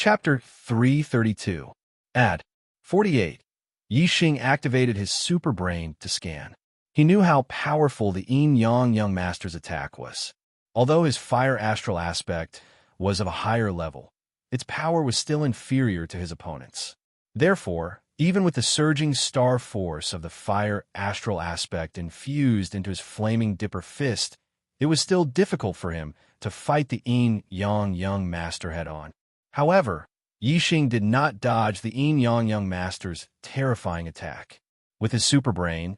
Chapter 332. Ad. 48. Yi Xing activated his super brain to scan. He knew how powerful the Yin-Yang Young Master's attack was. Although his fire astral aspect was of a higher level, its power was still inferior to his opponent's. Therefore, even with the surging star force of the fire astral aspect infused into his flaming dipper fist, it was still difficult for him to fight the Yin-Yang Young Master head-on. However, Yi Xing did not dodge the Yin-Yang Young Master's terrifying attack. With his super brain,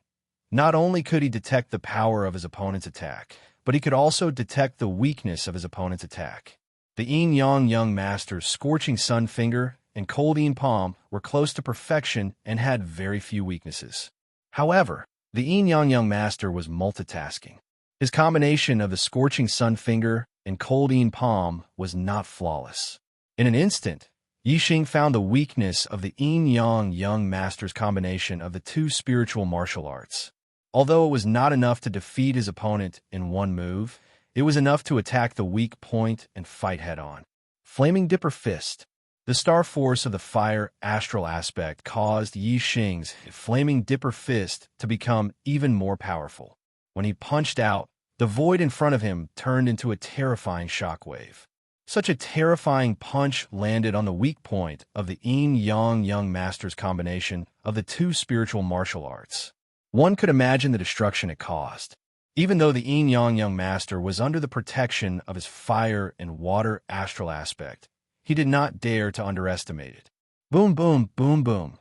not only could he detect the power of his opponent's attack, but he could also detect the weakness of his opponent's attack. The Yin-Yang Young Master's scorching sun finger and cold yin palm were close to perfection and had very few weaknesses. However, the Yin-Yang Young Master was multitasking. His combination of the scorching sun finger and cold yin palm was not flawless. In an instant, Yi Xing found the weakness of the Yin-Yang Young Master's combination of the two spiritual martial arts. Although it was not enough to defeat his opponent in one move, it was enough to attack the weak point and fight head-on. Flaming Dipper Fist. The star force of the fire astral aspect caused Yi Xing's Flaming Dipper Fist to become even more powerful. When he punched out, the void in front of him turned into a terrifying shockwave. Such a terrifying punch landed on the weak point of the Yin-Yang Young Master's combination of the two spiritual martial arts. One could imagine the destruction it caused. Even though the Yin-Yang Young Master was under the protection of his fire and water astral aspect, he did not dare to underestimate it. Boom, boom, boom, boom.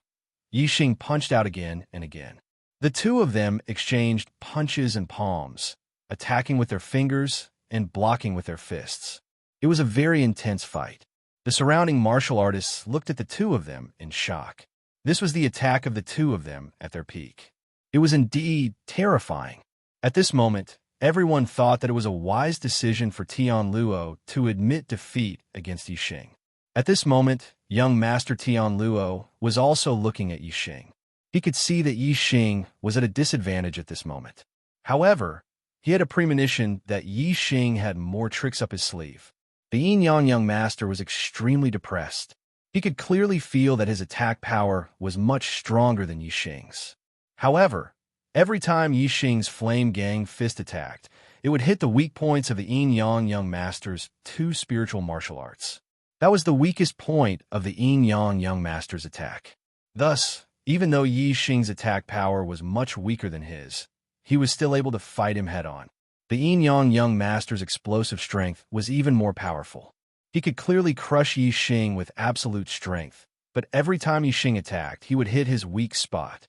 Yi Xing punched out again and again. The two of them exchanged punches and palms, attacking with their fingers and blocking with their fists. It was a very intense fight. The surrounding martial artists looked at the two of them in shock. This was the attack of the two of them at their peak. It was indeed terrifying. At this moment, everyone thought that it was a wise decision for Tian Luo to admit defeat against Yi Xing. At this moment, young Master Tian Luo was also looking at Yi Xing. He could see that Yi Xing was at a disadvantage at this moment. However, he had a premonition that Yi Xing had more tricks up his sleeve. The Yin-Yang Young Master was extremely depressed. He could clearly feel that his attack power was much stronger than Yi Xing's. However, every time Yi Xing's Flame Gang fist attacked, it would hit the weak points of the Yin-Yang Young Master's two spiritual martial arts. That was the weakest point of the Yin-Yang Young Master's attack. Thus, even though Yi Xing's attack power was much weaker than his, he was still able to fight him head-on. The Yin-Yang Young Master's explosive strength was even more powerful. He could clearly crush Yi Xing with absolute strength, but every time Yi Xing attacked, he would hit his weak spot.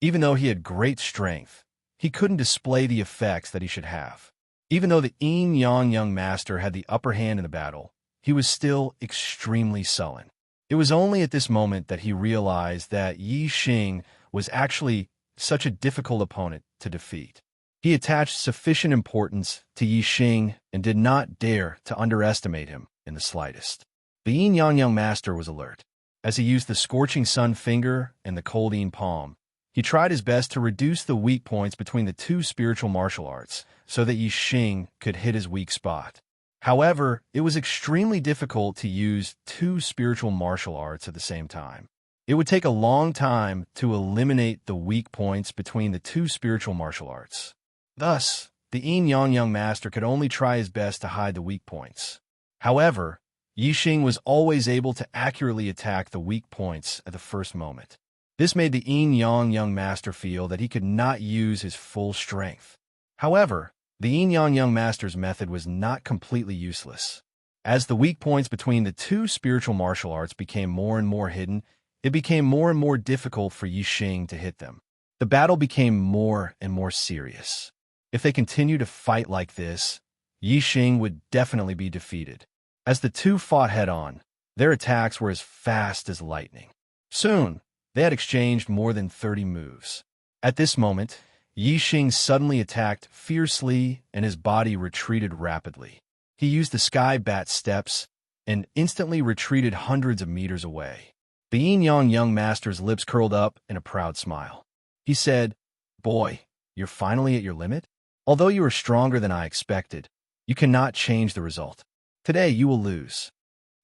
Even though he had great strength, he couldn't display the effects that he should have. Even though the Yin-Yang Young Master had the upper hand in the battle, he was still extremely sullen. It was only at this moment that he realized that Yi Xing was actually such a difficult opponent to defeat. He attached sufficient importance to Yi Xing and did not dare to underestimate him in the slightest. The Yin-Yang Young Master was alert. As he used the scorching sun finger and the cold yin palm, he tried his best to reduce the weak points between the two spiritual martial arts so that Yi Xing could hit his weak spot. However, it was extremely difficult to use two spiritual martial arts at the same time. It would take a long time to eliminate the weak points between the two spiritual martial arts. Thus, the Yin-Yang Young Master could only try his best to hide the weak points. However, Yi Xing was always able to accurately attack the weak points at the first moment. This made the Yin-Yang Young Master feel that he could not use his full strength. However, the Yin-Yang Young Master's method was not completely useless. As the weak points between the two spiritual martial arts became more and more hidden, it became more and more difficult for Yi Xing to hit them. The battle became more and more serious. If they continued to fight like this, Yi Xing would definitely be defeated. As the two fought head-on, their attacks were as fast as lightning. Soon, they had exchanged more than 30 moves. At this moment, Yi Xing suddenly attacked fiercely and his body retreated rapidly. He used the sky bat steps and instantly retreated hundreds of meters away. The Yin-Yang Young Master's lips curled up in a proud smile. He said, "Boy, you're finally at your limit? Although you are stronger than I expected, you cannot change the result. Today you will lose."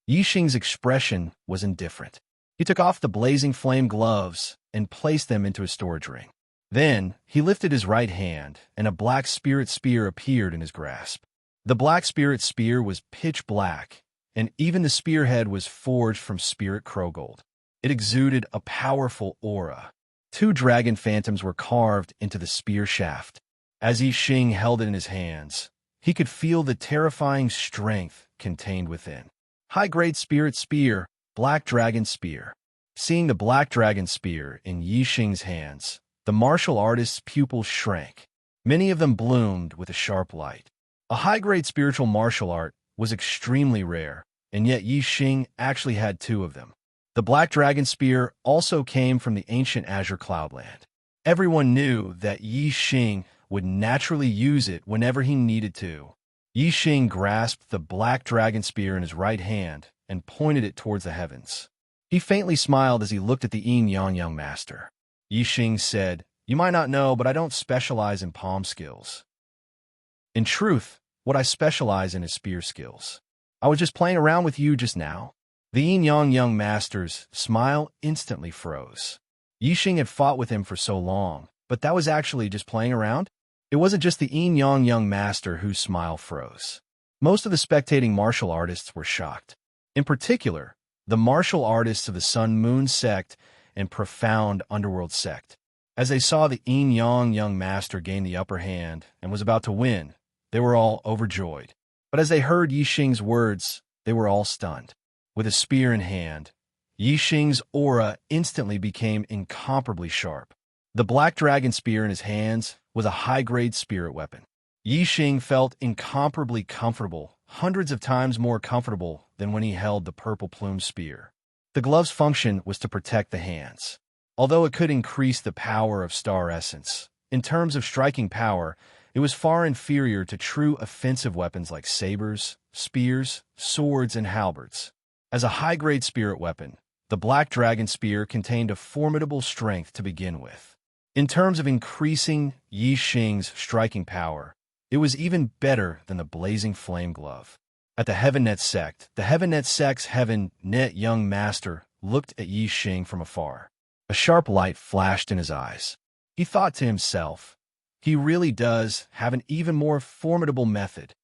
Yixing's expression was indifferent. He took off the blazing flame gloves and placed them into his storage ring. Then, he lifted his right hand, and a black spirit spear appeared in his grasp. The black spirit spear was pitch black, and even the spearhead was forged from spirit crowgold. It exuded a powerful aura. 2 dragon phantoms were carved into the spear shaft. As Yixing held it in his hands, he could feel the terrifying strength contained within. High-grade spirit spear, black dragon spear. Seeing the black dragon spear in Yixing's hands, the martial artist's pupils shrank. Many of them bloomed with a sharp light. A high-grade spiritual martial art was extremely rare, and yet Yixing actually had 2 of them. The black dragon spear also came from the ancient Azure Cloudland. Everyone knew that Yixing would naturally use it whenever he needed to. Yixing grasped the black dragon spear in his right hand and pointed it towards the heavens. He faintly smiled as he looked at the Yin-Yang Master. Yixing said, "You might not know, but I don't specialize in palm skills. In truth, what I specialize in is spear skills. I was just playing around with you just now." The Yin-Yang Master's smile instantly froze. Yixing had fought with him for so long, but that was actually just playing around? It wasn't just the Yin-Yang Master whose smile froze. Most of the spectating martial artists were shocked. In particular, the martial artists of the Sun Moon sect and Profound Underworld sect. As they saw the Yin-Yang Master gain the upper hand and was about to win, they were all overjoyed. But as they heard Yixing's words, they were all stunned. With a spear in hand, Yixing's aura instantly became incomparably sharp. The black dragon spear in his hands was a high-grade spirit weapon. Yixing felt incomparably comfortable, hundreds of times more comfortable than when he held the purple plume spear. The glove's function was to protect the hands. Although it could increase the power of star essence, in terms of striking power, it was far inferior to true offensive weapons like sabers, spears, swords, and halberds. As a high-grade spirit weapon, the black dragon spear contained a formidable strength to begin with. In terms of increasing Yixing's striking power, it was even better than the blazing flame glove. At the Heaven-Net sect, the Heaven-Net sect's Heaven-Net young master looked at Yixing from afar. A sharp light flashed in his eyes. He thought to himself, he really does have an even more formidable method.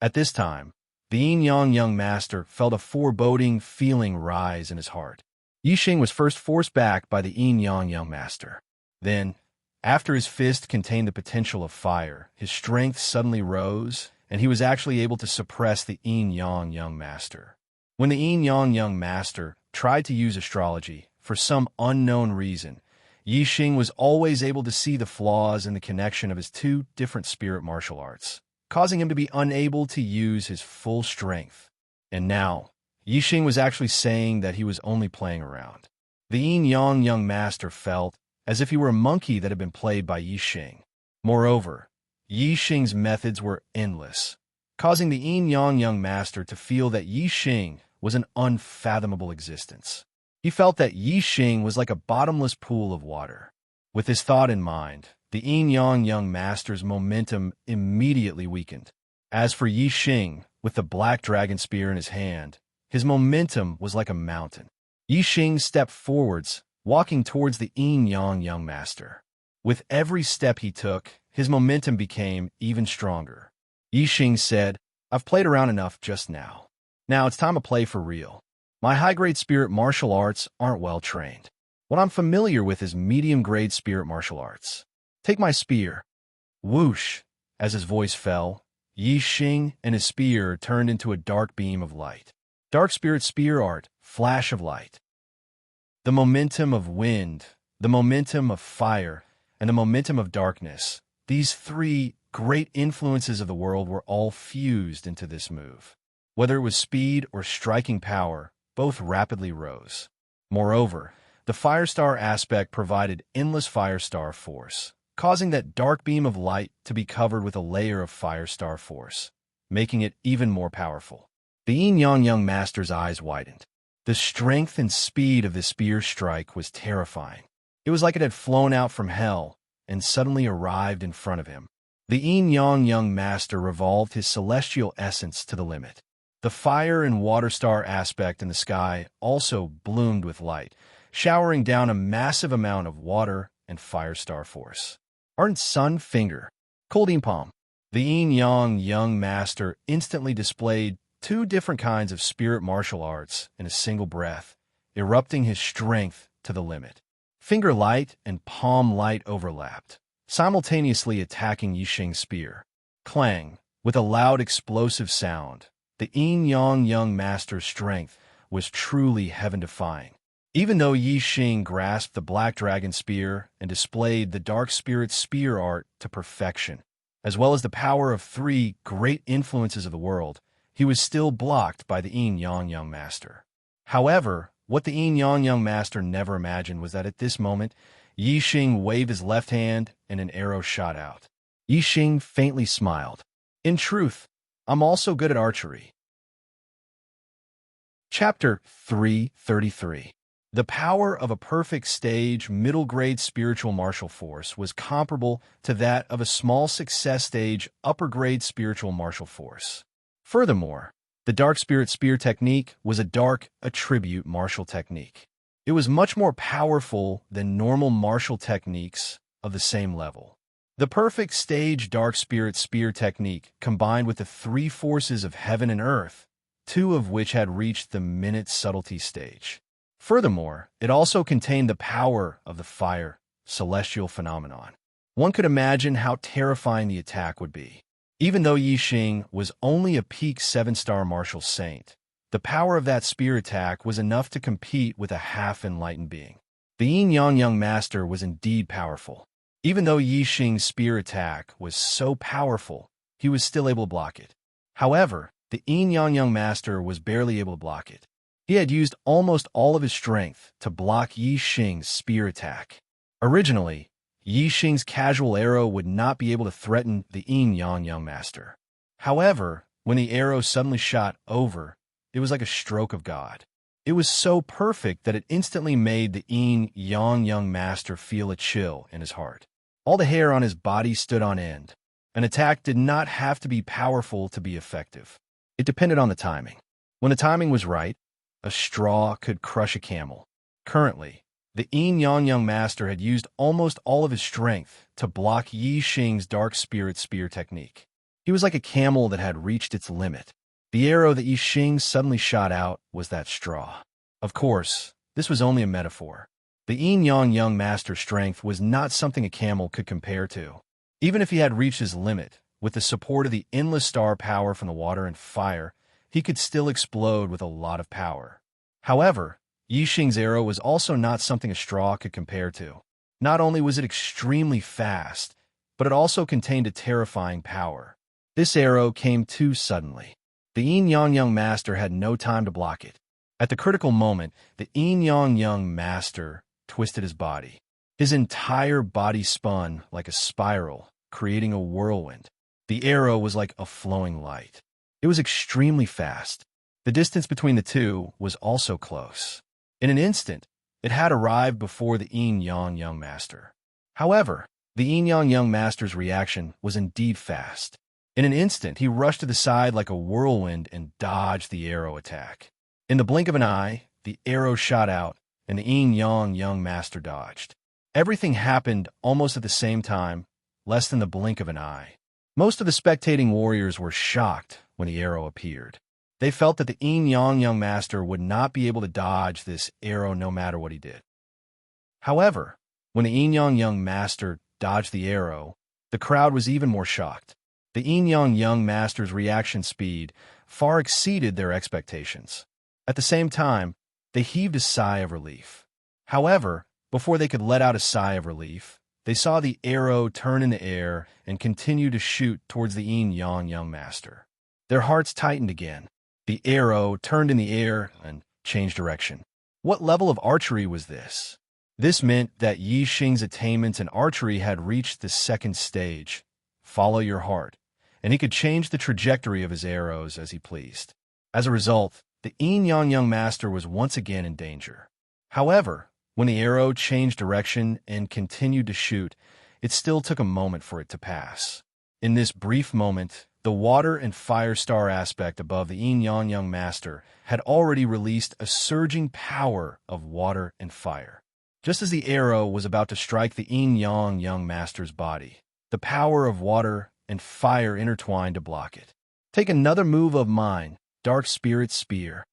At this time, the Yin-Yang Master felt a foreboding feeling rise in his heart. Yixing was first forced back by the Yin-Yang Master. Then, after his fist contained the potential of fire, his strength suddenly rose, and he was actually able to suppress the Yin-Yang Master. When the Yin-Yang Master tried to use astrology, for some unknown reason, Yixing was always able to see the flaws in the connection of his 2 different spirit martial arts, causing him to be unable to use his full strength. And now, Yixing was actually saying that he was only playing around. The Yin-Yang Master felt as if he were a monkey that had been played by Yixing. Moreover, Yixing's methods were endless, causing the Yin-Yang Master to feel that Yixing was an unfathomable existence. He felt that Yixing was like a bottomless pool of water. With this thought in mind, the Yin-Yang Master's momentum immediately weakened. As for Yixing, with the black dragon spear in his hand, his momentum was like a mountain. Yixing stepped forwards, walking towards the Yin-Yang Master. With every step he took, his momentum became even stronger. Yixing said, "I've played around enough just now. Now it's time to play for real. My high-grade spirit martial arts aren't well trained. What I'm familiar with is medium-grade spirit martial arts. Take my spear." Whoosh! As his voice fell, Yixing and his spear turned into a dark beam of light. Dark spirit spear art, flash of light. The momentum of wind, the momentum of fire, and the momentum of darkness, these 3 great influences of the world were all fused into this move. Whether it was speed or striking power, both rapidly rose. Moreover, the Firestar aspect provided endless Firestar force, causing that dark beam of light to be covered with a layer of Firestar force, making it even more powerful. The Yin-Yang Master's eyes widened. The strength and speed of the spear strike was terrifying. It was like it had flown out from hell and suddenly arrived in front of him. The Yin-Yang Master revolved his celestial essence to the limit. The fire and water star aspect in the sky also bloomed with light, showering down a massive amount of water and fire star force. Ardent sun finger, cold palm. The yin-yang young master instantly displayed two different kinds of spirit martial arts in a single breath, erupting his strength to the limit. Finger light and palm light overlapped, simultaneously attacking Yixing's spear. Clang, with a loud explosive sound, the yin-yang young master's strength was truly heaven-defying. Even though Yixing grasped the black dragon spear and displayed the dark spirit spear art to perfection, as well as the power of three great influences of the world, he was still blocked by the yin-yang young master. However, what the yin-yang young master never imagined was that at this moment, Yixing waved his left hand and an arrow shot out. Yixing faintly smiled. In truth, I'm also good at archery. Chapter 333. The power of a perfect stage middle-grade spiritual martial force was comparable to that of a small success stage upper-grade spiritual martial force. Furthermore, the dark spirit spear technique was a dark attribute martial technique. It was much more powerful than normal martial techniques of the same level. The perfect stage dark spirit spear technique combined with the three forces of heaven and earth, two of which had reached the minute subtlety stage. Furthermore, it also contained the power of the fire, celestial phenomenon. One could imagine how terrifying the attack would be. Even though Yixing was only a peak 7-star martial saint, the power of that spear attack was enough to compete with a half-enlightened being. The yin-yang young master was indeed powerful. Even though Yixing's spear attack was so powerful, he was still able to block it. However, the yin-yang young master was barely able to block it. He had used almost all of his strength to block Yixing's spear attack. Originally, Yixing's casual arrow would not be able to threaten the yin-yang young master. However, when the arrow suddenly shot over, it was like a stroke of God. It was so perfect that it instantly made the yin-yang young master feel a chill in his heart. All the hair on his body stood on end. An attack did not have to be powerful to be effective. It depended on the timing. When the timing was right, a straw could crush a camel. Currently, the yin-yang young master had used almost all of his strength to block Yixing's dark spirit spear technique. He was like a camel that had reached its limit. The arrow that Yixing suddenly shot out was that straw. Of course, this was only a metaphor. The yin-yang young master's strength was not something a camel could compare to. Even if he had reached his limit, with the support of the endless star power from the water and fire, he could still explode with a lot of power. However, Yixing's arrow was also not something a straw could compare to. Not only was it extremely fast, but it also contained a terrifying power. This arrow came too suddenly. The yin-yang young master had no time to block it. At the critical moment, the yin-yang young master twisted his body. His entire body spun like a spiral, creating a whirlwind. The arrow was like a flowing light. It was extremely fast. The distance between the two was also close. In an instant, it had arrived before the yin-yang young master. However, the yin-yang young master's reaction was indeed fast. In an instant, he rushed to the side like a whirlwind and dodged the arrow attack. In the blink of an eye, the arrow shot out, and the yin-yang young master dodged. Everything happened almost at the same time, less than the blink of an eye. Most of the spectating warriors were shocked when the arrow appeared. They felt that the yin-yang young master would not be able to dodge this arrow no matter what he did. However, when the yin-yang young master dodged the arrow, the crowd was even more shocked. The yin-yang young master's reaction speed far exceeded their expectations. At the same time, they heaved a sigh of relief. However, before they could let out a sigh of relief, they saw the arrow turn in the air and continue to shoot towards the yin-yang young master. Their hearts tightened again. The arrow turned in the air and changed direction. What level of archery was this? This meant that Yixing's attainments in archery had reached the second stage, follow your heart, and he could change the trajectory of his arrows as he pleased. As a result, the yin-yang young master was once again in danger. However, when the arrow changed direction and continued to shoot, it still took a moment for it to pass. In this brief moment, The water and fire star aspect above the yin-yang master had already released a surging power of water and fire. Just as the arrow was about to strike the yin-yang master's body, the power of water and fire intertwined to block it. Take another move of mine, Dark Spirit Spear.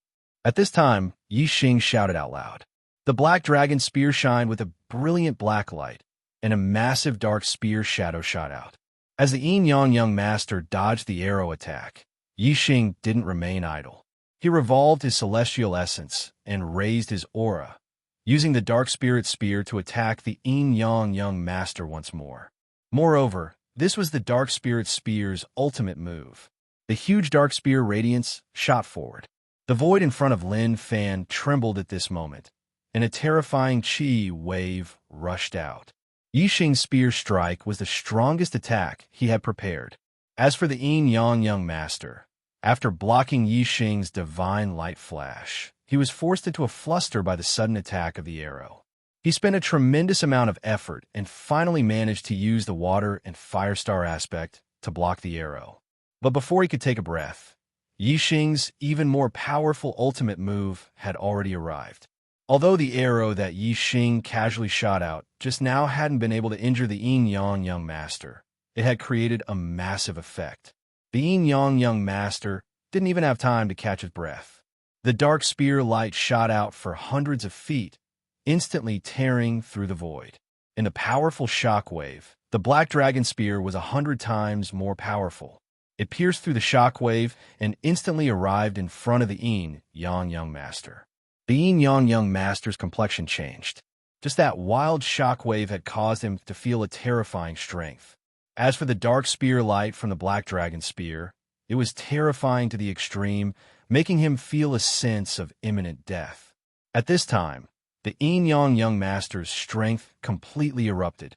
At this time, Yi Xing shouted out loud. The black dragon spear shined with a brilliant black light, and a massive dark spear shadow shot out. As the yin-yang master dodged the arrow attack, Yi Xing didn't remain idle. He revolved his celestial essence and raised his aura, using the Dark Spirit Spear to attack the yin-yang master once more. Moreover, this was the Dark Spirit Spear's ultimate move. The huge dark spear radiance shot forward. The void in front of Lin Fan trembled at this moment, and a terrifying chi wave rushed out. Yi Xing's spear strike was the strongest attack he had prepared. As for the yin-yang master, after blocking Yi Xing's divine light flash, he was forced into a fluster by the sudden attack of the arrow. He spent a tremendous amount of effort and finally managed to use the water and fire star aspect to block the arrow. But before he could take a breath, Yi Xing's even more powerful ultimate move had already arrived. Although the arrow that Yi Xing casually shot out just now hadn't been able to injure the yin-yang master, it had created a massive effect. The yin-yang master didn't even have time to catch his breath. The dark spear light shot out for hundreds of feet, instantly tearing through the void. In a powerful shockwave, the black dragon spear was 100 times more powerful. It pierced through the shockwave and instantly arrived in front of the yin-yang master. The yin-yang master's complexion changed. Just that wild shockwave had caused him to feel a terrifying strength. As for the dark spear light from the black dragon spear, it was terrifying to the extreme, making him feel a sense of imminent death. At this time, the yin-yang master's strength completely erupted.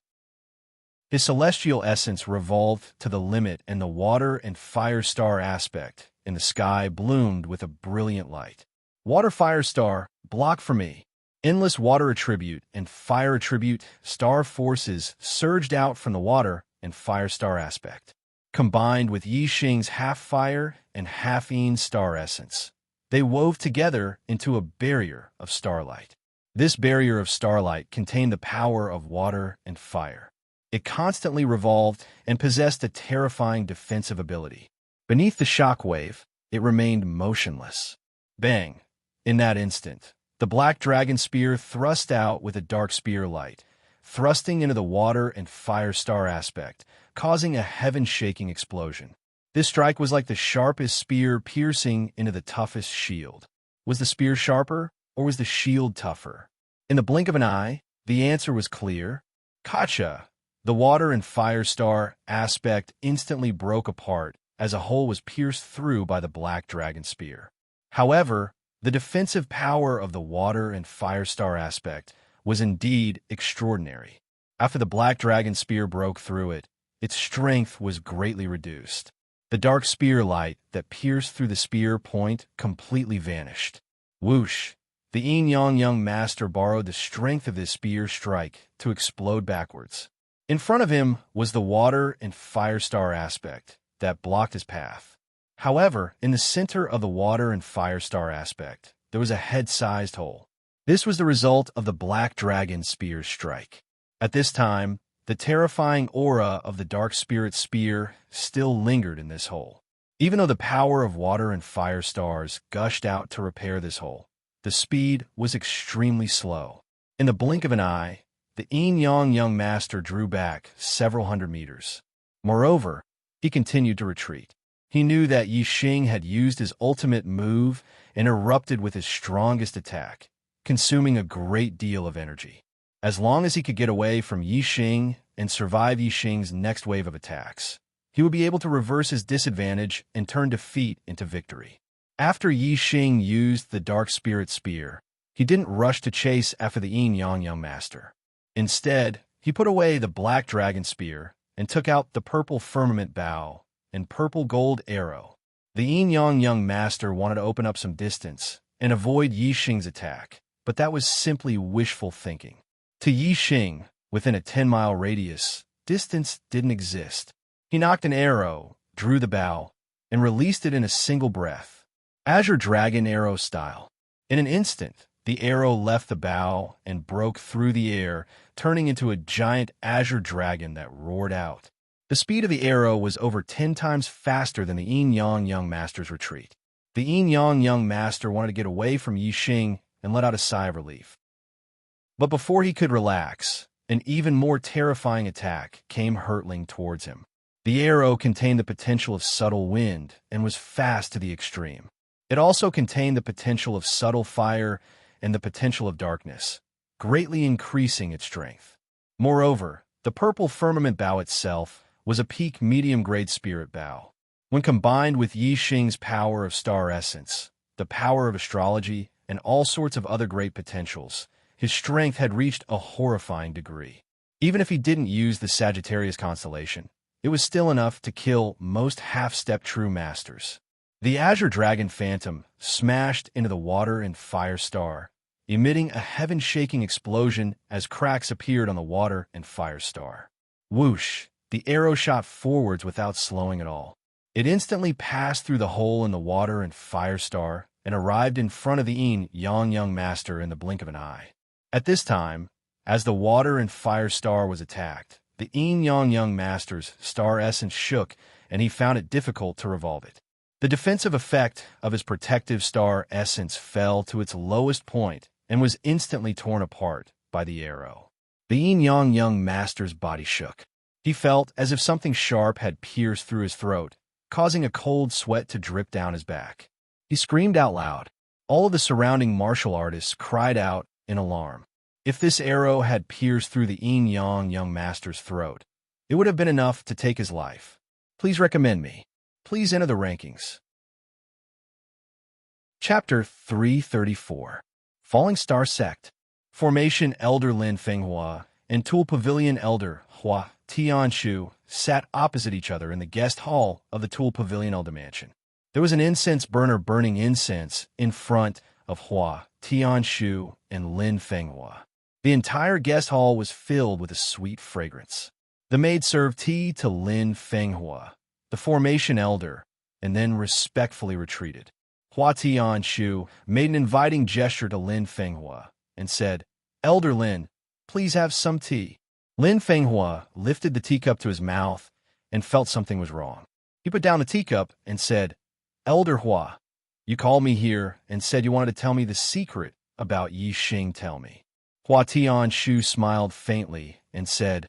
His celestial essence revolved to the limit, and the water and fire star aspect in the sky bloomed with a brilliant light. Water fire star, block for me. Endless water attribute and fire attribute star forces surged out from the water and fire star aspect. Combined with Yi Xing's half fire and half yin star essence, they wove together into a barrier of starlight. This barrier of starlight contained the power of water and fire. It constantly revolved and possessed a terrifying defensive ability. Beneath the shockwave, it remained motionless. Bang! In that instant, the black dragon spear thrust out with a dark spear light, thrusting into the water and fire star aspect, causing a heaven-shaking explosion. This strike was like the sharpest spear piercing into the toughest shield. Was the spear sharper, or was the shield tougher? In the blink of an eye, the answer was clear. Gotcha! The water and fire star aspect instantly broke apart as a hole was pierced through by the black dragon spear. However, the defensive power of the water and fire star aspect was indeed extraordinary. After the black dragon spear broke through it, its strength was greatly reduced. The dark spear light that pierced through the spear point completely vanished. Whoosh! The yin-yang master borrowed the strength of this spear strike to explode backwards. In front of him was the water and fire star aspect that blocked his path. However, in the center of the water and fire star aspect, there was a head-sized hole. This was the result of the black dragon spear's strike. At this time, the terrifying aura of the dark spirit spear still lingered in this hole. Even though the power of water and fire stars gushed out to repair this hole, the speed was extremely slow. In the blink of an eye, the yin-yang master drew back several hundred meters. Moreover, he continued to retreat. He knew that Yi Xing had used his ultimate move and erupted with his strongest attack, consuming a great deal of energy. As long as he could get away from Yi Xing and survive Yi Xing's next wave of attacks, he would be able to reverse his disadvantage and turn defeat into victory. After Yi Xing used the Dark Spirit Spear, he didn't rush to chase after the yin-yang master. Instead, he put away the Black Dragon Spear and took out the Purple Firmament Bow and Purple Gold Arrow. The yin-yang master wanted to open up some distance and avoid Yi Xing's attack, but that was simply wishful thinking. To Yi Xing, within a 10-mile radius, distance didn't exist. He knocked an arrow, drew the bow, and released it in a single breath. Azure Dragon Arrow style. In an instant, the arrow left the bow and broke through the air, turning into a giant azure dragon that roared out. The speed of the arrow was over 10 times faster than the Yin Yang Young Master's retreat. The Yin Yang Young Master wanted to get away from Yi Xing and let out a sigh of relief. But before he could relax, an even more terrifying attack came hurtling towards him. The arrow contained the potential of subtle wind and was fast to the extreme. It also contained the potential of subtle fire and the potential of darkness, greatly increasing its strength. Moreover, the purple firmament bow itself was a peak medium-grade spirit bow. When combined with Yi Xing's power of star essence, the power of astrology, and all sorts of other great potentials, his strength had reached a horrifying degree. Even if he didn't use the Sagittarius constellation, it was still enough to kill most half-step true masters. The Azure Dragon Phantom smashed into the water and fire star, emitting a heaven-shaking explosion as cracks appeared on the water and fire star. Whoosh! The arrow shot forwards without slowing at all. It instantly passed through the hole in the water and fire star and arrived in front of the Yin Yang Young Master in the blink of an eye. At this time, as the water and fire star was attacked, the Yin Yang Young Master's star essence shook and he found it difficult to revolve it. The defensive effect of his protective star essence fell to its lowest point and was instantly torn apart by the arrow. The Yin Yang Young Master's body shook. He felt as if something sharp had pierced through his throat, causing a cold sweat to drip down his back. He screamed out loud. All of the surrounding martial artists cried out in alarm. If this arrow had pierced through the Yin Yang Young Master's throat, it would have been enough to take his life. Please recommend me. Please enter the rankings. Chapter 334. Falling Star Sect. Formation Elder Lin Fenghua and Tool Pavilion Elder Hua Tianshu sat opposite each other in the guest hall of the Tool Pavilion Elder Mansion. There was an incense burner burning incense in front of Hua Tianshu and Lin Fenghua. The entire guest hall was filled with a sweet fragrance. The maid served tea to Lin Fenghua, the formation elder, and then respectfully retreated. Hua Tianshu made an inviting gesture to Lin Fenghua and said, "Elder Lin, please have some tea." Lin Fenghua lifted the teacup to his mouth and felt something was wrong. He put down the teacup and said, "Elder Hua, you called me here and said you wanted to tell me the secret about Yi Xing. Tell me." Hua Tianshu smiled faintly and said,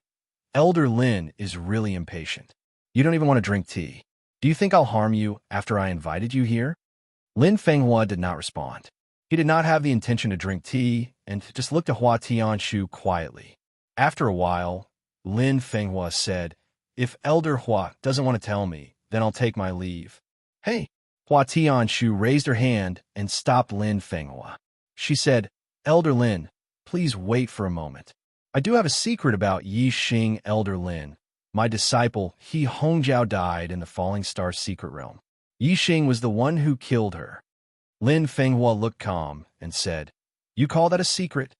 "Elder Lin is really impatient. You don't even want to drink tea. Do you think I'll harm you after I invited you here?" Lin Fenghua did not respond. He did not have the intention to drink tea and just looked at Hua Tianshu quietly. After a while, Lin Fenghua said, "If Elder Hua doesn't want to tell me, then I'll take my leave." "Hey!" Hua Tianshu raised her hand and stopped Lin Fenghua. She said, "Elder Lin, please wait for a moment. I do have a secret about Yi Xing. Elder Lin. My disciple, He Hongjiao, died in the Falling Star Secret Realm. Yi Xing was the one who killed her." Lin Fenghua looked calm and said, "You call that a secret?"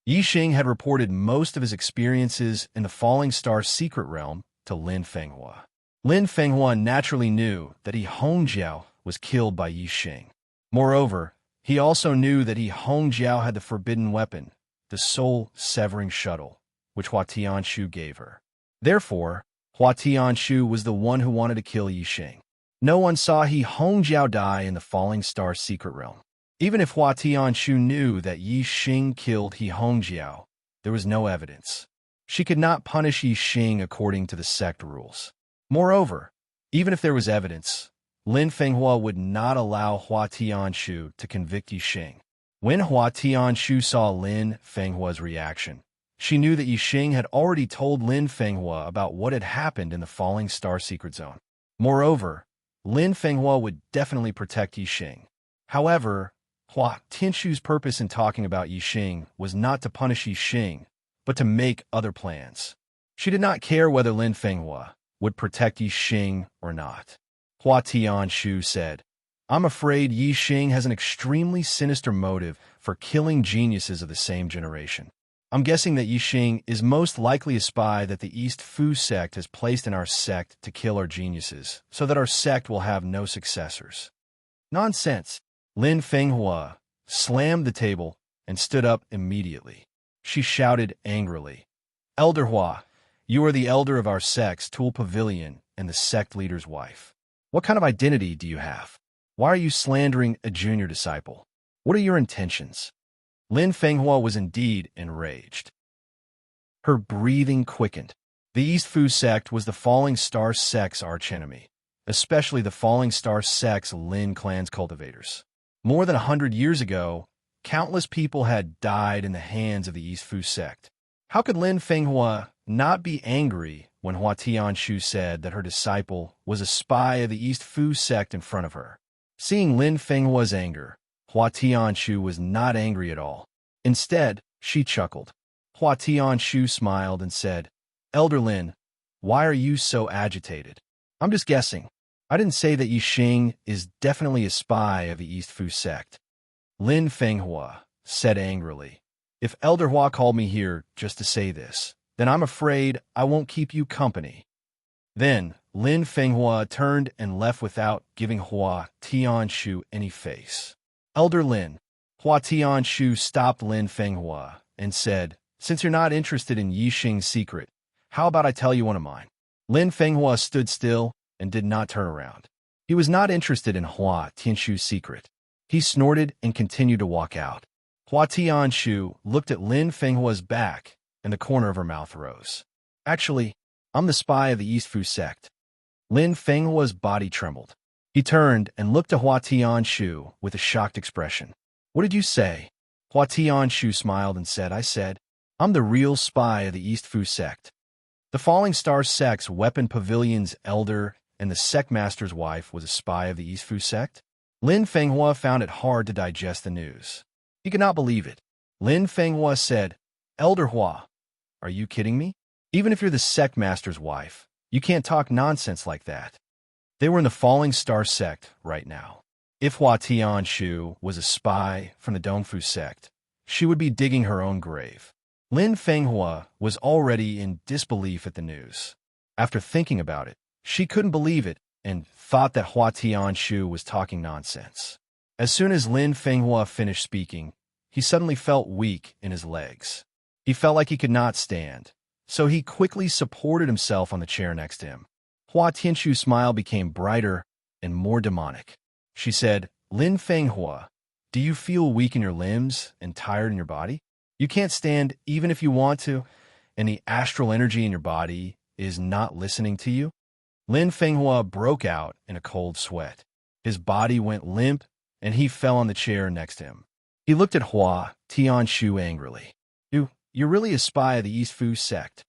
Yi Xing had reported most of his experiences in the Falling Star Secret Realm to Lin Fenghua. Lin Fenghua naturally knew that He Hongjiao was killed by Yi Xing. Moreover, he also knew that He Hongjiao had the forbidden weapon, the soul-severing shuttle, which Hua Tianshu gave her. Therefore, Hua Tianshu was the one who wanted to kill Yi Xing. No one saw He Hongjiao die in the Falling Star Secret Realm. Even if Hua Tianshu knew that Yi Xing killed He Hongjiao, there was no evidence. She could not punish Yi Xing according to the sect rules. Moreover, even if there was evidence, Lin Fenghua would not allow Hua Tianshu to convict Yi Xing. When Hua Tianshu saw Lin Fenghua's reaction, she knew that Yi Xing had already told Lin Fenghua about what had happened in the Falling Star Secret Zone. Moreover, Lin Fenghua would definitely protect Yi Xing. However, Hua Tianshu's purpose in talking about Yi Xing was not to punish Yi Xing, but to make other plans. She did not care whether Lin Fenghua would protect Yi Xing or not. Hua Tianshu said, "I'm afraid Yi Xing has an extremely sinister motive for killing geniuses of the same generation. I'm guessing that Yixing is most likely a spy that the East Fu sect has placed in our sect to kill our geniuses, so that our sect will have no successors. Nonsense. Lin Fenghua slammed the table and stood up immediately. She shouted angrily, Elder Hua, you are the elder of our sect's Tool Pavilion and the sect leader's wife. What kind of identity do you have? Why are you slandering a junior disciple? What are your intentions? Lin Fenghua was indeed enraged. Her breathing quickened. The East Fu sect was the Falling Star sect's archenemy, especially the Falling Star sect's Lin clan's cultivators. More than 100 years ago, countless people had died in the hands of the East Fu sect. How could Lin Fenghua not be angry when Hua Tianshu said that her disciple was a spy of the East Fu sect in front of her? Seeing Lin Fenghua's anger, Hua Tianshu was not angry at all. Instead, she chuckled. Hua Tianshu smiled and said, Elder Lin, why are you so agitated? I'm just guessing. I didn't say that Yixing is definitely a spy of the East Fu sect. Lin Fenghua said angrily, If Elder Hua called me here just to say this, then I'm afraid I won't keep you company. Then, Lin Fenghua turned and left without giving Hua Tianshu any face. Elder Lin. Hua Tianshu stopped Lin Fenghua and said, Since you're not interested in Yixing's secret, how about I tell you one of mine? Lin Fenghua stood still and did not turn around. He was not interested in Hua Tianshu's secret. He snorted and continued to walk out. Hua Tianshu looked at Lin Fenghua's back, and the corner of her mouth rose. Actually, I'm the spy of the East Fu sect. Lin Fenghua's body trembled. He turned and looked to Hua Tianshu with a shocked expression. What did you say? Hua Tianshu smiled and said, I said, I'm the real spy of the East Fu sect. The Falling Star sect's Weapon Pavilion's elder and the sect master's wife was a spy of the East Fu sect? Lin Fenghua found it hard to digest the news. He could not believe it. Lin Fenghua said, Elder Hua, are you kidding me? Even if you're the sect master's wife, you can't talk nonsense like that. They were in the Falling Star sect right now. If Hua Tianshu was a spy from the Dongfu sect, she would be digging her own grave. Lin Fenghua was already in disbelief at the news. After thinking about it, she couldn't believe it and thought that Hua Tianshu was talking nonsense. As soon as Lin Fenghua finished speaking, he suddenly felt weak in his legs. He felt like he could not stand, so he quickly supported himself on the chair next to him. Hua Tianshu's smile became brighter and more demonic. She said, Lin Fenghua, do you feel weak in your limbs and tired in your body? You can't stand even if you want to, and the astral energy in your body is not listening to you? Lin Fenghua broke out in a cold sweat. His body went limp, and he fell on the chair next to him. He looked at Hua Tianshu angrily. You're really a spy of the East Fu sect.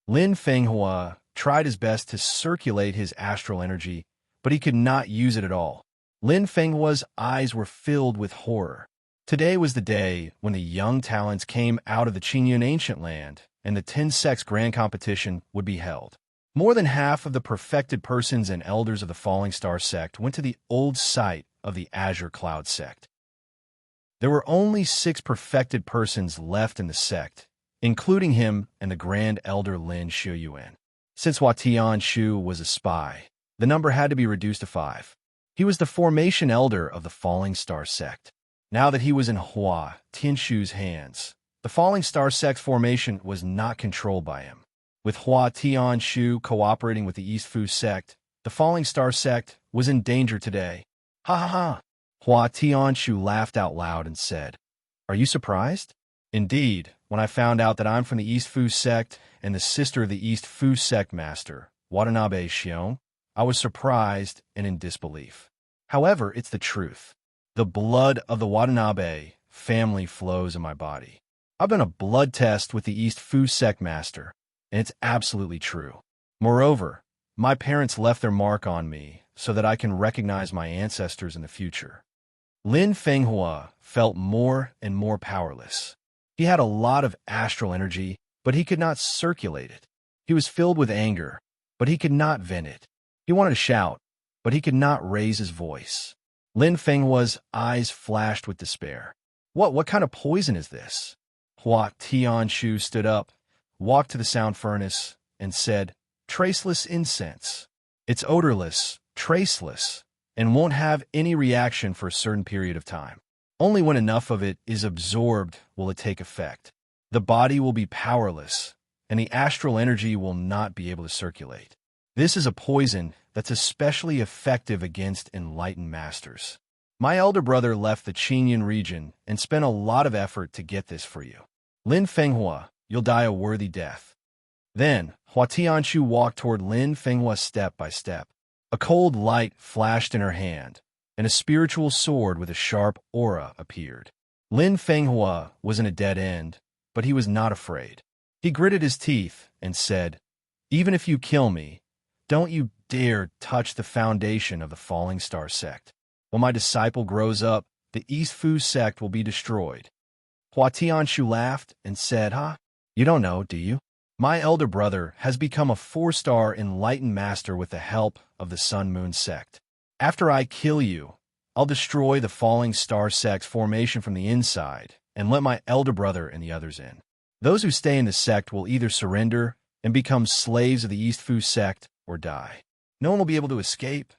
Lin Fenghua tried his best to circulate his astral energy, but he could not use it at all. Lin Fenghua's eyes were filled with horror. Today was the day when the young talents came out of the Qingyun ancient land, and the 10 sects grand competition would be held. More than half of the perfected persons and elders of the Falling Star sect went to the old site of the Azure Cloud sect. There were only 6 perfected persons left in the sect, including him and the Grand Elder Lin Shuyuan. Since Hua Tianshu was a spy, the number had to be reduced to 5. He was the formation elder of the Falling Star sect. Now that he was in Hua Tianshu's hands, the Falling Star sect's formation was not controlled by him. With Hua Tianshu cooperating with the East Fu sect, the Falling Star sect was in danger today. Ha ha ha! Hua Tianshu laughed out loud and said, Are you surprised? Indeed, when I found out that I'm from the East Fu sect and the sister of the East Fu sect master, Watanabe Xiong, I was surprised and in disbelief. However, it's the truth. The blood of the Watanabe family flows in my body. I've done a blood test with the East Fu sect master, and it's absolutely true. Moreover, my parents left their mark on me so that I can recognize my ancestors in the future. Lin Fenghua felt more and more powerless. He had a lot of astral energy, but he could not circulate it. He was filled with anger, but he could not vent it. He wanted to shout, but he could not raise his voice. Lin Fenghua's eyes flashed with despair. What kind of poison is this? Hua Tianshu stood up, walked to the sound furnace, and said, "Traceless incense. It's odorless, traceless, and won't have any reaction for a certain period of time. Only when enough of it is absorbed will it take effect. The body will be powerless, and the astral energy will not be able to circulate. This is a poison that's especially effective against enlightened masters. My elder brother left the Qinyan region and spent a lot of effort to get this for you. Lin Fenghua, you'll die a worthy death." Then, Hua Tianshu walked toward Lin Fenghua step by step. A cold light flashed in her hand, and a spiritual sword with a sharp aura appeared. Lin Fenghua was in a dead end, but he was not afraid. He gritted his teeth and said, "Even if you kill me, don't you dare touch the foundation of the Falling Star sect. When my disciple grows up, the East Fu sect will be destroyed." Hua Tianshu laughed and said, You don't know, do you? My elder brother has become a 4-star enlightened master with the help of the Sun Moon sect. After I kill you, I'll destroy the Falling Star sect's formation from the inside and let my elder brother and the others in. Those who stay in the sect will either surrender and become slaves of the East Fu sect or die. No one will be able to escape,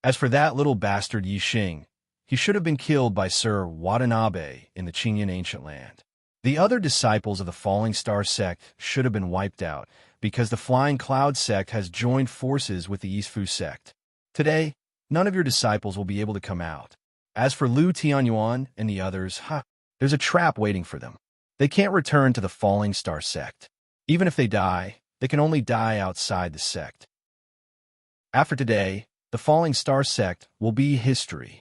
As for that little bastard Yixing, he should have been killed by Sir Watanabe in the Qinyan ancient land. The other disciples of the Falling Star sect should have been wiped out because the Flying Cloud sect has joined forces with the East Fu sect. Today, none of your disciples will be able to come out. As for Lu Tianyuan and the others, there's a trap waiting for them. They can't return to the Falling Star sect. Even if they die, they can only die outside the sect. After today, the Falling Star sect will be history.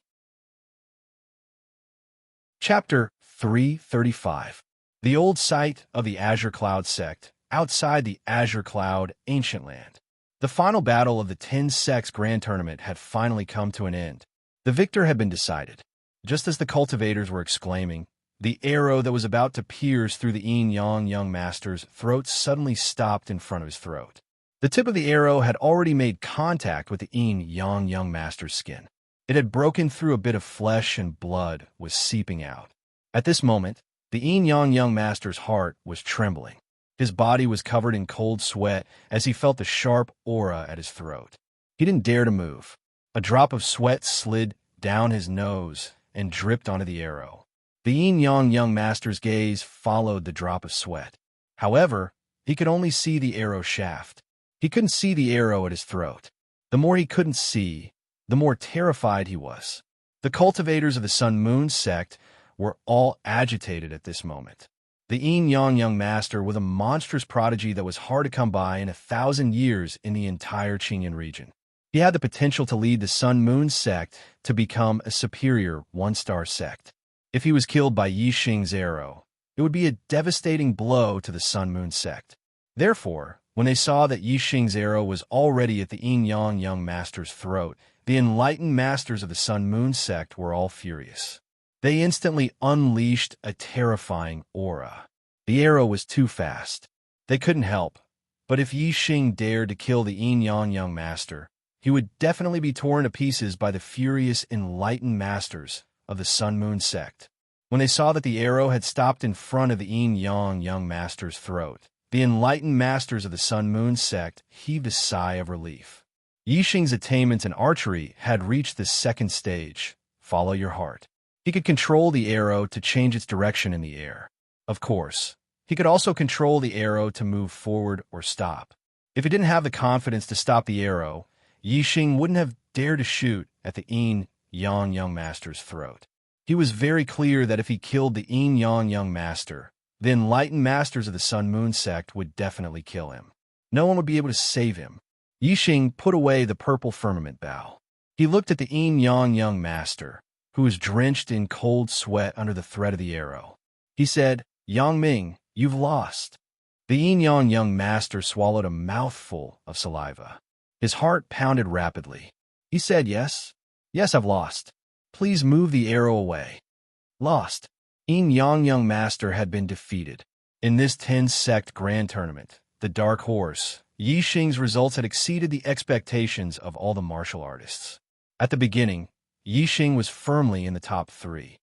Chapter 335. The old site of the Azure Cloud sect, outside the Azure Cloud ancient land. The final battle of the 10 sects grand tournament had finally come to an end. The victor had been decided. Just as the cultivators were exclaiming, the arrow that was about to pierce through the Yin Yang young master's throat suddenly stopped in front of his throat. The tip of the arrow had already made contact with the Yin Yang young master's skin. It had broken through a bit of flesh and blood was seeping out. At this moment, the Yin Yang young master's heart was trembling. His body was covered in cold sweat as he felt the sharp aura at his throat. He didn't dare to move. A drop of sweat slid down his nose and dripped onto the arrow. The Yin Yang young master's gaze followed the drop of sweat. However, he could only see the arrow shaft. He couldn't see the arrow at his throat. The more he couldn't see, the more terrified he was. The cultivators of the Sun Moon sect were all agitated at this moment. The Yin Yang young master was a monstrous prodigy that was hard to come by in 1,000 years in the entire Qinyan region. He had the potential to lead the Sun Moon sect to become a superior 1-star sect. If he was killed by Yixing's arrow, it would be a devastating blow to the Sun Moon sect. Therefore, when they saw that Yixing's arrow was already at the Yin Yang young master's throat, the enlightened masters of the Sun Moon sect were all furious. They instantly unleashed a terrifying aura. The arrow was too fast. They couldn't help, but if Yixing dared to kill the Yin Yang young master, he would definitely be torn to pieces by the furious enlightened masters of the Sun Moon sect. When they saw that the arrow had stopped in front of the Yin Yang young master's throat, the enlightened masters of the Sun Moon sect heaved a sigh of relief. Yixing's attainments in archery had reached the second stage, follow your heart. He could control the arrow to change its direction in the air. Of course, he could also control the arrow to move forward or stop. If he didn't have the confidence to stop the arrow, Yixing wouldn't have dared to shoot at the Yin Yang young master's throat. He was very clear that if he killed the Yin Yang young master, the enlightened masters of the Sun Moon sect would definitely kill him. No one would be able to save him. Yixing put away the purple firmament bow. He looked at the Yin Yang young master, who was drenched in cold sweat under the threat of the arrow. He said, "Yang Ming, you've lost." The Yin Yang young master swallowed a mouthful of saliva. His heart pounded rapidly. He said, Yes, I've lost. Please move the arrow away." Lost. Yin Yang young master had been defeated. In this 10-sect grand tournament, the Dark Horse, Yixing's results had exceeded the expectations of all the martial artists. At the beginning, Yixing was firmly in the top 3.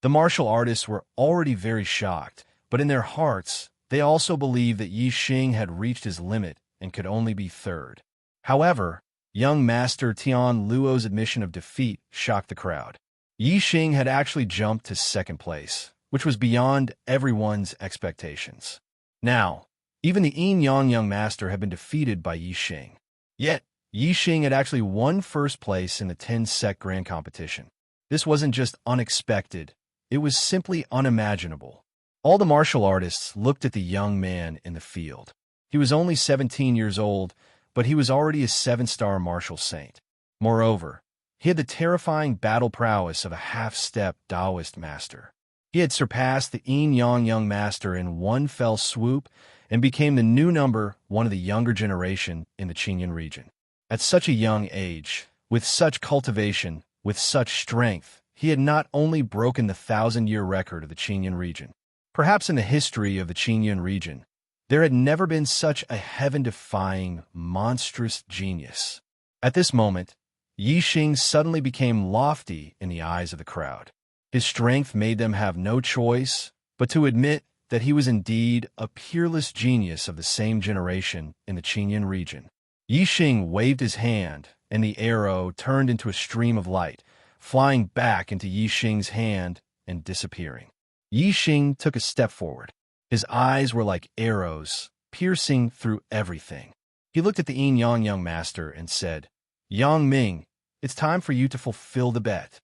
The martial artists were already very shocked, but in their hearts, they also believed that Yi Xing had reached his limit and could only be third. However, young Master Tian Luo's admission of defeat shocked the crowd. Yi Xing had actually jumped to second place, which was beyond everyone's expectations. Now, even the Yin Yang young master had been defeated by Yi Xing. Yet, Yi Xing had actually won first place in the 10-sec grand competition. This wasn't just unexpected, it was simply unimaginable. All the martial artists looked at the young man in the field. He was only 17 years old, but he was already a 7-star martial saint. Moreover, he had the terrifying battle prowess of a half-step Taoist master. He had surpassed the Yin Yang young master in one fell swoop and became the new number one of the younger generation in the Qingyun region. At such a young age, with such cultivation, with such strength, he had not only broken the 1,000-year record of the Qingyun region. Perhaps in the history of the Qingyun region, there had never been such a heaven-defying, monstrous genius. At this moment, Yi Xing suddenly became lofty in the eyes of the crowd. His strength made them have no choice but to admit that he was indeed a peerless genius of the same generation in the Qingyun region. Yi Xing waved his hand, and the arrow turned into a stream of light, flying back into Yi Xing's hand and disappearing. Yi Xing took a step forward. His eyes were like arrows, piercing through everything. He looked at the Yin Yang young master and said, "Yang Ming, it's time for you to fulfill the bet."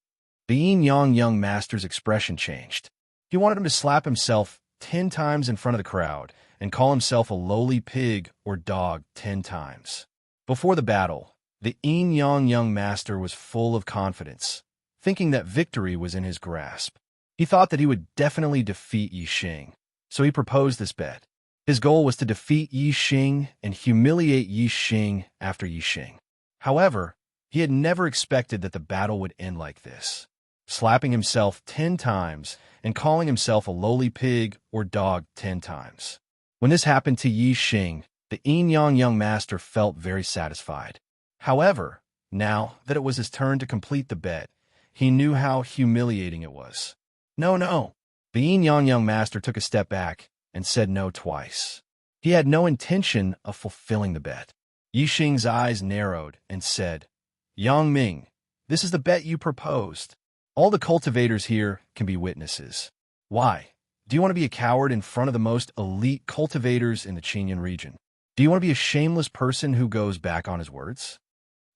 The Yin Yang young master's expression changed. He wanted him to slap himself 10 times in front of the crowd and call himself a lowly pig or dog 10 times. Before the battle, the Yin Yang young master was full of confidence, thinking that victory was in his grasp. He thought that he would definitely defeat Yi Xing, so he proposed this bet. His goal was to defeat Yi Xing and humiliate Yi Xing after Yi Xing. However, he had never expected that the battle would end like this. Slapping himself 10 times and calling himself a lowly pig or dog 10 times. When this happened to Yi Xing, the Yin Yang young master felt very satisfied. However, now that it was his turn to complete the bet, he knew how humiliating it was. No. The Yin Yang young master took a step back and said no twice. He had no intention of fulfilling the bet. Yi Xing's eyes narrowed and said, "Yang Ming, this is the bet you proposed. All the cultivators here can be witnesses. Why? Do you want to be a coward in front of the most elite cultivators in the Qingyun region? Do you want to be a shameless person who goes back on his words?"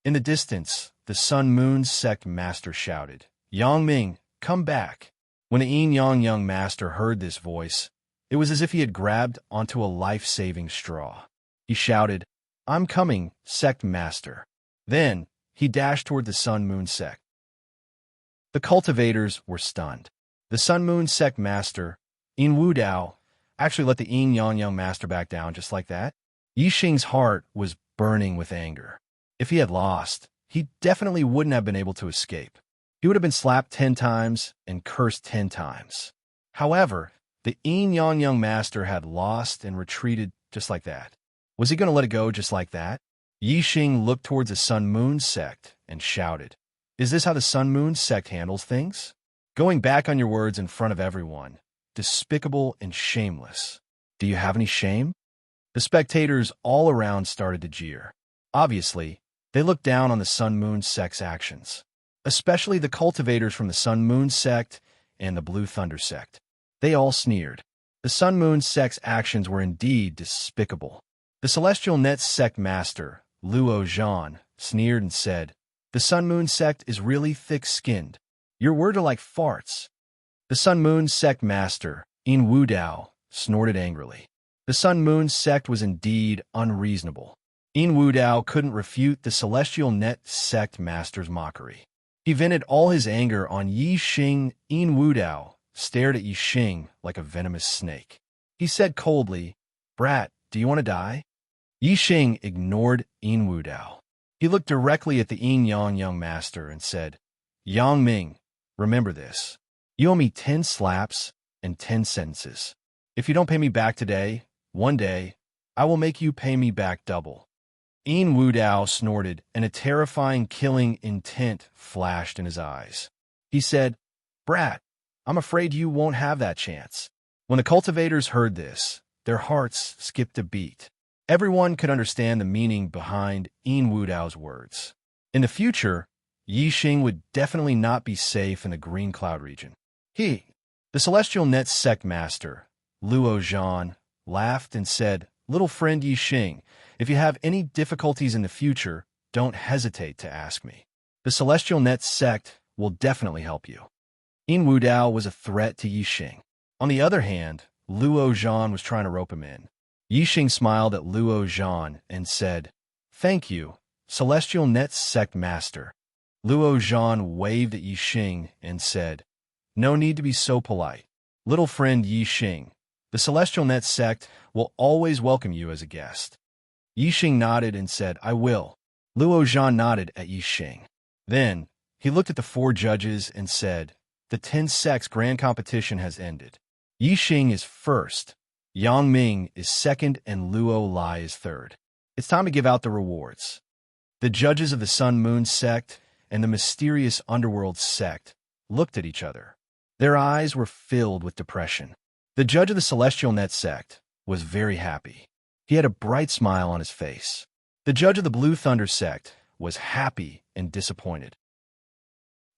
In the distance, the Sun Moon sect master shouted, "Yang Ming, come back." When the Yin Yang young master heard this voice, it was as if he had grabbed onto a life-saving straw. He shouted, "I'm coming, sect master." Then, he dashed toward the Sun Moon sect. The cultivators were stunned. The Sun Moon sect master, Yin Wu Dao, actually let the Yin Yang young master back down just like that. Yi Xing's heart was burning with anger. If he had lost, he definitely wouldn't have been able to escape. He would have been slapped 10 times and cursed 10 times. However, the Yin Yang young master had lost and retreated just like that. Was he going to let it go just like that? Yi Xing looked towards the Sun Moon sect and shouted, "Is this how the Sun Moon sect handles things? Going back on your words in front of everyone. Despicable and shameless. Do you have any shame?" The spectators all around started to jeer. Obviously, they looked down on the Sun Moon sect's actions, especially the cultivators from the Sun Moon sect and the Blue Thunder sect. They all sneered. The Sun Moon sect's actions were indeed despicable. The Celestial Net sect master, Luo Zhan, sneered and said, "The Sun Moon sect is really thick-skinned. Your words are like farts." The Sun Moon sect master, Yin Wu Dao, snorted angrily. The Sun Moon sect was indeed unreasonable. Yin Wu Dao couldn't refute the Celestial Net sect master's mockery. He vented all his anger on Yi Xing. Yin Wu Dao stared at Yi Xing like a venomous snake. He said coldly, "Brat, do you want to die?" Yi Xing ignored Yin Wu Dao. He looked directly at the Yin Yang young master and said, "Yang Ming, remember this. You owe me 10 slaps and 10 sentences. If you don't pay me back today, one day, I will make you pay me back double." Yin Wu Dao snorted, and a terrifying killing intent flashed in his eyes. He said, "Brat, I'm afraid you won't have that chance." When the cultivators heard this, their hearts skipped a beat. Everyone could understand the meaning behind Wudao's words. In the future, Yixing would definitely not be safe in the Green Cloud region. The Celestial Net Sect Master, Luo Zhan, laughed and said, "Little friend Yixing, if you have any difficulties in the future, don't hesitate to ask me. The Celestial Net Sect will definitely help you." Wudao was a threat to Yixing. On the other hand, Luo Zhan was trying to rope him in. Yixing smiled at Luo Zhan and said, "Thank you, Celestial Net Sect Master." Luo Zhan waved at Yixing and said, "No need to be so polite. Little friend Yixing, the Celestial Net Sect will always welcome you as a guest." Yixing nodded and said, "I will." Luo Zhan nodded at Yixing. Then, he looked at the 4 judges and said, "The 10 sects grand competition has ended. Yixing is first, Yang Ming is second, and Luo Lai is third. It's time to give out the rewards." The judges of the Sun Moon sect and the mysterious underworld sect looked at each other. Their eyes were filled with depression. The judge of the Celestial Net sect was very happy. He had a bright smile on his face. The judge of the Blue Thunder sect was happy and disappointed.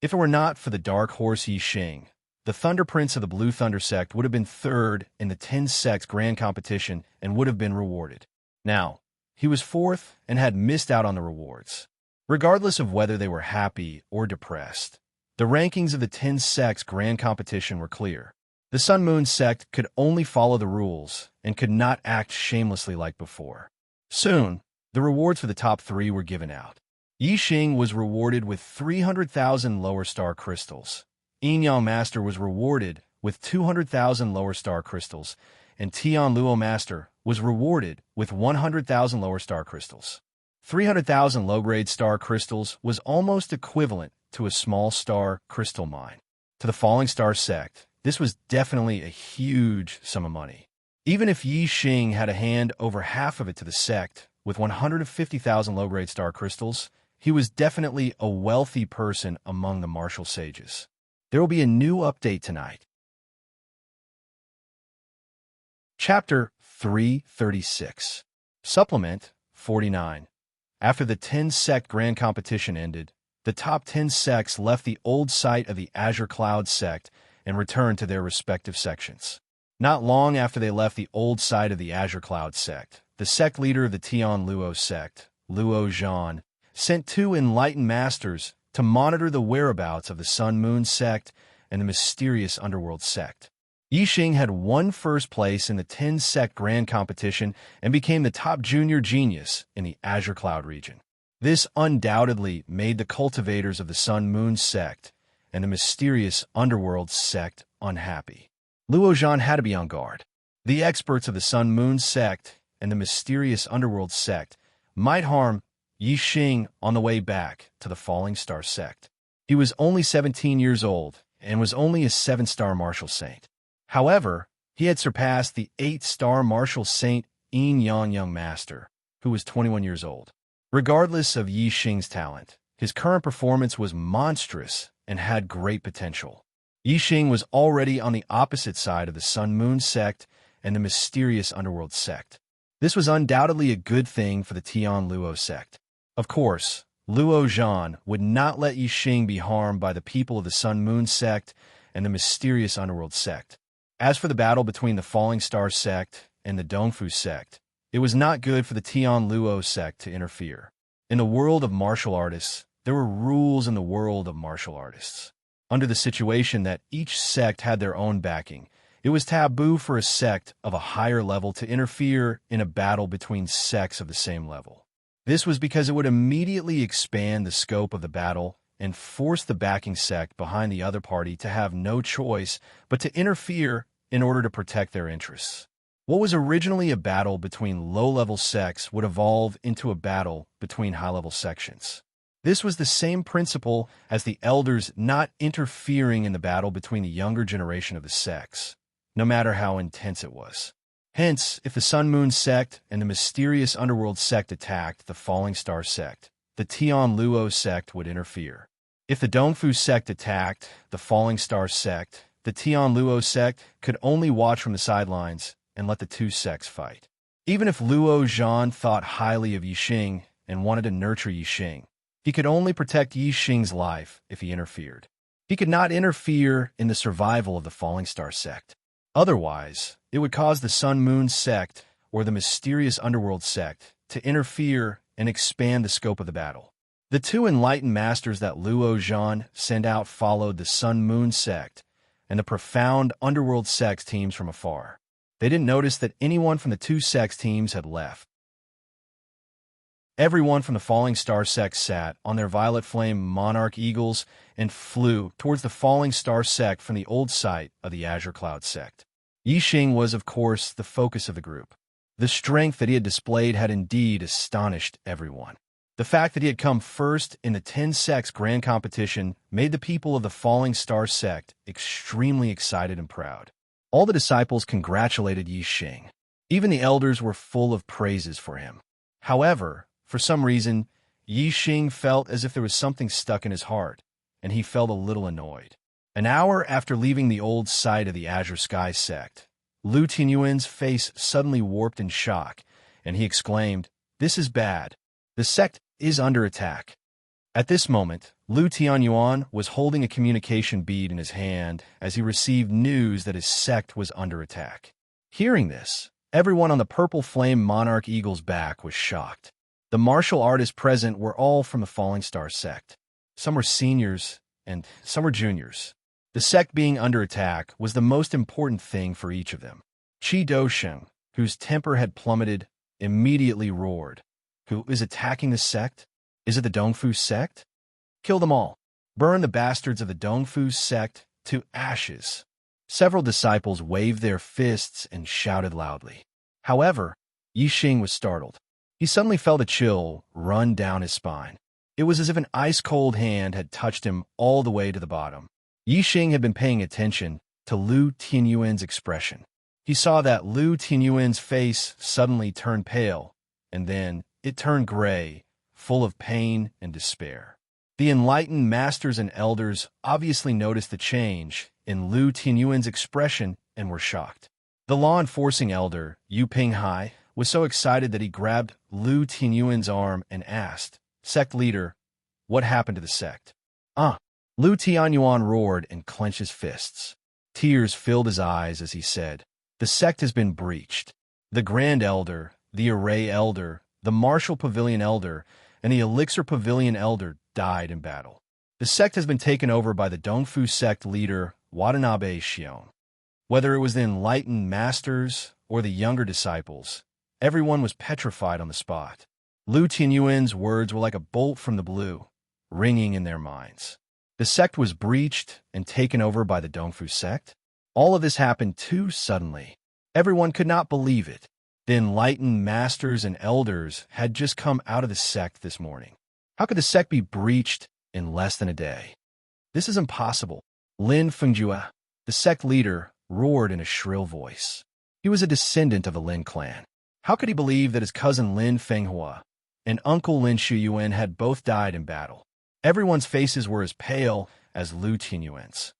If it were not for the dark horse Yixing, the Thunder Prince of the Blue Thunder sect would have been third in the 10 sects grand competition and would have been rewarded. Now, he was fourth and had missed out on the rewards. Regardless of whether they were happy or depressed, the rankings of the 10 sects grand competition were clear. The Sun Moon sect could only follow the rules and could not act shamelessly like before. Soon, the rewards for the top 3 were given out. Yixing was rewarded with 300,000 lower star crystals. Yang Master was rewarded with 200,000 lower star crystals, and Tian Luo Master was rewarded with 100,000 lower star crystals. 300,000 low-grade star crystals was almost equivalent to a small star crystal mine. To the Falling Star sect, this was definitely a huge sum of money. Even if Yixing had a hand over half of it to the sect, with 150,000 low-grade star crystals, he was definitely a wealthy person among the martial sages. There will be a new update tonight. Chapter 336. Supplement 49. After the 10-sect grand competition ended, the top 10 sects left the old site of the Azure Cloud sect and returned to their respective sections. Not long after they left the old site of the Azure Cloud sect, the sect leader of the Tian Luo sect, Luo Zhan, sent 2 enlightened masters to monitor the whereabouts of the Sun Moon sect and the mysterious underworld sect. Yixing had won first place in the 10-sect grand competition and became the top junior genius in the Azure Cloud region. This undoubtedly made the cultivators of the Sun Moon sect and the mysterious underworld sect unhappy. Luo Zhan had to be on guard. The experts of the Sun Moon sect and the mysterious underworld sect might harm Yixing on the way back to the Falling Star sect. He was only 17 years old and was only a 7-star martial saint. However, he had surpassed the 8-star martial saint Young Master, who was 21 years old. Regardless of Yixing's talent, his current performance was monstrous and had great potential. Yixing was already on the opposite side of the Sun Moon sect and the mysterious underworld sect. This was undoubtedly a good thing for the Tian Luo sect. Of course, Luo Zhan would not let Yixing be harmed by the people of the Sun Moon sect and the mysterious underworld sect. As for the battle between the Falling Star sect and the Dongfu sect, it was not good for the Tian Luo sect to interfere. In the world of martial artists, there were rules in the world of martial artists. Under the situation that each sect had their own backing, it was taboo for a sect of a higher level to interfere in a battle between sects of the same level. This was because it would immediately expand the scope of the battle and force the backing sect behind the other party to have no choice but to interfere in order to protect their interests. What was originally a battle between low-level sects would evolve into a battle between high-level sections. This was the same principle as the elders not interfering in the battle between the younger generation of the sects, no matter how intense it was. Hence, if the Sun Moon sect and the mysterious underworld sect attacked the Falling Star sect, the Tian Luo sect would interfere. If the Dongfu sect attacked the Falling Star sect the Tian Luo sect could only watch from the sidelines and let the two sects fight. Even if Luo Zhan thought highly of Yixing and wanted to nurture Yixing, he could only protect Yixing's life if he interfered. He could not interfere in the survival of the Falling Star sect. Otherwise, it would cause the Sun Moon sect or the mysterious underworld sect to interfere and expand the scope of the battle. The two enlightened masters that Luo Zhan sent out followed the Sun Moon sect and the profound underworld sects teams from afar. They didn't notice that anyone from the two sects teams had left. Everyone from the Falling Star sect sat on their violet flame monarch eagles and flew towards the Falling Star sect from the old site of the Azure Cloud sect. Yixing was, of course, the focus of the group. The strength that he had displayed had indeed astonished everyone. The fact that he had come first in the 10 sects grand competition made the people of the Falling Star sect extremely excited and proud. All the disciples congratulated Yixing. Even the elders were full of praises for him. However, for some reason, Yixing felt as if there was something stuck in his heart, and he felt a little annoyed. An hour after leaving the old site of the Azure Sky sect, Lu Tianyuan's face suddenly warped in shock, and he exclaimed, "This is bad. The sect is under attack." At this moment, Lu Tianyuan was holding a communication bead in his hand as he received news that his sect was under attack. Hearing this, everyone on the Purple Flame Monarch Eagle's back was shocked. The martial artists present were all from the Falling Star sect. Some were seniors, and some were juniors. The sect being under attack was the most important thing for each of them. Qi Dosheng, whose temper had plummeted, immediately roared. "Who is attacking the sect? Is it the Dongfu sect? Kill them all. Burn the bastards of the Dongfu sect to ashes." Several disciples waved their fists and shouted loudly. However, Yixing was startled. He suddenly felt a chill run down his spine. It was as if an ice-cold hand had touched him all the way to the bottom. Yixing had been paying attention to Lu Tianyuan's expression. He saw that Lu Tianyuan's face suddenly turned pale, and then it turned gray, full of pain and despair. The enlightened masters and elders obviously noticed the change in Lu Tianyuan's expression and were shocked. The law-enforcing elder, Yu Pinghai, was so excited that he grabbed Lu Tianyuan's arm and asked, "Sect leader, what happened to the sect?" Lu Tianyuan roared and clenched his fists. Tears filled his eyes as he said, "The sect has been breached. The Grand Elder, the Array Elder, the Martial Pavilion Elder, and the Elixir Pavilion Elder died in battle. The sect has been taken over by the Dongfu sect leader, Watanabe Xion." Whether it was the enlightened masters or the younger disciples, everyone was petrified on the spot. Lu Tianyuan's words were like a bolt from the blue, ringing in their minds. The sect was breached and taken over by the Dongfu sect? All of this happened too suddenly. Everyone could not believe it. The enlightened masters and elders had just come out of the sect this morning. How could the sect be breached in less than a day? This is impossible. Lin Fengjue, the sect leader, roared in a shrill voice. He was a descendant of the Lin clan. How could he believe that his cousin Lin Fenghua and uncle Lin Shuyuan had both died in battle? Everyone's faces were as pale as Lu Tianyuan's.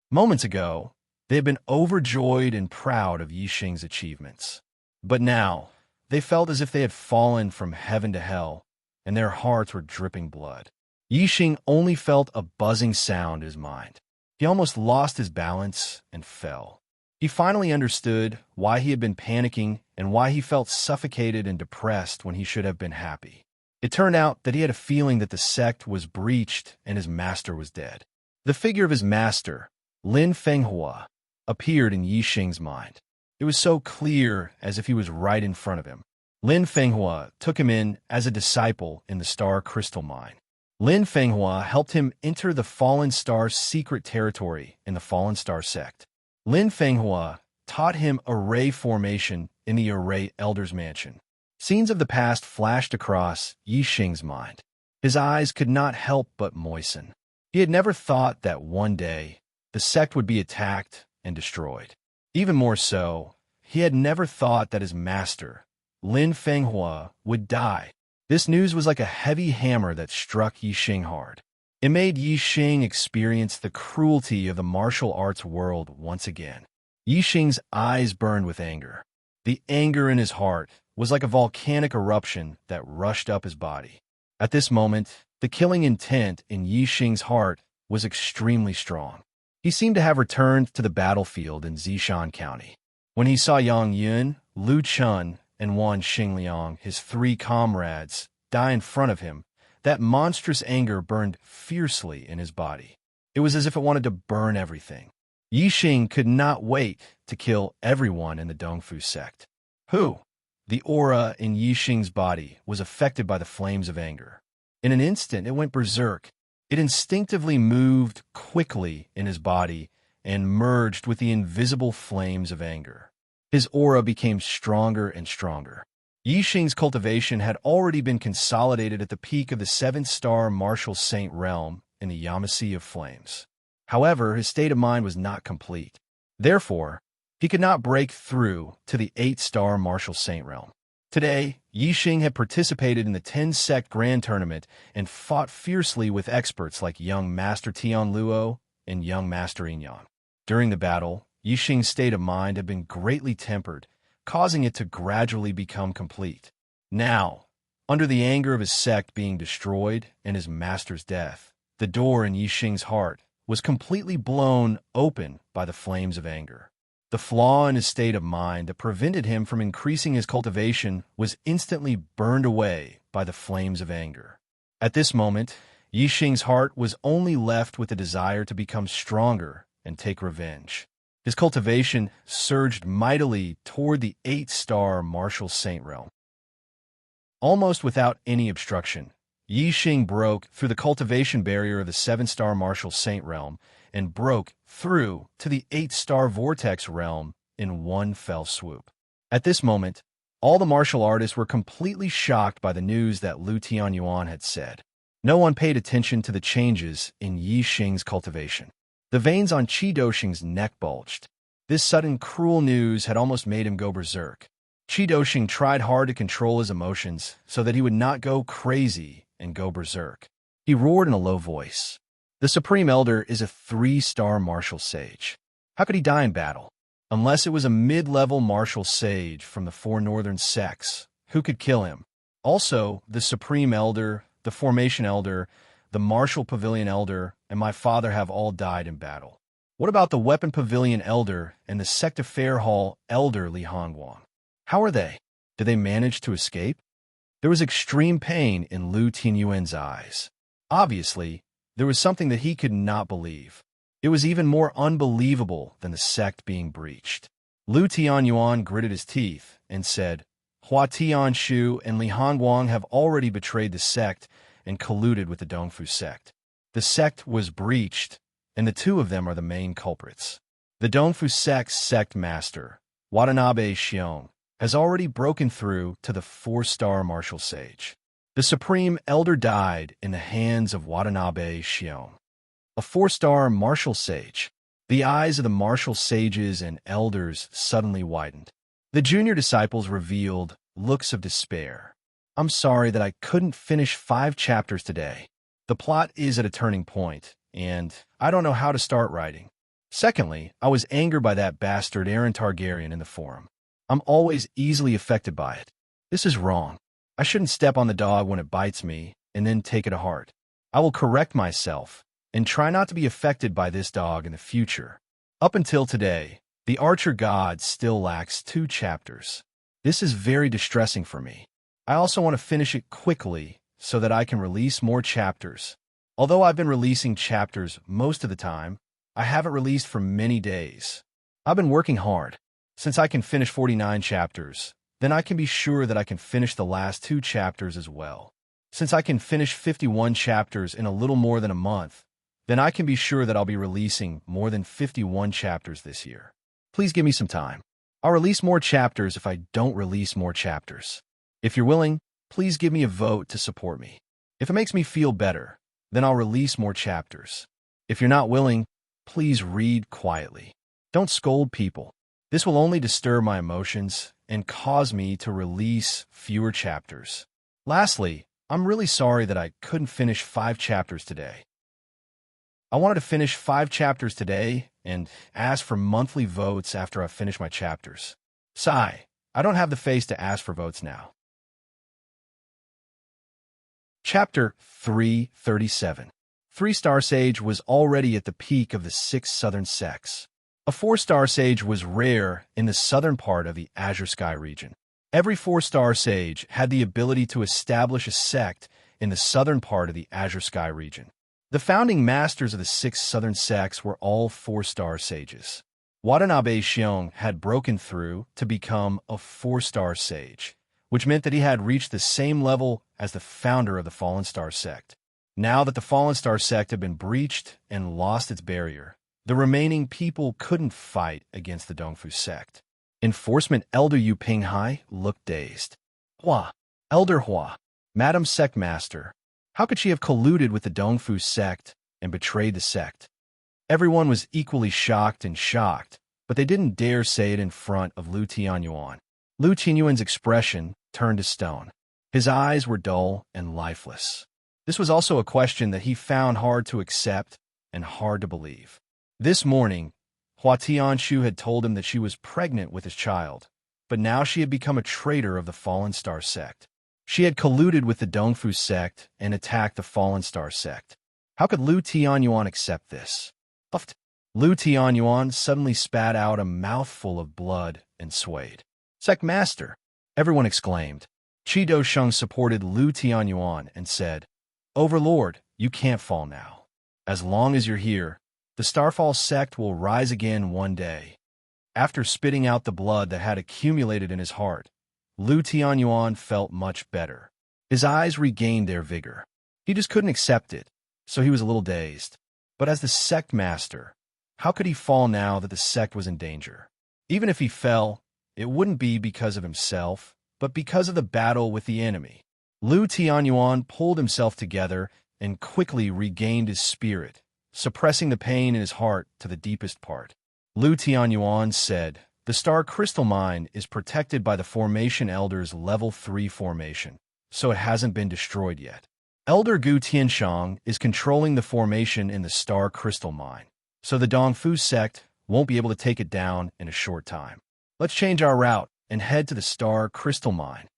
Moments ago, they had been overjoyed and proud of Yixing's achievements. But now, they felt as if they had fallen from heaven to hell, and their hearts were dripping blood. Yixing only felt a buzzing sound in his mind. He almost lost his balance and fell. He finally understood why he had been panicking and why he felt suffocated and depressed when he should have been happy. It turned out that he had a feeling that the sect was breached and his master was dead. The figure of his master, Lin Fenghua, appeared in Yixing's mind. It was so clear as if he was right in front of him. Lin Fenghua took him in as a disciple in the Star Crystal Mine. Lin Fenghua helped him enter the Fallen Star's secret territory in the Fallen Star sect. Lin Fenghua taught him array formation in the Array Elder's Mansion. Scenes of the past flashed across Yixing's mind. His eyes could not help but moisten. He had never thought that one day the sect would be attacked and destroyed. Even more so, he had never thought that his master, Lin Fenghua, would die. This news was like a heavy hammer that struck Yixing hard. It made Yi Xing experience the cruelty of the martial arts world once again. Yi Xing's eyes burned with anger. The anger in his heart was like a volcanic eruption that rushed up his body. At this moment, the killing intent in Yi Xing's heart was extremely strong. He seemed to have returned to the battlefield in Zishan County. When he saw Yang Yun, Lu Chun, and Wan Xingliang, his three comrades, die in front of him, that monstrous anger burned fiercely in his body. It was as if it wanted to burn everything. Yi Xing could not wait to kill everyone in the Dongfu sect. Who? The aura in Yi Xing's body was affected by the flames of anger. In an instant, it went berserk. It instinctively moved quickly in his body and merged with the invisible flames of anger. His aura became stronger and stronger. Yi Xing's cultivation had already been consolidated at the peak of the 7-star martial saint realm in the Yamasea of Flames. However, his state of mind was not complete. Therefore, he could not break through to the 8-star martial saint realm. Today, Yi Xing had participated in the 10-sect grand tournament and fought fiercely with experts like young Master Tian Luo and young Master Inyan. During the battle, Yi Xing's state of mind had been greatly tempered, causing it to gradually become complete. Now, under the anger of his sect being destroyed and his master's death, the door in Yi Xing's heart was completely blown open by the flames of anger. The flaw in his state of mind that prevented him from increasing his cultivation was instantly burned away by the flames of anger. At this moment, Yi Xing's heart was only left with the desire to become stronger and take revenge. His cultivation surged mightily toward the 8-star martial saint realm. Almost without any obstruction, Yi Xing broke through the cultivation barrier of the 7-star martial saint realm and broke through to the 8-star vortex realm in one fell swoop. At this moment, all the martial artists were completely shocked by the news that Lu Tianyuan had said. No one paid attention to the changes in Yi Xing's cultivation. The veins on Qi Doxing's neck bulged. This sudden cruel news had almost made him go berserk. Qi Doxing tried hard to control his emotions so that he would not go crazy and go berserk. He roared in a low voice. The Supreme Elder is a 3-star martial sage. How could he die in battle? Unless it was a mid-level martial sage from the 4 northern sects, who could kill him? Also, the Supreme Elder, the Formation Elder, the Martial Pavilion Elder, and my father have all died in battle. What about the Weapon Pavilion Elder and the Sect of Fair Hall Elder Li Hongguang? How are they? Did they manage to escape? There was extreme pain in Lu Tianyuan's eyes. Obviously, there was something that he could not believe. It was even more unbelievable than the sect being breached. Lu Tianyuan gritted his teeth and said, Hua Tianshu and Li Hongguang have already betrayed the sect and colluded with the Dongfu sect. The sect was breached, and the two of them are the main culprits. The Dongfu sect's sect master, Watanabe Xiong, has already broken through to the 4-star martial sage. The Supreme Elder died in the hands of Watanabe Xiong, a 4-star martial sage. The eyes of the martial sages and elders suddenly widened. The junior disciples revealed looks of despair. I'm sorry that I couldn't finish 5 chapters today. The plot is at a turning point, and I don't know how to start writing. Secondly, I was angered by that bastard Aaron Targaryen in the forum. I'm always easily affected by it. This is wrong. I shouldn't step on the dog when it bites me and then take it to heart. I will correct myself and try not to be affected by this dog in the future. Up until today, the Archer God still lacks 2 chapters. This is very distressing for me. I also want to finish it quickly so that I can release more chapters. Although I've been releasing chapters most of the time, I haven't released for many days. I've been working hard. Since I can finish 49 chapters, then I can be sure that I can finish the last 2 chapters as well. Since I can finish 51 chapters in a little more than a month, then I can be sure that I'll be releasing more than 51 chapters this year. Please give me some time. I'll release more chapters if I don't release more chapters. If you're willing, please give me a vote to support me. If it makes me feel better, then I'll release more chapters. If you're not willing, please read quietly. Don't scold people. This will only disturb my emotions and cause me to release fewer chapters. Lastly, I'm really sorry that I couldn't finish 5 chapters today. I wanted to finish 5 chapters today and ask for monthly votes after I finish my chapters. Sigh, I don't have the face to ask for votes now. Chapter 337. 3-star sage was already at the peak of the 6 southern sects. A 4-star sage was rare in the southern part of the Azure Sky region. Every 4-star sage had the ability to establish a sect in the southern part of the Azure Sky region. The founding masters of the 6 southern sects were all 4-star sages. Watanabe Xiong had broken through to become a 4-star sage, which meant that he had reached the same level as the founder of the Fallen Star sect. Now that the Fallen Star sect had been breached and lost its barrier, the remaining people couldn't fight against the Dongfu sect. Enforcement Elder Yu Pinghai looked dazed. Hua, Elder Hua, Madam Sect Master, how could she have colluded with the Dongfu sect and betrayed the sect? Everyone was equally shocked, but they didn't dare say it in front of Lu Tianyuan. Lu Tianyuan's expression turned to stone. His eyes were dull and lifeless. This was also a question that he found hard to accept and hard to believe. This morning, Hua Tianshu had told him that she was pregnant with his child, but now she had become a traitor of the Fallen Star sect. She had colluded with the Dongfu sect and attacked the Fallen Star sect. How could Lu Tianyuan accept this? Puffed. Lu Tianyuan suddenly spat out a mouthful of blood and swayed. Sect Master! Everyone exclaimed. Qi Dosheng supported Lu Tianyuan and said, Overlord, you can't fall now. As long as you're here, the Starfall sect will rise again one day. After spitting out the blood that had accumulated in his heart, Lu Tianyuan felt much better. His eyes regained their vigor. He just couldn't accept it, so he was a little dazed. But as the sect master, how could he fall now that the sect was in danger? Even if he fell, it wouldn't be because of himself, but because of the battle with the enemy. Lu Tianyuan pulled himself together and quickly regained his spirit, suppressing the pain in his heart to the deepest part. Lu Tianyuan said, The Star Crystal Mine is protected by the Formation Elder's Level 3 formation, so it hasn't been destroyed yet. Elder Gu Tianshang is controlling the formation in the Star Crystal Mine, so the Dongfu sect won't be able to take it down in a short time. Let's change our route and head to the Star Crystal Mine.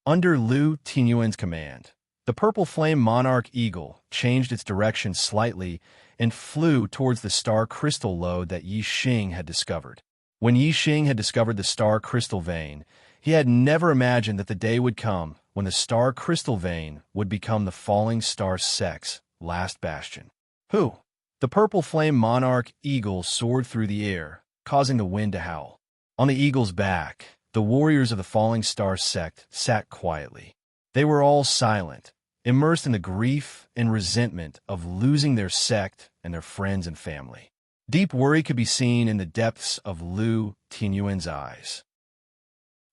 Under Lu Tianyuan's command, the Purple Flame Monarch Eagle changed its direction slightly and flew towards the Star Crystal lode that Yi Xing had discovered. When Yi Xing had discovered the Star Crystal Vein, he had never imagined that the day would come when the Star Crystal Vein would become the Falling Star sect's last bastion. Who? The Purple Flame Monarch Eagle soared through the air, causing the wind to howl. On the eagle's back, the warriors of the Falling Star sect sat quietly. They were all silent, immersed in the grief and resentment of losing their sect and their friends and family. Deep worry could be seen in the depths of Lu Tianyuan's eyes.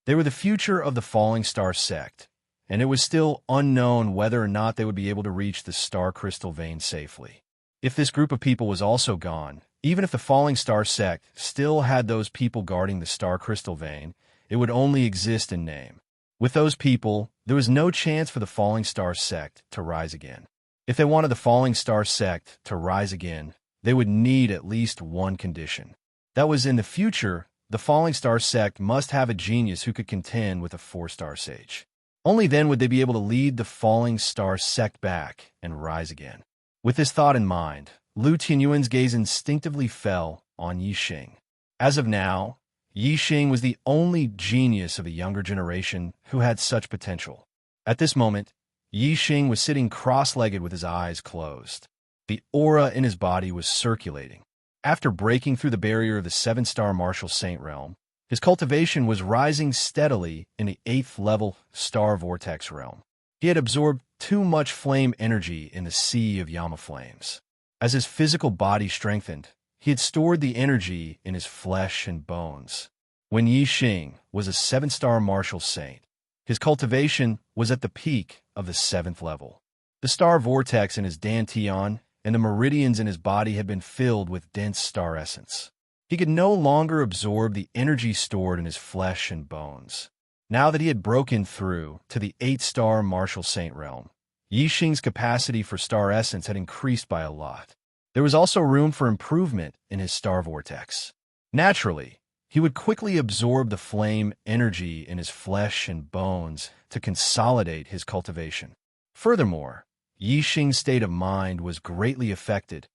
They were the future of the Falling Star sect, and it was still unknown whether or not they would be able to reach the Star Crystal Vein safely. If this group of people was also gone, even if the Falling Star sect still had those people guarding the Star Crystal Vein, it would only exist in name. With those people, there was no chance for the Falling Star sect to rise again. If they wanted the Falling Star sect to rise again, they would need at least one condition. That was, in the future, the Falling Star sect must have a genius who could contend with a 4-star sage. Only then would they be able to lead the Falling Star sect back and rise again. With this thought in mind, Lu Tianyuan's gaze instinctively fell on Yi Xing. As of now, Yi Xing was the only genius of the younger generation who had such potential. At this moment, Yi Xing was sitting cross-legged with his eyes closed. The aura in his body was circulating. After breaking through the barrier of the 7-star Martial Saint realm, his cultivation was rising steadily in the 8th level Star Vortex realm. He had absorbed too much flame energy in the sea of Yama flames. As his physical body strengthened, he had stored the energy in his flesh and bones. When Yi Xing was a 7-star Martial Saint, his cultivation was at the peak of the 7th level. The star vortex in his dantian and the meridians in his body had been filled with dense star essence. He could no longer absorb the energy stored in his flesh and bones. Now that he had broken through to the 8-star Martial Saint realm, Yi Xing's capacity for star essence had increased by a lot. There was also room for improvement in his star vortex. Naturally, he would quickly absorb the flame energy in his flesh and bones to consolidate his cultivation. Furthermore, Yi Xing's state of mind was greatly affected,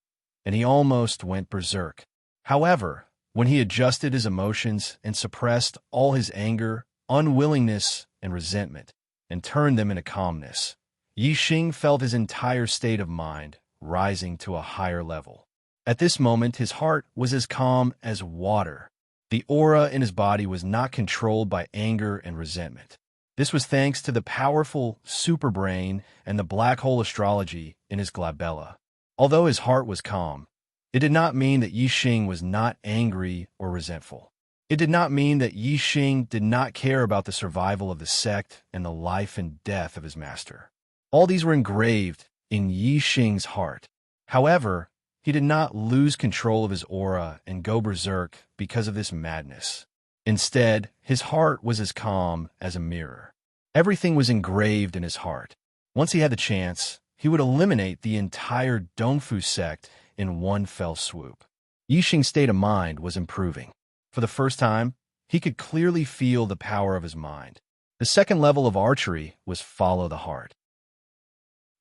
and he almost went berserk. However, when he adjusted his emotions and suppressed all his anger, unwillingness, and resentment, and turned them into calmness, Yi Xing felt his entire state of mind rising to a higher level. At this moment, his heart was as calm as water. The aura in his body was not controlled by anger and resentment. This was thanks to the powerful superbrain and the black hole astrology in his glabella. Although his heart was calm, it did not mean that Yi Xing was not angry or resentful. It did not mean that Yi Xing did not care about the survival of the sect and the life and death of his master. All these were engraved in Yi Xing's heart. However, he did not lose control of his aura and go berserk because of this madness. Instead, his heart was as calm as a mirror. Everything was engraved in his heart. Once he had the chance, he would eliminate the entire Dongfu sect in one fell swoop. Yi Xing's state of mind was improving. For the first time, he could clearly feel the power of his mind. The second level of archery was follow the heart.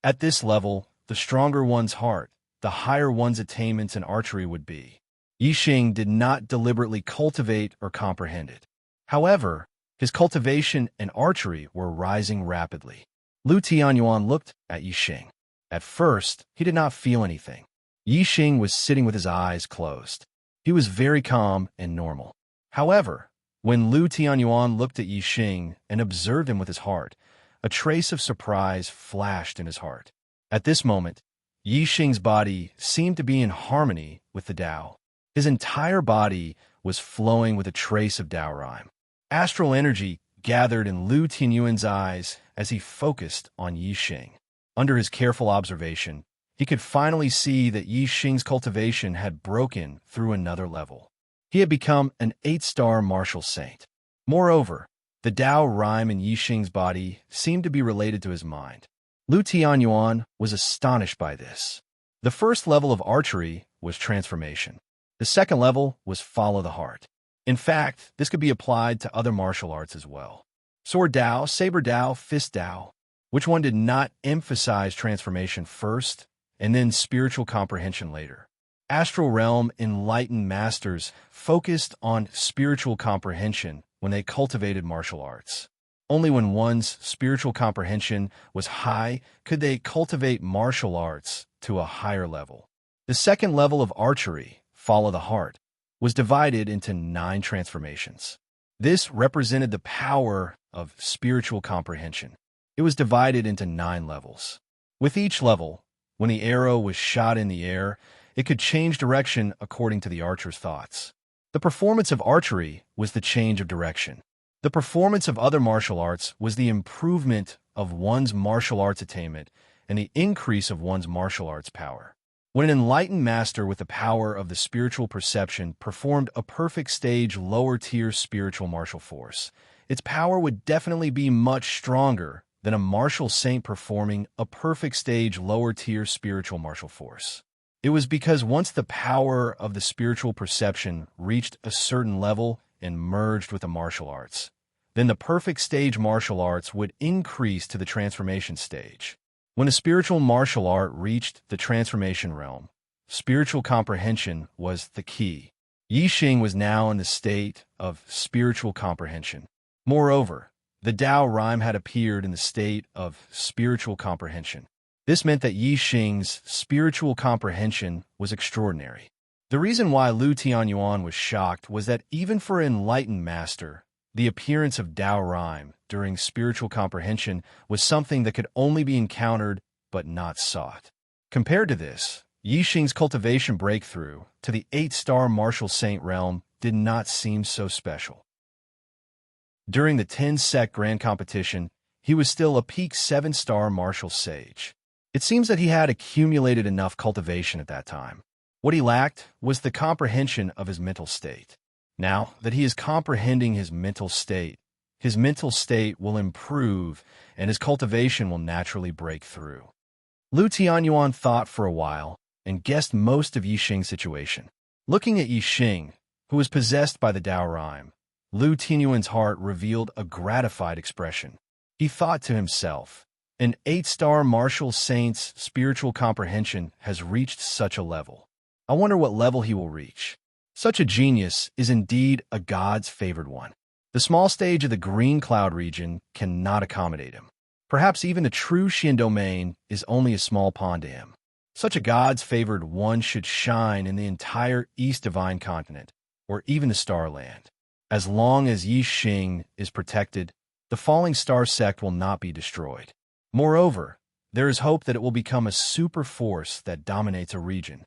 At this level, the stronger one's heart, the higher one's attainments in archery would be. Yi Xing did not deliberately cultivate or comprehend it. However, his cultivation and archery were rising rapidly. Lu Tianyuan looked at Yi Xing. At first, he did not feel anything. Yi Xing was sitting with his eyes closed. He was very calm and normal. However, when Lu Tianyuan looked at Yi Xing and observed him with his heart, a trace of surprise flashed in his heart. At this moment, Yi Xing's body seemed to be in harmony with the Tao. His entire body was flowing with a trace of Tao rhyme. Astral energy gathered in Lu Tianyuan's eyes as he focused on Yi Xing. Under his careful observation, he could finally see that Yi Xing's cultivation had broken through another level. He had become an 8-star martial saint. Moreover, the Tao rhyme in Yi Xing's body seemed to be related to his mind. Lu Tianyuan was astonished by this. The first level of archery was transformation. The second level was follow the heart. In fact, this could be applied to other martial arts as well. Sword Tao, Saber Tao, Fist Tao. Which one did not emphasize transformation first and then spiritual comprehension later? Astral Realm enlightened masters focused on spiritual comprehension when they cultivated martial arts. Only when one's spiritual comprehension was high could they cultivate martial arts to a higher level. The second level of archery, follow the heart, was divided into 9 transformations. This represented the power of spiritual comprehension. It was divided into 9 levels. With each level, when the arrow was shot in the air, it could change direction according to the archer's thoughts. The performance of archery was the change of direction. The performance of other martial arts was the improvement of one's martial arts attainment and the increase of one's martial arts power. When an enlightened master with the power of the spiritual perception performed a perfect stage lower-tier spiritual martial force, its power would definitely be much stronger than a martial saint performing a perfect stage lower-tier spiritual martial force. It was because once the power of the spiritual perception reached a certain level and merged with the martial arts, then the perfect stage martial arts would increase to the transformation stage. When a spiritual martial art reached the transformation realm, spiritual comprehension was the key. Yi Xing was now in the state of spiritual comprehension. Moreover, the Tao rhyme had appeared in the state of spiritual comprehension. This meant that Yi Xing's spiritual comprehension was extraordinary. The reason why Lu Tianyuan was shocked was that even for an enlightened master, the appearance of Tao rhyme during spiritual comprehension was something that could only be encountered but not sought. Compared to this, Yi Xing's cultivation breakthrough to the 8-star martial saint realm did not seem so special. During the 10-sect grand competition, he was still a peak 7-star martial sage. It seems that he had accumulated enough cultivation at that time. What he lacked was the comprehension of his mental state. Now that he is comprehending his mental state will improve and his cultivation will naturally break through. Lu Tianyuan thought for a while and guessed most of Yixing's situation. Looking at Yixing, who was possessed by the Tao rhyme, Lu Tianyuan's heart revealed a gratified expression. He thought to himself, an 8-star martial saint's spiritual comprehension has reached such a level. I wonder what level he will reach. Such a genius is indeed a god's favored one. The small stage of the green cloud region cannot accommodate him. Perhaps even the true Xian domain is only a small pond to him. Such a god's favored one should shine in the entire East Divine Continent, or even the Starland. As long as Yixing is protected, the falling star sect will not be destroyed. Moreover, there is hope that it will become a super force that dominates a region.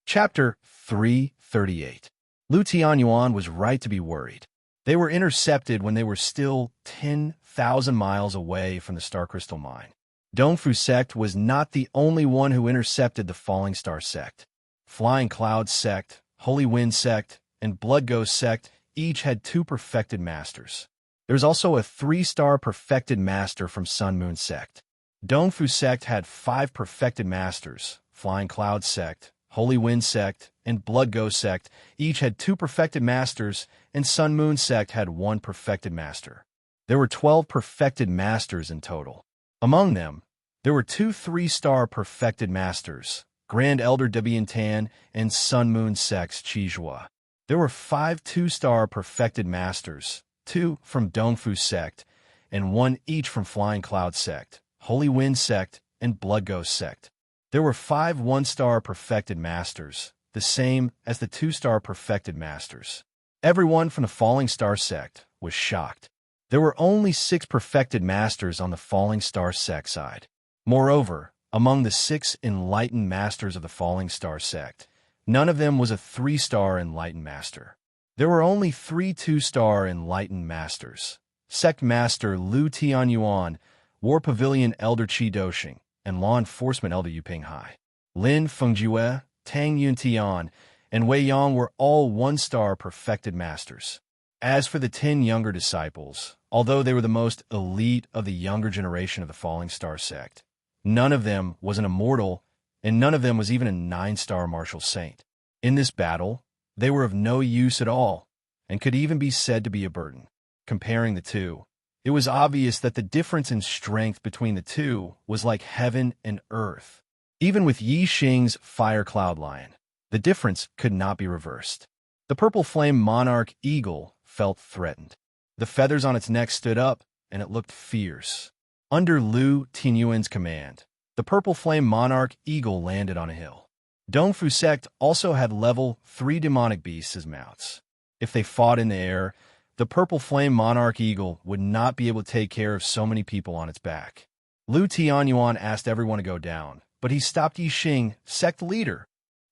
Chapter 338. Lu Tianyuan was right to be worried. They were intercepted when they were still 10,000 miles away from the Star Crystal Mine. Dongfu sect was not the only one who intercepted the Falling Star sect. Flying Cloud sect, Holy Wind sect, and Blood Ghost sect each had 2 perfected masters. There was also a 3-star perfected master from Sun Moon sect. Dongfu sect had 5 perfected masters. Flying Cloud sect, Holy Wind sect, and Blood Ghost sect each had 2 perfected masters, and Sun Moon sect had 1 perfected master. There were 12 perfected masters in total. Among them, there were 2 3-star perfected masters, Grand Elder Debian and Sun Moon sect's Qizhua. There were 5 2-star perfected masters, 2 from Dongfu sect, and 1 each from Flying Cloud sect, Holy Wind sect, and Blood Ghost sect. There were 5 1-star perfected masters, the same as the 2-star perfected masters. Everyone from the Falling Star sect was shocked. There were only 6 perfected masters on the Falling Star sect side. Moreover, among the 6 enlightened masters of the Falling Star sect, none of them was a 3-star enlightened master. There were only 3 2-star enlightened masters: Sect Master Lu Tianyuan, War Pavilion Elder Qi Doshing, and Law Enforcement Elder Yuping Hai. Lin Fengjue, Tang Yuntian, and Wei Yang were all 1-star perfected masters. As for the 10 younger disciples, although they were the most elite of the younger generation of the Falling Star sect, none of them was an immortal, and none of them was even a 9-star martial saint. In this battle, they were of no use at all, and could even be said to be a burden. Comparing the two, it was obvious that the difference in strength between the two was like heaven and earth. Even with Yixing's Fire Cloud Lion, the difference could not be reversed. The Purple Flame Monarch Eagle felt threatened. The feathers on its neck stood up, and it looked fierce. Under Lu Tianyuan's command, the Purple Flame Monarch Eagle landed on a hill. Dongfu sect also had level 3 demonic beasts as mounts. If they fought in the air, the Purple Flame Monarch Eagle would not be able to take care of so many people on its back. Lu Tianyuan asked everyone to go down, but he stopped Yixing, sect leader.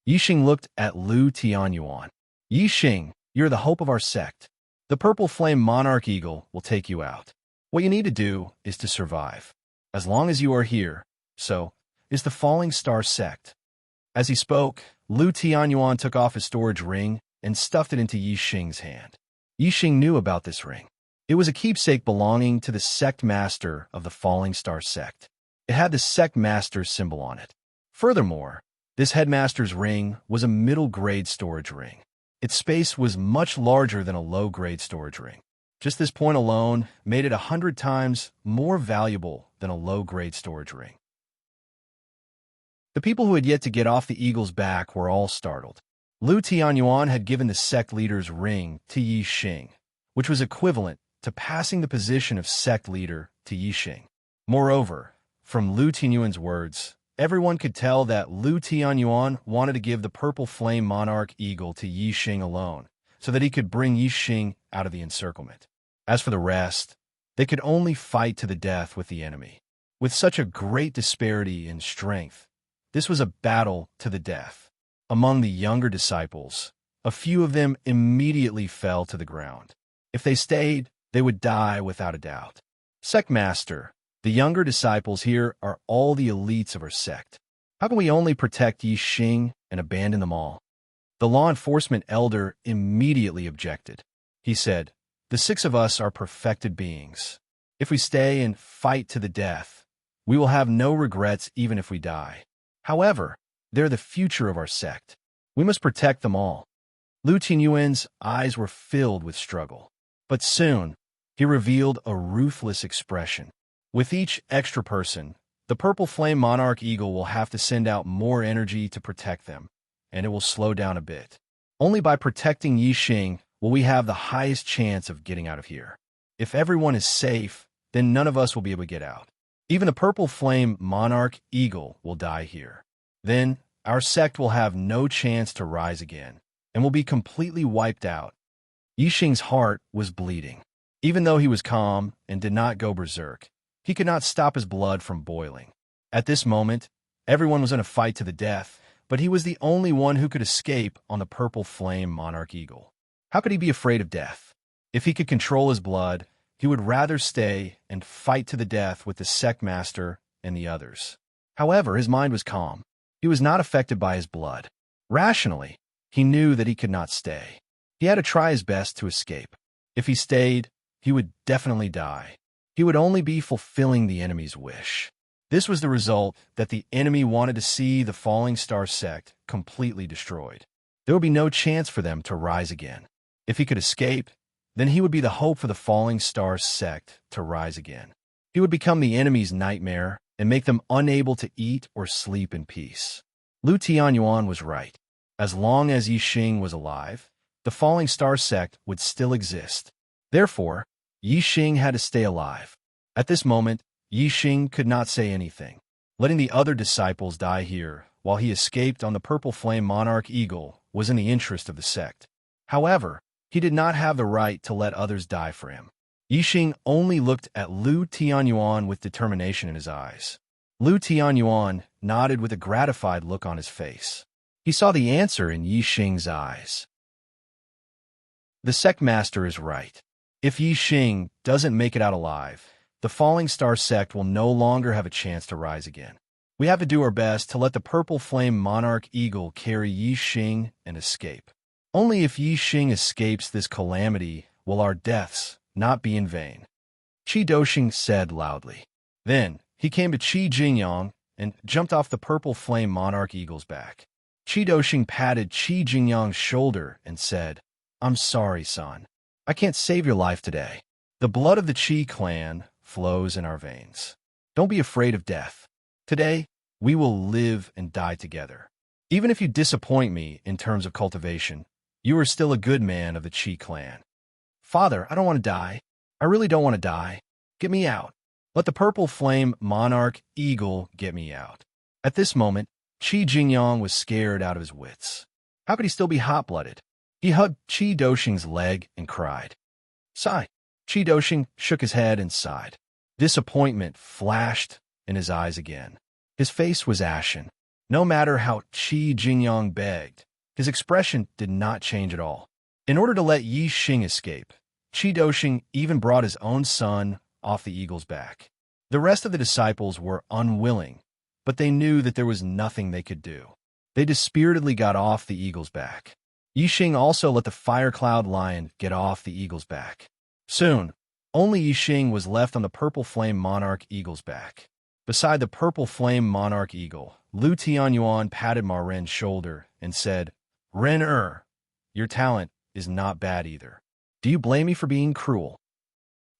Yixing looked at Lu Tianyuan. Yixing, you're the hope of our sect. The Purple Flame Monarch Eagle will take you out. What you need to do is to survive. As long as you are here, so is the Falling Star sect. As he spoke, Lu Tianyuan took off his storage ring and stuffed it into Yixing's hand. Yixing knew about this ring. It was a keepsake belonging to the sect master of the Falling Star sect. It had the sect master's symbol on it. Furthermore, this headmaster's ring was a middle-grade storage ring. Its space was much larger than a low-grade storage ring. Just this point alone made it 100 times more valuable than a low-grade storage ring. The people who had yet to get off the eagle's back were all startled. Lu Tianyuan had given the sect leader's ring to Yixing, which was equivalent to passing the position of sect leader to Yixing. Moreover, from Lu Tianyuan's words, everyone could tell that Lu Tianyuan wanted to give the Purple Flame Monarch Eagle to Yixing alone, so that he could bring Yixing out of the encirclement. As for the rest, they could only fight to the death with the enemy. With such a great disparity in strength, this was a battle to the death. Among the younger disciples, a few of them immediately fell to the ground. If they stayed, they would die without a doubt. Sect Master, the younger disciples here are all the elites of our sect. How can we only protect Yixing and abandon them all? The law enforcement elder immediately objected. He said, "The 6 of us are perfected beings. If we stay and fight to the death, We will have no regrets even if we die. However, they're the future of our sect. We must protect them all. Lu Tianyuan's eyes were filled with struggle. But soon, he revealed a ruthless expression. With each extra person, the purple flame monarch eagle will have to send out more energy to protect them, and it will slow down a bit. Only by protecting Yixing will we have the highest chance of getting out of here. If everyone is safe, then none of us will be able to get out. Even the purple flame monarch eagle will die here. Then, our sect will have no chance to rise again, and will be completely wiped out. Yixing's heart was bleeding. Even though he was calm and did not go berserk, he could not stop his blood from boiling. At this moment, everyone was in a fight to the death, but he was the only one who could escape on the purple flame monarch eagle. How could he be afraid of death? If he could control his blood, he would rather stay and fight to the death with the sect master and the others. However, his mind was calm. He was not affected by his blood. Rationally, he knew that he could not stay. He had to try his best to escape. If he stayed, he would definitely die. He would only be fulfilling the enemy's wish. This was the result that the enemy wanted to see the Falling Star sect completely destroyed. There would be no chance for them to rise again. If he could escape, then he would be the hope for the Falling Star sect to rise again. He would become the enemy's nightmare and make them unable to eat or sleep in peace. Lu Tianyuan was right. As long as Yixing was alive, the Falling Star sect would still exist. Therefore, Yixing had to stay alive. At this moment, Yixing could not say anything. Letting the other disciples die here while he escaped on the purple flame monarch eagle was in the interest of the sect. However, he did not have the right to let others die for him. Yixing only looked at Lu Tianyuan with determination in his eyes. Lu Tianyuan nodded with a gratified look on his face. He saw the answer in Yixing's eyes. The sect master is right. If Yixing doesn't make it out alive, the Falling Star sect will no longer have a chance to rise again. We have to do our best to let the purple flame monarch eagle carry Yixing and escape. Only if Yixing escapes this calamity will our deaths not be in vain. Qi Doxing said loudly. Then, he came to Qi Jingyang and jumped off the purple flame monarch eagle's back. Qi Doxing patted Qi Jingyang's shoulder and said, "I'm sorry, son. I can't save your life today. The blood of the Qi clan flows in our veins. Don't be afraid of death. Today, we will live and die together. Even if you disappoint me in terms of cultivation, you are still a good man of the Qi clan." "Father, I don't want to die. I really don't want to die. Get me out. Let the purple flame monarch eagle get me out." At this moment, Qi Jingyang was scared out of his wits. How could he still be hot-blooded? He hugged Qi Doxing's leg and cried. "Sigh." Qi Doxing shook his head and sighed. Disappointment flashed in his eyes again. His face was ashen. No matter how Qi Jingyang begged, his expression did not change at all. In order to let Yixing escape, Qi Doxing even brought his own son off the eagle's back. The rest of the disciples were unwilling, but they knew that there was nothing they could do. They dispiritedly got off the eagle's back. Yixing also let the fire cloud lion get off the eagle's back. Soon, only Yixing was left on the purple flame monarch eagle's back. Beside the purple flame monarch eagle, Lu Tianyuan patted Ma Ren's shoulder and said, "Ren, your talent is not bad either. Do you blame me for being cruel?"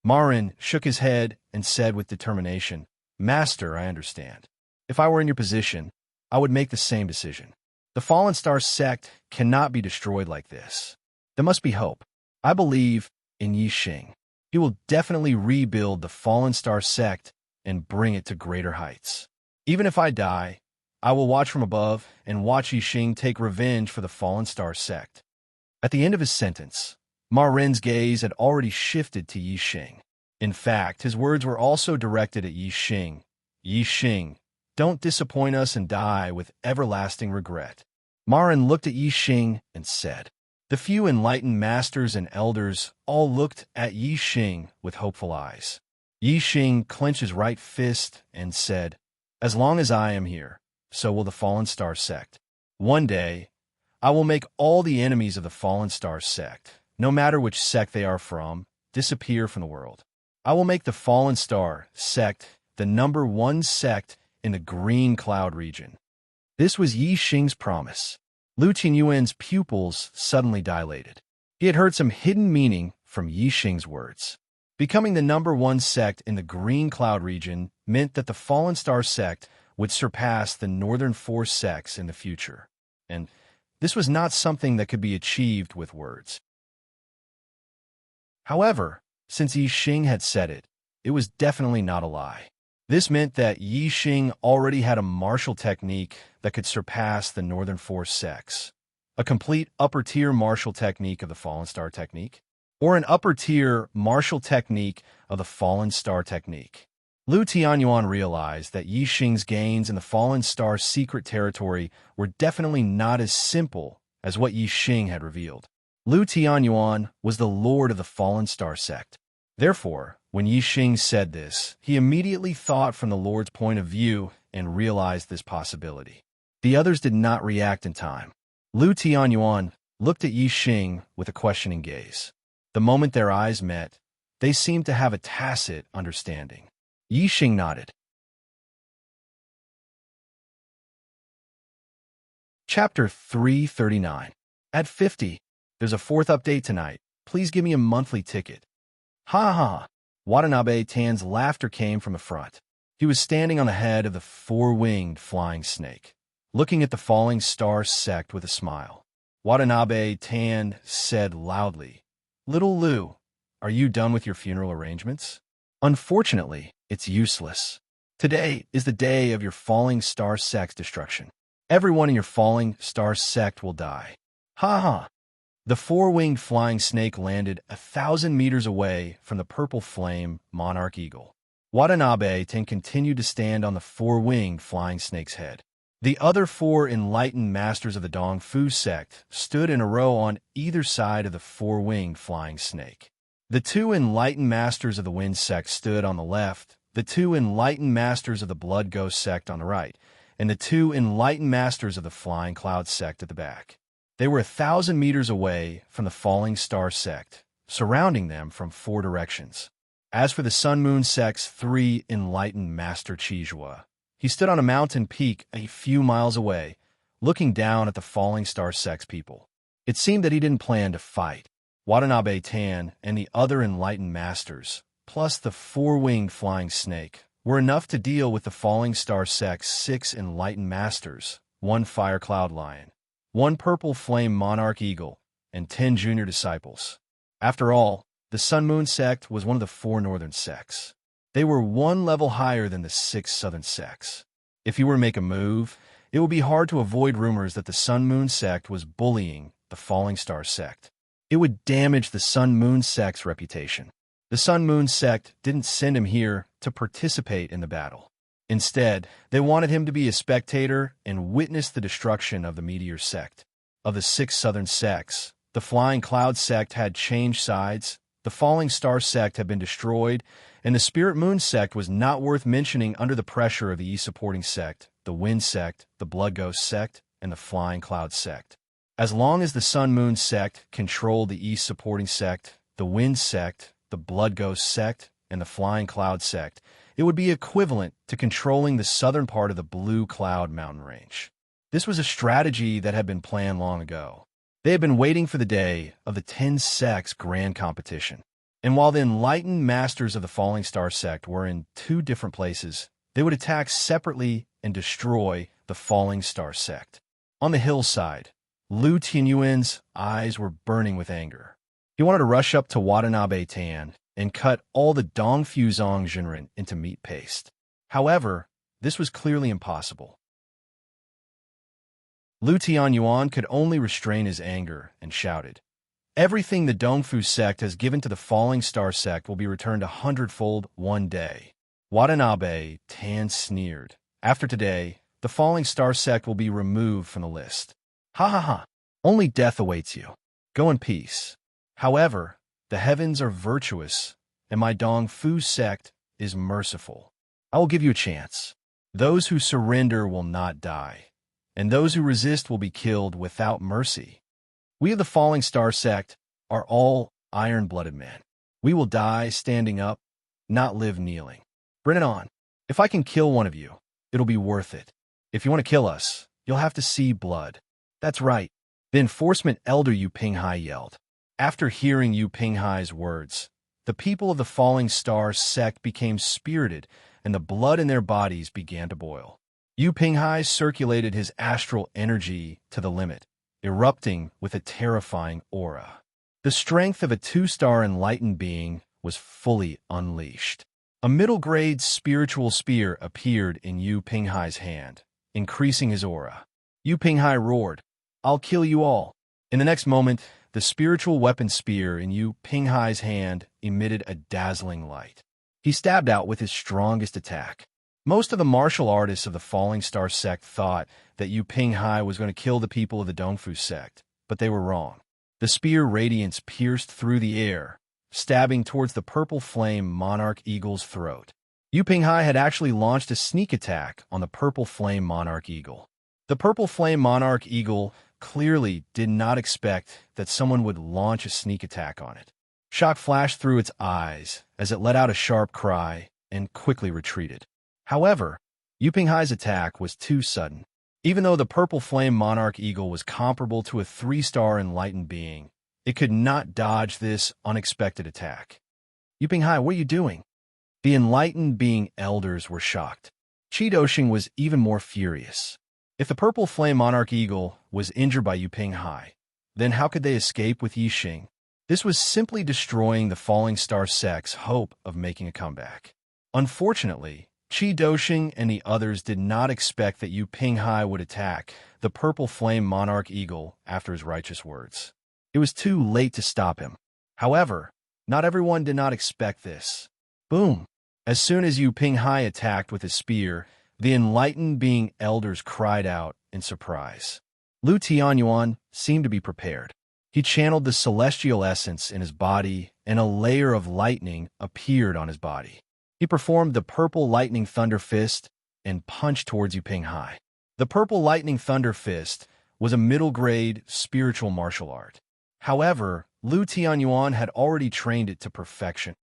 Ma Ren shook his head and said with determination, "Master, I understand. If I were in your position, I would make the same decision. The Fallen Star sect cannot be destroyed like this. There must be hope. I believe in Yixing. He will definitely rebuild the Fallen Star sect and bring it to greater heights. Even if I die, I will watch from above and watch Yixing take revenge for the Fallen Star sect." At the end of his sentence, Ma Ren's gaze had already shifted to Yixing. In fact, his words were also directed at Yixing. "Yixing, don't disappoint us and die with everlasting regret." Ma Ren looked at Yixing and said. The few enlightened masters and elders all looked at Yixing with hopeful eyes. Yixing clenched his right fist and said, "As long as I am here, so will the Fallen Star sect. One day, I will make all the enemies of the Fallen Star sect, no matter which sect they are from, disappear from the world. I will make the Fallen Star sect the #1 sect in the green cloud region. This was Yi Xing's promise. Lu Tianyuan's pupils suddenly dilated. He had heard some hidden meaning from Yi Xing's words. Becoming the #1 sect in the green cloud region meant that the Fallen Star sect would surpass the Northern 4 sects in the future. And this was not something that could be achieved with words. However, since Yi Xing had said it, it was definitely not a lie. This meant that Yi Xing already had a martial technique that could surpass the Northern 4 sects. A complete upper-tier martial technique of the Fallen Star technique, or an upper-tier martial technique of the Fallen Star technique. Lu Tianyuan realized that Yi Xing's gains in the Fallen Star secret territory were definitely not as simple as what Yi Xing had revealed. Lu Tianyuan was the lord of the Fallen Star sect. Therefore, when Yi Xing said this, he immediately thought from the Lord's point of view and realized this possibility. The others did not react in time. Lu Tianyuan looked at Yi Xing with a questioning gaze. The moment their eyes met, they seemed to have a tacit understanding. Yi Xing nodded. Chapter 339. At 50, there's a 4th update tonight. Please give me a monthly ticket. Ha ha. Watanabe Tan's laughter came from the front. He was standing on the head of the 4-winged flying snake, looking at the Falling Star sect with a smile. Watanabe Tan said loudly, "Little Lu, are you done with your funeral arrangements? Unfortunately, it's useless. Today is the day of your Falling Star sect's destruction. Everyone in your Falling Star sect will die." Ha ha. The 4-winged flying snake landed 1,000 meters away from the purple flame monarch eagle. Watanabe Tan continued to stand on the 4-winged flying snake's head. The other 4 enlightened masters of the Dong Fu sect stood in a row on either side of the 4-winged flying snake. The 2 enlightened masters of the Wind sect stood on the left, the 2 enlightened masters of the Blood Ghost sect on the right, and the 2 enlightened masters of the Flying Cloud sect at the back. They were 1,000 meters away from the Falling Star sect, surrounding them from 4 directions. As for the Sun Moon sect's 3 enlightened master Chizhua, he stood on a mountain peak a few miles away, looking down at the Falling Star sect's people. It seemed that he didn't plan to fight. Watanabe Tan and the other enlightened masters, plus the 4-winged flying snake, were enough to deal with the Falling Star sect's 6 enlightened masters, 1 fire cloud lion, 1 purple flame monarch eagle, and 10 junior disciples. After all, the Sun Moon sect was one of the 4 northern sects. They were 1 level higher than the 6 southern sects. If he were to make a move, it would be hard to avoid rumors that the Sun Moon sect was bullying the Falling Star sect. It would damage the Sun Moon sect's reputation. The Sun Moon sect didn't send him here to participate in the battle. Instead, they wanted him to be a spectator and witness the destruction of the Meteor sect. Of the 6 southern sects, the Flying Cloud sect had changed sides, the Falling Star sect had been destroyed, and the Spirit Moon sect was not worth mentioning under the pressure of the East supporting sect, the Wind sect, the Blood Ghost sect, and the Flying Cloud sect. As long as the Sun Moon sect controlled the East supporting sect, the Wind sect, the Blood Ghost sect, and the Flying Cloud sect, it would be equivalent to controlling the southern part of the Blue Cloud mountain range. This was a strategy that had been planned long ago. They had been waiting for the day of the 10 sects grand competition. And while the enlightened masters of the Falling Star sect were in 2 different places, they would attack separately and destroy the Falling Star sect. On the hillside, Lu Tianyuan's eyes were burning with anger. He wanted to rush up to Watanabe Tan and cut all the Dongfuzong Jinren into meat paste. However, this was clearly impossible. Lu Tianyuan could only restrain his anger and shouted, "Everything the Dongfu sect has given to the Falling Star sect will be returned 100-fold one day." Watanabe Tan sneered. "After today, the Falling Star sect will be removed from the list. Ha ha ha. Only death awaits you. Go in peace. However, the heavens are virtuous, and my Dongfu sect is merciful. I will give you a chance. Those who surrender will not die, and those who resist will be killed without mercy. We of the Falling Star sect are all iron-blooded men. We will die standing up, not live kneeling. Bring it on." If I can kill one of you, it'll be worth it. If you want to kill us, you'll have to see blood. That's right. The enforcement elder Yu Pinghai yelled. After hearing Yu Pinghai's words, the people of the Falling Star sect became spirited, and the blood in their bodies began to boil. Yu Pinghai circulated his astral energy to the limit, erupting with a terrifying aura. The strength of a 2-star enlightened being was fully unleashed. A middle-grade spiritual spear appeared in Yu Pinghai's hand, increasing his aura. Yu Pinghai roared, "I'll kill you all." In the next moment, the spiritual weapon spear in Yu Pinghai's hand emitted a dazzling light. He stabbed out with his strongest attack. Most of the martial artists of the Falling Star sect thought that Yu Pinghai was going to kill the people of the Dongfu sect, but they were wrong. The spear radiance pierced through the air, stabbing towards the purple flame monarch eagle's throat. Yu Pinghai had actually launched a sneak attack on the purple flame monarch eagle. The purple flame monarch eagle clearly did not expect that someone would launch a sneak attack on it. Shock flashed through its eyes as it let out a sharp cry and quickly retreated. However, Yu Pinghai's attack was too sudden. Even though the purple flame monarch eagle was comparable to a 3-star enlightened being, it could not dodge this unexpected attack. Yu Pinghai, what are you doing? The enlightened being elders were shocked. Qi Doshing was even more furious. If the purple flame monarch eagle was injured by Yu Pinghai, then how could they escape with Yixing? This was simply destroying the Falling Star sect's hope of making a comeback. Unfortunately, Qi Doshing and the others did not expect that Yu Pinghai would attack the purple flame monarch eagle after his righteous words. It was too late to stop him. However, not everyone did not expect this. Boom! As soon as Yu Pinghai attacked with his spear, the enlightened being elders cried out in surprise. Lu Tianyuan seemed to be prepared. He channeled the celestial essence in his body, and a layer of lightning appeared on his body. He performed the purple lightning thunder fist and punched towards Yu Pinghai. The purple lightning thunder fist was a middle-grade spiritual martial art. However, Lu Tianyuan had already trained it to perfection.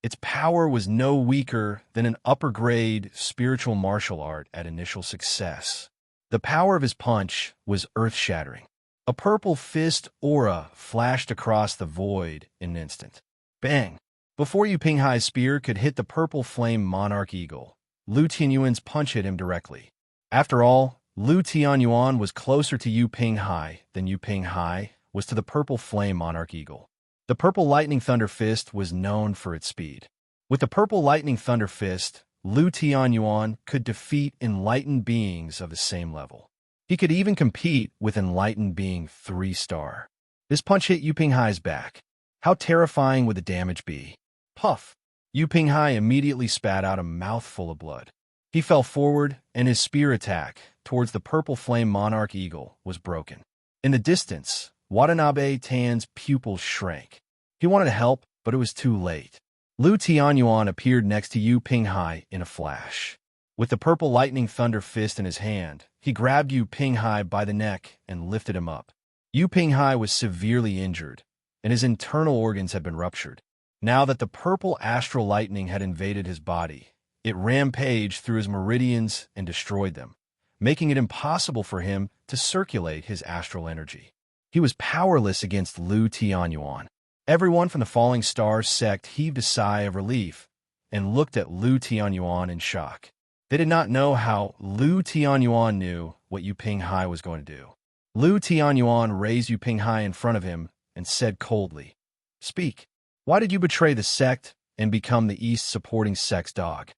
Its power was no weaker than an upper-grade spiritual martial art at initial success. The power of his punch was earth-shattering. A purple fist aura flashed across the void in an instant. Bang! Before Yu Pinghai's spear could hit the purple flame monarch eagle, Lu Tianyuan's punch hit him directly. After all, Lu Tianyuan was closer to Yu Pinghai than Yu Pinghai was to the purple flame monarch eagle. The purple lightning thunder fist was known for its speed. With the purple lightning thunder fist, Lu Tianyuan could defeat enlightened beings of the same level. He could even compete with enlightened being 3-star. This punch hit Yu Pinghai's back. How terrifying would the damage be? Puff! Yu Pinghai immediately spat out a mouthful of blood. He fell forward, and his spear attack towards the purple flame monarch eagle was broken. In the distance, Watanabe Tan's pupils shrank. He wanted to help, but it was too late. Lu Tianyuan appeared next to Yu Pinghai in a flash. With the purple lightning thunder fist in his hand, he grabbed Yu Pinghai by the neck and lifted him up. Yu Pinghai was severely injured, and his internal organs had been ruptured. Now that the purple astral lightning had invaded his body, it rampaged through his meridians and destroyed them, making it impossible for him to circulate his astral energy. He was powerless against Lu Tianyuan. Everyone from the Falling Star sect heaved a sigh of relief and looked at Lu Tianyuan in shock. They did not know how Lu Tianyuan knew what Yu Pinghai was going to do. Lu Tianyuan raised Yu Pinghai in front of him and said coldly, "Speak. Why did you betray the sect and become the East supporting sect's dog?"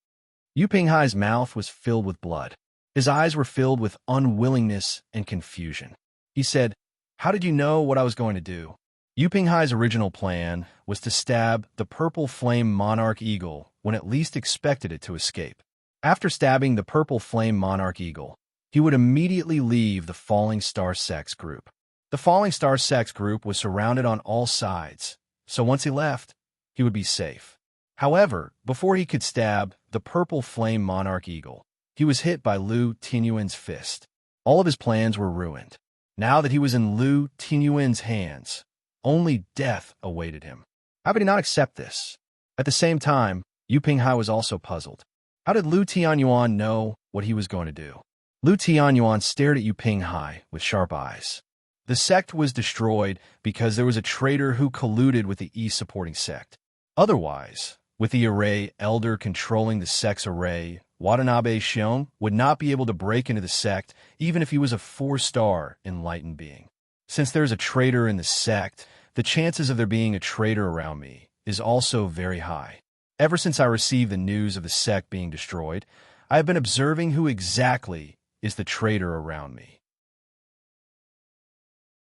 Yu Pinghai's mouth was filled with blood. His eyes were filled with unwillingness and confusion. He said, "How did you know what I was going to do?" Yu Pinghai's original plan was to stab the purple flame monarch eagle when it least expected it to escape. After stabbing the purple flame monarch eagle, he would immediately leave the Falling Star sect's group. The Falling Star sect's group was surrounded on all sides, so once he left, he would be safe. However, before he could stab the purple flame monarch eagle, he was hit by Lu Tianyuan's fist. All of his plans were ruined. Now that he was in Lu Tianyuan's hands, only death awaited him. How could he not accept this? At the same time, Yu Pinghai was also puzzled. How did Lu Tianyuan know what he was going to do? Lu Tianyuan stared at Yu Pinghai with sharp eyes. The sect was destroyed because there was a traitor who colluded with the East supporting sect. Otherwise, with the array elder controlling the sect's array, Watanabe Shion would not be able to break into the sect even if he was a 4-star enlightened being. Since there's a traitor in the sect, the chances of there being a traitor around me is also very high. Ever since I received the news of the sect being destroyed, I have been observing who exactly is the traitor around me.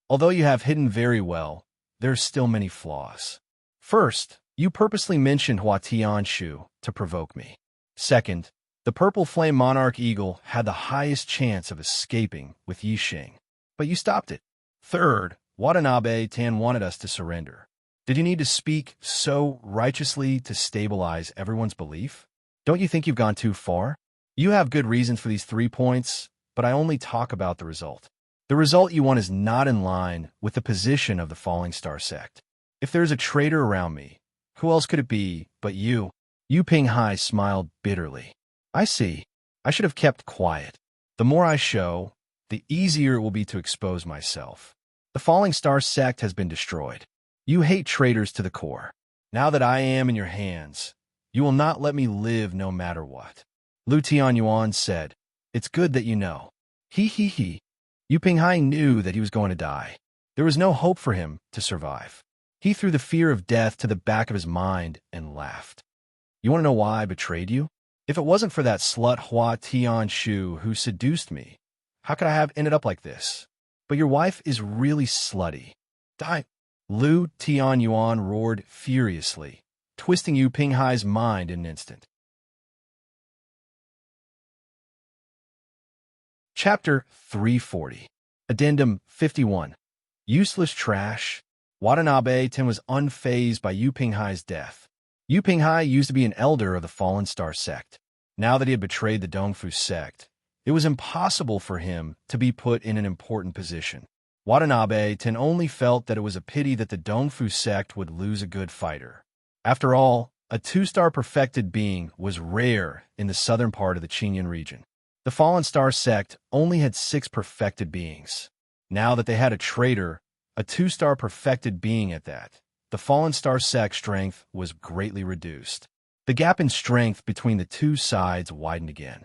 Although you have hidden very well, there are still many flaws. First, you purposely mentioned Hua Tianshu to provoke me. Second, the Purple Flame Monarch Eagle had the highest chance of escaping with Yixing, but you stopped it. Third, Watanabe Tan wanted us to surrender. Did you need to speak so righteously to stabilize everyone's belief? Don't you think you've gone too far? You have good reasons for these 3 points, but I only talk about the result. The result you want is not in line with the position of the Falling Star sect. If there's a traitor around me, who else could it be but you? Yu Pinghai smiled bitterly. I see. I should have kept quiet. The more I show, the easier it will be to expose myself. The Falling Star sect has been destroyed. You hate traitors to the core. Now that I am in your hands, you will not let me live no matter what. Lu Tianyuan said, It's good that you know. He. Yu Pinghai knew that he was going to die. There was no hope for him to survive. He threw the fear of death to the back of his mind and laughed. You want to know why I betrayed you? If it wasn't for that slut Hua Tianshu who seduced me, how could I have ended up like this? But your wife is really slutty. Die. Lu Tianyuan roared furiously, twisting Yu Pinghai's mind in an instant. Chapter 340. Addendum 51. Useless trash. Watanabe Ten was unfazed by Yu Pinghai's death. Yu Pinghai used to be an elder of the Fallen Star sect. Now that he had betrayed the Dongfu sect, it was impossible for him to be put in an important position. Watanabe Ten only felt that it was a pity that the Dongfu sect would lose a good fighter. After all, a 2-star perfected being was rare in the southern part of the Qinyan region. The Fallen Star sect only had 6 perfected beings. Now that they had a traitor, a 2-star perfected being at that, the Fallen Star sect's strength was greatly reduced. The gap in strength between the two sides widened again.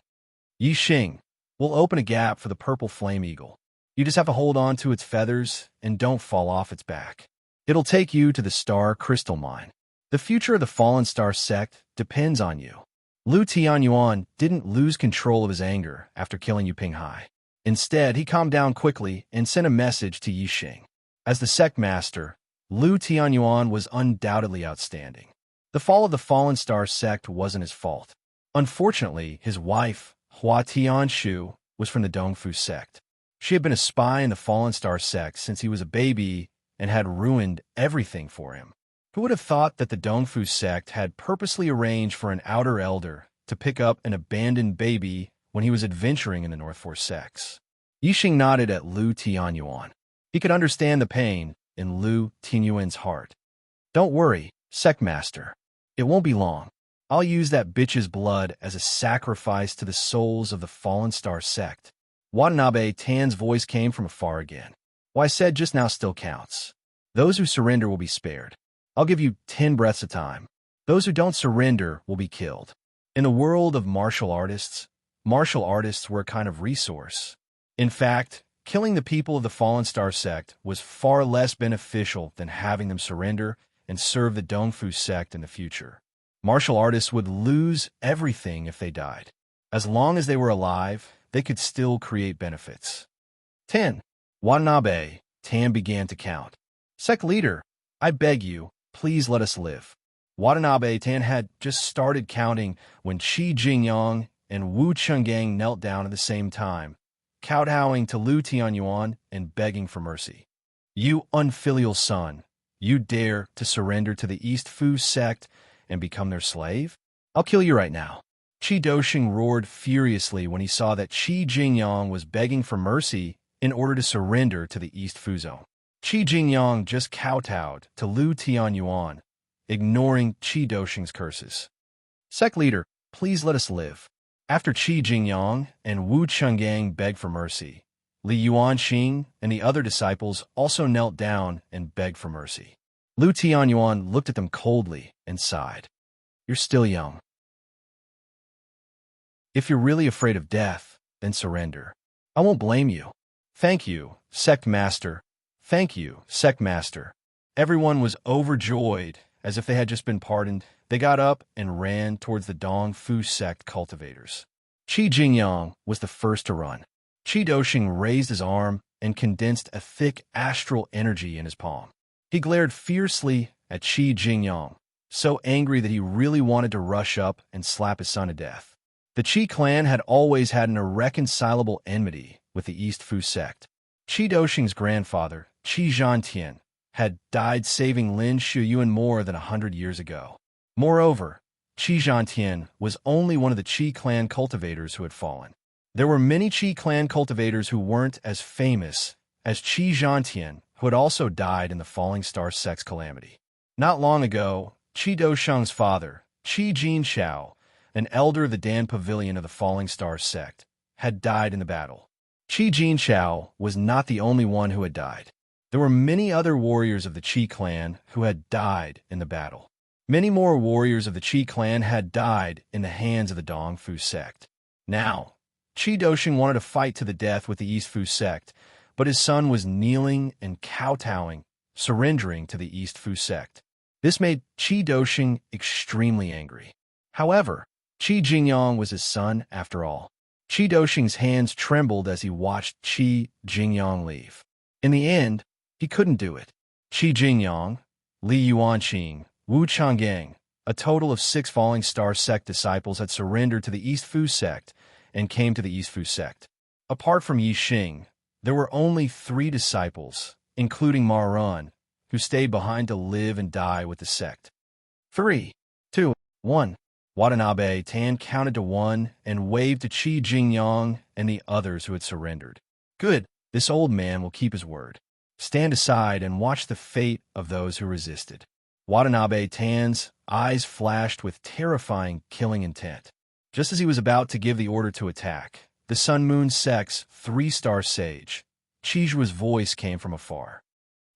Yixing, we'll open a gap for the Purple Flame Eagle. You just have to hold on to its feathers and don't fall off its back. It'll take you to the Star Crystal Mine. The future of the Fallen Star sect depends on you. Lu Tianyuan didn't lose control of his anger after killing Yu Pinghai. Instead, he calmed down quickly and sent a message to Yixing. As the sect master, Lu Tianyuan was undoubtedly outstanding. The fall of the Fallen Star sect wasn't his fault. Unfortunately, his wife, Hua Tianshu, was from the Dongfu sect. She had been a spy in the Fallen Star sect since he was a baby and had ruined everything for him. Who would have thought that the Dongfu sect had purposely arranged for an outer elder to pick up an abandoned baby when he was adventuring in the North Four sects? Yixing nodded at Lu Tianyuan. He could understand the pain in Lu Tianyuan's heart. Don't worry, sect master. It won't be long. I'll use that bitch's blood as a sacrifice to the souls of the Fallen Star sect. Watanabe Tan's voice came from afar again. What I said just now still counts. Those who surrender will be spared. I'll give you 10 breaths of time. Those who don't surrender will be killed. In the world of martial artists were a kind of resource. In fact, killing the people of the Fallen Star sect was far less beneficial than having them surrender and serve the Dongfu sect in the future. Martial artists would lose everything if they died. As long as they were alive, they could still create benefits. 10. Watanabe Tan began to count. Sect leader, I beg you, please let us live. Watanabe Tan had just started counting when Qi Jingyang and Wu Chenggang knelt down at the same time, kowtowing to Lu Tianyuan and begging for mercy. You unfilial son, you dare to surrender to the East Fu sect and become their slave? I'll kill you right now. Qi Doshing roared furiously when he saw that Qi Jingyang was begging for mercy in order to surrender to the East Fu zone. Qi Jingyang just kowtowed to Lu Tianyuan, ignoring Qi Doshing's curses. Sect leader, please let us live. After Qi Jingyang and Wu Chenggang begged for mercy, Li Yuanxing and the other disciples also knelt down and begged for mercy. Lu Tianyuan looked at them coldly and sighed. You're still young. If you're really afraid of death, then surrender. I won't blame you. Thank you, Sect Master. Thank you, Sect Master. Everyone was overjoyed, as if they had just been pardoned. They got up and ran towards the Dong Fu sect cultivators. Qi Jingyang was the first to run. Qi Doxing raised his arm and condensed a thick astral energy in his palm. He glared fiercely at Qi Jingyang, so angry that he really wanted to rush up and slap his son to death. The Qi clan had always had an irreconcilable enmity with the East Fu sect. Qi Doxing's grandfather, Qi Zhantian, had died saving Lin Shuyuan more than 100 years ago. Moreover, Qi Zhantian was only one of the Qi clan cultivators who had fallen. There were many Qi clan cultivators who weren't as famous as Qi Zhantian, who had also died in the Falling Star sect's calamity. Not long ago, Qi Dosheng's father, Qi Jinshao, an elder of the Dan Pavilion of the Falling Star sect, had died in the battle. Qi Jinshao was not the only one who had died. There were many other warriors of the Qi clan who had died in the battle. Many more warriors of the Qi clan had died in the hands of the Dong Fu sect. Now, Qi Doxing wanted to fight to the death with the East Fu sect, but his son was kneeling and kowtowing, surrendering to the East Fu sect. This made Qi Doxing extremely angry. However, Qi Jingyang was his son after all. Qi Doxing's hands trembled as he watched Qi Jingyang leave. In the end, he couldn't do it. Qi Jingyang, Li Yuanxing, Wu Chenggang, a total of 6 Falling Star sect disciples had surrendered to the East Fu sect and came to the East Fu sect. Apart from Yi Xing, there were only 3 disciples, including Ma Run, who stayed behind to live and die with the sect. 3, 2, 1. Watanabe Tan counted to 1 and waved to Qi Jingyang and the others who had surrendered. Good, this old man will keep his word. Stand aside and watch the fate of those who resisted. Watanabe Tan's eyes flashed with terrifying killing intent. Just as he was about to give the order to attack, the Sun Moon sect's 3-star sage, Qijua's voice came from afar.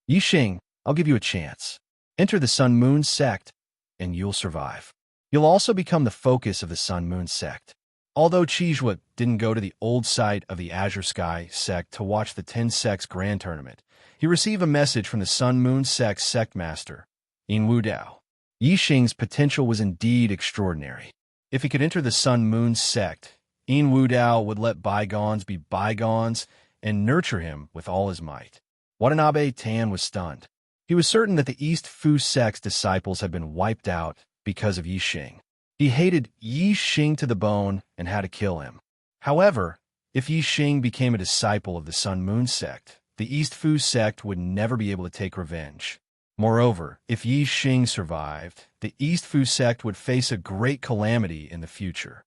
Yi Xing, I'll give you a chance. Enter the Sun Moon sect, and you'll survive. You'll also become the focus of the Sun Moon sect. Although Qijua didn't go to the old site of the Azure Sky sect to watch the 10 sects grand tournament, he received a message from the Sun Moon sect's sect master, Yin Wudao. Yi Xing's potential was indeed extraordinary. If he could enter the Sun Moon sect, Yin Wudao would let bygones be bygones and nurture him with all his might. Watanabe Tan was stunned. He was certain that the East Fu sect's disciples had been wiped out because of Yi Xing. He hated Yi Xing to the bone and had to kill him. However, if Yi Xing became a disciple of the Sun Moon sect, the East Fu sect would never be able to take revenge. Moreover, if Yi Xing survived, the East Fu sect would face a great calamity in the future.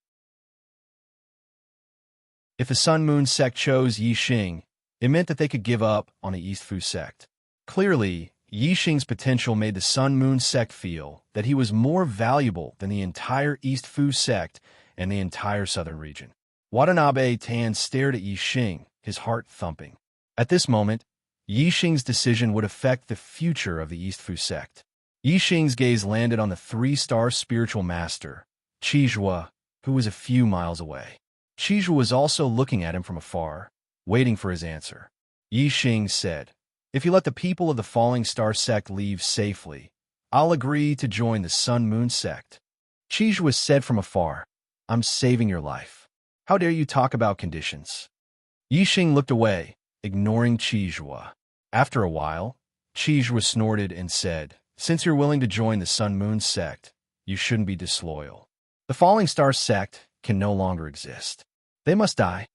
If the Sun Moon sect chose Yi Xing, it meant that they could give up on the East Fu sect. Clearly, Yi Xing's potential made the Sun Moon sect feel that he was more valuable than the entire East Fu sect and the entire southern region. Watanabe Tan stared at Yi Xing, his heart thumping. At this moment, Yi Xing's decision would affect the future of the East Fu sect. Yi Xing's gaze landed on the 3-star spiritual master, Qijua, who was a few miles away. Qijua was also looking at him from afar, waiting for his answer. Yi Xing said, "If you let the people of the Falling Star sect leave safely, I'll agree to join the Sun Moon sect." Qijua said from afar, "I'm saving your life. How dare you talk about conditions?" Yi Xing looked away, ignoring Qijua. After a while, Qijua snorted and said, "Since you're willing to join the Sun Moon sect, you shouldn't be disloyal. The Falling Star sect can no longer exist. They must die."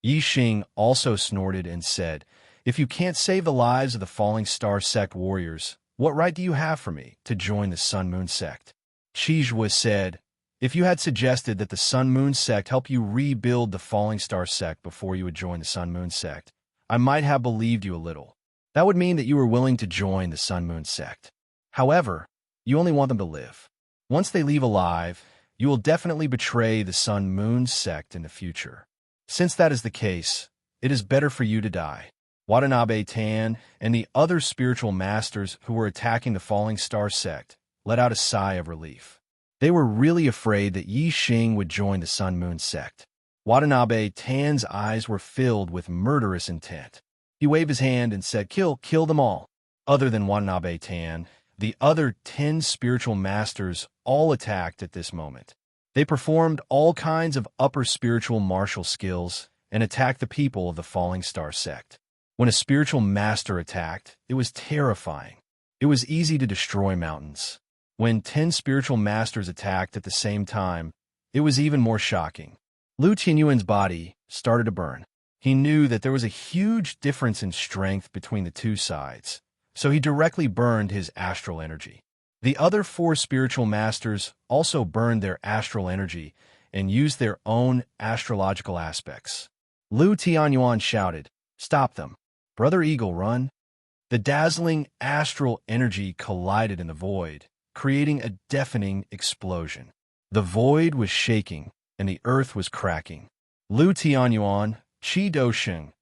Yi Xing also snorted and said, "If you can't save the lives of the Falling Star sect warriors, what right do you have for me to join the Sun Moon sect?" Qijua said, "If you had suggested that the Sun Moon sect help you rebuild the Falling Star sect before you would join the Sun Moon sect, I might have believed you a little. That would mean that you were willing to join the Sun Moon sect. However, you only want them to live. Once they leave alive, you will definitely betray the Sun-Moon sect in the future. Since that is the case, it is better for you to die." Watanabe Tan and the other spiritual masters who were attacking the Falling Star sect let out a sigh of relief. They were really afraid that Yi Xing would join the Sun-Moon sect. Watanabe Tan's eyes were filled with murderous intent. He waved his hand and said, kill them all." Other than Watanabe Tan, the other 10 spiritual masters all attacked at this moment. They performed all kinds of upper spiritual martial skills and attacked the people of the Falling Star sect. When a spiritual master attacked, it was terrifying. It was easy to destroy mountains. When 10 spiritual masters attacked at the same time, it was even more shocking. Lu Tianyuan's body started to burn. He knew that there was a huge difference in strength between the two sides, so he directly burned his astral energy. The other 4 spiritual masters also burned their astral energy and used their own astrological aspects. Lu Tianyuan shouted, "Stop them. Brother Eagle, run." The dazzling astral energy collided in the void, creating a deafening explosion. The void was shaking, and the earth was cracking. Lu Tianyuan, Qi Dosheng,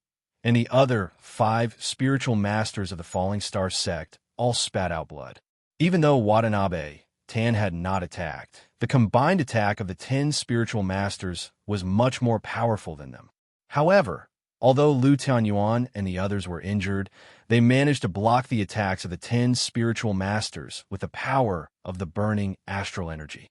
and the other 5 spiritual masters of the Falling Star sect all spat out blood. Even though Watanabe Tan had not attacked, the combined attack of the 10 spiritual masters was much more powerful than them. However, although Lu Tianyuan and the others were injured, they managed to block the attacks of the 10 spiritual masters with the power of the burning astral energy.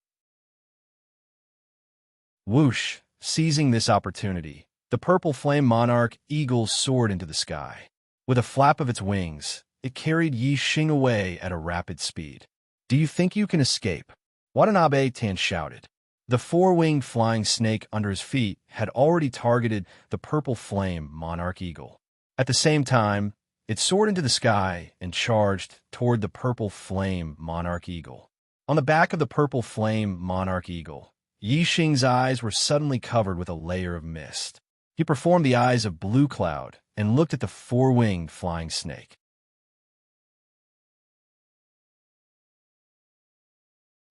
Whoosh! Seizing this opportunity, the purple flame monarch eagle soared into the sky. With a flap of its wings, it carried Yi Xing away at a rapid speed. "Do you think you can escape?" Watanabe Tan shouted. The 4-winged flying snake under his feet had already targeted the purple flame monarch eagle. At the same time, it soared into the sky and charged toward the purple flame monarch eagle. On the back of the purple flame monarch eagle, Yi Xing's eyes were suddenly covered with a layer of mist. He performed the eyes of blue cloud and looked at the 4-winged flying snake.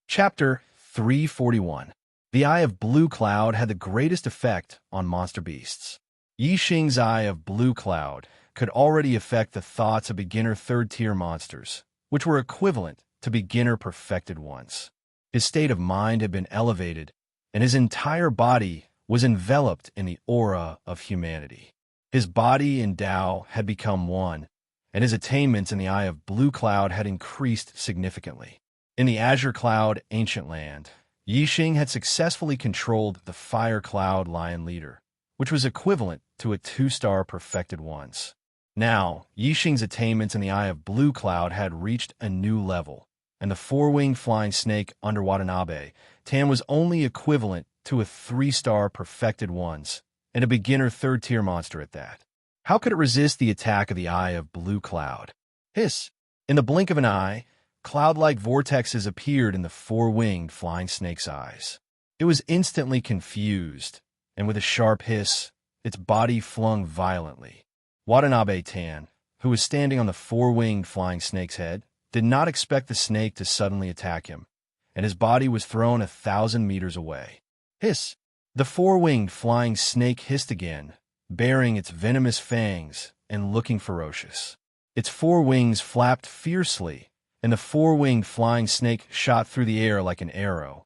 Chapter 341. The Eye of Blue Cloud had the greatest effect on monster beasts. Yi Xing's Eye of Blue Cloud could already affect the thoughts of beginner 3rd-tier monsters, which were equivalent to beginner perfected ones. His state of mind had been elevated, and his entire body was enveloped in the aura of humanity. His body and Tao had become one, and his attainments in the Eye of Blue Cloud had increased significantly. In the Azure Cloud Ancient Land, Yi Xing had successfully controlled the Fire Cloud Lion Leader, which was equivalent to a 2-star perfected ones. Now, Yi Xing's attainments in the Eye of Blue Cloud had reached a new level, and the 4-winged flying snake under Watanabe Tan was only equivalent to a 3-star perfected ones, and a beginner 3rd-tier monster at that. How could it resist the attack of the Eye of Blue Cloud? Hiss! In the blink of an eye, cloud-like vortexes appeared in the 4-winged flying snake's eyes. It was instantly confused, and with a sharp hiss, its body flung violently. Watanabe Tan, who was standing on the 4-winged flying snake's head, did not expect the snake to suddenly attack him, and his body was thrown 1,000 meters away. Hiss! The 4-winged flying snake hissed again, baring its venomous fangs and looking ferocious. Its 4 wings flapped fiercely, and the 4-winged flying snake shot through the air like an arrow,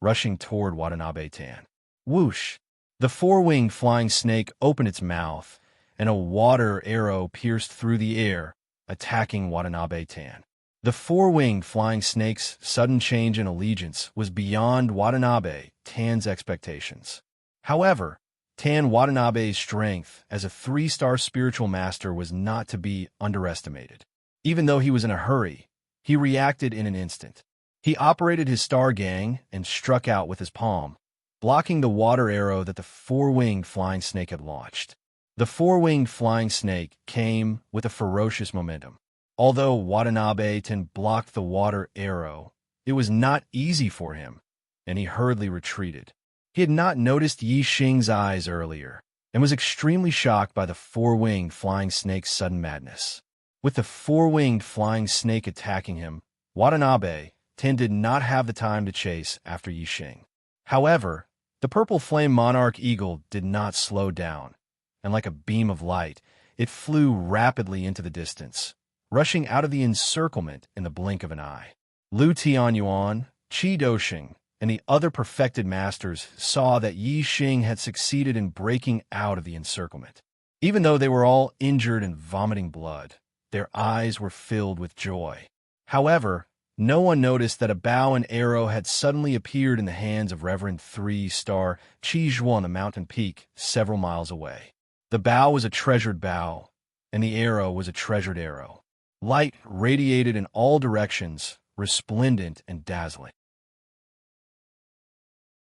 rushing toward Watanabe Tan. Whoosh! The 4-winged flying snake opened its mouth, and a water arrow pierced through the air, attacking Watanabe Tan. The 4-winged flying snake's sudden change in allegiance was beyond Watanabe Tan's expectations. However, Tan Watanabe's strength as a 3-star spiritual master was not to be underestimated. Even though he was in a hurry, he reacted in an instant. He operated his star gang and struck out with his palm, blocking the water arrow that the 4-winged flying snake had launched. The 4-winged flying snake came with a ferocious momentum. Although Watanabe Tan blocked the water arrow, it was not easy for him, and he hurriedly retreated. He had not noticed Yi Xing's eyes earlier, and was extremely shocked by the 4-winged flying snake's sudden madness. With the 4-winged flying snake attacking him, Watanabe Tan did not have the time to chase after Yi Xing. However, the purple flame monarch eagle did not slow down, and like a beam of light, it flew rapidly into the distance, rushing out of the encirclement in the blink of an eye. Lu Tianyuan, Qi Doxing, and the other perfected masters saw that Yi Xing had succeeded in breaking out of the encirclement. Even though they were all injured and vomiting blood, their eyes were filled with joy. However, no one noticed that a bow and arrow had suddenly appeared in the hands of Reverend 3-star Qi Zhuo on the mountain peak several miles away. The bow was a treasured bow, and the arrow was a treasured arrow. Light radiated in all directions, resplendent and dazzling.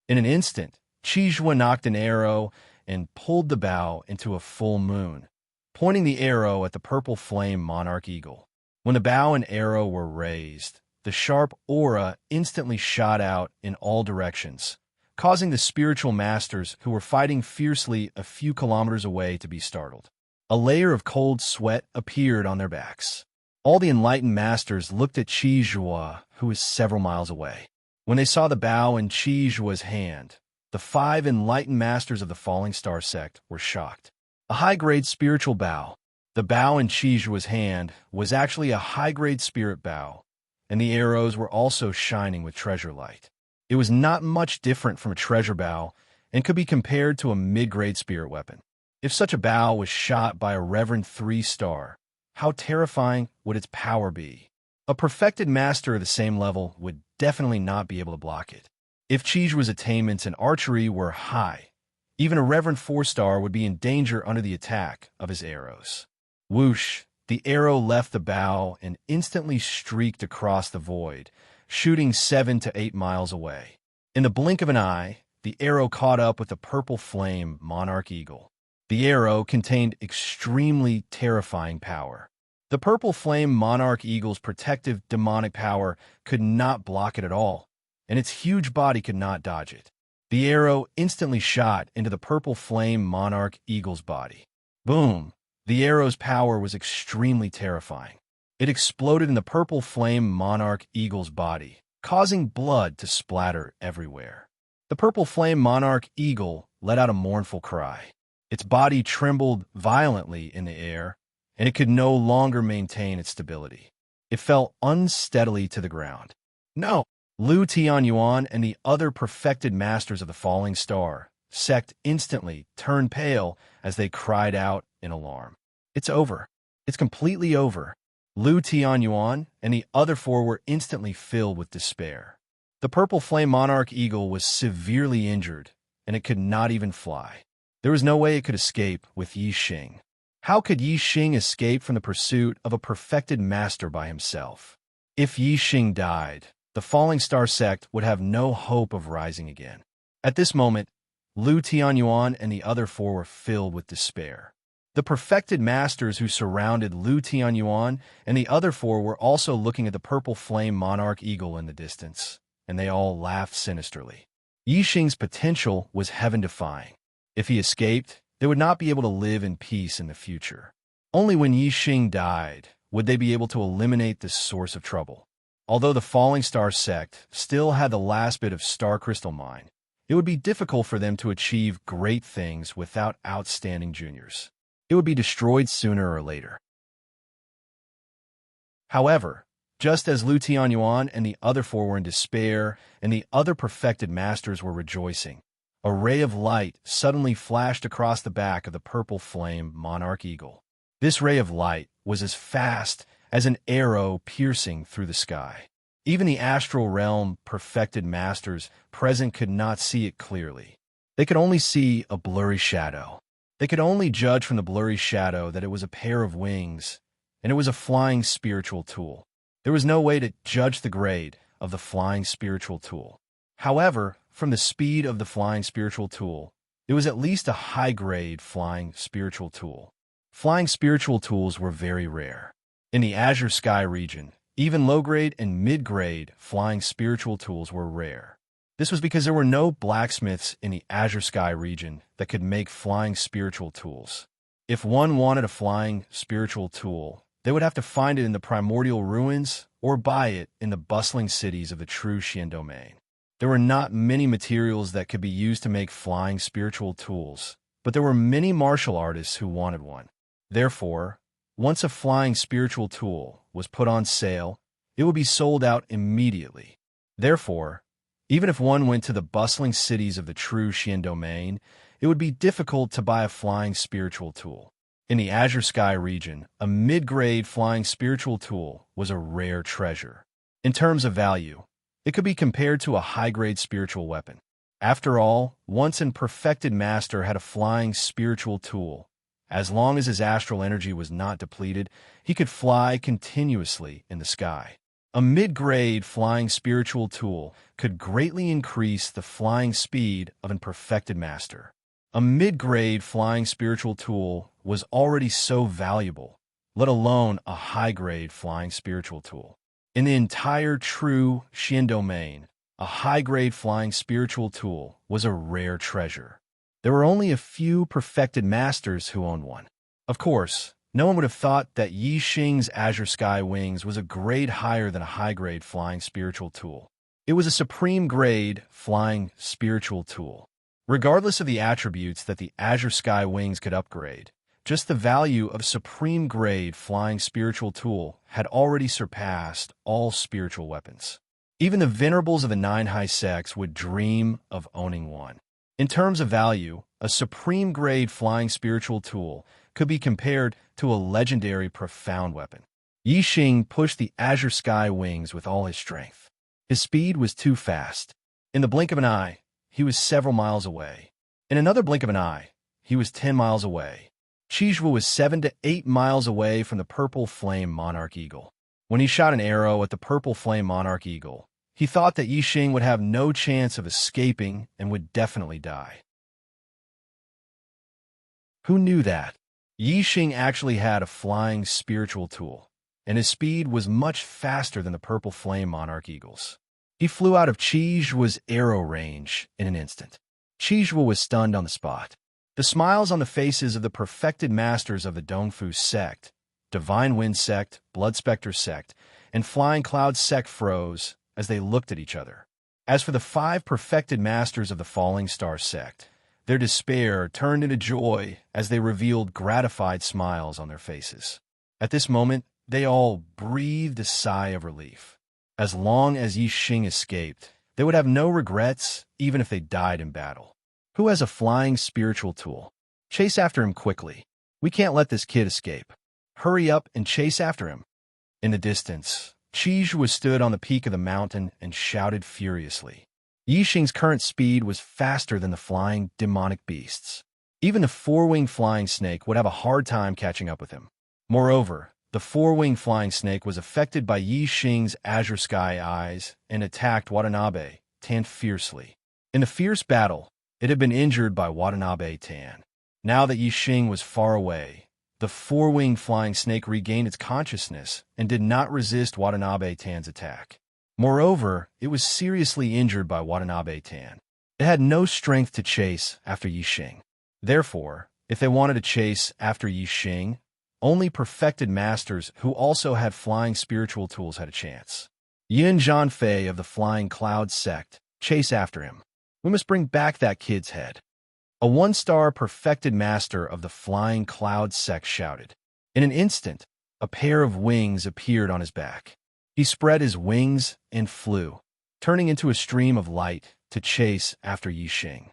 In an instant, Qi Zhuo knocked an arrow and pulled the bow into a full moon, pointing the arrow at the purple flame monarch eagle. When the bow and arrow were raised, the sharp aura instantly shot out in all directions, causing the spiritual masters who were fighting fiercely a few kilometers away to be startled. A layer of cold sweat appeared on their backs. All the enlightened masters looked at Qi Zhuo, who was several miles away. When they saw the bow in Qi Zhuo's hand, the 5 enlightened masters of the Falling Star sect were shocked. A high-grade spiritual bow. The bow in Qi Zhuo's hand was actually a high-grade spirit bow, and the arrows were also shining with treasure light. It was not much different from a treasure bow and could be compared to a mid-grade spirit weapon. If such a bow was shot by a Reverend 3-star, how terrifying would its power be? A perfected master of the same level would definitely not be able to block it. If Qi Zhuo's attainments in archery were high, even a Reverend 4-star would be in danger under the attack of his arrows. Whoosh! The arrow left the bow and instantly streaked across the void, shooting 7 to 8 miles away. In the blink of an eye, the arrow caught up with the purple flame monarch eagle. The arrow contained extremely terrifying power. The purple flame monarch eagle's protective demonic power could not block it at all, and its huge body could not dodge it. The arrow instantly shot into the purple flame monarch eagle's body. Boom! The arrow's power was extremely terrifying. It exploded in the purple flame monarch eagle's body, causing blood to splatter everywhere. The purple flame monarch eagle let out a mournful cry. Its body trembled violently in the air, and it could no longer maintain its stability. It fell unsteadily to the ground. No! Lu Tianyuan and the other perfected masters of the Falling Star sect instantly turned pale as they cried out in alarm. It's over. It's completely over. Lu Tianyuan and the other 4 were instantly filled with despair. The purple flame monarch eagle was severely injured, and it could not even fly. There was no way it could escape with Yi Xing. How could Yi Xing escape from the pursuit of a perfected master by himself? If Yi Xing died, the Falling Star sect would have no hope of rising again. At this moment, Lu Tianyuan and the other 4 were filled with despair. The perfected masters who surrounded Lu Tianyuan and the other 4 were also looking at the purple flame monarch eagle in the distance, and they all laughed sinisterly. Yi Xing's potential was heaven-defying. If he escaped, they would not be able to live in peace in the future. Only when Yi Xing died would they be able to eliminate this source of trouble. Although the Falling Star sect still had the last bit of star crystal mine, it would be difficult for them to achieve great things without outstanding juniors. It would be destroyed sooner or later. However, just as Lu Tianyuan and the other 4 were in despair and the other perfected masters were rejoicing, a ray of light suddenly flashed across the back of the purple flame monarch eagle. This ray of light was as fast as an arrow piercing through the sky. Even the astral realm perfected masters present could not see it clearly. They could only see a blurry shadow. They could only judge from the blurry shadow that it was a pair of wings, and it was a flying spiritual tool. There was no way to judge the grade of the flying spiritual tool. However, from the speed of the flying spiritual tool, it was at least a high-grade flying spiritual tool. Flying spiritual tools were very rare. In the Azure Sky region, even low-grade and mid-grade flying spiritual tools were rare. This was because there were no blacksmiths in the Azure Sky region that could make flying spiritual tools. If one wanted a flying spiritual tool, they would have to find it in the primordial ruins or buy it in the bustling cities of the true Xian domain. There were not many materials that could be used to make flying spiritual tools, but there were many martial artists who wanted one. Therefore, once a flying spiritual tool was put on sale, it would be sold out immediately. Therefore, even if one went to the bustling cities of the true Xian domain, it would be difficult to buy a flying spiritual tool. In the Azure Sky region, a mid-grade flying spiritual tool was a rare treasure. In terms of value, it could be compared to a high-grade spiritual weapon. After all, once an perfected master had a flying spiritual tool. As long as his astral energy was not depleted, he could fly continuously in the sky. A mid-grade flying spiritual tool could greatly increase the flying speed of an perfected master. A mid-grade flying spiritual tool was already so valuable, let alone a high-grade flying spiritual tool. In the entire true Xian domain, a high-grade flying spiritual tool was a rare treasure. There were only a few perfected masters who owned one. Of course, no one would have thought that Yi Xing's Azure Sky Wings was a grade higher than a high-grade flying spiritual tool. It was a supreme-grade flying spiritual tool. Regardless of the attributes that the Azure Sky Wings could upgrade, just the value of supreme-grade flying spiritual tool had already surpassed all spiritual weapons. Even the venerables of the Nine High Sects would dream of owning one. In terms of value, a supreme-grade flying spiritual tool could be compared to a legendary profound weapon. Yi Xing pushed the Azure Sky Wings with all his strength. His speed was too fast. In the blink of an eye, he was several miles away. In another blink of an eye, he was 10 miles away. Qizhou was 7 to 8 miles away from the purple flame monarch eagle. When he shot an arrow at the purple flame monarch eagle, he thought that Yi Xing would have no chance of escaping and would definitely die. Who knew that? Yi Xing actually had a flying spiritual tool, and his speed was much faster than the purple flame monarch eagles. He flew out of Qizhou's arrow range in an instant. Qizhou was stunned on the spot. The smiles on the faces of the perfected masters of the Dongfu sect, Divine Wind sect, Blood Spectre sect, and Flying Cloud sect froze as they looked at each other. As for the 5 perfected masters of the Falling Star sect, their despair turned into joy as they revealed gratified smiles on their faces. At this moment, they all breathed a sigh of relief. As long as Yi Xing escaped, they would have no regrets even if they died in battle. Who has a flying spiritual tool? Chase after him quickly. We can't let this kid escape. Hurry up and chase after him. In the distance, Qizhou stood on the peak of the mountain and shouted furiously. Yi Xing's current speed was faster than the flying demonic beasts. Even the 4-winged flying snake would have a hard time catching up with him. Moreover, the 4-winged flying snake was affected by Yi Xing's Azure Sky Eyes and attacked Watanabe Tan fiercely. In the fierce battle, it had been injured by Watanabe Tan. Now that Yi Xing was far away, the 4-winged flying snake regained its consciousness and did not resist Watanabe Tan's attack. Moreover, it was seriously injured by Watanabe Tan. It had no strength to chase after Yi Xing. Therefore, if they wanted to chase after Yi Xing, only perfected masters who also had flying spiritual tools had a chance. Yin Zhanfei of the Flying Cloud sect, chase after him. We must bring back that kid's head. A 1-star perfected master of the Flying Cloud sect shouted. In an instant, a pair of wings appeared on his back. He spread his wings and flew, turning into a stream of light to chase after Yi Xing.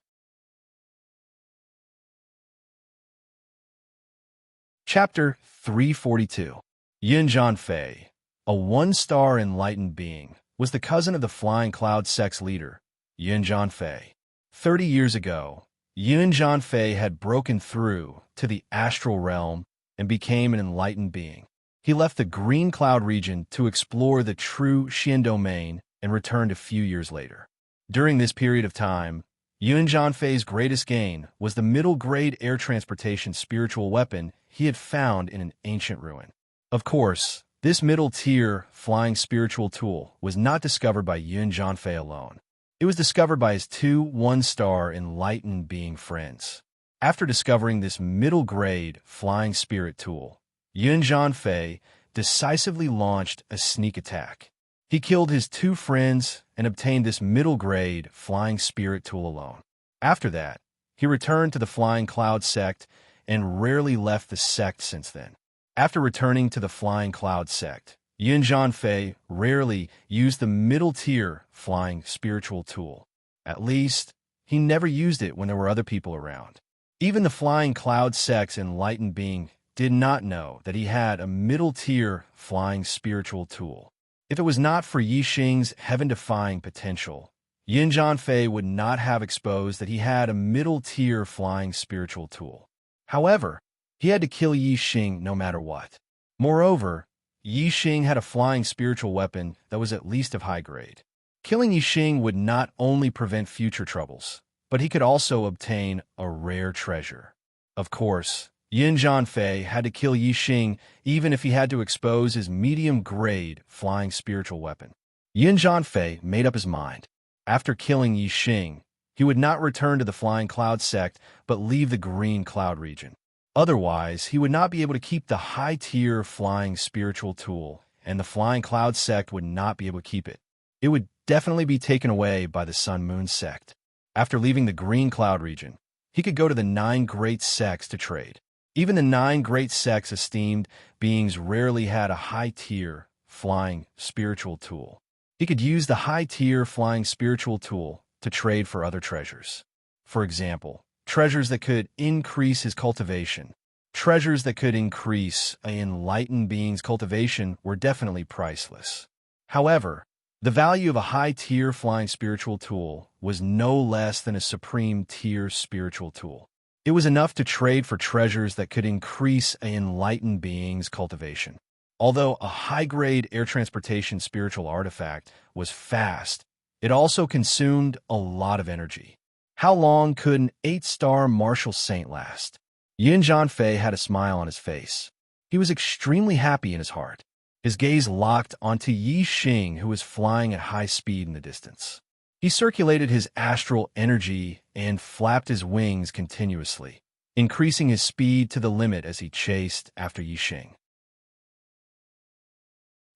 Chapter 342. Yin Zhanfei, a 1-star enlightened being, was the cousin of the Flying Cloud sect's leader, Yin Zhanfei. 30 years ago, Yin Zhanfei had broken through to the astral realm and became an enlightened being. He left the Green Cloud region to explore the true Xian domain and returned a few years later. During this period of time, Yin Zhanfei's greatest gain was the middle-grade air transportation spiritual weapon he had found in an ancient ruin. Of course, this middle-tier flying spiritual tool was not discovered by Yin Zhanfei alone. It was discovered by his 2 1-star enlightened being friends. After discovering this middle-grade flying spirit tool, Yin Zhanfei decisively launched a sneak attack. He killed his two friends and obtained this middle-grade flying spirit tool alone. After that, he returned to the Flying Cloud sect and rarely left the sect since then. After returning to the Flying Cloud sect, Yin Zhanfei rarely used the middle-tier flying spiritual tool. At least, he never used it when there were other people around. Even the Flying Cloud sect's enlightened being did not know that he had a middle-tier flying spiritual tool. If it was not for Yi Xing's heaven-defying potential, Yin Zhanfei would not have exposed that he had a middle-tier flying spiritual tool. However, he had to kill Yi Xing no matter what. Moreover, Yi Xing had a flying spiritual weapon that was at least of high grade. Killing Yi Xing would not only prevent future troubles, but he could also obtain a rare treasure. Of course, Yin Zhanfei had to kill Yi Xing even if he had to expose his medium-grade flying spiritual weapon. Yin Zhanfei made up his mind. After killing Yi Xing, he would not return to the Flying Cloud sect but leave the Green Cloud region. Otherwise, he would not be able to keep the high-tier flying spiritual tool, and the Flying Cloud sect would not be able to keep it. It would definitely be taken away by the Sun Moon sect. After leaving the Green Cloud region, he could go to the 9 great sects to trade. Even the 9 great sects' esteemed beings rarely had a high-tier flying spiritual tool. He could use the high-tier flying spiritual tool to trade for other treasures. For example, treasures that could increase his cultivation. Treasures that could increase an enlightened being's cultivation were definitely priceless. However, the value of a high-tier flying spiritual tool was no less than a supreme-tier spiritual tool. It was enough to trade for treasures that could increase an enlightened being's cultivation. Although a high-grade air transportation spiritual artifact was fast, it also consumed a lot of energy. How long could an 8-star martial saint last? Yin Zhanfei had a smile on his face. He was extremely happy in his heart. His gaze locked onto Yi Xing, who was flying at high speed in the distance. He circulated his astral energy and flapped his wings continuously, increasing his speed to the limit as he chased after Yi Xing.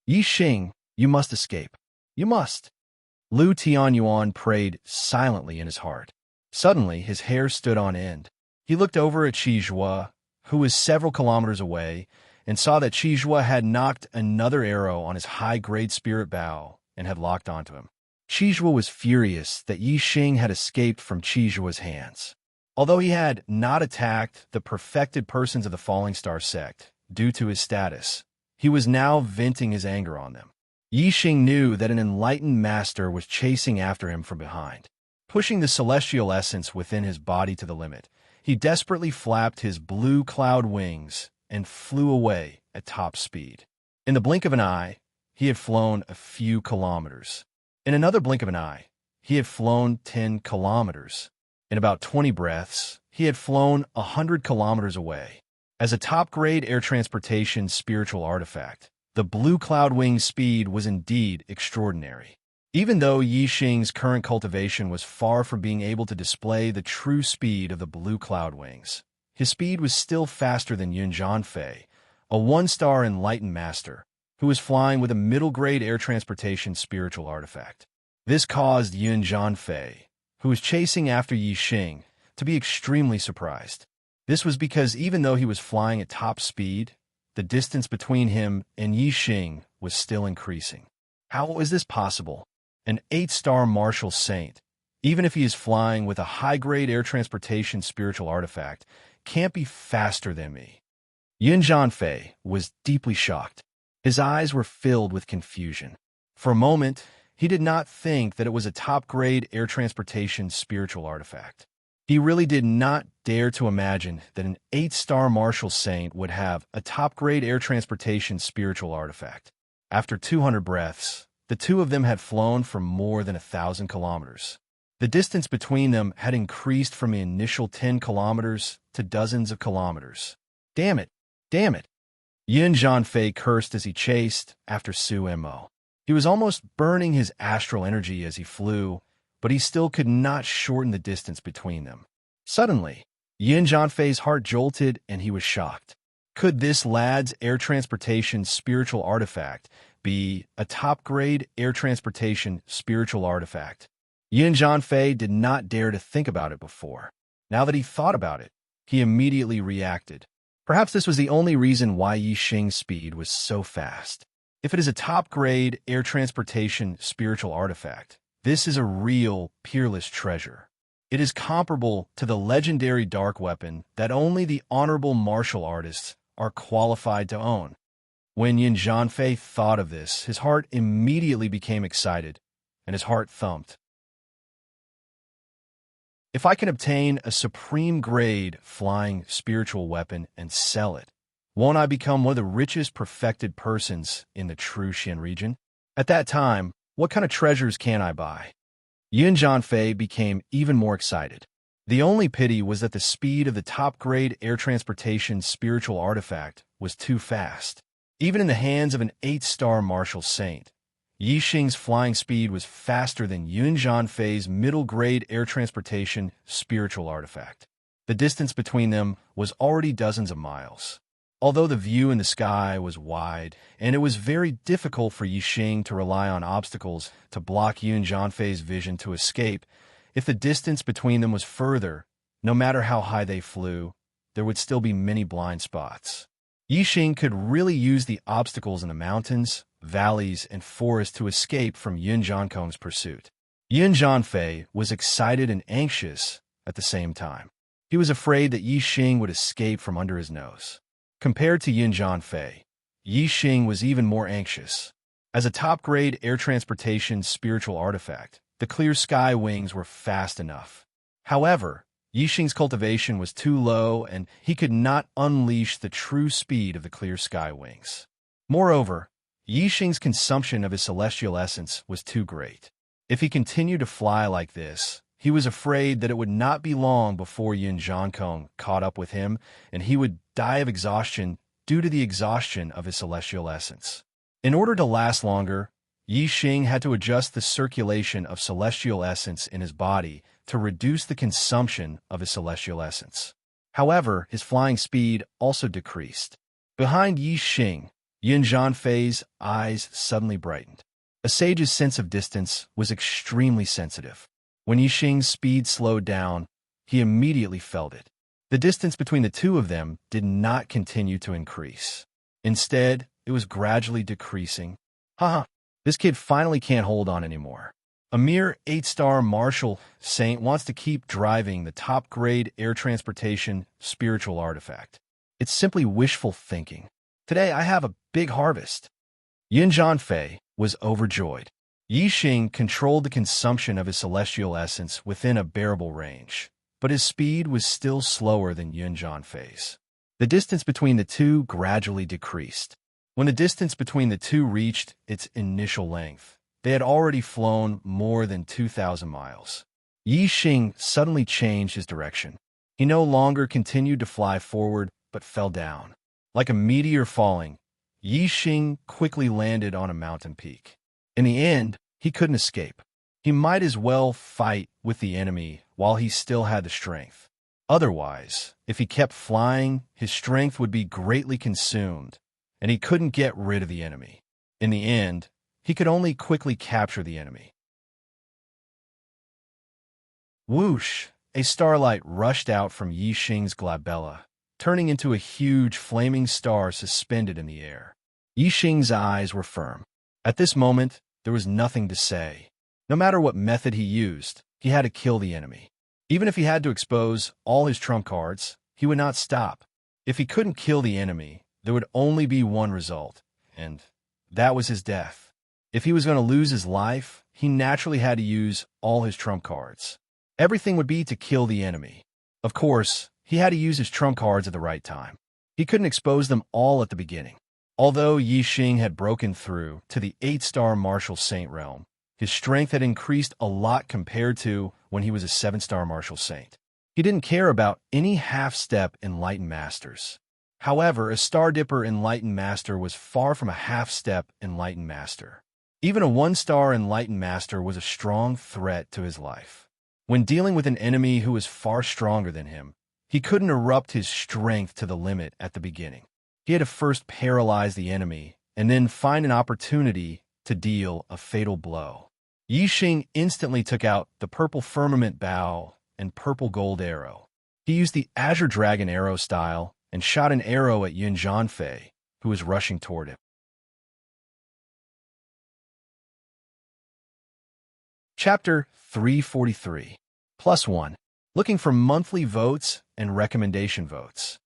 Yi Xing, you must escape. You must. Lu Tianyuan prayed silently in his heart. Suddenly, his hair stood on end. He looked over at Qizhua, who was several kilometers away, and saw that Qizhua had knocked another arrow on his high-grade spirit bow and had locked onto him. Qizhua was furious that Yi Xing had escaped from Qizhua's hands. Although he had not attacked the perfected persons of the Falling Star sect due to his status, he was now venting his anger on them. Yi Xing knew that an enlightened master was chasing after him from behind. Pushing the celestial essence within his body to the limit, he desperately flapped his blue cloud wings and flew away at top speed. In the blink of an eye, he had flown a few kilometers. In another blink of an eye, he had flown 10 kilometers. In about 20 breaths, he had flown 100 kilometers away. As a top-grade air transportation spiritual artifact, the blue cloud wing speed was indeed extraordinary. Even though Yi Xing's current cultivation was far from being able to display the true speed of the blue cloud wings, his speed was still faster than Yin Zhanfei, a 1-star enlightened master, who was flying with a middle-grade air transportation spiritual artifact. This caused Yin Zhanfei, who was chasing after Yi Xing, to be extremely surprised. This was because even though he was flying at top speed, the distance between him and Yi Xing was still increasing. How is this possible? An 8-star martial saint, even if he is flying with a high-grade air transportation spiritual artifact, can't be faster than me. Yin Zhanfei was deeply shocked. His eyes were filled with confusion. For a moment, he did not think that it was a top-grade air transportation spiritual artifact. He really did not dare to imagine that an 8-star martial saint would have a top-grade air transportation spiritual artifact. After 200 breaths, the two of them had flown for more than 1,000 kilometers. The distance between them had increased from the initial 10 kilometers to dozens of kilometers. Damn it! Damn it! Yin Zhanfei cursed as he chased after Su Mo. He was almost burning his astral energy as he flew, but he still could not shorten the distance between them. Suddenly, Yin Zhanfei's heart jolted and he was shocked. Could this lad's air transportation spiritual artifact B. A top-grade air transportation spiritual artifact. Yin Zhanfei did not dare to think about it before. Now that he thought about it, he immediately reacted. Perhaps this was the only reason why Yi Xing's speed was so fast. If it is a top-grade air transportation spiritual artifact, this is a real, peerless treasure. It is comparable to the legendary dark weapon that only the honorable martial artists are qualified to own. When Yin Zhanfei thought of this, his heart immediately became excited, and his heart thumped. If I can obtain a supreme-grade flying spiritual weapon and sell it, won't I become one of the richest perfected persons in the true Xian region? At that time, what kind of treasures can I buy? Yin Zhanfei became even more excited. The only pity was that the speed of the top-grade air transportation spiritual artifact was too fast. Even in the hands of an 8-star martial saint, Yi Xing's flying speed was faster than Yin Zhanfei's middle-grade air transportation spiritual artifact. The distance between them was already dozens of miles. Although the view in the sky was wide, and it was very difficult for Yi Xing to rely on obstacles to block Yin Zhanfei's vision to escape, if the distance between them was further, no matter how high they flew, there would still be many blind spots. Yi Xing could really use the obstacles in the mountains, valleys, and forests to escape from Yin Zhankong's pursuit. Yin Zhanfei was excited and anxious at the same time. He was afraid that Yi Xing would escape from under his nose. Compared to Yin Zhanfei, Yi Xing was even more anxious. As a top-grade air transportation spiritual artifact, the clear sky wings were fast enough. However, Yi Xing's cultivation was too low, and he could not unleash the true speed of the clear sky wings. Moreover, Yi Xing's consumption of his celestial essence was too great. If he continued to fly like this, he was afraid that it would not be long before Yin Zhankong caught up with him, and he would die of exhaustion due to the exhaustion of his celestial essence. In order to last longer, Yi Xing had to adjust the circulation of celestial essence in his body to reduce the consumption of his celestial essence. However, his flying speed also decreased. Behind Yi Xing, Yin Zhanfei's eyes suddenly brightened. A sage's sense of distance was extremely sensitive. When Yi Xing's speed slowed down, he immediately felt it. The distance between the two of them did not continue to increase. Instead, it was gradually decreasing. Haha, this kid finally can't hold on anymore. A mere 8-star martial saint wants to keep driving the top-grade air transportation spiritual artifact. It's simply wishful thinking. Today I have a big harvest. Yin Zhanfei was overjoyed. Yi Xing controlled the consumption of his celestial essence within a bearable range, but his speed was still slower than Yin Zhanfei's. The distance between the two gradually decreased. When the distance between the two reached its initial length, they had already flown more than 2,000 miles. Yi Xing suddenly changed his direction. He no longer continued to fly forward, but fell down. Like a meteor falling, Yi Xing quickly landed on a mountain peak. In the end, he couldn't escape. He might as well fight with the enemy while he still had the strength. Otherwise, if he kept flying, his strength would be greatly consumed, and he couldn't get rid of the enemy. In the end, he could only quickly capture the enemy. Whoosh! A starlight rushed out from Yi Xing's glabella, turning into a huge flaming star suspended in the air. Yi Xing's eyes were firm. At this moment, there was nothing to say. No matter what method he used, he had to kill the enemy. Even if he had to expose all his trump cards, he would not stop. If he couldn't kill the enemy, there would only be one result, and that was his death. If he was going to lose his life, he naturally had to use all his trump cards. Everything would be to kill the enemy. Of course, he had to use his trump cards at the right time. He couldn't expose them all at the beginning. Although Yi Xing had broken through to the 8-star martial saint realm, his strength had increased a lot compared to when he was a 7-star martial saint. He didn't care about any half-step enlightened masters. However, a Star Dipper enlightened master was far from a half-step enlightened master. Even a 1-star enlightened master was a strong threat to his life. When dealing with an enemy who was far stronger than him, he couldn't erupt his strength to the limit at the beginning. He had to first paralyze the enemy and then find an opportunity to deal a fatal blow. Yixing instantly took out the purple firmament bow and purple gold arrow. He used the azure dragon arrow style and shot an arrow at Yun Zhanfei, who was rushing toward him. Chapter 343. +1. Looking for monthly votes and recommendation votes.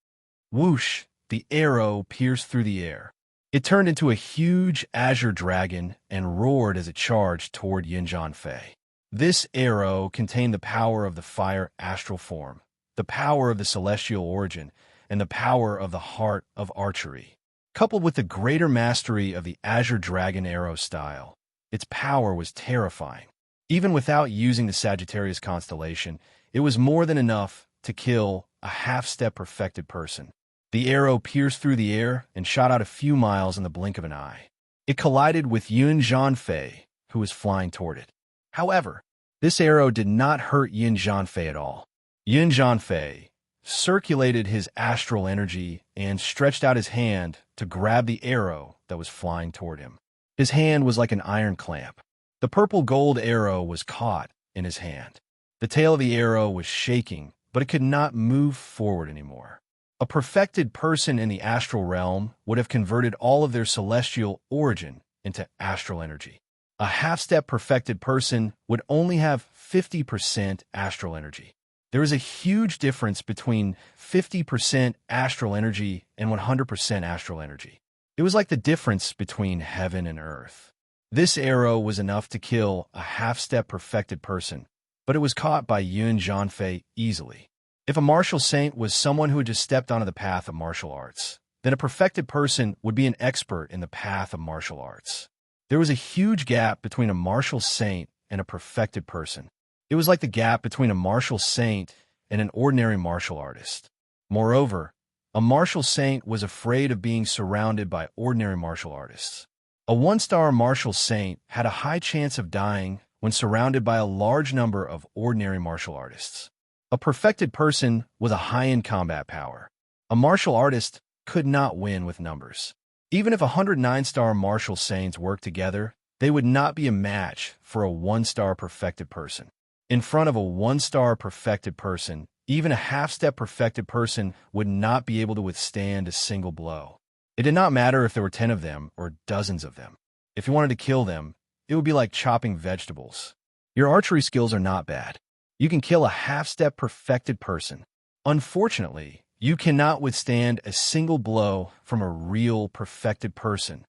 Whoosh, the arrow pierced through the air. It turned into a huge azure dragon and roared as it charged toward Yun Zhanfei. This arrow contained the power of the fire astral form, the power of the celestial origin, and the power of the heart of archery. Coupled with the greater mastery of the azure dragon arrow style, its power was terrifying. Even without using the Sagittarius constellation, it was more than enough to kill a half-step perfected person. The arrow pierced through the air and shot out a few miles in the blink of an eye. It collided with Yun Zhanfei, who was flying toward it. However, this arrow did not hurt Yun Zhanfei at all. Yun Zhanfei circulated his astral energy and stretched out his hand to grab the arrow that was flying toward him. His hand was like an iron clamp. The purple gold arrow was caught in his hand. The tail of the arrow was shaking, but it could not move forward anymore. A perfected person in the astral realm would have converted all of their celestial origin into astral energy. A half-step perfected person would only have 50% astral energy. There is a huge difference between 50% astral energy and 100% astral energy. It was like the difference between heaven and earth. This arrow was enough to kill a half-step perfected person, but it was caught by Yun Zhanfei easily. If a martial saint was someone who had just stepped onto the path of martial arts, then a perfected person would be an expert in the path of martial arts. There was a huge gap between a martial saint and a perfected person. It was like the gap between a martial saint and an ordinary martial artist. Moreover, a martial saint was afraid of being surrounded by ordinary martial artists. A one-star martial saint had a high chance of dying when surrounded by a large number of ordinary martial artists. A perfected person was a high-end combat power. A martial artist could not win with numbers. Even if 109-star martial saints worked together, they would not be a match for a one-star perfected person. In front of a one-star perfected person, even a half-step perfected person would not be able to withstand a single blow. It did not matter if there were 10 of them or dozens of them. If you wanted to kill them, it would be like chopping vegetables. Your archery skills are not bad. You can kill a half-step perfected person. Unfortunately, you cannot withstand a single blow from a real perfected person.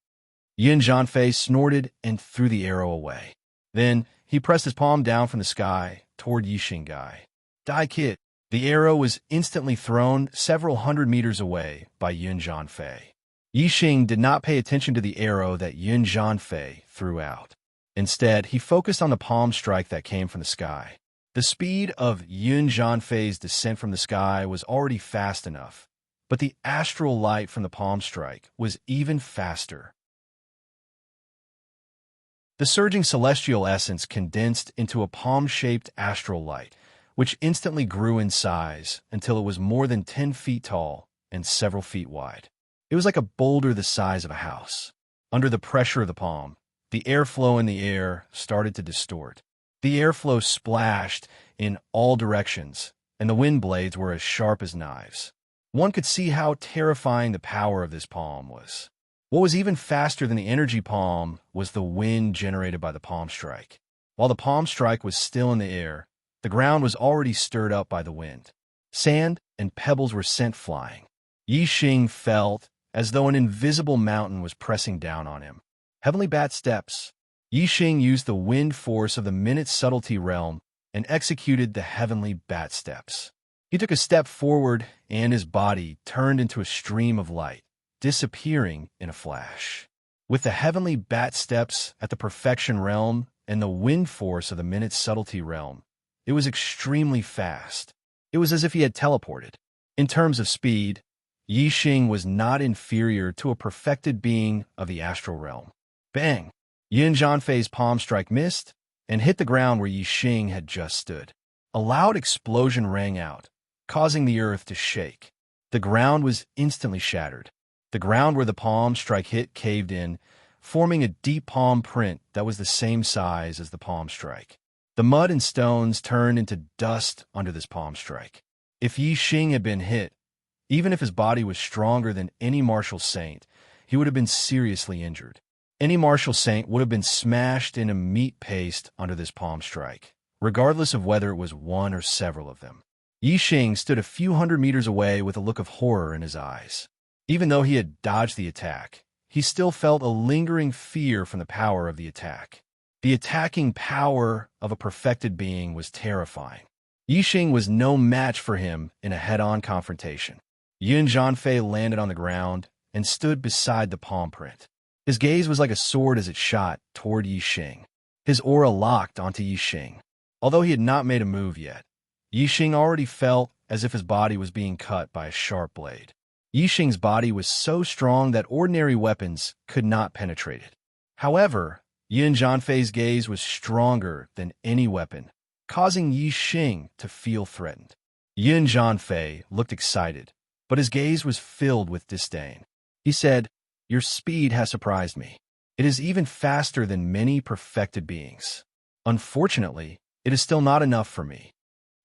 Yun Zhanfei snorted and threw the arrow away. Then, he pressed his palm down from the sky toward Yixing Gai. Die Kit. The arrow was instantly thrown several hundred meters away by Yun Zhanfei. Yixing did not pay attention to the arrow that Yun Zhanfei threw out. Instead, he focused on the palm strike that came from the sky. The speed of Yun Zhanfei's descent from the sky was already fast enough, but the astral light from the palm strike was even faster. The surging celestial essence condensed into a palm-shaped astral light, which instantly grew in size until it was more than 10 feet tall and several feet wide. It was like a boulder the size of a house. Under the pressure of the palm, the airflow in the air started to distort. The airflow splashed in all directions, and the wind blades were as sharp as knives. One could see how terrifying the power of this palm was. What was even faster than the energy palm was the wind generated by the palm strike. While the palm strike was still in the air, the ground was already stirred up by the wind. Sand and pebbles were sent flying. Yixing felt as though an invisible mountain was pressing down on him. Heavenly Bat Steps. Yixing used the wind force of the minute subtlety realm and executed the Heavenly Bat Steps. He took a step forward and his body turned into a stream of light, disappearing in a flash. With the Heavenly Bat Steps at the perfection realm and the wind force of the minute subtlety realm, it was extremely fast. It was as if he had teleported. In terms of speed, Yixing was not inferior to a perfected being of the astral realm. Bang! Yun Zhanfei's palm strike missed and hit the ground where Yixing had just stood. A loud explosion rang out, causing the earth to shake. The ground was instantly shattered. The ground where the palm strike hit caved in, forming a deep palm print that was the same size as the palm strike. The mud and stones turned into dust under this palm strike. If Yi Xing had been hit, even if his body was stronger than any martial saint, he would have been seriously injured. Any martial saint would have been smashed into meat paste under this palm strike, regardless of whether it was one or several of them. Yi Xing stood a few hundred meters away with a look of horror in his eyes. Even though he had dodged the attack, he still felt a lingering fear from the power of the attack. The attacking power of a perfected being was terrifying. Yi Xing was no match for him in a head-on confrontation. Yun Zhanfei landed on the ground and stood beside the palm print. His gaze was like a sword as it shot toward Yi Xing. His aura locked onto Yi Xing. Although he had not made a move yet, Yi Xing already felt as if his body was being cut by a sharp blade. Yi Xing's body was so strong that ordinary weapons could not penetrate it. However, Yun Zhanfei's gaze was stronger than any weapon, causing Yi Xing to feel threatened. Yun Zhanfei looked excited, but his gaze was filled with disdain. He said, "Your speed has surprised me. It is even faster than many perfected beings. Unfortunately, it is still not enough for me."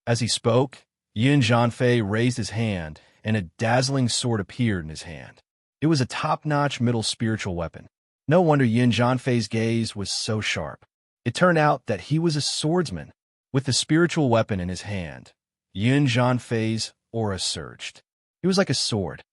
As he spoke, Yun Zhanfei raised his hand, and a dazzling sword appeared in his hand. It was a top-notch middle spiritual weapon. No wonder Yun Zhanfei's gaze was so sharp. It turned out that he was a swordsman. With the spiritual weapon in his hand, Yun Zhanfei's aura surged. It was like a sword.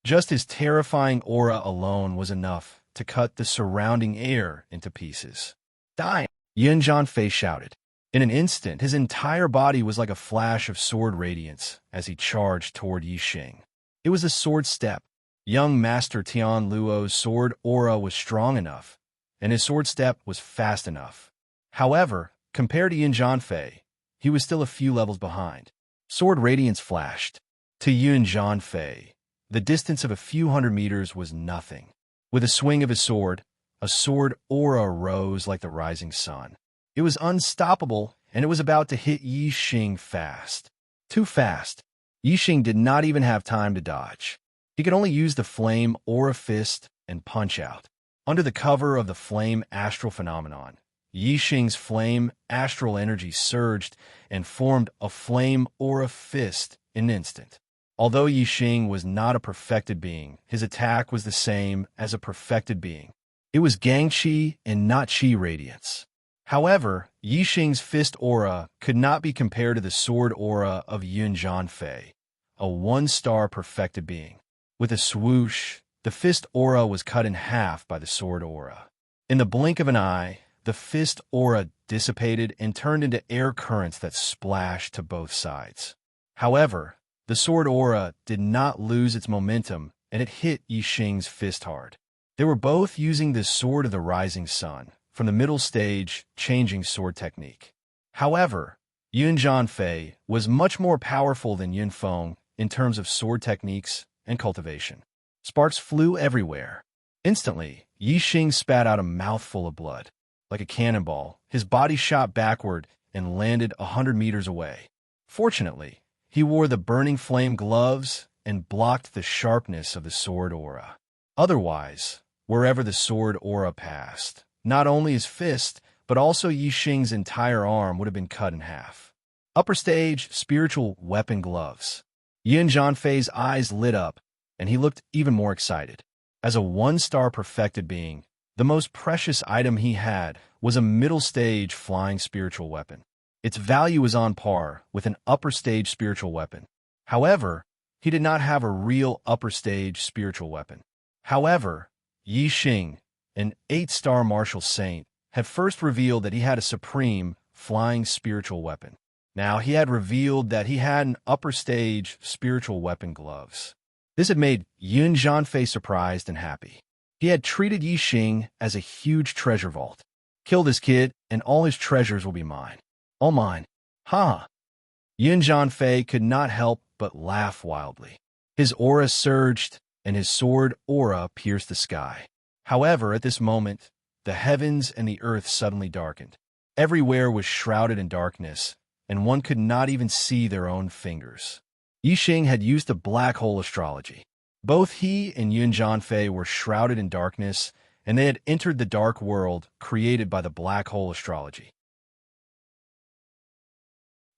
Just his terrifying aura alone was enough to cut the surrounding air into pieces. "Die!" Yun Zhanfei shouted. In an instant, his entire body was like a flash of sword radiance as he charged toward Yi Xing. It was a sword step. Young Master Tian Luo's sword aura was strong enough, and his sword step was fast enough. However, compared to Yun Zhanfei, he was still a few levels behind. Sword radiance flashed. To Yun Zhanfei, the distance of a few hundred meters was nothing. With a swing of his sword, a sword aura rose like the rising sun. It was unstoppable, and it was about to hit Yi Xing fast. Too fast. Yi Xing did not even have time to dodge. He could only use the flame aura fist and punch out. Under the cover of the flame astral phenomenon, Yi Xing's flame astral energy surged and formed a flame aura fist in an instant. Although Yi Xing was not a perfected being, his attack was the same as a perfected being. It was Gangqi and not Qi radiance. However, Yi Xing's fist aura could not be compared to the sword aura of Yun Zhanfei, a one-star perfected being. With a swoosh, the fist aura was cut in half by the sword aura. In the blink of an eye, the fist aura dissipated and turned into air currents that splashed to both sides. However, the sword aura did not lose its momentum, and it hit Yi Xing's fist hard. They were both using the Sword of the Rising Sun, from the middle stage, changing sword technique. However, Yun Zhanfei was much more powerful than Yun Feng in terms of sword techniques and cultivation. Sparks flew everywhere. Instantly, Yi Xing spat out a mouthful of blood. Like a cannonball, his body shot backward and landed 100 meters away. Fortunately, he wore the burning flame gloves and blocked the sharpness of the sword aura. Otherwise, wherever the sword aura passed, not only his fist, but also Yi Xing's entire arm would have been cut in half. Upper stage, spiritual weapon gloves. Yun Zhanfei's eyes lit up, and he looked even more excited. As a one-star perfected being, the most precious item he had was a middle-stage flying spiritual weapon. Its value was on par with an upper-stage spiritual weapon. However, he did not have a real upper-stage spiritual weapon. However, Yi Xing, an 8-star martial saint, had first revealed that he had a supreme flying spiritual weapon. Now he had revealed that he had an upper-stage spiritual weapon gloves. This had made Yun Zhanfei surprised and happy. He had treated Yi Xing as a huge treasure vault. Kill this kid, and all his treasures will be mine. All mine. Ha! Yun Zhanfei could not help but laugh wildly. His aura surged, and his sword aura pierced the sky. However, at this moment, the heavens and the earth suddenly darkened. Everywhere was shrouded in darkness, and one could not even see their own fingers. Yi Xing had used the black hole astrology. Both he and Yun Jianfei were shrouded in darkness, and they had entered the dark world created by the black hole astrology.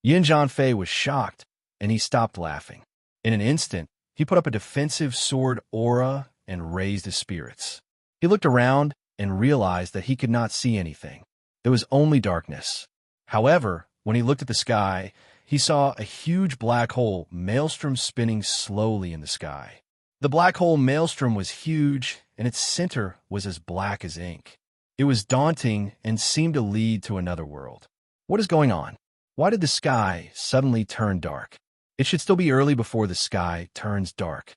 Yun Jianfei was shocked, and he stopped laughing. In an instant, he put up a defensive sword aura and raised his spirits. He looked around and realized that he could not see anything. There was only darkness. However, when he looked at the sky, he saw a huge black hole maelstrom spinning slowly in the sky. The black hole maelstrom was huge, and its center was as black as ink. It was daunting and seemed to lead to another world. What is going on? Why did the sky suddenly turn dark? It should still be early before the sky turns dark.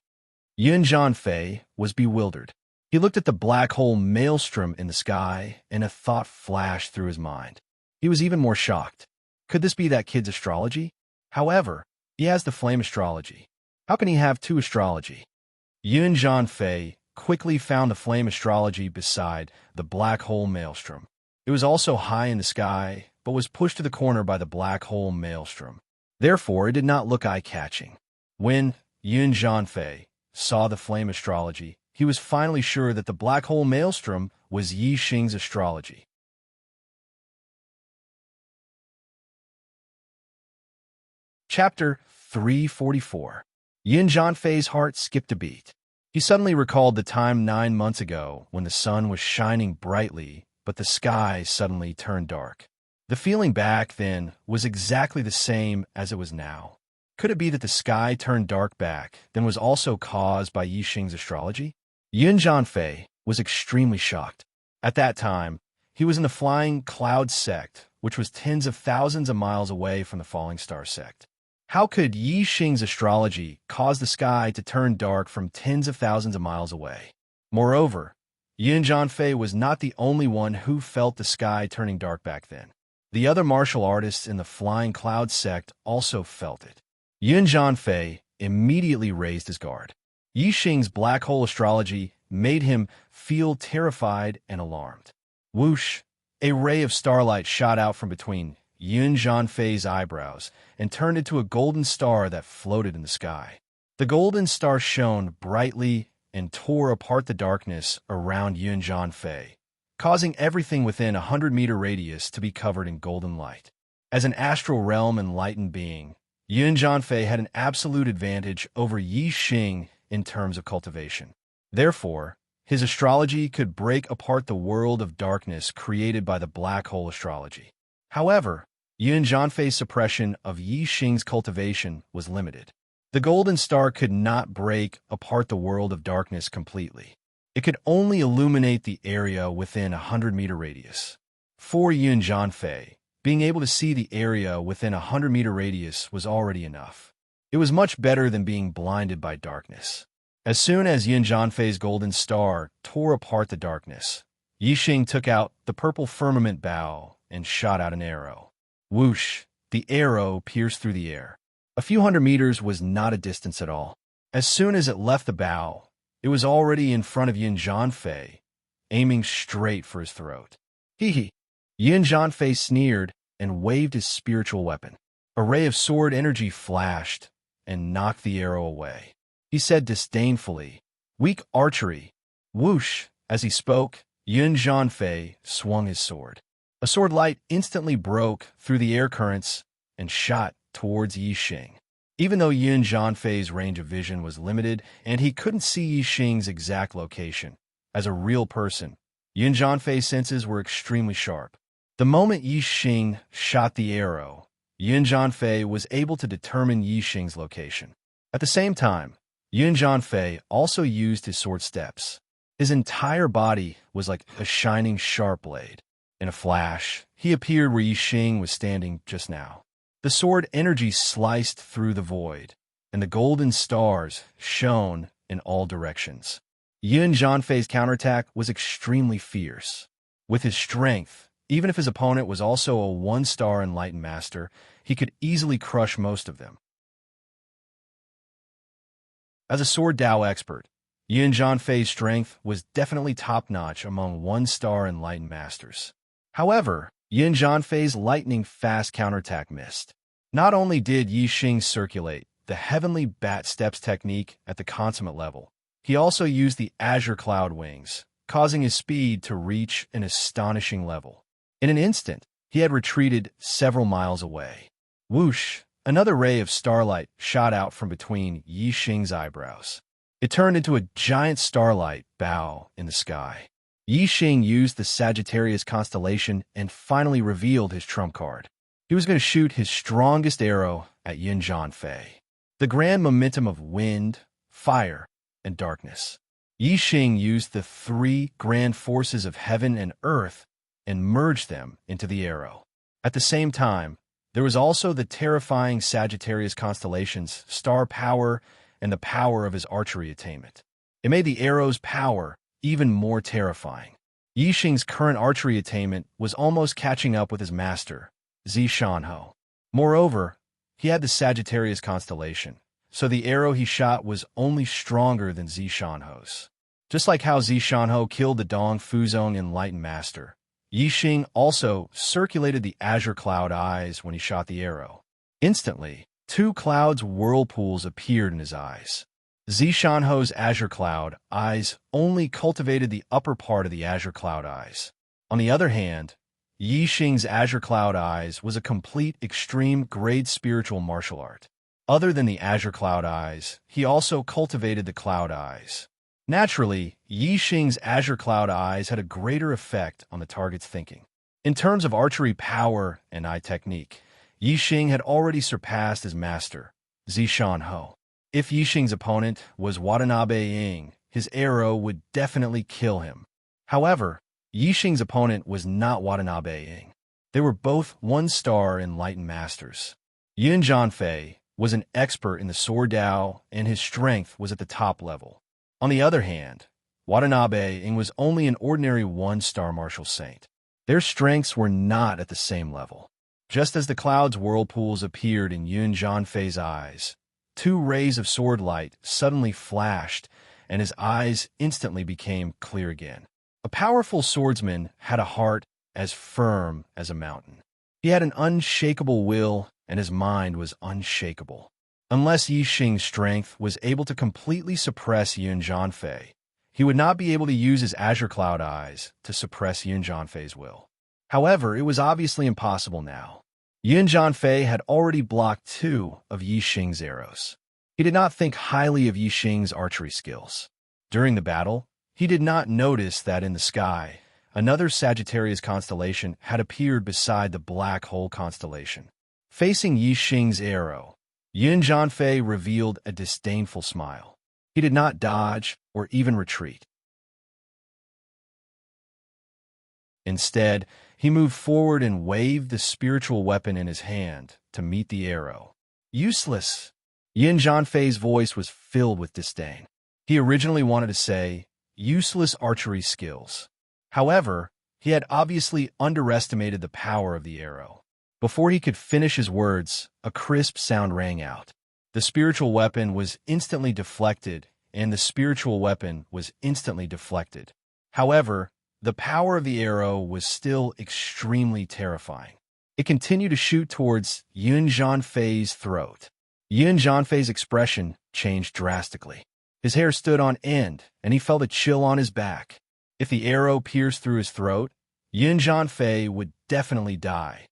Yun Jianfei was bewildered. He looked at the black hole maelstrom in the sky, and a thought flashed through his mind. He was even more shocked. Could this be that kid's astrology? However, he has the flame astrology. How can he have two astrology? Yun Jianfei quickly found the flame astrology beside the black hole maelstrom. It was also high in the sky, but was pushed to the corner by the black hole maelstrom. Therefore, it did not look eye-catching. When Yun Jianfei saw the flame astrology, he was finally sure that the black hole maelstrom was Yi Xing's astrology. Chapter 344. Yun Jianfei's heart skipped a beat. He suddenly recalled the time 9 months ago when the sun was shining brightly, but the sky suddenly turned dark. The feeling back then was exactly the same as it was now. Could it be that the sky turned dark back then was also caused by Yi Xing's astrology? Yun Jianfei was extremely shocked. At that time, he was in the flying cloud sect, which was tens of thousands of miles away from the falling star sect. How could Yi Xing's astrology cause the sky to turn dark from tens of thousands of miles away? Moreover, Yun Jianfei was not the only one who felt the sky turning dark back then. The other martial artists in the Flying Cloud sect also felt it. Yun Jianfei immediately raised his guard. Yi Xing's black hole astrology made him feel terrified and alarmed. Whoosh! A ray of starlight shot out from between Yun Jianfei's eyebrows and turned into a golden star that floated in the sky. The golden star shone brightly and tore apart the darkness around Yun Jianfei, causing everything within a 100-meter radius to be covered in golden light. As an astral realm enlightened being, Yun Jianfei had an absolute advantage over Yi Xing in terms of cultivation. Therefore, his astrology could break apart the world of darkness created by the black hole astrology. However, Yun Jianfei's suppression of Yi Xing's cultivation was limited. The golden star could not break apart the world of darkness completely. It could only illuminate the area within a 100-meter radius. For Yun Jianfei, being able to see the area within a 100-meter radius was already enough. It was much better than being blinded by darkness. As soon as Yun Jianfei's golden star tore apart the darkness, Yi Xing took out the purple firmament bow and shot out an arrow. Whoosh! The arrow pierced through the air. A few hundred meters was not a distance at all. As soon as it left the bow, it was already in front of Yun Jianfei, aiming straight for his throat. Hee. Yun Jianfei sneered and waved his spiritual weapon. A ray of sword energy flashed and knocked the arrow away. He said disdainfully, "Weak archery." Whoosh! As he spoke, Yun Jianfei swung his sword. A sword light instantly broke through the air currents and shot towards Yi Xing. Even though Yun Jianfei's range of vision was limited and he couldn't see Yi Xing's exact location, as a real person, Yun Jianfei's senses were extremely sharp. The moment Yi Xing shot the arrow, Yun Jianfei was able to determine Yi Xing's location. At the same time, Yun Jianfei also used his sword steps. His entire body was like a shining sharp blade. In a flash, he appeared where Yi Xing was standing just now. The sword energy sliced through the void, and the golden stars shone in all directions. Yun Jianfei's counterattack was extremely fierce. With his strength, even if his opponent was also a one-star enlightened master, he could easily crush most of them. As a sword Dao expert, Yun Jianfei's strength was definitely top-notch among one-star enlightened masters. However, Yun Jianfei's lightning-fast counterattack missed. Not only did Yi Xing circulate the heavenly bat steps technique at the consummate level. He also used the azure cloud wings, causing his speed to reach an astonishing level. In an instant, he had retreated several miles away. Whoosh! Another ray of starlight shot out from between Yi Xing's eyebrows. It turned into a giant starlight bow in the sky. Yi Xing used the Sagittarius constellation and finally revealed his trump card. He was going to shoot his strongest arrow at Yin Zhanfei. The grand momentum of wind, fire, and darkness. Yi Xing used the three grand forces of heaven and earth and merged them into the arrow. At the same time, there was also the terrifying Sagittarius constellation's star power and the power of his archery attainment. It made the arrow's power even more terrifying. Yi Xing's current archery attainment was almost catching up with his master, Zi Shanho. Moreover, he had the Sagittarius constellation, so the arrow he shot was only stronger than Zi Shanho's. Just like how Zi Shanho killed the Dong Fuzong Enlightened Master, Yi Xing also circulated the azure cloud eyes when he shot the arrow. Instantly, two clouds whirlpools appeared in his eyes. Zi Shanho's azure cloud eyes only cultivated the upper part of the azure cloud eyes. On the other hand, Yi Xing's azure cloud eyes was a complete extreme grade spiritual martial art. Other than the azure cloud eyes, he also cultivated the cloud eyes. Naturally, Yi Xing's azure cloud eyes had a greater effect on the target's thinking. In terms of archery power and eye technique, Yi Xing had already surpassed his master, Zi Shanho. If Yi Xing's opponent was Watanabe Ying, his arrow would definitely kill him. However, Yi Xing's opponent was not Watanabe Ying. They were both one-star enlightened masters. Yin Zhanfei was an expert in the sword Dao, and his strength was at the top level. On the other hand, Watanabe Ying was only an ordinary one-star martial saint. Their strengths were not at the same level. Just as the cloud's whirlpools appeared in Yin Zhanfei's eyes, two rays of sword light suddenly flashed, and his eyes instantly became clear again. A powerful swordsman had a heart as firm as a mountain. He had an unshakable will, and his mind was unshakable. Unless Yi Xing's strength was able to completely suppress Yin Zhanfei, he would not be able to use his azure cloud eyes to suppress Yin Zhanfei's will. However, it was obviously impossible now. Yin Zhanfei had already blocked two of Yi Xing's arrows. He did not think highly of Yi Xing's archery skills. During the battle, he did not notice that in the sky, another Sagittarius constellation had appeared beside the black hole constellation. Facing Yi Xing's arrow, Yin Zhanfei revealed a disdainful smile. He did not dodge or even retreat. Instead, he moved forward and waved the spiritual weapon in his hand to meet the arrow. Useless! Yin Zhanfei's voice was filled with disdain. He originally wanted to say, useless archery skills. However, he had obviously underestimated the power of the arrow. Before he could finish his words, a crisp sound rang out. The spiritual weapon was instantly deflected, and the spiritual weapon was instantly deflected. However, the power of the arrow was still extremely terrifying. It continued to shoot towards Yin Zhanfei's throat. Yin Zhanfei's expression changed drastically. His hair stood on end, and he felt a chill on his back. If the arrow pierced through his throat, Yin Zhanfei would definitely die.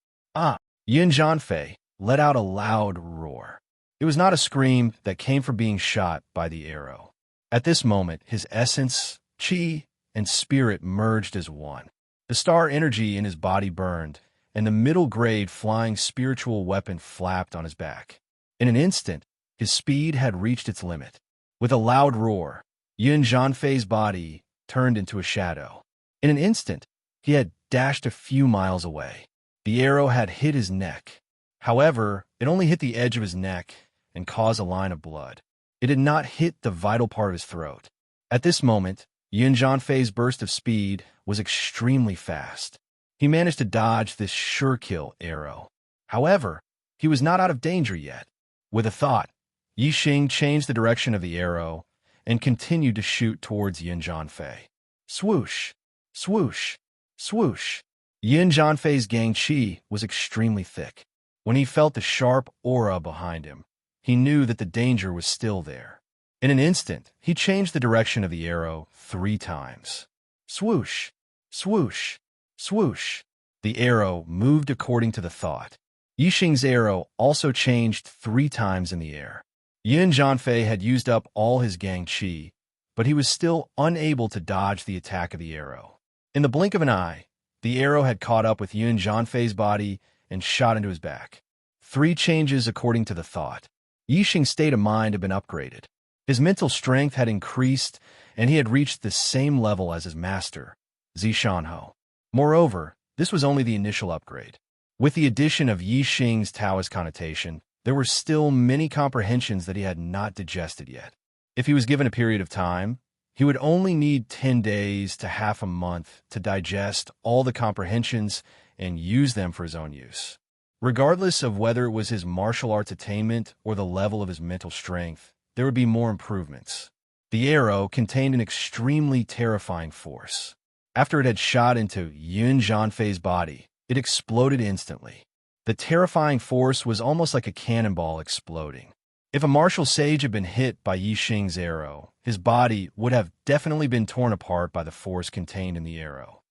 Yin Zhanfei let out a loud roar. It was not a scream that came from being shot by the arrow. At this moment, his essence, qi, and spirit merged as one. The star energy in his body burned, and the middle-grade flying spiritual weapon flapped on his back. In an instant, his speed had reached its limit. With a loud roar, Yin Zhanfei's body turned into a shadow. In an instant, he had dashed a few miles away. The arrow had hit his neck. However, it only hit the edge of his neck and caused a line of blood. It did not hit the vital part of his throat. At this moment, Yin Zhanfei's burst of speed was extremely fast. He managed to dodge this sure-kill arrow. However, he was not out of danger yet. With a thought, Yi Xing changed the direction of the arrow and continued to shoot towards Yin Zhanfei. Swoosh! Swoosh! Swoosh! Yin Zhanfei's gang qi was extremely thick. When he felt the sharp aura behind him, he knew that the danger was still there. In an instant, he changed the direction of the arrow 3 times. Swoosh, swoosh, swoosh. The arrow moved according to the thought. Yixing's arrow also changed 3 times in the air. Yun Zhanfei had used up all his gang qi, but he was still unable to dodge the attack of the arrow. In the blink of an eye, the arrow had caught up with Yun Zhanfei's body and shot into his back. 3 changes according to the thought. Yixing's state of mind had been upgraded. His mental strength had increased, and he had reached the same level as his master, Zishanho. Moreover, this was only the initial upgrade. With the addition of Yixing's Taoist connotation, there were still many comprehensions that he had not digested yet. If he was given a period of time, he would only need 10 days to half a month to digest all the comprehensions and use them for his own use. Regardless of whether it was his martial arts attainment or the level of his mental strength, there would be more improvements. The arrow contained an extremely terrifying force. After it had shot into Yun Zhanfei's body, it exploded instantly. The terrifying force was almost like a cannonball exploding. If a martial sage had been hit by Yixing's arrow, his body would have definitely been torn apart by the force contained in the arrow.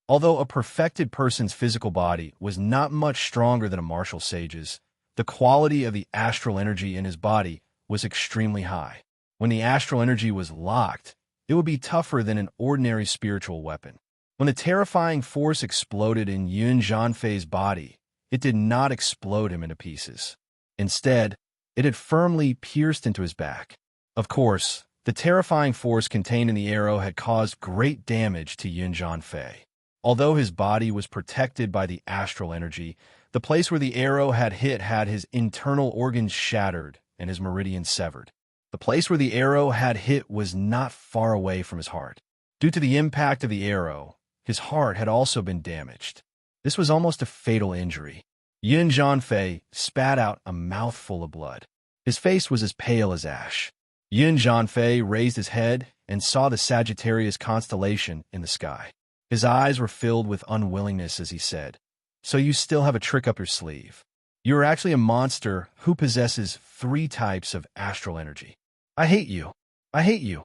Although a perfected person's physical body was not much stronger than a martial sage's, the quality of the astral energy in his body was extremely high. When the astral energy was locked, it would be tougher than an ordinary spiritual weapon. When the terrifying force exploded in Yun Zhanfei's body, it did not explode him into pieces. Instead, it had firmly pierced into his back. Of course, the terrifying force contained in the arrow had caused great damage to Yun Zhanfei. Although his body was protected by the astral energy, the place where the arrow had hit had his internal organs shattered and his meridians severed. The place where the arrow had hit was not far away from his heart. Due to the impact of the arrow, his heart had also been damaged. This was almost a fatal injury. Yun Zhanfei spat out a mouthful of blood. His face was as pale as ash. Yun Zhanfei raised his head and saw the Sagittarius constellation in the sky. His eyes were filled with unwillingness as he said, "So you still have a trick up your sleeve. You are actually a monster who possesses 3 types of astral energy. I hate you. I hate you.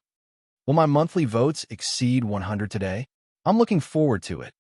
Will my monthly votes exceed 100 today? I'm looking forward to it."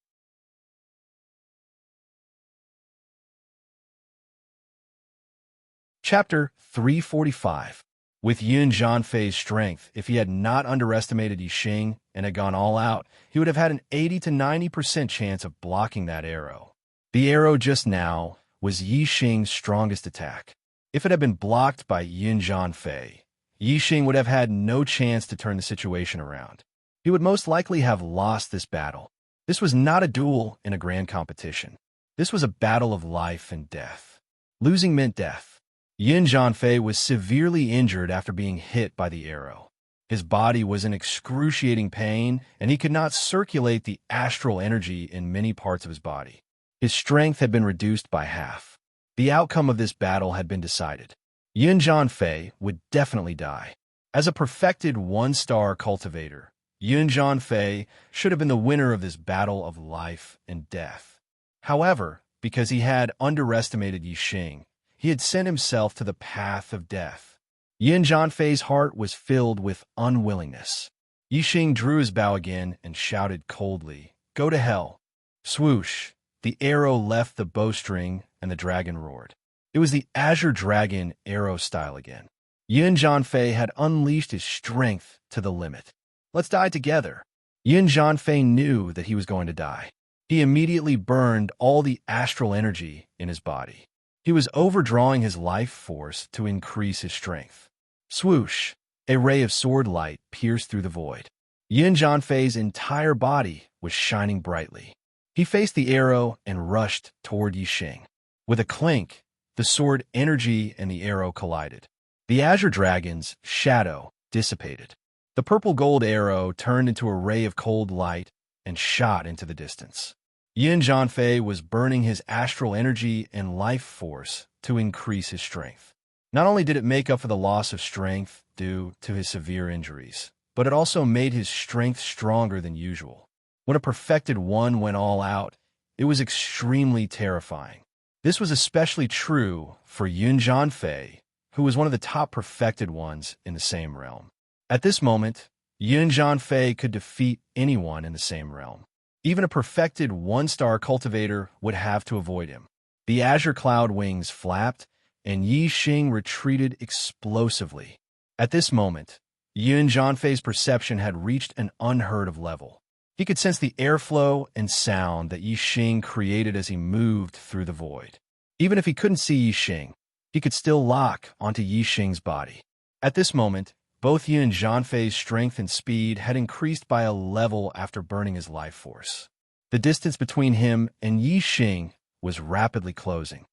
Chapter 345. With Yun Zhanfei's strength, if he had not underestimated Yixing and had gone all out, he would have had an 80 to 90% chance of blocking that arrow. The arrow just now was Yixing's strongest attack. If it had been blocked by Yun Zhanfei, Yixing would have had no chance to turn the situation around. He would most likely have lost this battle. This was not a duel in a grand competition. This was a battle of life and death. Losing meant death. Yun Zhanfei was severely injured after being hit by the arrow. His body was in excruciating pain, and he could not circulate the astral energy in many parts of his body. His strength had been reduced by half. The outcome of this battle had been decided. Yun Zhanfei would definitely die. As a perfected 1-star cultivator, Yun Zhanfei should have been the winner of this battle of life and death. However, because he had underestimated Yixing, he had sent himself to the path of death. Yun Zhanfei's heart was filled with unwillingness. Yixing drew his bow again and shouted coldly, "Go to hell." Swoosh! The arrow left the bowstring and the dragon roared. It was the Azure Dragon arrow style again. Yun Zhanfei had unleashed his strength to the limit. "Let's die together." Yun Zhanfei knew that he was going to die. He immediately burned all the astral energy in his body. He was overdrawing his life force to increase his strength. Swoosh! A ray of sword light pierced through the void. Yun Zhanfei's entire body was shining brightly. He faced the arrow and rushed toward Yixing. With a clink, the sword energy and the arrow collided. The Azure Dragon's shadow dissipated. The purple-gold arrow turned into a ray of cold light and shot into the distance. Yun Zhanfei was burning his astral energy and life force to increase his strength. Not only did it make up for the loss of strength due to his severe injuries, but it also made his strength stronger than usual. When a perfected one went all out, it was extremely terrifying. This was especially true for Yun Jianfei, who was one of the top perfected ones in the same realm. At this moment, Yun Jianfei could defeat anyone in the same realm. Even a perfected one-star cultivator would have to avoid him. The azure cloud wings flapped, and Yi Xing retreated explosively. At this moment, Yun Jianfei's perception had reached an unheard-of level. He could sense the airflow and sound that Yi Xing created as he moved through the void. Even if he couldn't see Yi Xing, he could still lock onto Yi Xing's body. At this moment, both Yun Jianfei's strength and speed had increased by a level after burning his life force. The distance between him and Yi Xing was rapidly closing.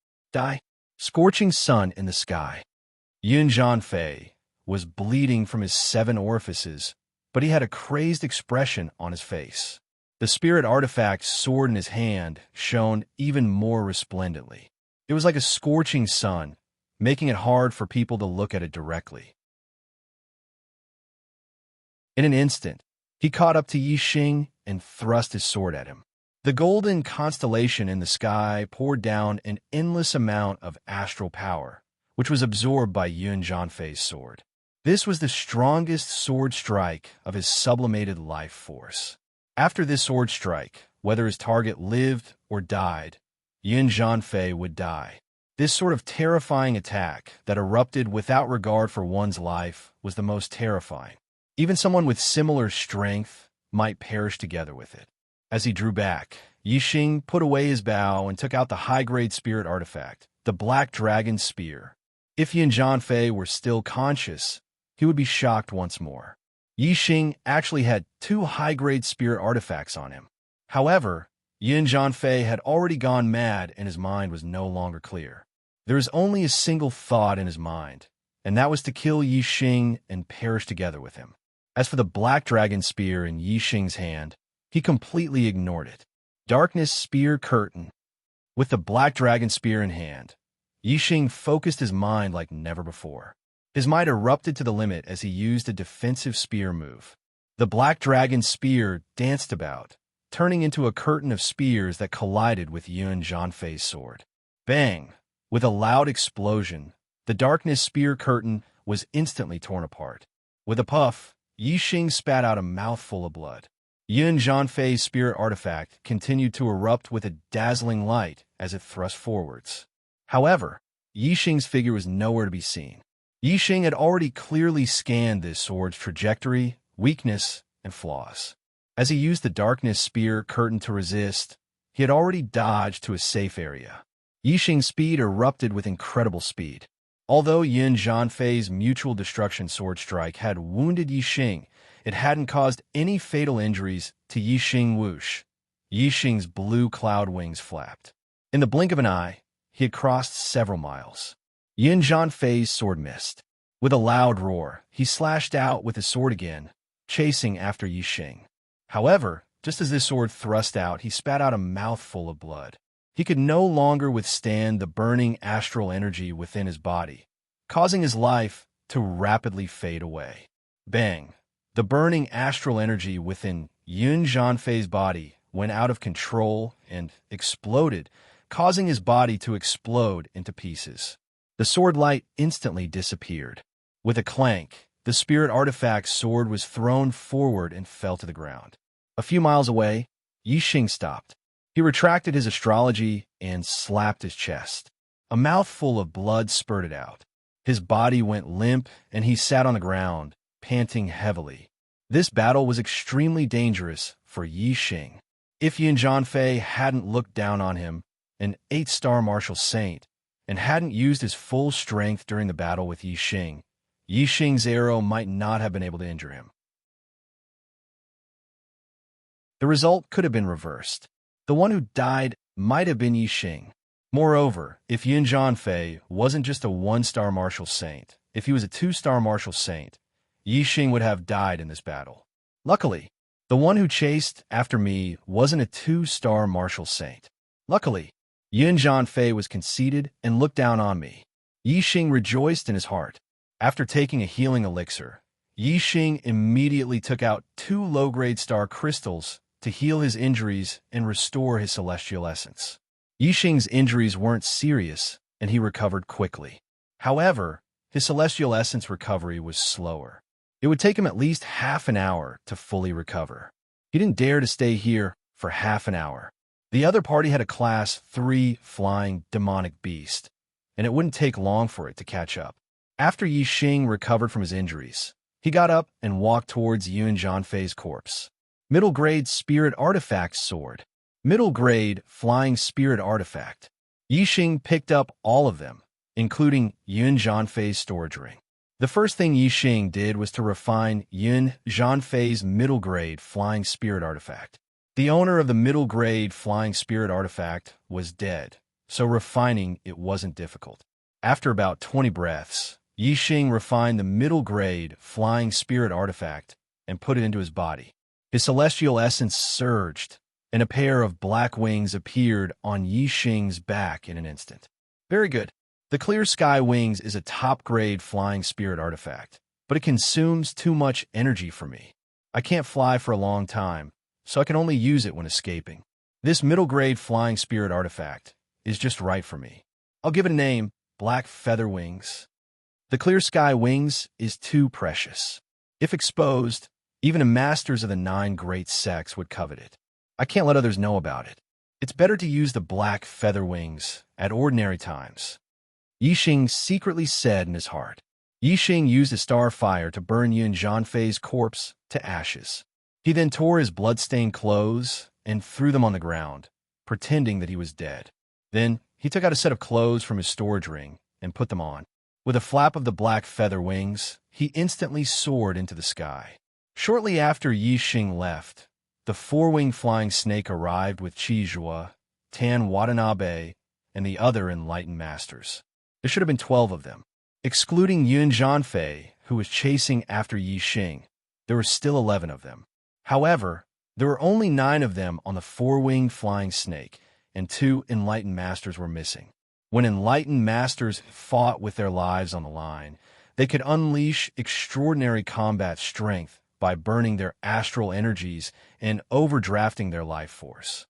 Scorching sun in the sky. Yun Jianfei was bleeding from his 7 orifices, but he had a crazed expression on his face. The spirit artifact sword in his hand shone even more resplendently. It was like a scorching sun, making it hard for people to look at it directly. In an instant, he caught up to Yi Xing and thrust his sword at him. The golden constellation in the sky poured down an endless amount of astral power, which was absorbed by Yun Jianfei's sword. This was the strongest sword strike of his sublimated life force. After this sword strike, whether his target lived or died, Yun Jianfei would die. This sort of terrifying attack that erupted without regard for one's life was the most terrifying. Even someone with similar strength might perish together with it. As he drew back, Yi Xing put away his bow and took out the high-grade spirit artifact, the Black Dragon Spear. If Yun Jianfei were still conscious, he would be shocked once more. Yi Xing actually had 2 high-grade spirit artifacts on him. However, Yun Jianfei had already gone mad and his mind was no longer clear. There was only a single thought in his mind, and that was to kill Yi Xing and perish together with him. As for the Black Dragon Spear in Yi Xing's hand, he completely ignored it. Darkness Spear Curtain. With the Black Dragon Spear in hand, Yi Xing focused his mind like never before. His might erupted to the limit as he used a defensive spear move. The Black Dragon Spear danced about, turning into a curtain of spears that collided with Yun Jianfei's sword. Bang! With a loud explosion, the Darkness Spear Curtain was instantly torn apart. With a puff, Yi Xing spat out a mouthful of blood. Yun Jianfei's spirit artifact continued to erupt with a dazzling light as it thrust forwards. However, Yi Xing's figure was nowhere to be seen. Yi Xing had already clearly scanned this sword's trajectory, weakness, and flaws. As he used the Darkness Spear Curtain to resist, he had already dodged to a safe area. Yi Xing's speed erupted with incredible speed. Although Yun Jianfei's mutual destruction sword strike had wounded Yi Xing, it hadn't caused any fatal injuries to Yi Xing whoosh. Yi Xing's blue cloud wings flapped. In the blink of an eye, he had crossed several miles. Yun Jianfei's sword missed. With a loud roar, he slashed out with his sword again, chasing after Yi Xing. However, just as this sword thrust out, he spat out a mouthful of blood. He could no longer withstand the burning astral energy within his body, causing his life to rapidly fade away. Bang! The burning astral energy within Yun Jianfei's body went out of control and exploded, causing his body to explode into pieces. The sword light instantly disappeared. With a clank, the spirit artifact's sword was thrown forward and fell to the ground. A few miles away, Yi Xing stopped. He retracted his astrology and slapped his chest. A mouthful of blood spurted out. His body went limp and he sat on the ground, panting heavily. This battle was extremely dangerous for Yi Xing. If Yun Jianfei hadn't looked down on him, an 8-star martial saint, and hadn't used his full strength during the battle with Yi Xing's arrow might not have been able to injure him. The result could have been reversed. The one who died might have been Yi Xing. Moreover, if Yun Jianfei wasn't just a 1-star martial saint, if he was a 2-star martial saint, Yi Xing would have died in this battle. Luckily, the one who chased after me wasn't a 2-star martial saint. Luckily, Yun Jianfei was conceited and looked down on me. Yi Xing rejoiced in his heart. After taking a healing elixir, Yi Xing immediately took out 2 low-grade star crystals to heal his injuries and restore his celestial essence. Yixing's injuries weren't serious, and he recovered quickly. However, his celestial essence recovery was slower. It would take him at least half an hour to fully recover. He didn't dare to stay here for half an hour. The other party had a Class 3 flying demonic beast, and it wouldn't take long for it to catch up. After Yixing recovered from his injuries, he got up and walked towards Yuan Zhanfei's corpse. Middle grade spirit artifact sword. Middle grade flying spirit artifact. Yixing picked up all of them, including Yuan Zhanfei's storage ring. The first thing Yixing did was to refine Yuan Zhanfei's middle grade flying spirit artifact. The owner of the middle grade flying spirit artifact was dead, so refining it wasn't difficult. After about 20 breaths, Yixing refined the middle grade flying spirit artifact and put it into his body. His celestial essence surged, and a pair of black wings appeared on Yixing's back in an instant. Very good. The Clear Sky Wings is a top-grade flying spirit artifact, but it consumes too much energy for me. I can't fly for a long time, so I can only use it when escaping. This middle-grade flying spirit artifact is just right for me. I'll give it a name, Black Feather Wings. The Clear Sky Wings is too precious. If exposed, even a Masters of the 9 Great Sects would covet it. I can't let others know about it. It's better to use the Black Feather Wings at ordinary times. Yixing secretly said in his heart. Yixing used a star fire to burn Yuan Zhanfei's corpse to ashes. He then tore his blood-stained clothes and threw them on the ground, pretending that he was dead. Then he took out a set of clothes from his storage ring and put them on. With a flap of the Black Feather Wings, he instantly soared into the sky. Shortly after Yixing left, the four-winged flying snake arrived with Chizhua, Tan Watanabe, and the other enlightened masters. There should have been 12 of them. Excluding Yuan Zhanfei, who was chasing after Yixing, there were still 11 of them. However, there were only 9 of them on the four-winged flying snake, and 2 enlightened masters were missing. When enlightened masters fought with their lives on the line, they could unleash extraordinary combat strength by burning their astral energies and overdrafting their life force.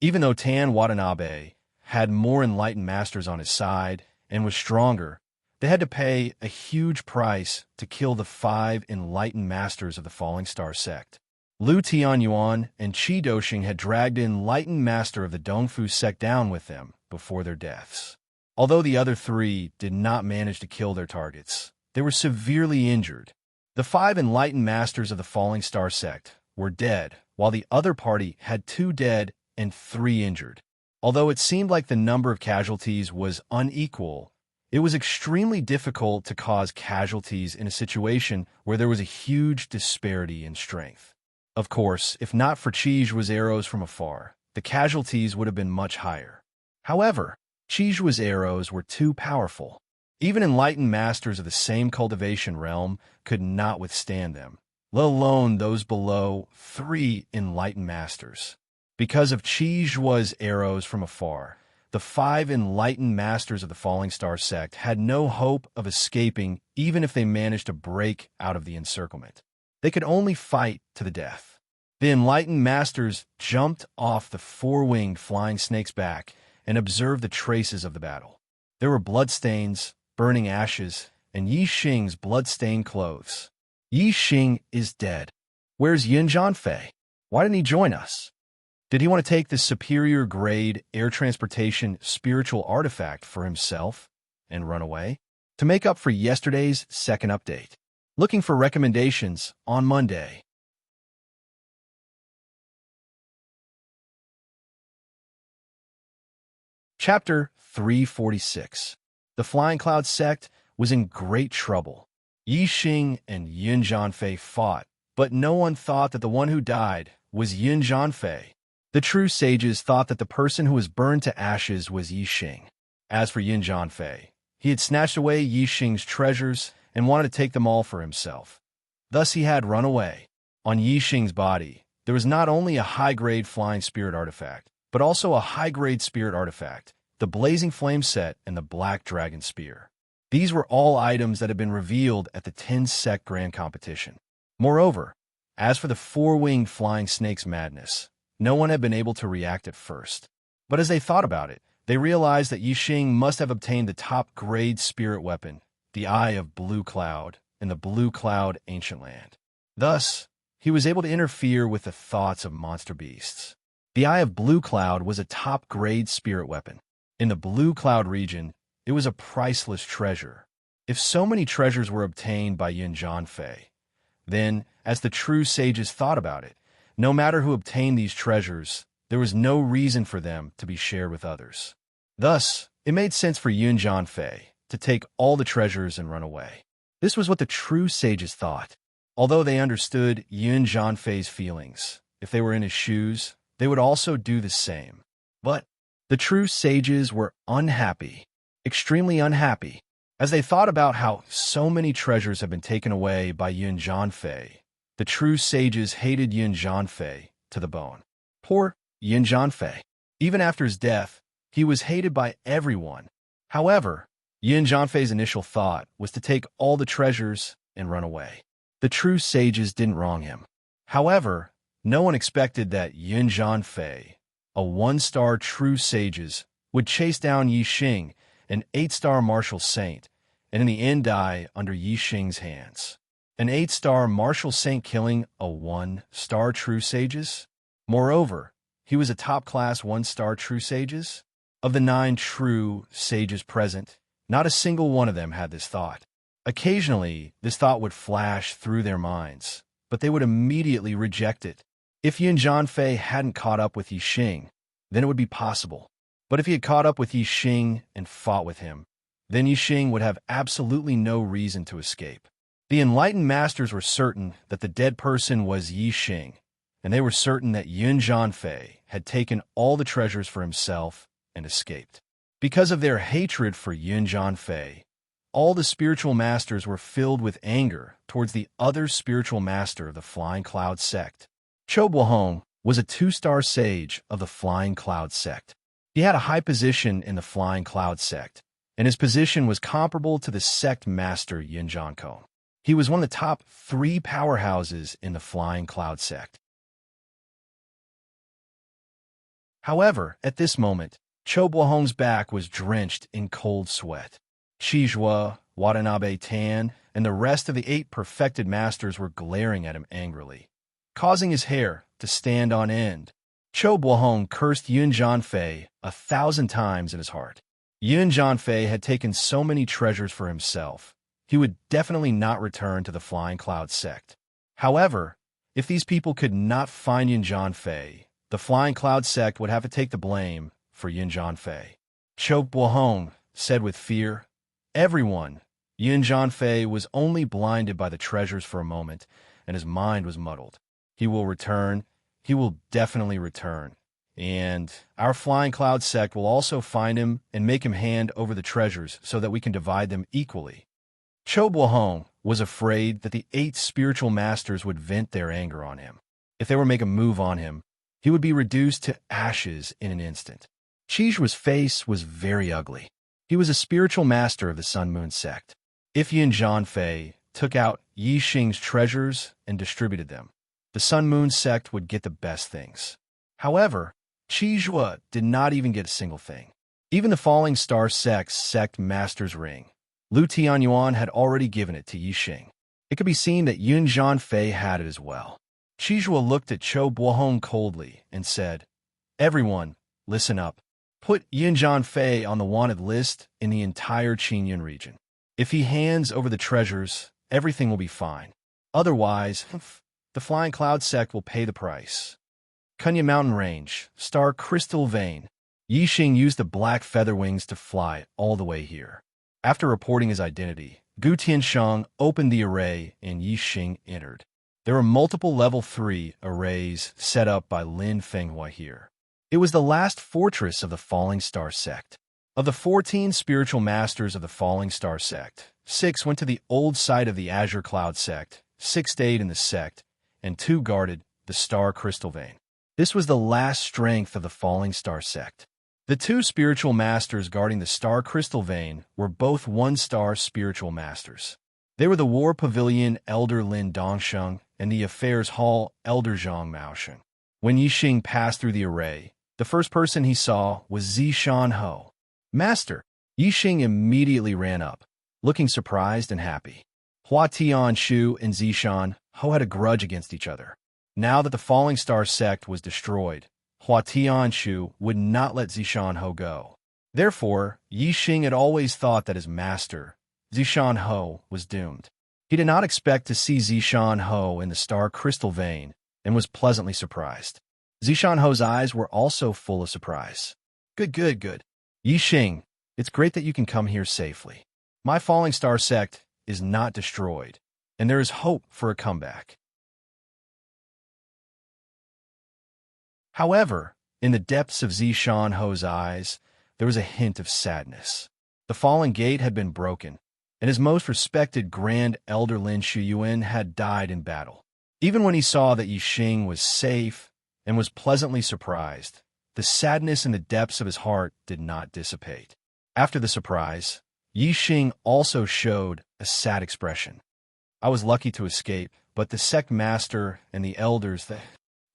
Even though Tan Watanabe had more enlightened masters on his side and was stronger, they had to pay a huge price to kill the 5 enlightened masters of the Falling Star sect. Lu Tianyuan and Qi Doxing had dragged an enlightened master of the Dongfu sect down with them before their deaths. Although the other 3 did not manage to kill their targets, they were severely injured. The 5 enlightened masters of the Falling Star sect were dead, while the other party had 2 dead and 3 injured. Although it seemed like the number of casualties was unequal, it was extremely difficult to cause casualties in a situation where there was a huge disparity in strength. Of course, if not for Chijua's arrows from afar, the casualties would have been much higher. However, Chijua's arrows were too powerful. Even enlightened masters of the same cultivation realm could not withstand them, let alone those below 3 enlightened masters. Because of Chijua's arrows from afar, the 5 enlightened masters of the Falling Star sect had no hope of escaping even if they managed to break out of the encirclement. They could only fight to the death. The enlightened masters jumped off the four-winged flying snake's back and observed the traces of the battle. There were bloodstains, burning ashes, and Yixing's blood-stained clothes. Yixing is dead. Where's Yuan Zhanfei? Why didn't he join us? Did he want to take the superior grade air transportation spiritual artifact for himself and run away? To make up for yesterday's second update. Looking for recommendations on Monday. Chapter 346. The Flying Cloud sect was in great trouble. Yixing and Yuan Zhanfei fought, but no one thought that the one who died was Yuan Zhanfei. The true sages thought that the person who was burned to ashes was Yixing. As for Yuan Zhanfei, he had snatched away Yixing's treasures and wanted to take them all for himself. Thus he had run away. On Yixing's body, there was not only a high-grade flying spirit artifact, but also a high-grade spirit artifact, the Blazing Flame Set and the Black Dragon Spear. These were all items that had been revealed at the 10-Sect Grand Competition. Moreover, as for the four-winged flying snake's madness, no one had been able to react at first. But as they thought about it, they realized that Yixing must have obtained the top-grade spirit weapon, the Eye of Blue Cloud, in the Blue Cloud Ancient Land. Thus, he was able to interfere with the thoughts of monster beasts. The Eye of Blue Cloud was a top-grade spirit weapon. In the Blue Cloud region, it was a priceless treasure. If so many treasures were obtained by Yin Zhanfei, then, as the true sages thought about it, no matter who obtained these treasures, there was no reason for them to be shared with others. Thus, it made sense for Yin Zhanfei to take all the treasures and run away. This was what the true sages thought. Although they understood Yin Zhanfei's feelings, if they were in his shoes, they would also do the same. But the true sages were unhappy, extremely unhappy, as they thought about how so many treasures had been taken away by Yin Zhanfei. The true sages hated Yin Zhanfei to the bone. Poor Yin Zhanfei. Even after his death, he was hated by everyone. However, Yin Zhanfei's initial thought was to take all the treasures and run away. The true sages didn't wrong him. However, no one expected that Yin Zhanfei, a 1-star true sages, would chase down Yixing, an 8-star martial saint, and in the end die under Yixing's hands. An 8-star martial saint killing a 1-star true sages? Moreover, he was a top-class 1-star true sages? Of the 9 true sages present, not a single one of them had this thought. Occasionally, this thought would flash through their minds, but they would immediately reject it. If Yin Zhanfei hadn't caught up with Yixing, then it would be possible. But if he had caught up with Yixing and fought with him, then Yixing would have absolutely no reason to escape. The enlightened masters were certain that the dead person was Yixing, and they were certain that Yin Zhanfei had taken all the treasures for himself and escaped. Because of their hatred for Yin Zhanfei, all the spiritual masters were filled with anger towards the other spiritual master of the Flying Cloud sect. Cho Buohong was a 2-star sage of the Flying Cloud sect. He had a high position in the Flying Cloud sect, and his position was comparable to the sect master Yin Zhankong. He was one of the top 3 powerhouses in the Flying Cloud sect. However, at this moment, Cho Buohong's back was drenched in cold sweat. Shizhua, Watanabe Tan, and the rest of the 8 perfected masters were glaring at him angrily, causing his hair to stand on end. Cho Buohong cursed Yin Zhanfei 1,000 times in his heart. Yin Zhanfei had taken so many treasures for himself, he would definitely not return to the Flying Cloud sect. However, if these people could not find Yin Zhanfei, the Flying Cloud sect would have to take the blame for Yin Zhanfei. Cho Buohong said with fear, "Everyone, Yin Zhanfei was only blinded by the treasures for a moment, and his mind was muddled. He will return. He will definitely return. And our Flying Cloud sect will also find him and make him hand over the treasures so that we can divide them equally." Cho Buohong was afraid that the 8 spiritual masters would vent their anger on him. If they were to make a move on him, he would be reduced to ashes in an instant. Qizhua's face was very ugly. He was a spiritual master of the Sun Moon sect. If Yin Zhanfei took out Yixing's treasures and distributed them, the Sun Moon sect would get the best things. However, Qizhua did not even get a single thing. Even the Falling Star sect's sect master's ring, Lu Tianyuan, had already given it to Yixing. It could be seen that Yin Zhanfei had it as well. Qizhua looked at Cho Buohong coldly and said, "Everyone, listen up. Put Yin Zhanfei on the wanted list in the entire Qingyun region. If he hands over the treasures, everything will be fine. Otherwise, the Flying Cloud sect will pay the price." Kunya Mountain Range, Star Crystal Vein. Yixing used the black feather wings to fly all the way here. After reporting his identity, Gu Tiansheng opened the array and Yixing entered. There were multiple level 3 arrays set up by Lin Fenghua here. It was the last fortress of the Falling Star sect. Of the 14 spiritual masters of the Falling Star sect, 6 went to the old site of the Azure Cloud sect, 6 stayed in the sect, and 2 guarded the Star Crystal Vein. This was the last strength of the Falling Star sect. The 2 spiritual masters guarding the Star Crystal Vein were both 1-star spiritual masters. They were the War Pavilion Elder Lin Dongsheng and the Affairs Hall Elder Zhang Maosheng. When Yixing passed through the array, the first person he saw was Zishan Ho. Master! Yixing immediately ran up, looking surprised and happy. Hua Tianshu and Zishan Ho had a grudge against each other. Now that the Falling Star sect was destroyed, Hua Tianshu would not let Zishan Ho go. Therefore, Yixing had always thought that his master, Zishan Ho, was doomed. He did not expect to see Zishan Ho in the star crystal vein and was pleasantly surprised. Zishan Ho's eyes were also full of surprise. Good. Yixing, it's great that you can come here safely. My Falling Star sect is not destroyed, and there is hope for a comeback. However, in the depths of Zishan Ho's eyes, there was a hint of sadness. The fallen gate had been broken, and his most respected Grand Elder Lin Shuyuan had died in battle. Even when he saw that Yixing was safe and was pleasantly surprised, the sadness in the depths of his heart did not dissipate. After the surprise, Yixing also showed a sad expression. I was lucky to escape, but the sect master and the elders...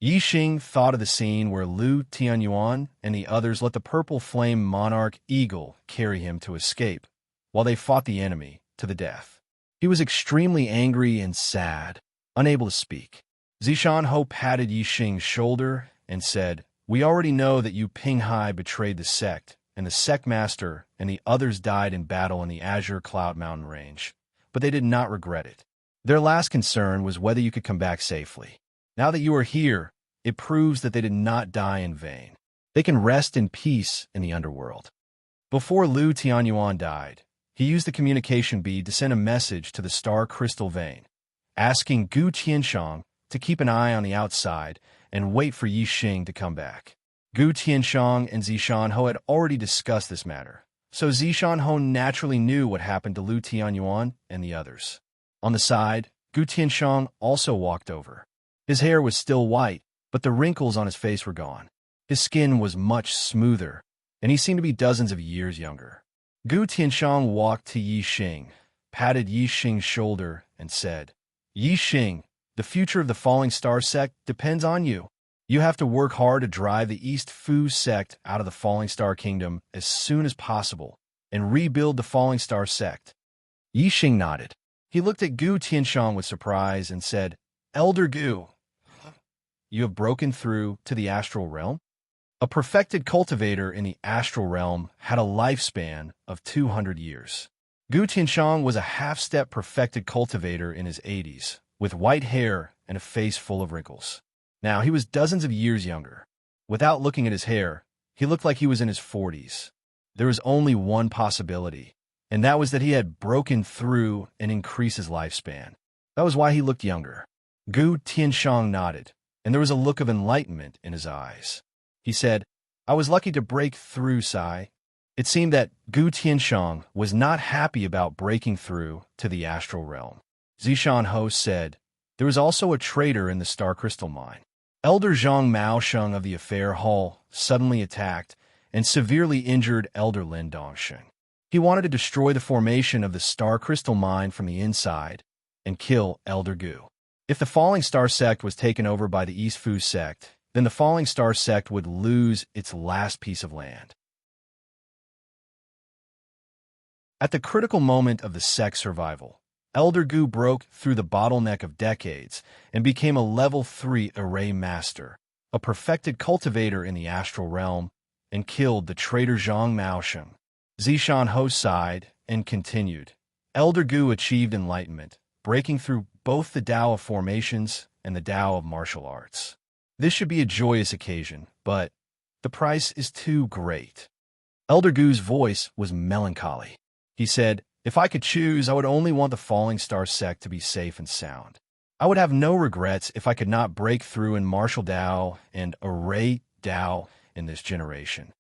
Yixing thought of the scene where Lu Tianyuan and the others let the purple flame monarch eagle carry him to escape, while they fought the enemy to the death. He was extremely angry and sad, unable to speak. Zishan Ho patted Yixing's shoulder and said, "We already know that you Pinghai betrayed the sect, and the sect master and the others died in battle in the Azure Cloud Mountain Range, but they did not regret it. Their last concern was whether you could come back safely. Now that you are here, it proves that they did not die in vain. They can rest in peace in the underworld." Before Lu Tianyuan died, he used the communication bead to send a message to the star crystal vein, asking Gu Tianshang to keep an eye on the outside and wait for Yixing to come back. Gu Tianshang and Zishan Ho had already discussed this matter, so Zishan Ho naturally knew what happened to Lu Tianyuan and the others. On the side, Gu Tianshang also walked over. His hair was still white, but the wrinkles on his face were gone. His skin was much smoother, and he seemed to be dozens of years younger. Gu Tianshang walked to Yixing, patted Yixing's shoulder, and said, "Yixing, the future of the Falling Star sect depends on you. You have to work hard to drive the East Fu sect out of the Falling Star Kingdom as soon as possible and rebuild the Falling Star sect." Yixing nodded. He looked at Gu Tianshang with surprise and said, "Elder Gu, you have broken through to the astral realm?" A perfected cultivator in the astral realm had a lifespan of 200 years. Gu Tianshang was a half-step perfected cultivator in his 80s, with white hair and a face full of wrinkles. Now, he was dozens of years younger. Without looking at his hair, he looked like he was in his 40s. There was only one possibility, and that was that he had broken through and increased his lifespan. That was why he looked younger. Gu Tianshang nodded, and there was a look of enlightenment in his eyes. He said, "I was lucky to break through, Sai." It seemed that Gu Tianshang was not happy about breaking through to the astral realm. Zishan Ho said, "There was also a traitor in the Star Crystal Mine." Elder Zhang Maosheng of the Affair Hall suddenly attacked and severely injured Elder Lin Dongsheng. He wanted to destroy the formation of the Star Crystal Mine from the inside and kill Elder Gu. If the Falling Star sect was taken over by the East Fu sect, then the Falling Star sect would lose its last piece of land. At the critical moment of the sect's survival, Elder Gu broke through the bottleneck of decades and became a level 3 array master, a perfected cultivator in the astral realm, and killed the traitor Zhang Maosheng. Zishan Ho sighed and continued. Elder Gu achieved enlightenment, breaking through both the Tao of formations and the Tao of martial arts. This should be a joyous occasion, but the price is too great. Elder Gu's voice was melancholy. He said, "If I could choose, I would only want the Falling Star sect to be safe and sound. I would have no regrets if I could not break through in martial Tao and array Tao in this generation."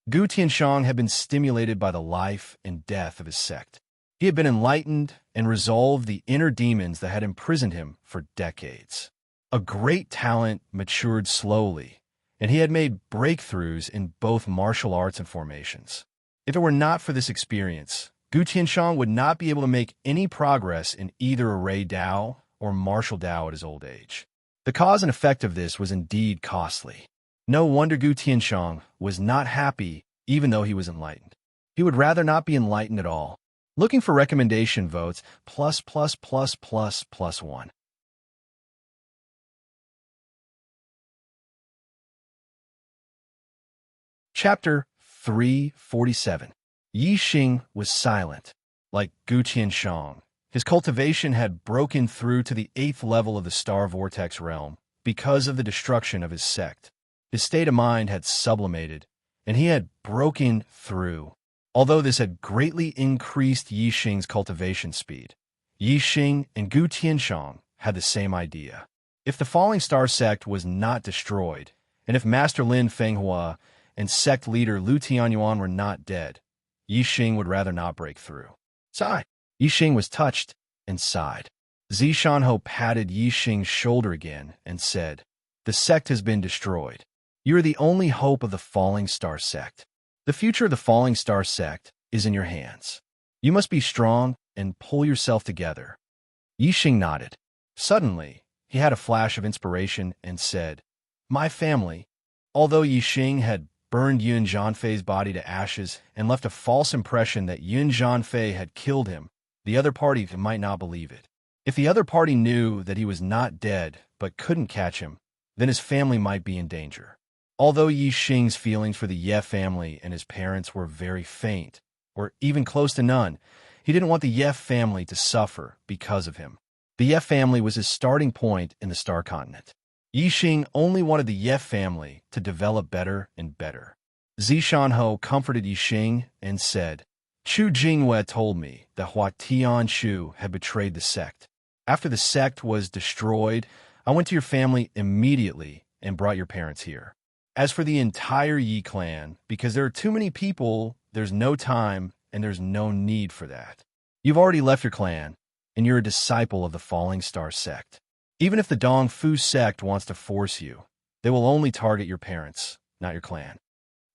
Gu Tianshang had been stimulated by the life and death of his sect. He had been enlightened and resolved the inner demons that had imprisoned him for decades. A great talent matured slowly, and he had made breakthroughs in both martial arts and formations. If it were not for this experience, Gu Tianshang would not be able to make any progress in either array Tao or martial Tao at his old age. The cause and effect of this was indeed costly. No wonder Gu Tianshang was not happy even though he was enlightened. He would rather not be enlightened at all. Looking for recommendation votes, ++++++1. Chapter 347. Yi Xing was silent. Like Gu Tianshang, his cultivation had broken through to the 8th level of the Star Vortex realm because of the destruction of his sect. His state of mind had sublimated, and he had broken through. Although this had greatly increased Yi Xing's cultivation speed, Yi Xing and Gu Tianshang had the same idea. If the Falling Star sect was not destroyed, and if Master Lin Fenghua and sect leader Lu Tianyuan were not dead, Yi Xing would rather not break through. Sigh. Yi Xing was touched and sighed. Zishanho patted Yi Xing's shoulder again and said, "The sect has been destroyed. You are the only hope of the Falling Star sect. The future of the Falling Star sect is in your hands. You must be strong and pull yourself together." Yi Xing nodded. Suddenly, he had a flash of inspiration and said, "My family." Although Yi Xing had burned Yun Zhanfei's body to ashes and left a false impression that Yun Zhanfei had killed him, the other party might not believe it. If the other party knew that he was not dead but couldn't catch him, then his family might be in danger. Although Yi Xing's feelings for the Ye family and his parents were very faint, or even close to none, he didn't want the Ye family to suffer because of him. The Ye family was his starting point in the Star Continent. Yi Xing only wanted the Ye family to develop better and better. Zishanho comforted Yi Xing and said, "Chu Jingyue told me that Hua Tianshu had betrayed the sect. After the sect was destroyed, I went to your family immediately and brought your parents here. As for the entire Yi clan, because there are too many people, there's no time and there's no need for that. You've already left your clan, and you're a disciple of the Falling Star sect. Even if the Dong Fu sect wants to force you, they will only target your parents, not your clan."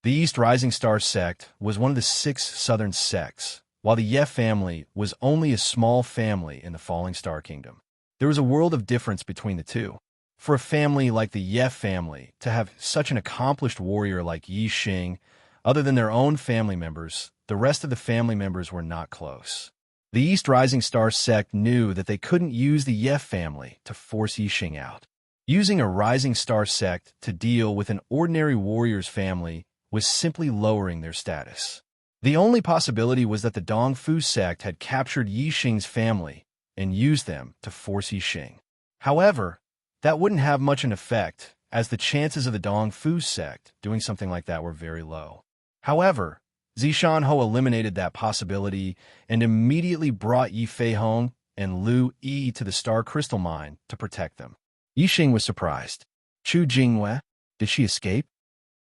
The East Rising Star sect was one of the 6 southern sects, while the Ye family was only a small family in the Falling Star Kingdom. There was a world of difference between the two. For a family like the Ye family to have such an accomplished warrior like Yi Xing, other than their own family members, the rest of the family members were not close. The East Rising Star sect knew that they couldn't use the Ye family to force Yi Xing out. Using a Rising Star sect to deal with an ordinary warrior's family was simply lowering their status. The only possibility was that the Dong Fu sect had captured Yi Xing's family and used them to force Yi Xing. However, that wouldn't have much an effect, as the chances of the Dong Fu sect doing something like that were very low. However, Zishanho eliminated that possibility and immediately brought Yi Feihong and Lu Yi to the Star Crystal Mine to protect them. Yi Xing was surprised. "Chu Jingyue, did she escape?"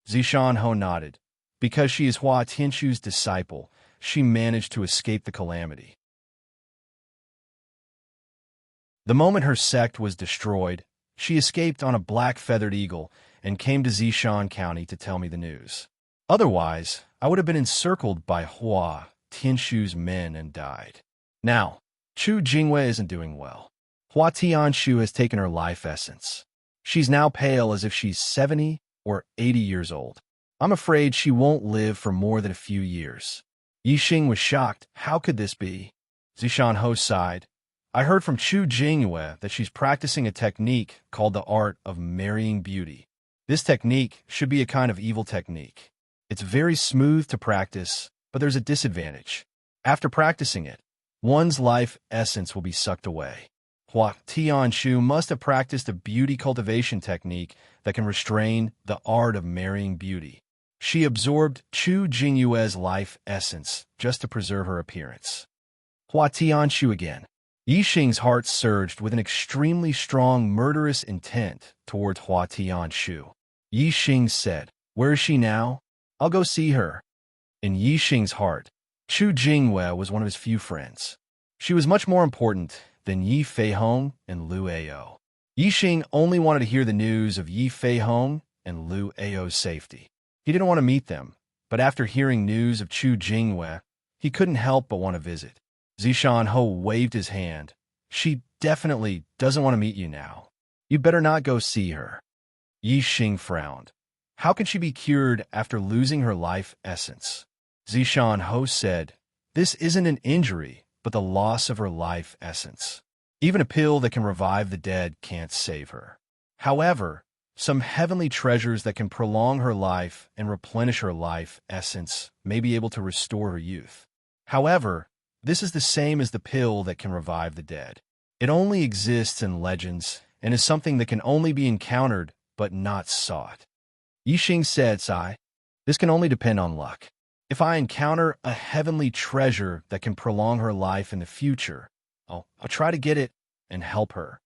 Zishanho nodded. Because she is Hua Tianshu's disciple, she managed to escape the calamity. The moment her sect was destroyed, she escaped on a black-feathered eagle and came to Zishan County to tell me the news. Otherwise, I would have been encircled by Hua Tianshu's men and died. Now, Chu Jingyue isn't doing well. Hua Tianshu has taken her life essence. She's now pale as if she's 70 or 80 years old. I'm afraid she won't live for more than a few years. Yi Xing was shocked. How could this be? Zishanho sighed. I heard from Chu Jingyue that she's practicing a technique called the art of marrying beauty. This technique should be a kind of evil technique. It's very smooth to practice, but there's a disadvantage. After practicing it, one's life essence will be sucked away. Hua Tianshu must have practiced a beauty cultivation technique that can restrain the art of marrying beauty. She absorbed Chu Jingyue's life essence just to preserve her appearance. Hua Tianshu again. Yi Xing's heart surged with an extremely strong murderous intent towards Hua Tianshu. Yi Xing said, "Where is she now? I'll go see her." In Yi Xing's heart, Chu Jingyue was one of his few friends. She was much more important than Yi Feihong and Lu Ao. Yi Xing only wanted to hear the news of Yi Feihong and Lu Ao's safety. He didn't want to meet them, but after hearing news of Chu Jingyue, he couldn't help but want to visit. Zishanho waved his hand. "She definitely doesn't want to meet you now. You better not go see her. Yixing frowned. How can she be cured after losing her life essence? Zishan Ho said, this isn't an injury, but the loss of her life essence. Even a pill that can revive the dead can't save her. However, some heavenly treasures that can prolong her life and replenish her life essence may be able to restore her youth. However, this is the same as the pill that can revive the dead. It only exists in legends and is something that can only be encountered but not sought. Yixing said, sigh, this can only depend on luck. If I encounter a heavenly treasure that can prolong her life in the future, I'll try to get it and help her.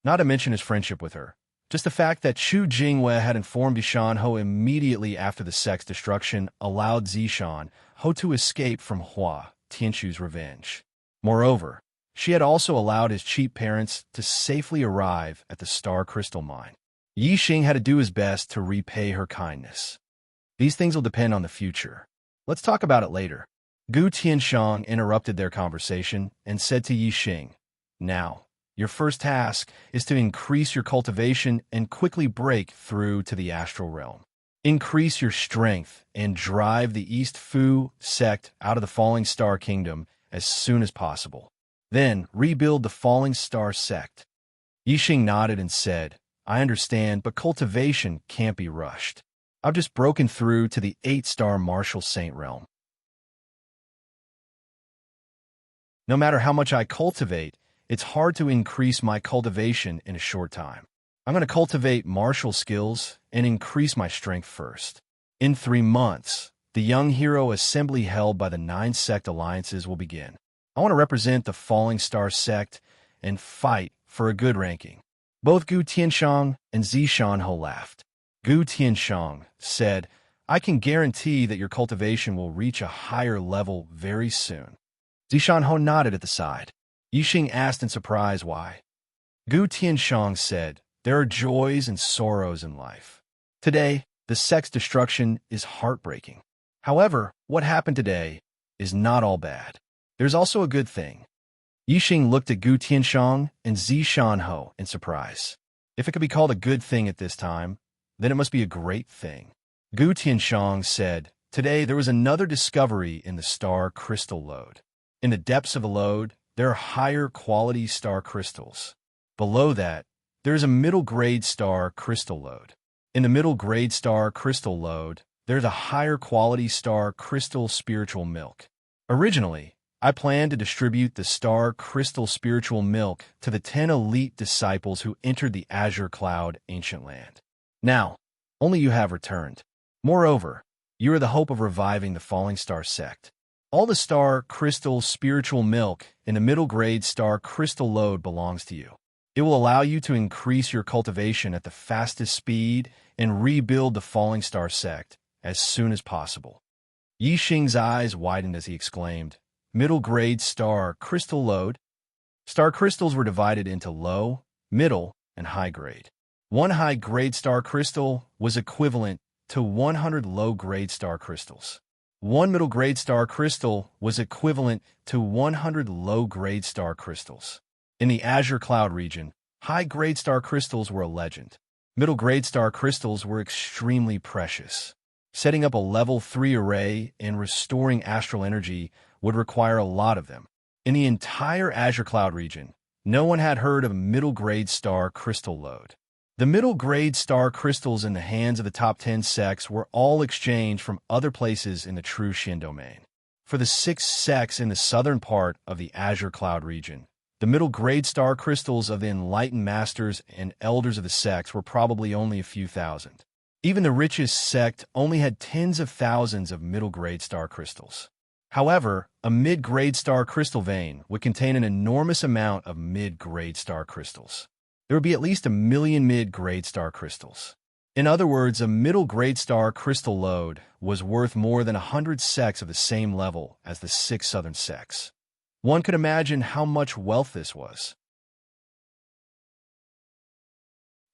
Not to mention his friendship with her. Just the fact that Chu Jingwei had informed Zishan Ho immediately after the sect's destruction allowed Zishan Ho to escape from Hua Tianchu's revenge. Moreover, she had also allowed his cheap parents to safely arrive at the Star Crystal Mine. Yixing had to do his best to repay her kindness. These things will depend on the future. Let's talk about it later. Gu Tianshang interrupted their conversation and said to Yixing, now, your first task is to increase your cultivation and quickly break through to the astral realm. Increase your strength and drive the East Fu sect out of the Falling Star Kingdom as soon as possible. Then rebuild the Falling Star sect. Yixing nodded and said, I understand, but cultivation can't be rushed. I've just broken through to the 8-star Martial Saint realm. No matter how much I cultivate, it's hard to increase my cultivation in a short time. I'm going to cultivate martial skills and increase my strength first. In 3 months, the Young Hero Assembly held by the 9 sect alliances will begin. I want to represent the Falling Star sect and fight for a good ranking. Both Gu Tianshang and Zishan Ho laughed. Gu Tianshang said, I can guarantee that your cultivation will reach a higher level very soon. Zishan Ho nodded at the side. Yixing asked in surprise why. Gu Tianshang said, there are joys and sorrows in life. Today, the sect's destruction is heartbreaking. However, what happened today is not all bad. There's also a good thing. Yixing looked at Gu Tianshang and Zishan Ho in surprise. If it could be called a good thing at this time, then it must be a great thing. Gu Tianshang said, today there was another discovery in the star crystal lode. In the depths of the lode, there are higher quality star crystals. Below that, there is a middle-grade star crystal lode. In the middle-grade star crystal lode, there is a higher quality star crystal spiritual milk. Originally, I planned to distribute the star crystal spiritual milk to the 10 elite disciples who entered the Azure Cloud ancient land. Now, only you have returned. Moreover, you are the hope of reviving the Falling Star sect. All the star crystal spiritual milk in the middle grade star crystal lode belongs to you. It will allow you to increase your cultivation at the fastest speed and rebuild the Falling Star sect as soon as possible. Yixing's eyes widened as he exclaimed, middle grade star crystal lode? Star crystals were divided into low, middle, and high grade. One high grade star crystal was equivalent to 100 low grade star crystals. One middle grade star crystal was equivalent to 100 low grade star crystals. In the Azure Cloud region, high grade star crystals were a legend. Middle grade star crystals were extremely precious. Setting up a level 3 array and restoring astral energy would require a lot of them. In the entire Azure Cloud region, no one had heard of a middle grade star crystal lode. The middle-grade star crystals in the hands of the top 10 sects were all exchanged from other places in the True Shin domain. For the 6 sects in the southern part of the Azure Cloud region, the middle-grade star crystals of the enlightened masters and elders of the sects were probably only a few thousand. Even the richest sect only had tens of thousands of middle-grade star crystals. However, a mid-grade star crystal vein would contain an enormous amount of mid-grade star crystals. There would be at least 1 million mid-grade star crystals. In other words, a middle-grade star crystal lode was worth more than 100 sects of the same level as the 6 southern sects. One could imagine how much wealth this was.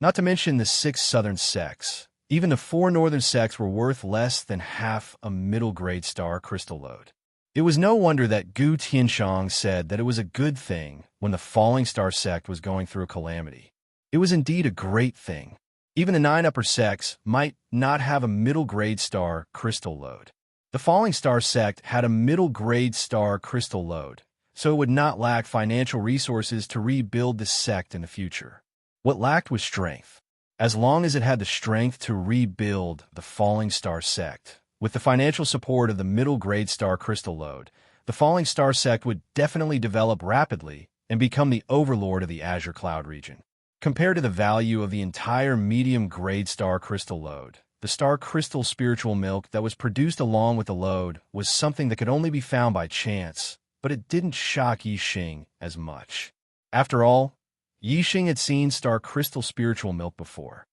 Not to mention the 6 southern sects, even the 4 northern sects were worth less than half a middle-grade star crystal lode. It was no wonder that Gu Tianshang said that it was a good thing when the Falling Star sect was going through a calamity. It was indeed a great thing. Even the 9 upper sects might not have a middle-grade star crystal load. The falling star sect had a middle-grade star crystal load, so it would not lack financial resources to rebuild the sect in the future. What lacked was strength. As long as it had the strength to rebuild the falling star sect, with the financial support of the middle-grade star crystal load, the falling star sect would definitely develop rapidly and become the overlord of the Azure Cloud region. Compared to the value of the entire medium-grade star crystal load, the star crystal spiritual milk that was produced along with the load was something that could only be found by chance, but it didn't shock Yixing as much. After all, Yixing had seen star crystal spiritual milk before.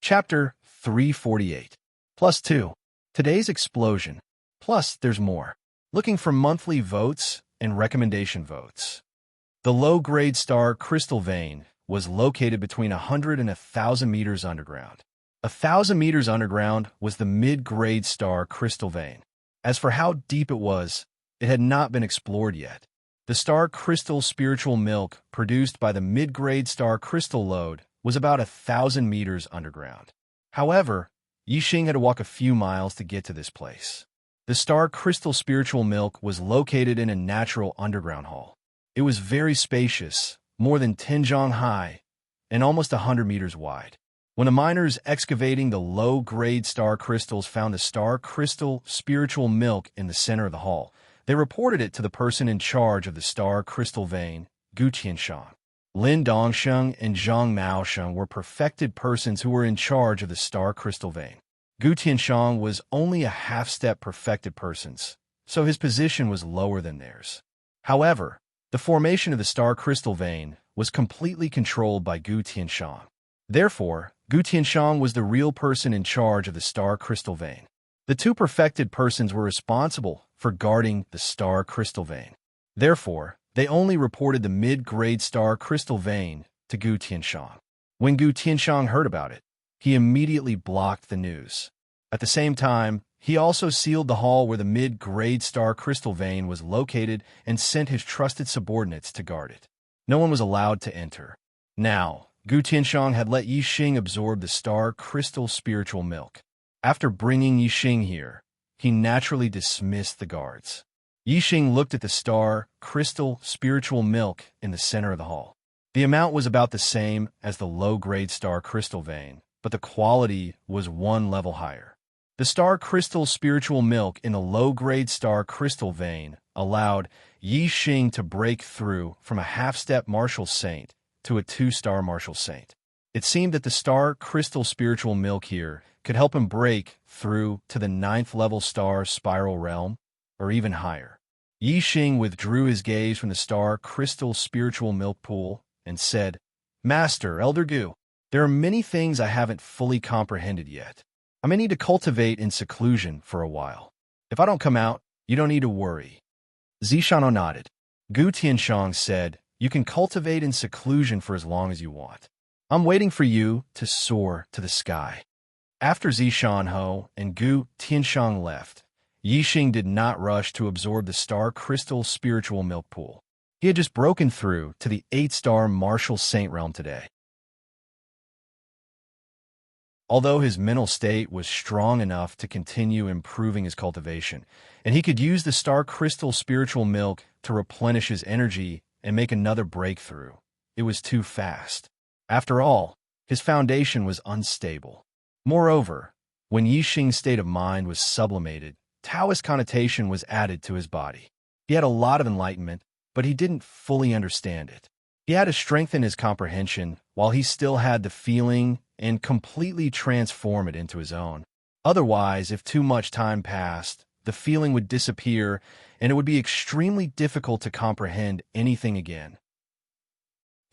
Chapter 348. Plus 2. Today's explosion. Plus, there's more. Looking for monthly votes and recommendation votes. The low-grade star crystal vein was located between 100 and 1,000 meters underground. 1,000 meters underground was the mid-grade star crystal vein. As for how deep it was, it had not been explored yet. The star crystal spiritual milk produced by the mid-grade star crystal load was about 1,000 meters underground. However, Yixing had to walk a few miles to get to this place. The star crystal spiritual milk was located in a natural underground hall. It was very spacious, more than 10 zhang high, and almost 100 meters wide. When the miners excavating the low-grade star crystals found the star crystal spiritual milk in the center of the hall, they reported it to the person in charge of the star crystal vein, Gu Tianshang. Lin Dongsheng and Zhang Maosheng were perfected persons who were in charge of the star crystal vein. Gu Tianshang was only a half-step perfected persons, so his position was lower than theirs. However, the formation of the star crystal vein was completely controlled by Gu Tianshang. Therefore, Gu Tianshang was the real person in charge of the star crystal vein. The two perfected persons were responsible for guarding the star crystal vein. Therefore, they only reported the mid-grade star crystal vein to Gu Tianshang. When Gu Tianshang heard about it, he immediately blocked the news. At the same time, he also sealed the hall where the mid-grade star crystal vein was located and sent his trusted subordinates to guard it. No one was allowed to enter. Now, Gu Tianshang had let Yixing absorb the star crystal spiritual milk. After bringing Yixing here, he naturally dismissed the guards. Yixing looked at the star crystal spiritual milk in the center of the hall. The amount was about the same as the low-grade star crystal vein, but the quality was one level higher. The star crystal spiritual milk in the low-grade star crystal vein allowed Yixing to break through from a half-step martial saint to a 2-star martial saint. It seemed that the star crystal spiritual milk here could help him break through to the 9th level star spiral realm, or even higher. Yixing withdrew his gaze from the star crystal spiritual milk pool and said, "Master, Elder Gu, there are many things I haven't fully comprehended yet. I may need to cultivate in seclusion for a while. If I don't come out, you don't need to worry." Zishano nodded. Gu Tianshang said, "You can cultivate in seclusion for as long as you want. I'm waiting for you to soar to the sky." After Zishanho and Gu Tianshang left, Yixing did not rush to absorb the star crystal spiritual milk pool. He had just broken through to the 8-star martial saint realm today. Although his mental state was strong enough to continue improving his cultivation, and he could use the star crystal spiritual milk to replenish his energy and make another breakthrough, it was too fast. After all, his foundation was unstable. Moreover, when Yixing's state of mind was sublimated, Taoist connotation was added to his body. He had a lot of enlightenment, but he didn't fully understand it. He had to strengthen his comprehension while he still had the feeling and completely transform it into his own. Otherwise, if too much time passed, the feeling would disappear and it would be extremely difficult to comprehend anything again.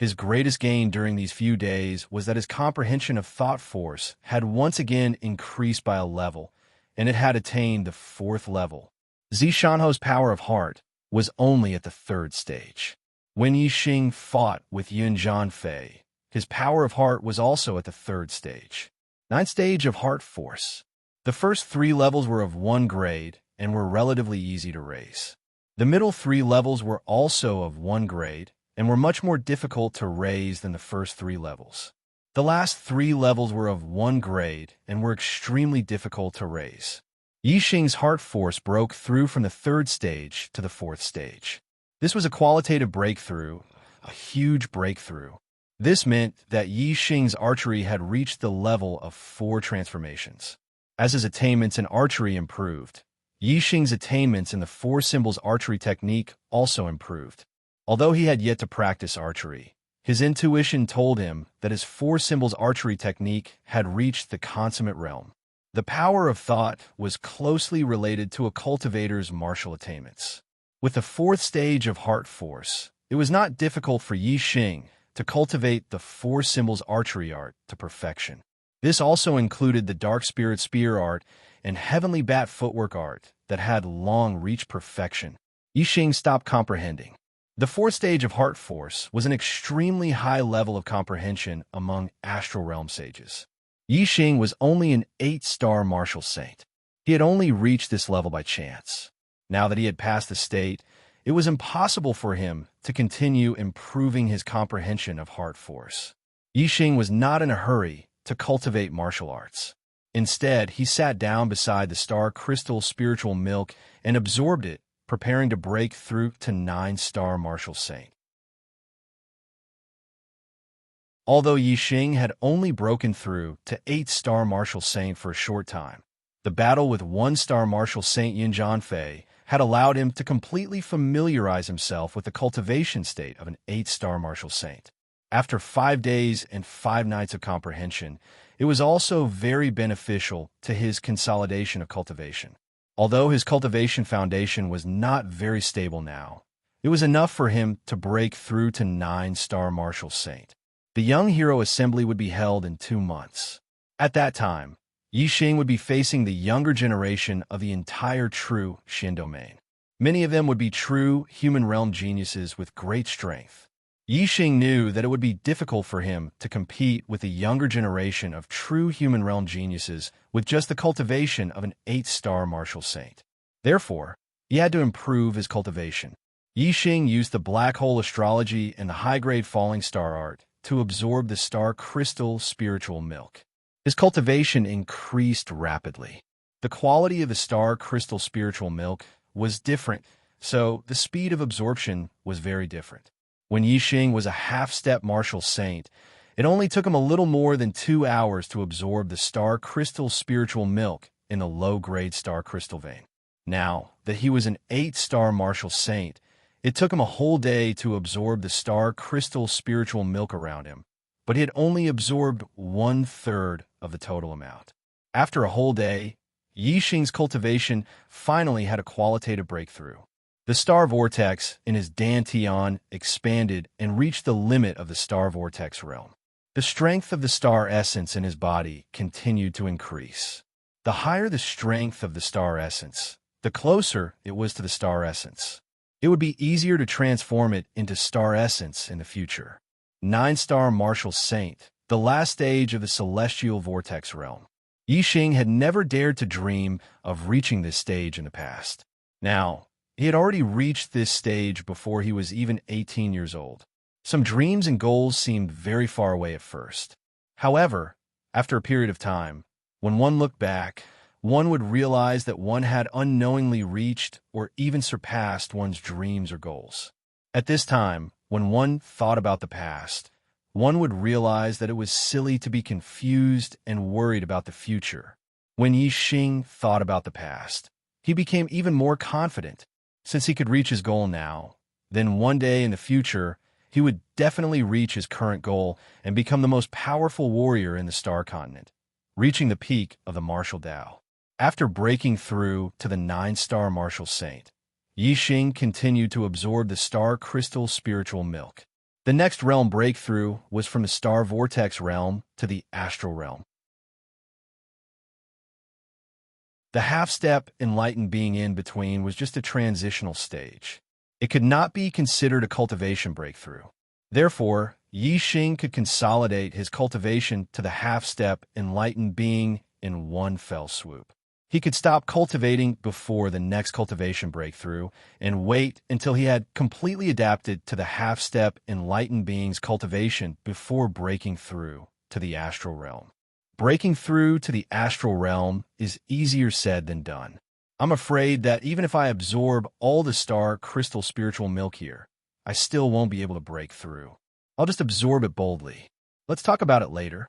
His greatest gain during these few days was that his comprehension of thought force had once again increased by a level, and it had attained the 4th level. Zishanho's power of heart was only at the 3rd stage. When Yixing fought with Yun Zhanfei, his power of heart was also at the 3rd stage. 9th stage of heart force. The first 3 levels were of 1 grade and were relatively easy to raise. The middle 3 levels were also of 1 grade and were much more difficult to raise than the first 3 levels. The last 3 levels were of 1 grade and were extremely difficult to raise. Yixing's heart force broke through from the 3rd stage to the 4th stage. This was a qualitative breakthrough, a huge breakthrough. This meant that Yixing's archery had reached the level of 4 transformations. As his attainments in archery improved, Yixing's attainments in the 4 symbols archery technique also improved. Although he had yet to practice archery, his intuition told him that his 4 symbols archery technique had reached the consummate realm. The power of thought was closely related to a cultivator's martial attainments. With the 4th stage of heart force, it was not difficult for Yixing to cultivate the 4 symbols archery art to perfection. This also included the dark spirit spear art and heavenly bat footwork art that had long reached perfection. Yixing stopped comprehending. The 4th stage of heart force was an extremely high level of comprehension among astral realm sages. Yixing was only an 8-star martial saint. He had only reached this level by chance. Now that he had passed the state, it was impossible for him to continue improving his comprehension of heart force. Yixing was not in a hurry to cultivate martial arts. Instead, he sat down beside the star crystal spiritual milk and absorbed it, preparing to break through to 9-star martial saint. Although Yixing had only broken through to 8-star martial saint for a short time, the battle with 1-star martial saint Yin Zhanfei had allowed him to completely familiarize himself with the cultivation state of an 8-star martial saint. After 5 days and 5 nights of comprehension, it was also very beneficial to his consolidation of cultivation. Although his cultivation foundation was not very stable now, it was enough for him to break through to 9-star martial saint. The Young Hero Assembly would be held in 2 months. At that time, Yixing would be facing the younger generation of the entire true Xin domain. Many of them would be true human realm geniuses with great strength. Yixing knew that it would be difficult for him to compete with the younger generation of true human realm geniuses with just the cultivation of an 8-star martial saint. Therefore, he had to improve his cultivation. Yixing used the black hole astrology and the high-grade falling star art to absorb the star crystal spiritual milk. His cultivation increased rapidly. The quality of the star crystal spiritual milk was different, so the speed of absorption was very different. When Yixing was a half-step martial saint, it only took him a little more than 2 hours to absorb the star crystal spiritual milk in the low-grade star crystal vein. Now that he was an 8-star martial saint, it took him a whole day to absorb the star crystal spiritual milk around him, but he had only absorbed 1/3 of the total amount. After a whole day, Yixing's cultivation finally had a qualitative breakthrough. The star vortex in his dantian expanded and reached the limit of the star vortex realm. The strength of the star essence in his body continued to increase. The higher the strength of the star essence, the closer it was to the star essence. It would be easier to transform it into star essence in the future. 9-star martial saint, the last stage of the celestial vortex realm. Yixing had never dared to dream of reaching this stage in the past. Now, he had already reached this stage before he was even 18 years old. Some dreams and goals seemed very far away at first. However, after a period of time, when one looked back, one would realize that one had unknowingly reached or even surpassed one's dreams or goals. At this time, when one thought about the past, one would realize that it was silly to be confused and worried about the future. When Yixing thought about the past, he became even more confident. Since he could reach his goal now, then one day in the future, he would definitely reach his current goal and become the most powerful warrior in the star continent, reaching the peak of the martial Tao. After breaking through to the 9-star martial saint, Yixing continued to absorb the star crystal spiritual milk. The next realm breakthrough was from the star vortex realm to the astral realm. The half-step enlightened being in between was just a transitional stage. It could not be considered a cultivation breakthrough. Therefore, Yixing could consolidate his cultivation to the half-step enlightened being in one fell swoop. He could stop cultivating before the next cultivation breakthrough and wait until he had completely adapted to the half-step enlightened being's cultivation before breaking through to the astral realm. Breaking through to the astral realm is easier said than done. I'm afraid that even if I absorb all the star crystal spiritual milk here, I still won't be able to break through. I'll just absorb it boldly. Let's talk about it later.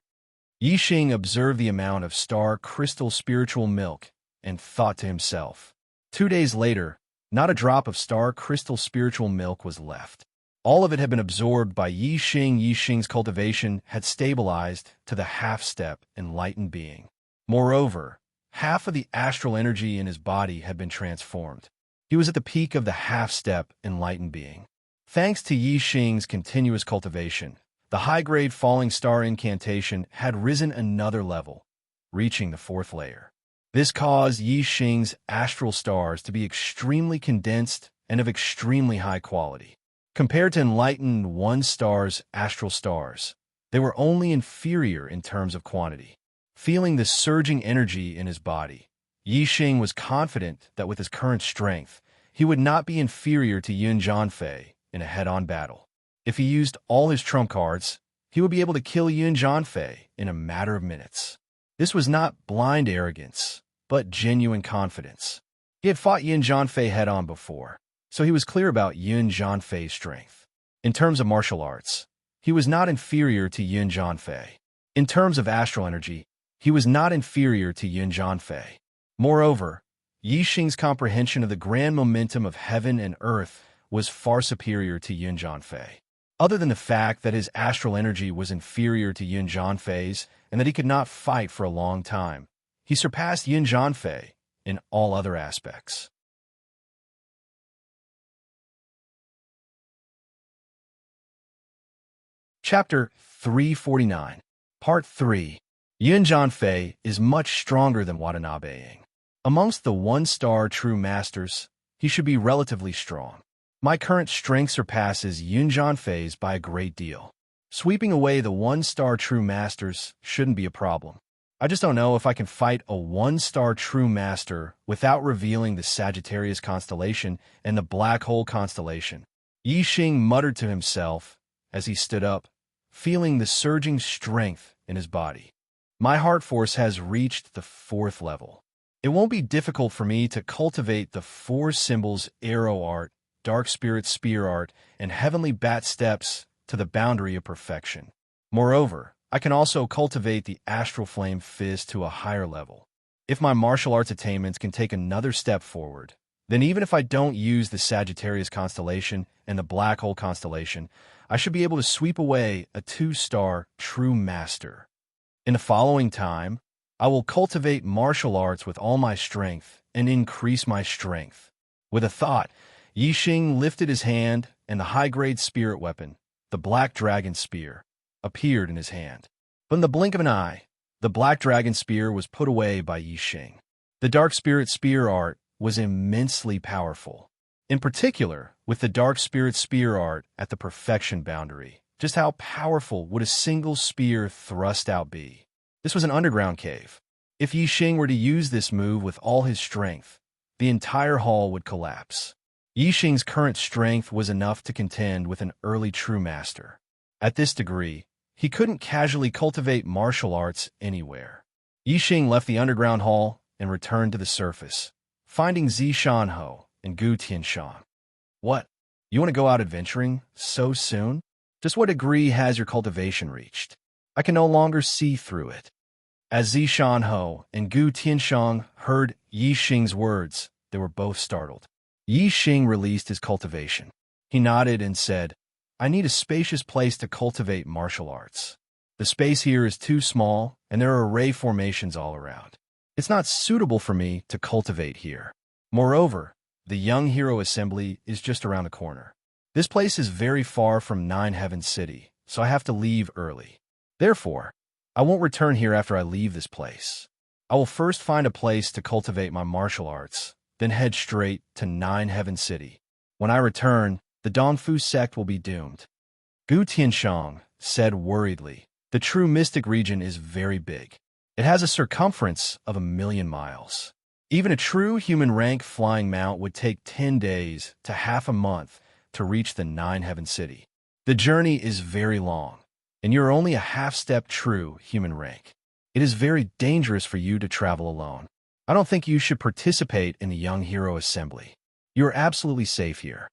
Yixing observed the amount of star crystal spiritual milk and thought to himself. 2 days later, not a drop of star crystal spiritual milk was left. All of it had been absorbed by Yixing. Yixing's cultivation had stabilized to the half-step enlightened being. Moreover, half of the astral energy in his body had been transformed. He was at the peak of the half-step enlightened being. Thanks to Yixing's continuous cultivation, the high-grade falling star incantation had risen another level, reaching the 4th layer. This caused Yixing's astral stars to be extremely condensed and of extremely high quality. Compared to enlightened 1 star's astral stars, they were only inferior in terms of quantity. Feeling the surging energy in his body, Yixing was confident that with his current strength, he would not be inferior to Yun Jianfei in a head-on battle. If he used all his trump cards, he would be able to kill Yun Jianfei in a matter of minutes. This was not blind arrogance, but genuine confidence. He had fought Yun Jianfei head-on before, so he was clear about Yun Jianfei's strength. In terms of martial arts, he was not inferior to Yun Jianfei. In terms of astral energy, he was not inferior to Yun Jianfei. Moreover, Yixing's comprehension of the grand momentum of heaven and earth was far superior to Yun Jianfei. Other than the fact that his astral energy was inferior to Yun Jianfei's and that he could not fight for a long time, he surpassed Yun Jianfei in all other aspects. Chapter 349, Part 3. Yun Jianfei is much stronger than Watanabeing. Amongst the 1-star true masters, he should be relatively strong. My current strength surpasses Yun Jianfei's by a great deal. Sweeping away the 1-star true masters shouldn't be a problem. I just don't know if I can fight a 1-star true master without revealing the Sagittarius constellation and the Black Hole constellation. Yixing muttered to himself as he stood up, feeling the surging strength in his body. My heart force has reached the 4th level. It won't be difficult for me to cultivate the 4 symbols arrow art, dark spirit spear art, and heavenly bat steps to the boundary of perfection. Moreover, I can also cultivate the astral flame fist to a higher level. If my martial arts attainments can take another step forward, then even if I don't use the Sagittarius constellation and the Black Hole constellation, I should be able to sweep away a 2-star true master. In the following time, I will cultivate martial arts with all my strength and increase my strength. With a thought, Yixing lifted his hand, and the high-grade spirit weapon, the Black Dragon Spear, appeared in his hand. But in the blink of an eye, the Black Dragon Spear was put away by Yixing. The Dark Spirit Spear art was immensely powerful. In particular, with the Dark Spirit Spear art at the perfection boundary, just how powerful would a single spear thrust out be? This was an underground cave. If Yixing were to use this move with all his strength, the entire hall would collapse. Yixing's current strength was enough to contend with an early true master. At this degree, he couldn't casually cultivate martial arts anywhere. Yixing left the underground hall and returned to the surface, finding Zishanho and Gu Tianshang. What? You want to go out adventuring so soon? Just what degree has your cultivation reached? I can no longer see through it. As Zishanho and Gu Tianshang heard Yixing's words, they were both startled. Yixing released his cultivation. He nodded and said, I need a spacious place to cultivate martial arts. The space here is too small, and there are ray formations all around. It's not suitable for me to cultivate here. Moreover, the Young Hero Assembly is just around the corner. This place is very far from Nine Heaven City, so I have to leave early. Therefore, I won't return here after I leave this place. I will first find a place to cultivate my martial arts, then head straight to Nine Heaven City. When I return, the Dongfu sect will be doomed. Gu Tianshang said worriedly, the true mystic region is very big. It has a circumference of 1,000,000 miles. Even a true human rank flying mount would take 10 days to half a month to reach the Nine-Heaven City. The journey is very long, and you're only a half-step true human rank. It is very dangerous for you to travel alone. I don't think you should participate in the Young Hero Assembly. You are absolutely safe here.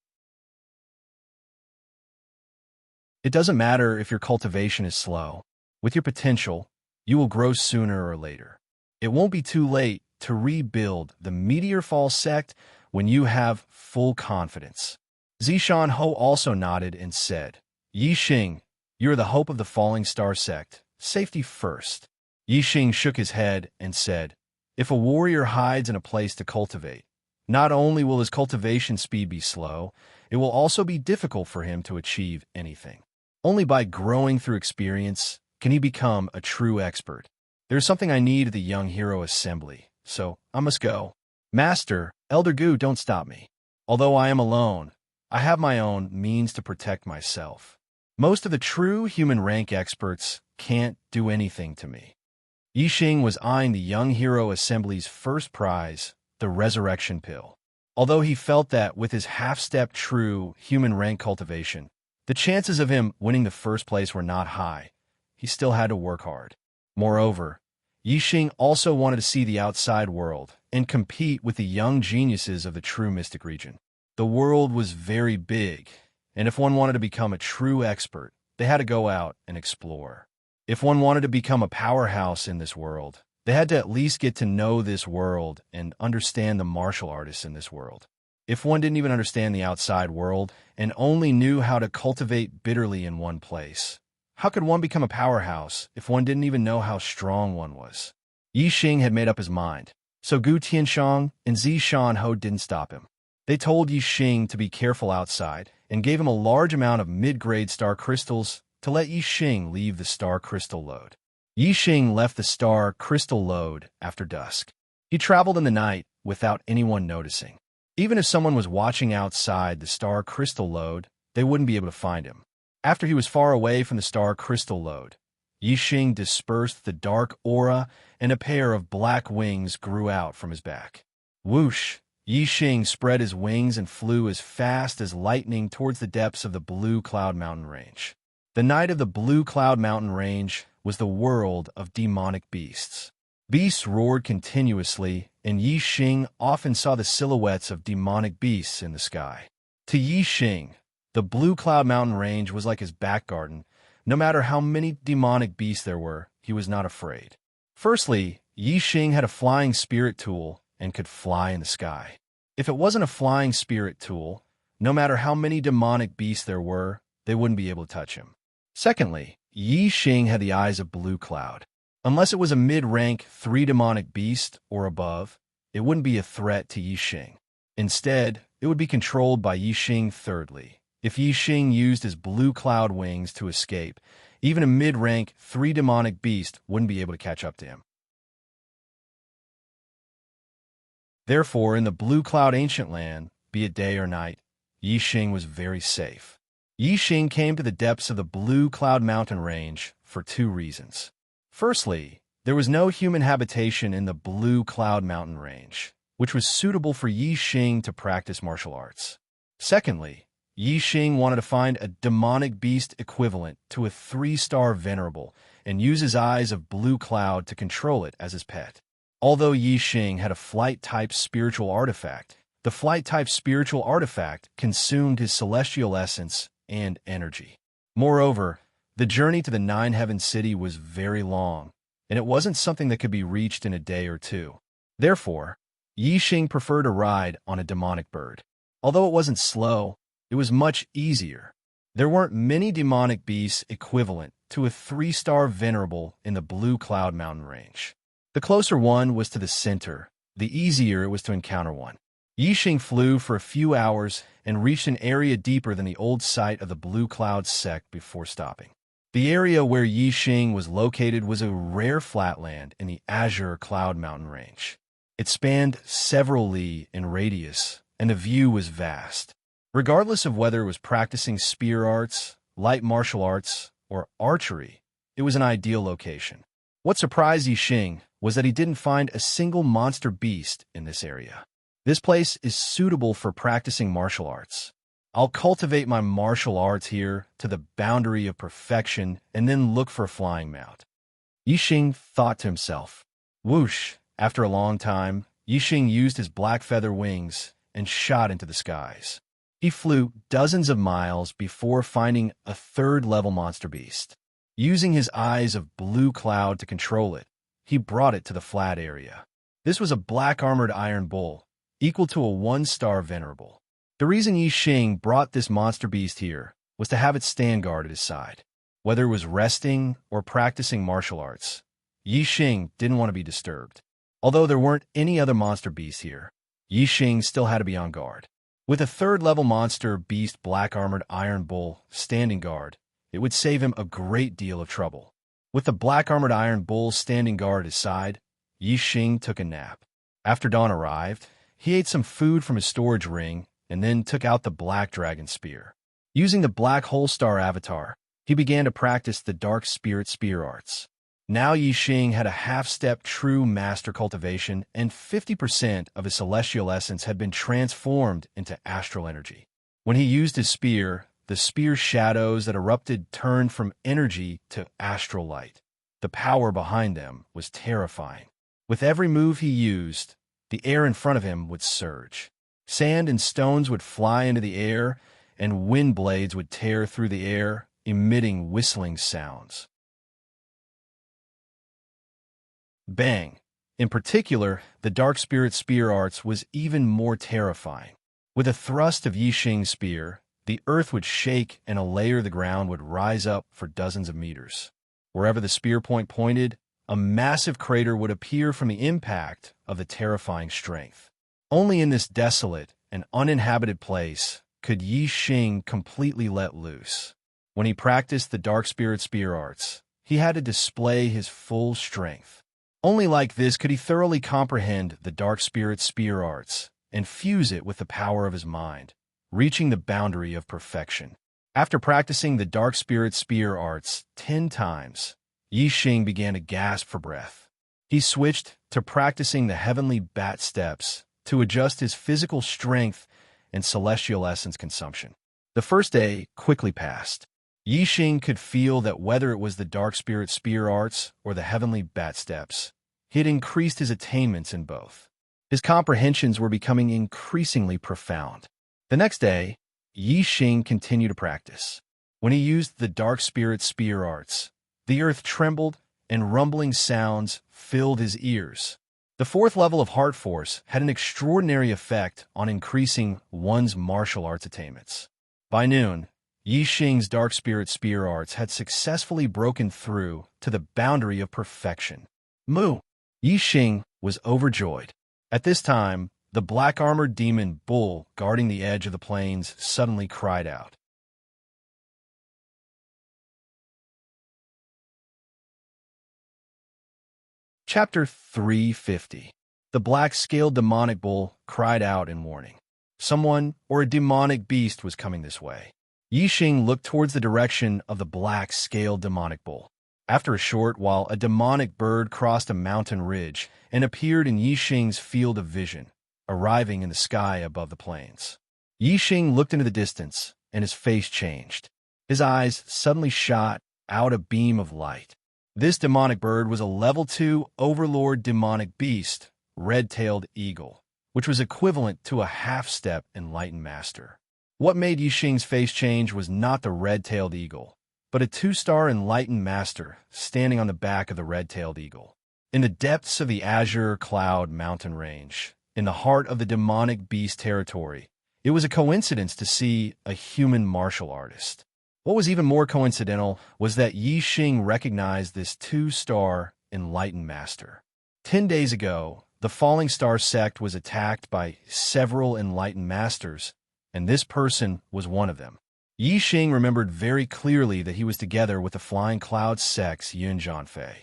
It doesn't matter if your cultivation is slow. With your potential, you will grow sooner or later. It won't be too late to rebuild the Meteor Fall sect when you have full confidence. Zishan Ho also nodded and said, Yixing, you are the hope of the Falling Star sect. Safety first. Yixing shook his head and said, if a warrior hides in a place to cultivate, not only will his cultivation speed be slow, it will also be difficult for him to achieve anything. Only by growing through experience can he become a true expert. There's something I need at the Young Hero Assembly, so I must go. Master, Elder Gu, don't stop me. Although I am alone, I have my own means to protect myself. Most of the true human rank experts can't do anything to me. Yixing was eyeing the Young Hero Assembly's first prize, the Resurrection Pill. Although he felt that with his half-step true human rank cultivation, the chances of him winning the first place were not high, he still had to work hard. Moreover, Yixing also wanted to see the outside world and compete with the young geniuses of the true mystic region. The world was very big, and if one wanted to become a true expert, they had to go out and explore. If one wanted to become a powerhouse in this world, they had to at least get to know this world and understand the martial artists in this world. If one didn't even understand the outside world and only knew how to cultivate bitterly in one place, how could one become a powerhouse if one didn't even know how strong one was? Yixing had made up his mind, so Gu Tianshang and Zishan Ho didn't stop him. They told Yixing to be careful outside and gave him a large amount of mid-grade star crystals to let Yixing leave the star crystal lode. Yixing left the star crystal lode after dusk. He traveled in the night without anyone noticing. Even if someone was watching outside the star crystal lode, they wouldn't be able to find him. After he was far away from the star crystal lode, Yixing dispersed the dark aura and a pair of black wings grew out from his back. Whoosh! Yixing spread his wings and flew as fast as lightning towards the depths of the Blue Cloud Mountain Range. The night of the Blue Cloud Mountain Range was the world of demonic beasts. Beasts roared continuously, and Yixing often saw the silhouettes of demonic beasts in the sky. To Yixing, the Blue Cloud Mountain Range was like his back garden. No matter how many demonic beasts there were, he was not afraid. Firstly, Yixing had a flying spirit tool and could fly in the sky. If it wasn't a flying spirit tool, no matter how many demonic beasts there were, they wouldn't be able to touch him. Secondly, Yixing had the eyes of Blue Cloud. Unless it was a mid-rank 3 demonic beast or above, it wouldn't be a threat to Yixing. Instead, it would be controlled by Yixing. Thirdly, if Yixing used his Blue Cloud wings to escape, even a mid-rank 3 demonic beast wouldn't be able to catch up to him. Therefore, in the Blue Cloud Ancient Land, be it day or night, Yixing was very safe. Yixing came to the depths of the Blue Cloud Mountain Range for 2 reasons. Firstly, there was no human habitation in the Blue Cloud Mountain Range, which was suitable for Yixing to practice martial arts. Secondly, Yixing wanted to find a demonic beast equivalent to a 3-star venerable and use his eyes of Blue Cloud to control it as his pet. Although Yixing had a flight-type spiritual artifact, the flight-type spiritual artifact consumed his celestial essence and energy. Moreover, the journey to the Nine-Heaven City was very long, and it wasn't something that could be reached in a day or 2. Therefore, Yixing preferred to ride on a demonic bird. Although it wasn't slow, it was much easier. There weren't many demonic beasts equivalent to a 3-star venerable in the Blue Cloud Mountain Range. The closer one was to the center, the easier it was to encounter one. Yixing flew for a few hours and reached an area deeper than the old site of the Blue Cloud sect before stopping. The area where Yixing was located was a rare flatland in the Azure Cloud Mountain Range. It spanned several li in radius, and the view was vast. Regardless of whether it was practicing spear arts, light martial arts, or archery, it was an ideal location. What surprised Yixing was that he didn't find a single monster beast in this area. This place is suitable for practicing martial arts. I'll cultivate my martial arts here to the boundary of perfection and then look for a flying mount. Yixing thought to himself. Whoosh! After a long time, Yixing used his black feather wings and shot into the skies. He flew dozens of miles before finding a third-level monster beast. Using his eyes of blue cloud to control it, he brought it to the flat area. This was a black-armored iron bull, equal to a 1-star venerable. The reason Yixing brought this monster beast here was to have it stand guard at his side. Whether it was resting or practicing martial arts, Yixing didn't want to be disturbed. Although there weren't any other monster beasts here, Yixing still had to be on guard. With a third-level monster beast black-armored iron bull standing guard, it would save him a great deal of trouble. With the black-armored iron bull standing guard at his side, Yixing took a nap. After dawn arrived, he ate some food from his storage ring and then took out the black dragon spear. Using the black whole star avatar, he began to practice the dark spirit spear arts. Now Yixing had a half-step true master cultivation, and 50% of his celestial essence had been transformed into astral energy. When he used his spear, the spear's shadows that erupted turned from energy to astral light. The power behind them was terrifying. With every move he used, the air in front of him would surge. Sand and stones would fly into the air, and wind blades would tear through the air, emitting whistling sounds. Bang! In particular, the Dark Spirit Spear Arts was even more terrifying. With a thrust of Yixing's spear, the earth would shake and a layer of the ground would rise up for dozens of meters. Wherever the spear point pointed, a massive crater would appear from the impact of the terrifying strength. Only in this desolate and uninhabited place could Yixing completely let loose. When he practiced the Dark Spirit Spear Arts, he had to display his full strength. Only like this could he thoroughly comprehend the Dark Spirit Spear Arts and fuse it with the power of his mind, reaching the boundary of perfection. After practicing the Dark Spirit Spear Arts 10 times, Yixing began to gasp for breath. He switched to practicing the heavenly bat steps to adjust his physical strength and celestial essence consumption. The first day quickly passed. Yixing could feel that whether it was the Dark Spirit Spear Arts or the heavenly bat steps, he had increased his attainments in both. His comprehensions were becoming increasingly profound. The next day, Yixing continued to practice. When he used the Dark Spirit Spear Arts, the earth trembled and rumbling sounds filled his ears. The 4th level of Heart Force had an extraordinary effect on increasing one's martial arts attainments. By noon, Yixing's Dark Spirit Spear Arts had successfully broken through to the boundary of perfection. Moo! Yixing was overjoyed. At this time, the black-armored demon bull guarding the edge of the plains suddenly cried out. Chapter 350. The black-scaled demonic bull cried out in warning. Someone or a demonic beast was coming this way. Yixing looked towards the direction of the black-scaled demonic bull. After a short while, a demonic bird crossed a mountain ridge and appeared in Yixing's field of vision, arriving in the sky above the plains. Yixing looked into the distance, and his face changed. His eyes suddenly shot out a beam of light. This demonic bird was a level 2 overlord demonic beast, red-tailed eagle, which was equivalent to a half-step enlightened master. What made Yixing's face change was not the red-tailed eagle, but a 2-star enlightened master standing on the back of the red-tailed eagle. In the depths of the Azure Cloud mountain range, in the heart of the demonic beast territory, it was a coincidence to see a human martial artist. What was even more coincidental was that Yixing recognized this 2-star enlightened master. 10 days ago, the Falling Star sect was attacked by several enlightened masters, and this person was one of them. Yixing remembered very clearly that he was together with the Flying Cloud sect's Yun Jianfei.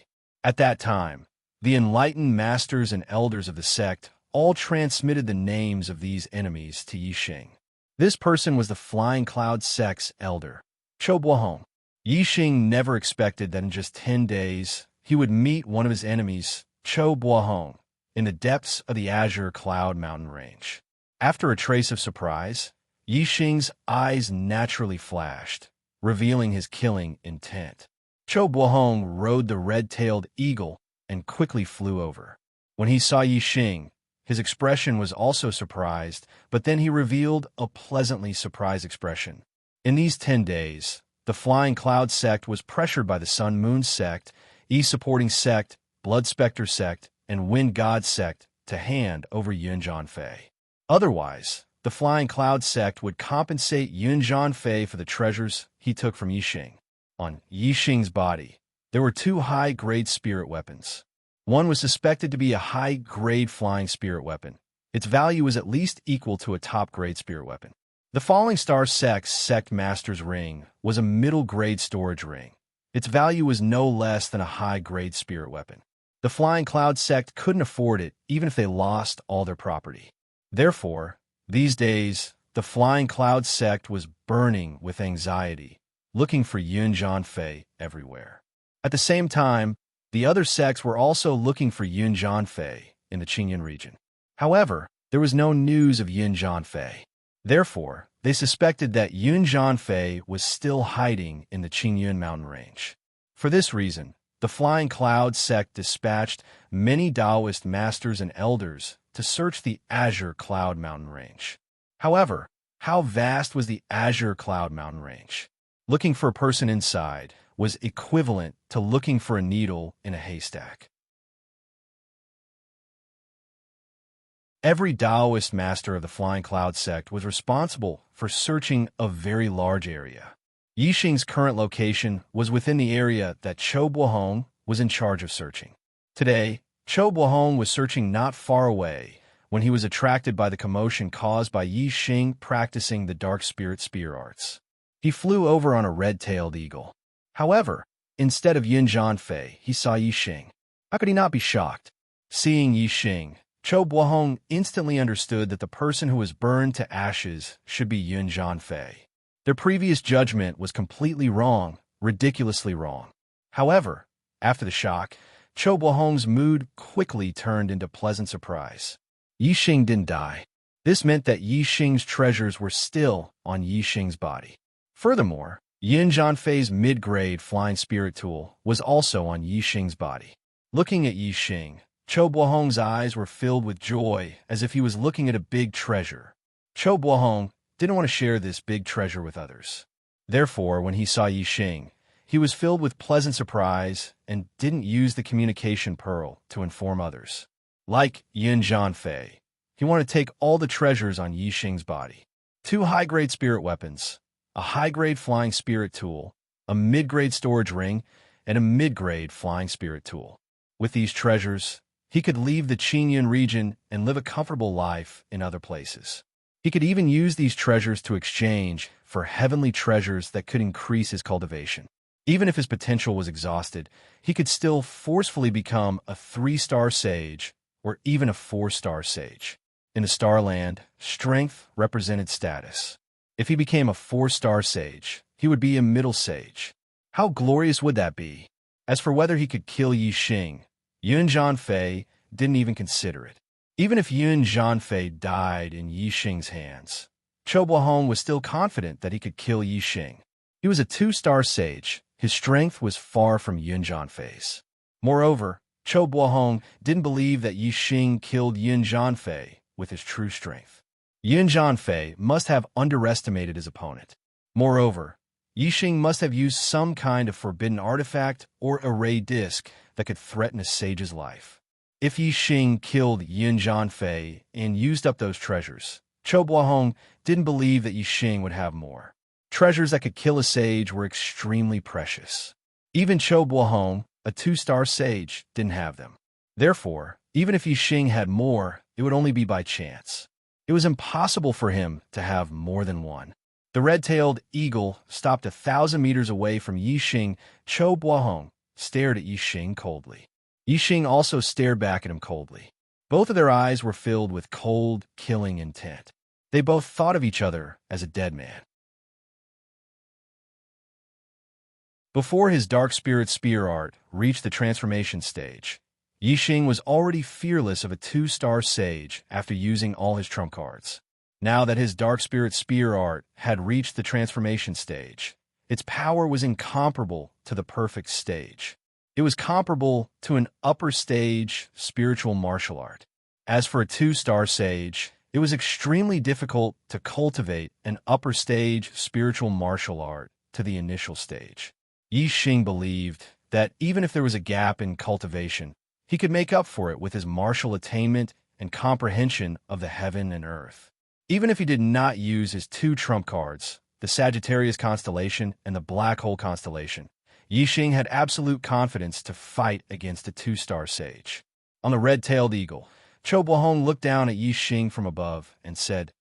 At that time, the enlightened masters and elders of the sect all transmitted the names of these enemies to Yixing. This person was the Flying Cloud sect's elder, Cho Bohong. Yixing never expected that in just 10 days, he would meet one of his enemies, Cho Bohong, in the depths of the Azure Cloud mountain range. After a trace of surprise, Yi Xing's eyes naturally flashed, revealing his killing intent. Cho Bohong rode the red-tailed eagle and quickly flew over. When he saw Yi Xing, his expression was also surprised, but then he revealed a pleasantly surprised expression. In these 10 days, the Flying Cloud sect was pressured by the Sun Moon sect, E-supporting sect, Blood Spectre sect, and Wind God sect to hand over Yun Zhanfei. Otherwise, the Flying Cloud sect would compensate Yun Zhanfei for the treasures he took from Yi Xing. On Yi Xing's body, there were 2 high-grade spirit weapons. One was suspected to be a high-grade flying spirit weapon. Its value was at least equal to a top-grade spirit weapon. The Falling Star Sect's Sect Master's Ring was a middle-grade storage ring. Its value was no less than a high-grade spirit weapon. The Flying Cloud sect couldn't afford it even if they lost all their property. Therefore, these days, the Flying Cloud sect was burning with anxiety, looking for Yun Zhanfei everywhere. At the same time, the other sects were also looking for Yun Zhanfei in the Qingyun region. However, there was no news of Yun Zhanfei. Therefore, they suspected that Yun Zhanfei was still hiding in the Qingyun mountain range. For this reason, the Flying Cloud sect dispatched many Taoist masters and elders to search the Azure Cloud mountain range. However, how vast was the Azure Cloud mountain range? Looking for a person inside was equivalent to looking for a needle in a haystack. Every Taoist master of the Flying Cloud sect was responsible for searching a very large area. Yi Xing's current location was within the area that Cho Bohong was in charge of searching. Today, Cho Bohong was searching not far away when he was attracted by the commotion caused by Yi Xing practicing the dark spirit spear arts. He flew over on a red-tailed eagle. However, instead of Yun Zhanfei, he saw Yi Xing. How could he not be shocked? Seeing Yi Xing, Cho Bohong instantly understood that the person who was burned to ashes should be Yun Zhanfei. Their previous judgment was completely wrong, ridiculously wrong. However, after the shock, Cho Bohong's mood quickly turned into pleasant surprise. Yi Xing didn't die. This meant that Yi Xing's treasures were still on Yi Xing's body. Furthermore, Yun Zhanfei's mid-grade flying spirit tool was also on Yi Xing's body. Looking at Yi Xing, Cho Bohong's eyes were filled with joy as if he was looking at a big treasure. Cho Bohong didn't want to share this big treasure with others. Therefore, when he saw Yi Xing, he was filled with pleasant surprise and didn't use the communication pearl to inform others. Like Yun Zhanfei, he wanted to take all the treasures on Yi Xing's body. 2 high-grade spirit weapons, a high-grade flying spirit tool, a mid-grade storage ring, and a mid-grade flying spirit tool. With these treasures, he could leave the Qingyun region and live a comfortable life in other places. He could even use these treasures to exchange for heavenly treasures that could increase his cultivation. Even if his potential was exhausted, he could still forcefully become a 3-star sage or even a 4-star sage. In the Starland, strength represented status. If he became a 4-star sage, he would be a middle sage. How glorious would that be? As for whether he could kill Yi Xing, Yun Zhanfei didn't even consider it. Even if Yun Zhanfei died in Yi Xing's hands, Cho Bohong was still confident that he could kill Yi Xing. He was a 2-star sage. His strength was far from Yun Zhanfei's. Moreover, Cho Bohong didn't believe that Yi Xing killed Yun Zhanfei with his true strength. Yun Zhanfei must have underestimated his opponent. Moreover, Yi Xing must have used some kind of forbidden artifact or array disc that could threaten a sage's life. If Yi Xing killed Yun Zhanfei and used up those treasures, Cho Bohong didn't believe that Yi Xing would have more. Treasures that could kill a sage were extremely precious. Even Cho Bohong, a 2-star sage, didn't have them. Therefore, even if Yi Xing had more, it would only be by chance. It was impossible for him to have more than one. The red-tailed eagle stopped 1,000 meters away from Yi Xing. Cho Bohong stared at Yi Xing coldly. Yi Xing also stared back at him coldly. Both of their eyes were filled with cold, killing intent. They both thought of each other as a dead man. Before his dark spirit spear art reached the transformation stage, Yixing was already fearless of a 2-star sage after using all his trump cards. Now that his dark spirit spear art had reached the transformation stage, its power was incomparable to the perfect stage. It was comparable to an upper stage spiritual martial art. As for a 2-star sage, it was extremely difficult to cultivate an upper stage spiritual martial art to the initial stage. Yixing believed that even if there was a gap in cultivation, he could make up for it with his martial attainment and comprehension of the heaven and earth. Even if he did not use his 2 trump cards, the Sagittarius constellation and the Black Hole constellation, Yixing had absolute confidence to fight against a 2-star sage. On the red-tailed eagle, Cho Buohong looked down at Yixing from above and said,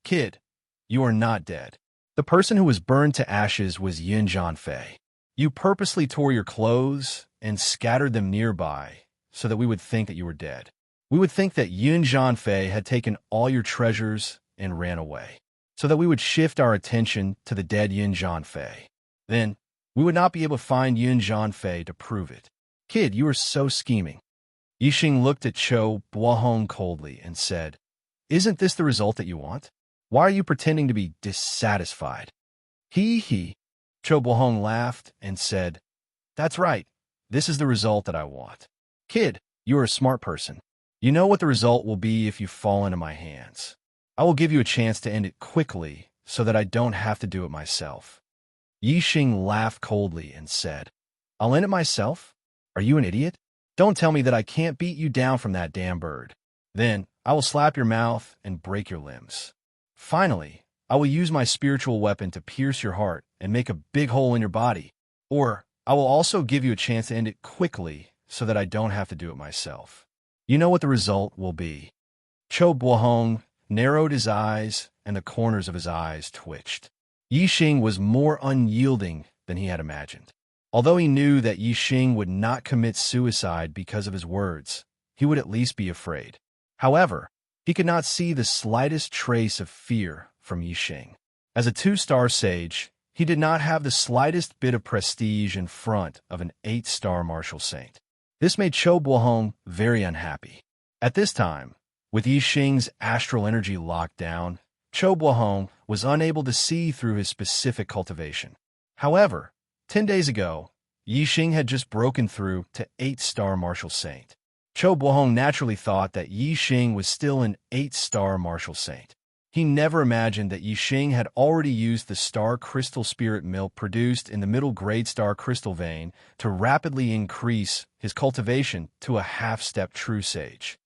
"Kid, you are not dead. The person who was burned to ashes was Yin Zhanfei. You purposely tore your clothes and scattered them nearby so that we would think that you were dead. We would think that Yin Zhanfei had taken all your treasures and ran away, so that we would shift our attention to the dead Yin Zhanfei. Then, we would not be able to find Yin Zhanfei to prove it. Kid, you are so scheming." Yixing looked at Cho Buohong coldly and said, "Isn't this the result that you want? Why are you pretending to be dissatisfied?" He. Cho Buohong laughed and said, "That's right. This is the result that I want. Kid, you are a smart person. You know what the result will be if you fall into my hands. I will give you a chance to end it quickly so that I don't have to do it myself." Yixing laughed coldly and said, "I'll end it myself? Are you an idiot? Don't tell me that I can't beat you down from that damn bird. Then I will slap your mouth and break your limbs. Finally, I will use my spiritual weapon to pierce your heart and make a big hole in your body. Or I will also give you a chance to end it quickly so that I don't have to do it myself. You know what the result will be." Cho Buohong narrowed his eyes and the corners of his eyes twitched. Yixing was more unyielding than he had imagined. Although he knew that Yixing would not commit suicide because of his words, he would at least be afraid. However, he could not see the slightest trace of fear from Yixing. As a 2-star sage, he did not have the slightest bit of prestige in front of an 8-star martial saint. This made Cho Buohong very unhappy. At this time, with Yixing's astral energy locked down, Cho Buohong was unable to see through his specific cultivation. However, 10 days ago, Yixing had just broken through to 8-star martial saint. Cho Buohong naturally thought that Yixing was still an 8-star martial saint. He never imagined that Yixing had already used the star crystal spirit milk produced in the middle grade star crystal vein to rapidly increase his cultivation to a half-step true sage.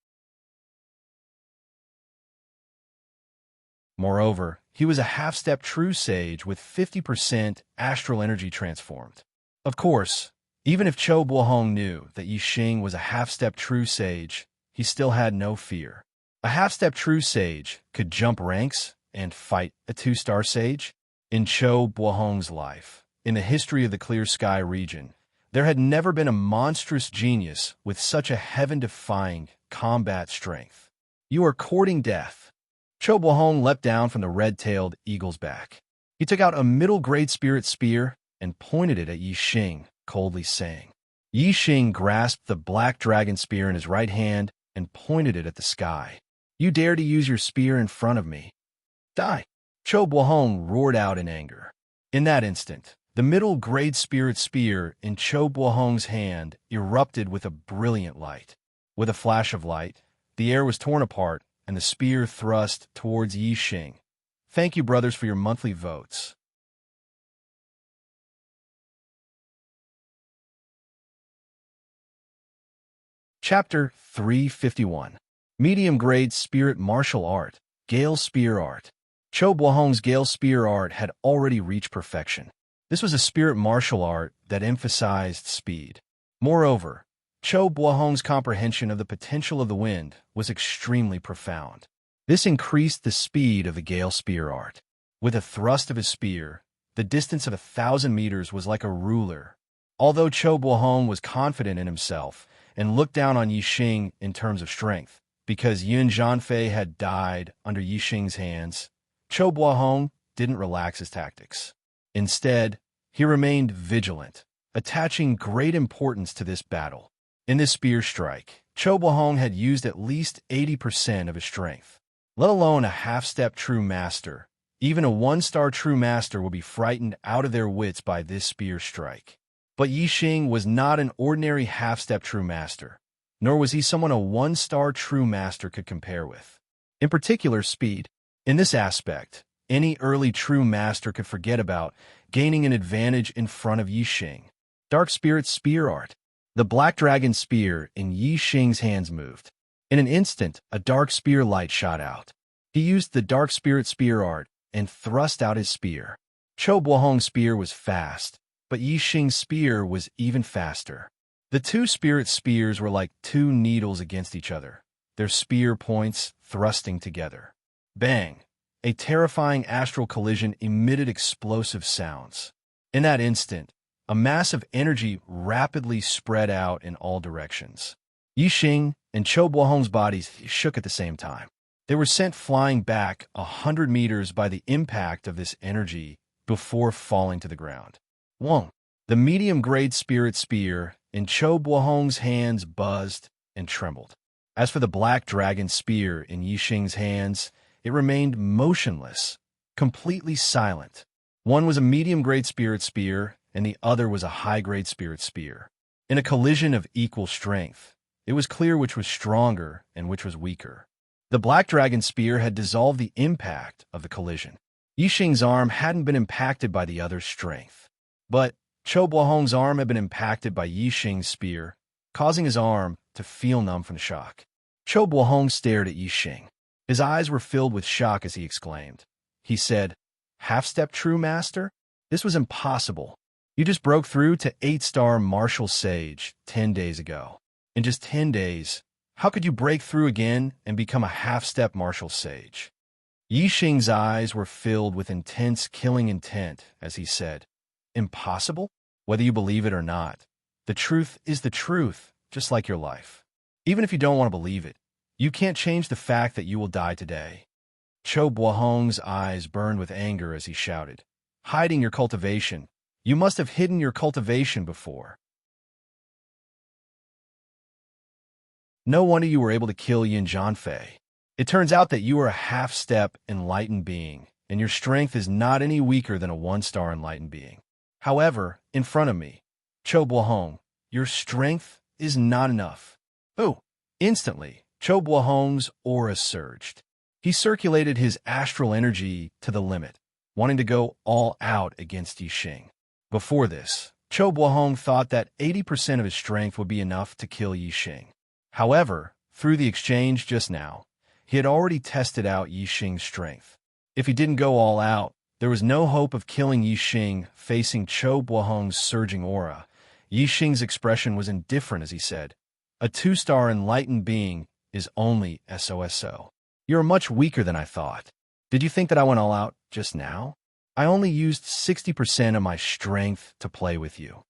Moreover, he was a half-step true sage with 50% astral energy transformed. Of course, even if Cho Buohong knew that Yixing was a half-step true sage, he still had no fear. A half-step true sage could jump ranks and fight a 2-star sage. In Cho Buohong's life, in the history of the Clear Sky region, there had never been a monstrous genius with such a heaven-defying combat strength. "You are courting death." Cho Buohong leapt down from the red-tailed eagle's back. He took out a middle-grade spirit spear and pointed it at Yixing, coldly saying. Yixing grasped the black dragon spear in his right hand and pointed it at the sky. "You dare to use your spear in front of me? Die!" Cho Buohong roared out in anger. In that instant, the middle-grade spirit spear in Cho Buohong's hand erupted with a brilliant light. With a flash of light, the air was torn apart and the spear thrust towards Yixing. Thank you, brothers, for your monthly votes. Chapter 351. Medium-grade Spirit Martial Art, Gale Spear Art. Cho Buohong's Gale Spear Art had already reached perfection. This was a spirit martial art that emphasized speed. Moreover, Cho Buohong's comprehension of the potential of the wind was extremely profound. This increased the speed of the Gale Spear Art. With a thrust of his spear, the distance of 1,000 meters was like a ruler. Although Cho Buohong was confident in himself and looked down on Yixing in terms of strength, because Yin Zhanfei had died under Yixing's hands, Cho Buohong didn't relax his tactics. Instead, he remained vigilant, attaching great importance to this battle. In this spear strike, Cho Hong had used at least 80% of his strength. Let alone a half-step true master. Even a one-star true master will be frightened out of their wits by this spear strike. But Yixing was not an ordinary half-step true master, nor was he someone a one-star true master could compare with. In particular, speed. In this aspect, any early true master could forget about gaining an advantage in front of Yixing. Dark Spirit Spear Art. The Black Dragon Spear in Yixing's hands moved. In an instant, a dark spear light shot out. He used the Dark Spirit Spear Art and thrust out his spear. Cho Hong's spear was fast, but Yixing's spear was even faster. The two spirit spears were like two needles against each other, their spear points thrusting together. Bang! A terrifying astral collision emitted explosive sounds. In that instant, a mass of energy rapidly spread out in all directions. Yixing and Cho Hong's bodies shook at the same time. They were sent flying back 100 meters by the impact of this energy before falling to the ground. Wong, the medium-grade spirit spear in Cho Hong's hands buzzed and trembled. As for the Black Dragon Spear in Yixing's hands, it remained motionless, completely silent. One was a medium-grade spirit spear, and the other was a high-grade spirit spear. In a collision of equal strength, it was clear which was stronger and which was weaker. The Black Dragon Spear had dissolved the impact of the collision. Yixing's arm hadn't been impacted by the other's strength. But Cho Hong's arm had been impacted by Yixing's spear, causing his arm to feel numb from the shock. Cho Hong stared at Yixing. His eyes were filled with shock as he exclaimed. He said, "Half-step true master? This was impossible. You just broke through to 8-star martial sage 10 days ago. In just 10 days, how could you break through again and become a half-step martial sage?" Yixing's eyes were filled with intense killing intent as he said, "Impossible? Whether you believe it or not. The truth is the truth, just like your life. Even if you don't want to believe it, you can't change the fact that you will die today." Cho Hong's eyes burned with anger as he shouted, "Hiding your cultivation. You must have hidden your cultivation before. No wonder you were able to kill Yin Zhanfei. It turns out that you are a half-step enlightened being, and your strength is not any weaker than a one-star enlightened being. However, in front of me, Cho Hong, your strength is not enough." Oh! Instantly, Cho Hong's aura surged. He circulated his astral energy to the limit, wanting to go all out against Yixing. Before this, Cho Hong thought that 80% of his strength would be enough to kill Yixing. However, through the exchange just now, he had already tested out Yixing's strength. If he didn't go all out, there was no hope of killing Yixing facing Cho Hong's surging aura. Yixing's expression was indifferent as he said, "A 2-star enlightened being is only SOSO. You're much weaker than I thought. Did you think that I went all out just now? I only used 60% of my strength to play with you."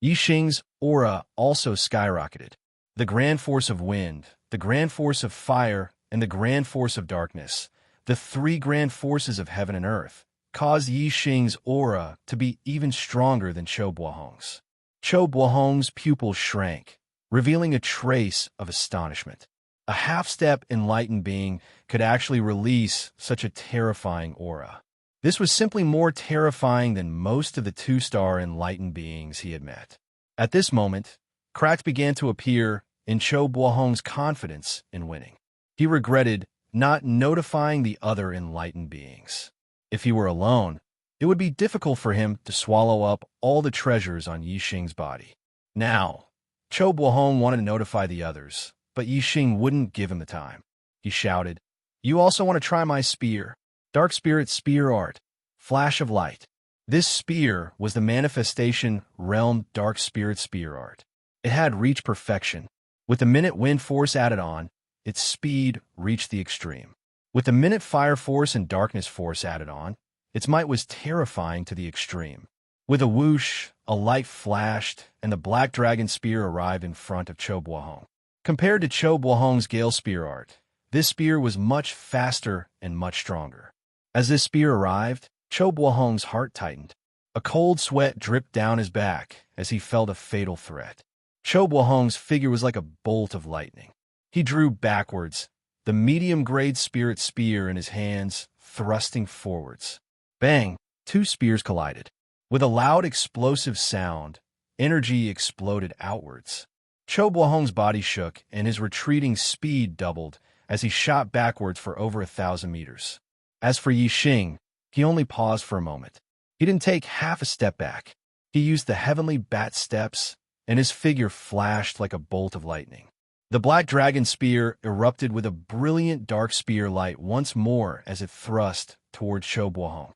Yixing's aura also skyrocketed. The grand force of wind, the grand force of fire, and the grand force of darkness, the 3 grand forces of heaven and earth, caused Yixing's aura to be even stronger than Cho Hong's. Cho Hong's pupils shrank, revealing a trace of astonishment. A half-step enlightened being could actually release such a terrifying aura. This was simply more terrifying than most of the 2-star enlightened beings he had met. At this moment, cracks began to appear in Cho Hong's confidence in winning. He regretted not notifying the other enlightened beings. If he were alone, it would be difficult for him to swallow up all the treasures on Yixing's body. Now, Cho Hong wanted to notify the others, but Yixing wouldn't give him the time. He shouted, "You also want to try my spear? Dark Spirit Spear Art, Flash of Light." This spear was the manifestation realm Dark Spirit Spear Art. It had reached perfection. With the minute wind force added on, its speed reached the extreme. With the minute fire force and darkness force added on, its might was terrifying to the extreme. With a whoosh, a light flashed, and the Black Dragon Spear arrived in front of Cho Hong. Compared to Cho Hong's Gale Spear Art, this spear was much faster and much stronger. As this spear arrived, Cho Hong's heart tightened. A cold sweat dripped down his back as he felt a fatal threat. Cho Bo-hong's figure was like a bolt of lightning. He drew backwards, the medium-grade spirit spear in his hands, thrusting forwards. Bang! Two spears collided. With a loud explosive sound, energy exploded outwards. Cho Bo-hong's body shook, and his retreating speed doubled as he shot backwards for over 1,000 meters. As for Yi Xing, he only paused for a moment. He didn't take half a step back. He used the heavenly bat steps, and his figure flashed like a bolt of lightning. The black dragon spear erupted with a brilliant dark spear light once more as it thrust toward Cho Bo-hong.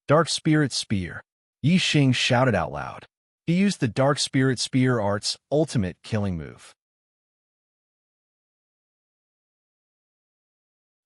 Dark Spirit Spear. Yi Xing shouted out loud. He used the Dark Spirit Spear art's ultimate killing move.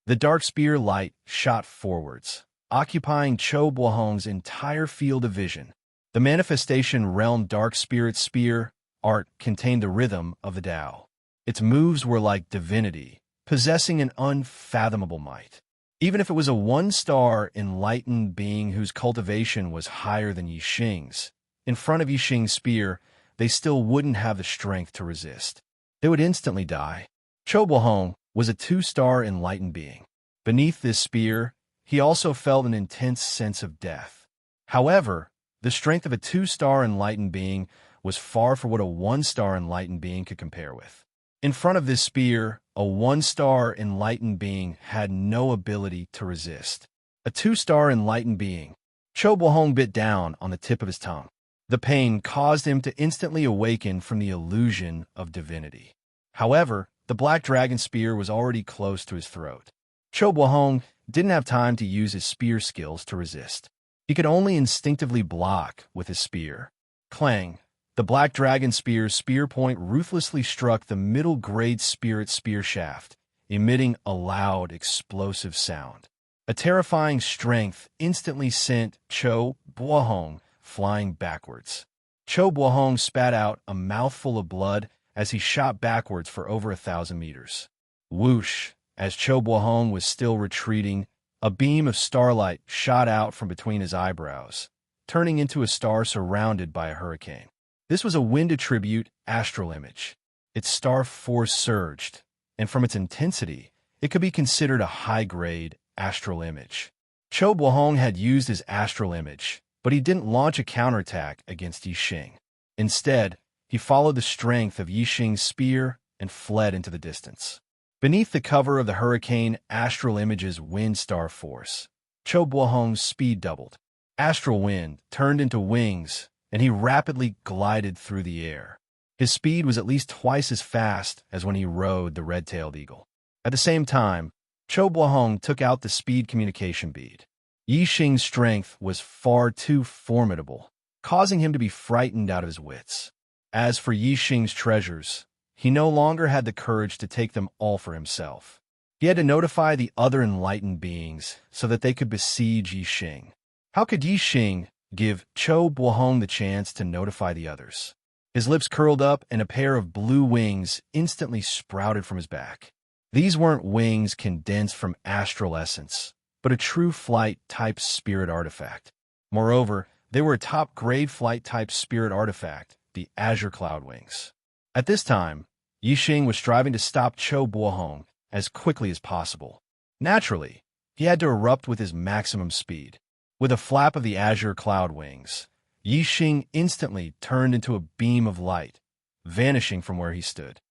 The dark spear light shot forwards, occupying Cho Bo-hong's entire field of vision. The Manifestation Realm Dark Spirit Spear art contained the rhythm of the Tao. Its moves were like divinity, possessing an unfathomable might. Even if it was a one-star enlightened being whose cultivation was higher than Yi Xing's, in front of Yi Xing's spear, they still wouldn't have the strength to resist. They would instantly die. Cho Bo-hong was a two-star enlightened being. Beneath this spear, he also felt an intense sense of death. However, the strength of a two-star enlightened being was far from what a one-star enlightened being could compare with. In front of this spear, a one-star enlightened being had no ability to resist. A two-star enlightened being. Cho Bo-hong bit down on the tip of his tongue. The pain caused him to instantly awaken from the illusion of divinity. However, the black dragon spear was already close to his throat. Cho Bo-hong didn't have time to use his spear skills to resist. He could only instinctively block with his spear. Clang! The black dragon spear's spear point ruthlessly struck the middle-grade spirit spear shaft, emitting a loud, explosive sound. A terrifying strength instantly sent Cho Bo-hong flying backwards. Cho Bo-hong spat out a mouthful of blood as he shot backwards for over 1,000 meters. Whoosh! As Cho Bo-hong was still retreating, a beam of starlight shot out from between his eyebrows, turning into a star surrounded by a hurricane. This was a wind attribute astral image. Its star force surged, and from its intensity, it could be considered a high-grade astral image. Cho Bo-hong had used his astral image, but he didn't launch a counterattack against Yi Xing. Instead, he followed the strength of Yi Xing's spear and fled into the distance. Beneath the cover of the hurricane astral image's wind star force, Cho Bo-hong's speed doubled. Astral wind turned into wings, and he rapidly glided through the air. His speed was at least twice as fast as when he rode the red-tailed eagle. At the same time, Cho Bo-hong took out the speed communication bead. Yi Xing's strength was far too formidable, causing him to be frightened out of his wits. As for Yi Xing's treasures, he no longer had the courage to take them all for himself. He had to notify the other enlightened beings so that they could besiege Yi Xing. How could Yi Xing give Cho Bo-hong the chance to notify the others? His lips curled up and a pair of blue wings instantly sprouted from his back. These weren't wings condensed from astral essence, but a true flight-type spirit artifact. Moreover, they were a top-grade flight-type spirit artifact, the Azure Cloud Wings. At this time, Yi Xing was striving to stop Cho Bo-hong as quickly as possible. Naturally, he had to erupt with his maximum speed. With a flap of the Azure Cloud Wings, Yi Xing instantly turned into a beam of light, vanishing from where he stood.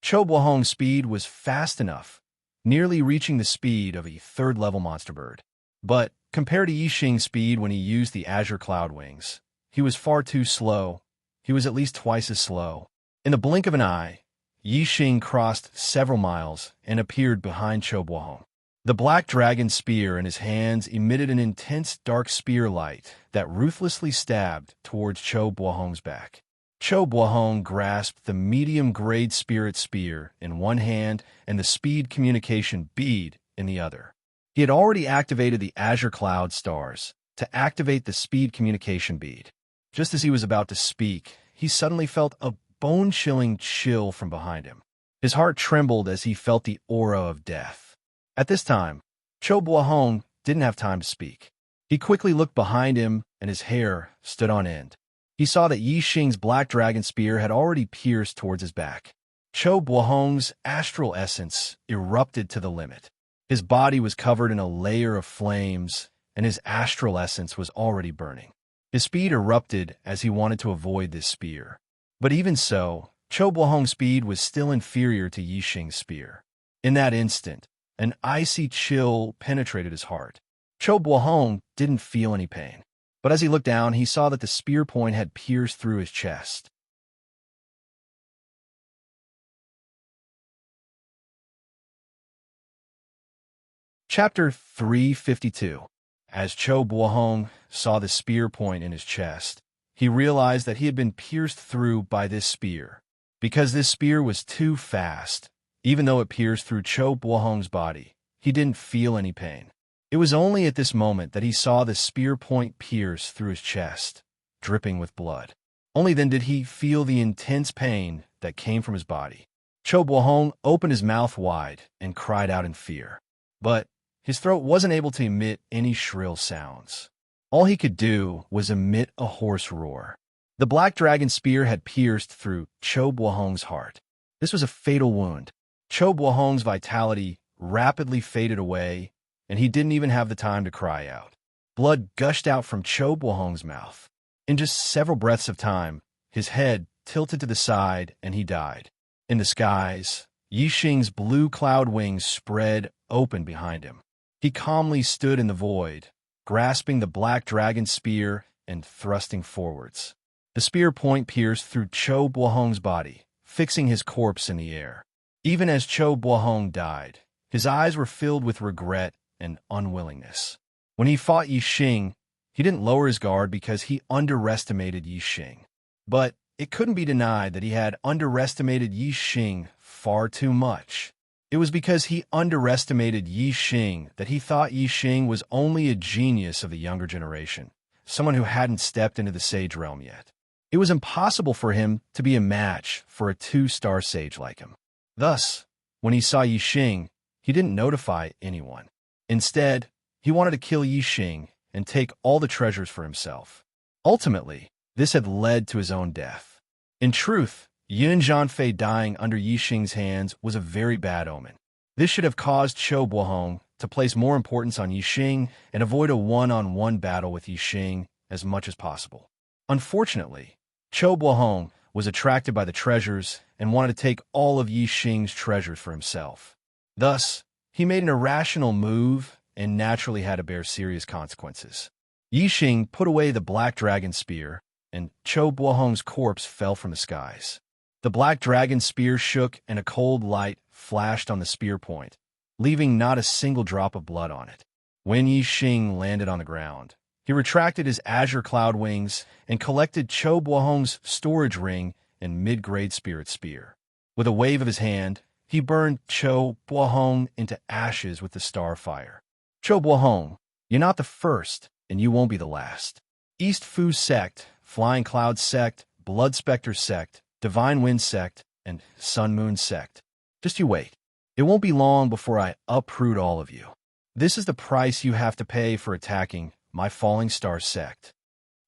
Cho Bo-hong's speed was fast enough, nearly reaching the speed of a third-level monster bird. But, compared to Yi Xing's speed when he used the Azure Cloud Wings, he was far too slow. He was at least twice as slow. In the blink of an eye, Yi Xing crossed several miles and appeared behind Cho Bo-hong. The black dragon spear in his hands emitted an intense dark spear light that ruthlessly stabbed towards Cho Bo-hong's back. Cho Bo-hong grasped the medium-grade spirit spear in one hand and the speed communication bead in the other. He had already activated the Azure Cloud Stars to activate the speed communication bead. Just as he was about to speak, he suddenly felt a bone-chilling chill from behind him. His heart trembled as he felt the aura of death. At this time, Cho Bo-hong didn't have time to speak. He quickly looked behind him and his hair stood on end. He saw that Yi Xing's black dragon spear had already pierced towards his back. Cho Buohong's astral essence erupted to the limit. His body was covered in a layer of flames, and his astral essence was already burning. His speed erupted as he wanted to avoid this spear. But even so, Cho Buohong's speed was still inferior to Yi Xing's spear. In that instant, an icy chill penetrated his heart. Cho Buohong didn't feel any pain, but as he looked down, he saw that the spear point had pierced through his chest. Chapter 352. As Cho Buohong saw the spear point in his chest, he realized that he had been pierced through by this spear. Because this spear was too fast, even though it pierced through Cho Buohong's body, he didn't feel any pain. It was only at this moment that he saw the spear point pierce through his chest, dripping with blood. Only then did he feel the intense pain that came from his body. Cho Buohong opened his mouth wide and cried out in fear. But his throat wasn't able to emit any shrill sounds. All he could do was emit a hoarse roar. The black dragon spear had pierced through Cho Buohong's heart. This was a fatal wound. Cho Buohong's vitality rapidly faded away, and he didn't even have the time to cry out. Blood gushed out from Cho Buohong's mouth. In just several breaths of time, his head tilted to the side, and he died. In the skies, Yi Xing's blue cloud wings spread open behind him. He calmly stood in the void, grasping the black dragon spear and thrusting forwards. The spear point pierced through Cho Buohong's body, fixing his corpse in the air. Even as Cho Buohong died, his eyes were filled with regret and unwillingness. When he fought Yi Xing, he didn't lower his guard because he underestimated Yi Xing. But it couldn't be denied that he had underestimated Yi Xing far too much. It was because he underestimated Yi Xing that he thought Yi Xing was only a genius of the younger generation, someone who hadn't stepped into the sage realm yet. It was impossible for him to be a match for a 2-star sage like him. Thus, when he saw Yi Xing, he didn't notify anyone. Instead, he wanted to kill Yi Xing and take all the treasures for himself. Ultimately, this had led to his own death. In truth, Yun Zhanfei dying under Yi Xing's hands was a very bad omen. This should have caused Cho Buohong to place more importance on Yi Xing and avoid a one-on-one battle with Yi Xing as much as possible. Unfortunately, Cho Buohong was attracted by the treasures and wanted to take all of Yi Xing's treasures for himself. Thus, he made an irrational move and naturally had to bear serious consequences. Yi Xing put away the black dragon spear, and Cho Buohong's corpse fell from the skies. The black dragon spear shook and a cold light flashed on the spear point, leaving not a single drop of blood on it. When Yi Xing landed on the ground, he retracted his azure cloud wings and collected Cho Buohong's storage ring and mid-grade spirit spear. With a wave of his hand, he burned Cho Buohong into ashes with the star fire. Cho Buohong, you're not the first, and you won't be the last. East Fu sect, Flying Cloud sect, Blood Spectre sect, Divine Wind sect, and Sun Moon sect. Just you wait. It won't be long before I uproot all of you. This is the price you have to pay for attacking my Falling Star sect.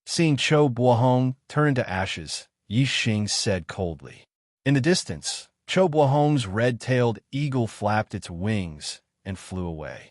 Seeing Cho Buohong turn to ashes, Yi Xing said coldly. In the distance, Cho Buohong's red-tailed eagle flapped its wings and flew away.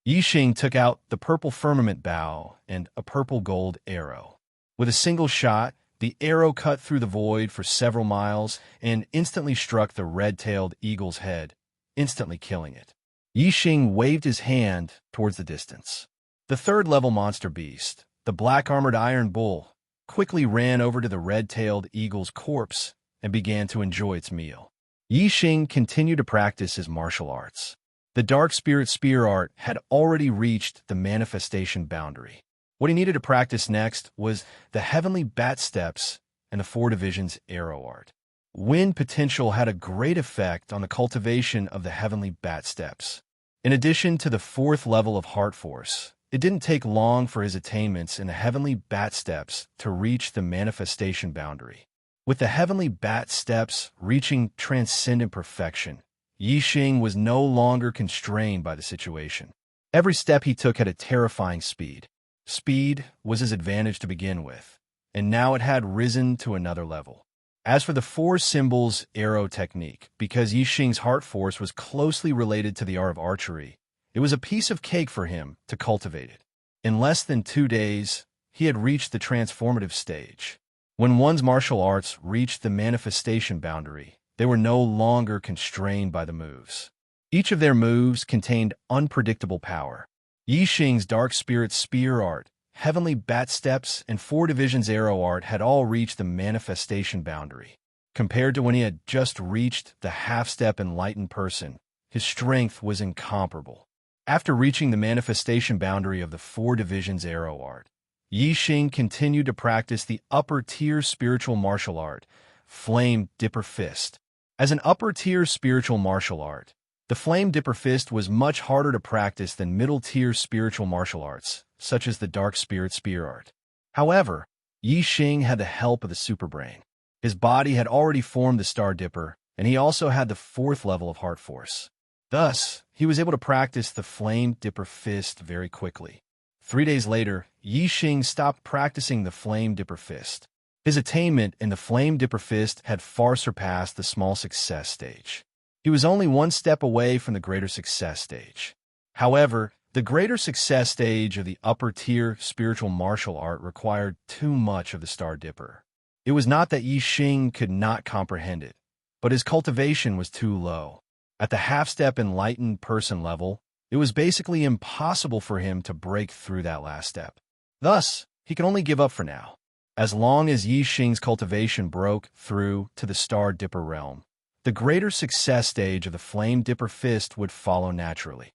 Yi Xing took out the purple firmament bow and a purple gold arrow. With a single shot, the arrow cut through the void for several miles and instantly struck the red-tailed eagle's head, instantly killing it. Yi Xing waved his hand towards the distance. The third-level monster beast, the black-armored iron bull, quickly ran over to the red-tailed eagle's corpse and began to enjoy its meal. Yi Xing continued to practice his martial arts. The dark spirit spear art had already reached the manifestation boundary. What he needed to practice next was the heavenly bat steps and the 4 divisions arrow art. Wind potential had a great effect on the cultivation of the heavenly bat steps. In addition to the 4th level of heart force, it didn't take long for his attainments in the heavenly bat steps to reach the manifestation boundary. With the heavenly bat steps reaching transcendent perfection, Yi Xing was no longer constrained by the situation. Every step he took had a terrifying speed. Speed was his advantage to begin with, and now it had risen to another level. As for the four symbols arrow technique, because Yixing's heart force was closely related to the art of archery, it was a piece of cake for him to cultivate it. In less than 2 days, he had reached the transformative stage. When one's martial arts reached the manifestation boundary, they were no longer constrained by the moves. Each of their moves contained unpredictable power. Yixing's dark spirit spear art, heavenly bat steps, and 4 divisions arrow art had all reached the manifestation boundary. Compared to when he had just reached the half-step enlightened person, his strength was incomparable. After reaching the manifestation boundary of the 4 divisions arrow art, Yixing continued to practice the upper-tier spiritual martial art, Flame Dipper Fist. As an upper-tier spiritual martial art, the Flame Dipper Fist was much harder to practice than middle-tier spiritual martial arts, such as the Dark Spirit Spear art. However, Yixing had the help of the Superbrain. His body had already formed the Star Dipper, and he also had the 4th level of heart force. Thus, he was able to practice the Flame Dipper Fist very quickly. 3 days later, Yixing stopped practicing the Flame Dipper Fist. His attainment in the Flame Dipper Fist had far surpassed the small success stage. He was only 1 step away from the greater success stage. However, the greater success stage of the upper-tier spiritual martial art required too much of the Star Dipper. It was not that Yixing could not comprehend it, but his cultivation was too low. At the half-step enlightened person level, it was basically impossible for him to break through that last step. Thus, he could only give up for now. As long as Yixing's cultivation broke through to the Star Dipper realm, the greater success stage of the Flame Dipper Fist would follow naturally.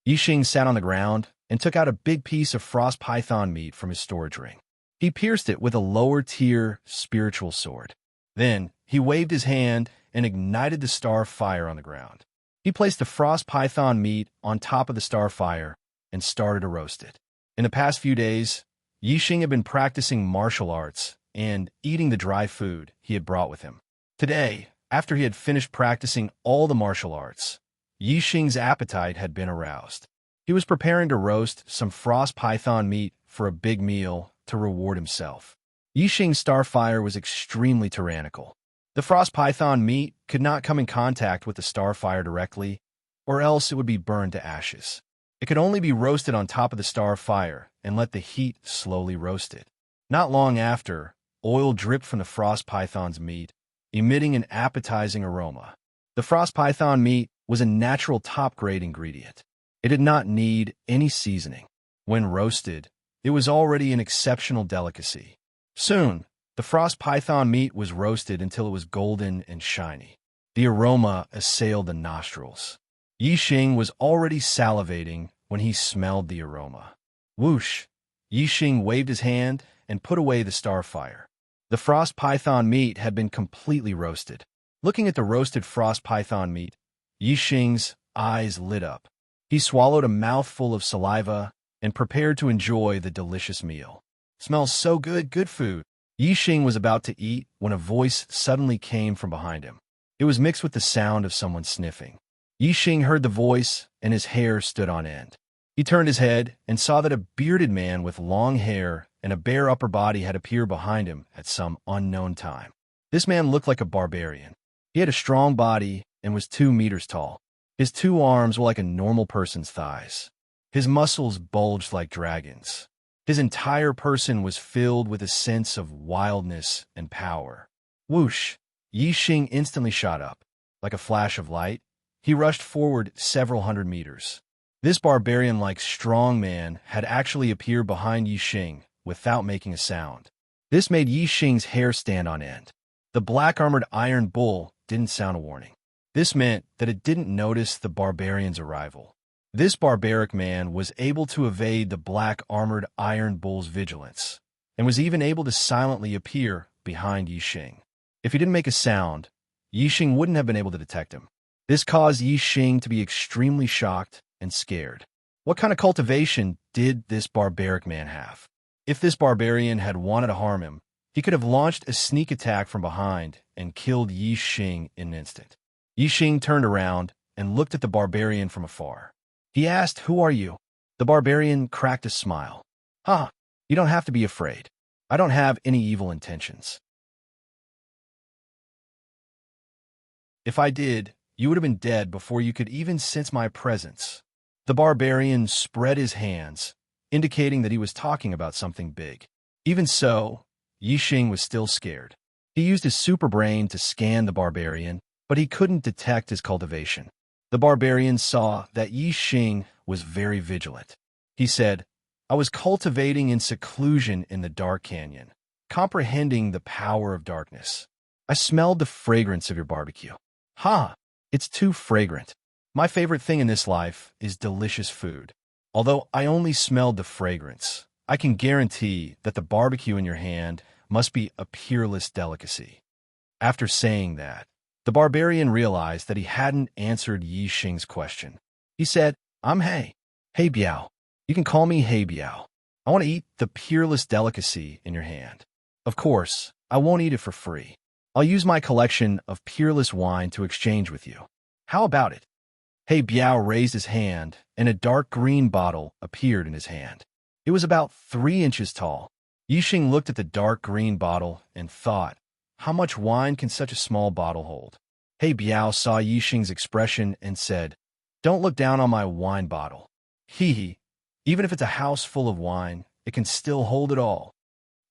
Yixing sat on the ground and took out a big piece of frost python meat from his storage ring. He pierced it with a lower-tier spiritual sword. Then, he waved his hand and ignited the star fire on the ground. He placed the frost python meat on top of the star fire and started to roast it. In the past few days, Yixing had been practicing martial arts and eating the dry food he had brought with him. Today, after he had finished practicing all the martial arts, Yixing's appetite had been aroused. He was preparing to roast some frost python meat for a big meal to reward himself. Yixing's starfire was extremely tyrannical. The frost python meat could not come in contact with the starfire directly, or else it would be burned to ashes. It could only be roasted on top of the starfire and let the heat slowly roast it. Not long after, oil dripped from the frost python's meat, emitting an appetizing aroma. The frost python meat was a natural top-grade ingredient. It did not need any seasoning. When roasted, it was already an exceptional delicacy. Soon, the frost python meat was roasted until it was golden and shiny. The aroma assailed the nostrils. Yixing was already salivating when he smelled the aroma. Whoosh! Yixing waved his hand and put away the starfire. The frost python meat had been completely roasted. Looking at the roasted frost python meat, Yixing's eyes lit up. He swallowed a mouthful of saliva and prepared to enjoy the delicious meal. "Smells so good, good food." Yixing was about to eat when a voice suddenly came from behind him. It was mixed with the sound of someone sniffing. Yixing heard the voice, and his hair stood on end. He turned his head and saw that a bearded man with long hair and a bare upper body had appeared behind him at some unknown time. This man looked like a barbarian. He had a strong body and was 2 meters tall. His 2 arms were like a normal person's thighs. His muscles bulged like dragons. His entire person was filled with a sense of wildness and power. Whoosh! Yixing instantly shot up. Like a flash of light, he rushed forward several hundred meters. This barbarian-like strong man had actually appeared behind Yixing without making a sound. This made Yixing's hair stand on end. The black-armored iron bull didn't sound a warning. This meant that it didn't notice the barbarian's arrival. This barbaric man was able to evade the black-armored iron bull's vigilance, and was even able to silently appear behind Yixing. If he didn't make a sound, Yixing wouldn't have been able to detect him. This caused Yixing to be extremely shocked and scared. What kind of cultivation did this barbaric man have? If this barbarian had wanted to harm him, he could have launched a sneak attack from behind and killed Yixing in an instant. Yixing turned around and looked at the barbarian from afar. He asked, "Who are you?" The barbarian cracked a smile. "Huh, you don't have to be afraid. I don't have any evil intentions. If I did, you would have been dead before you could even sense my presence." The barbarian spread his hands, indicating that he was talking about something big. Even so, Yixing was still scared. He used his super brain to scan the barbarian, but he couldn't detect his cultivation. The barbarian saw that Yixing was very vigilant. He said, "I was cultivating in seclusion in the dark canyon, comprehending the power of darkness. I smelled the fragrance of your barbecue." "Ha! It's too fragrant. My favorite thing in this life is delicious food. Although I only smelled the fragrance, I can guarantee that the barbecue in your hand must be a peerless delicacy." After saying that, the barbarian realized that he hadn't answered Yixing's question. He said, "I'm Hey Biao. You can call me Hey Biao. I want to eat the peerless delicacy in your hand. Of course, I won't eat it for free. I'll use my collection of peerless wine to exchange with you. How about it?" Hey Biao raised his hand, and a dark green bottle appeared in his hand. It was about 3 inches tall. Yixing looked at the dark green bottle and thought, how much wine can such a small bottle hold? Hey Biao saw Yixing's expression and said, "Don't look down on my wine bottle. Hee. Even if it's a house full of wine, it can still hold it all.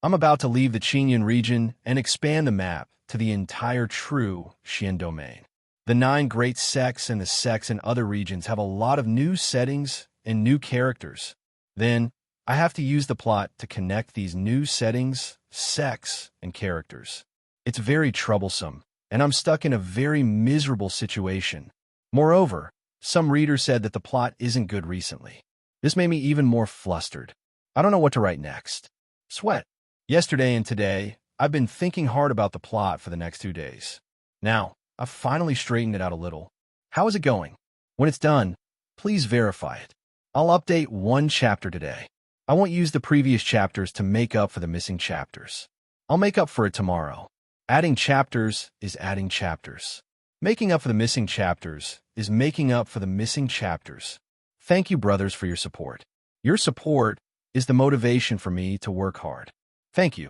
I'm about to leave the Qingyun region and expand the map to the entire true Xian domain. The 9 great sects and the sects in other regions have a lot of new settings and new characters. Then, I have to use the plot to connect these new settings, sects, and characters. It's very troublesome, and I'm stuck in a very miserable situation. Moreover, some readers said that the plot isn't good recently. This made me even more flustered. I don't know what to write next. Sweat. Yesterday and today, I've been thinking hard about the plot for the next 2 days. Now, I've finally straightened it out a little. How is it going? When it's done, please verify it. I'll update 1 chapter today. I won't use the previous chapters to make up for the missing chapters. I'll make up for it tomorrow. Adding chapters is adding chapters. Making up for the missing chapters is making up for the missing chapters. Thank you, brothers, for your support. Your support is the motivation for me to work hard. Thank you.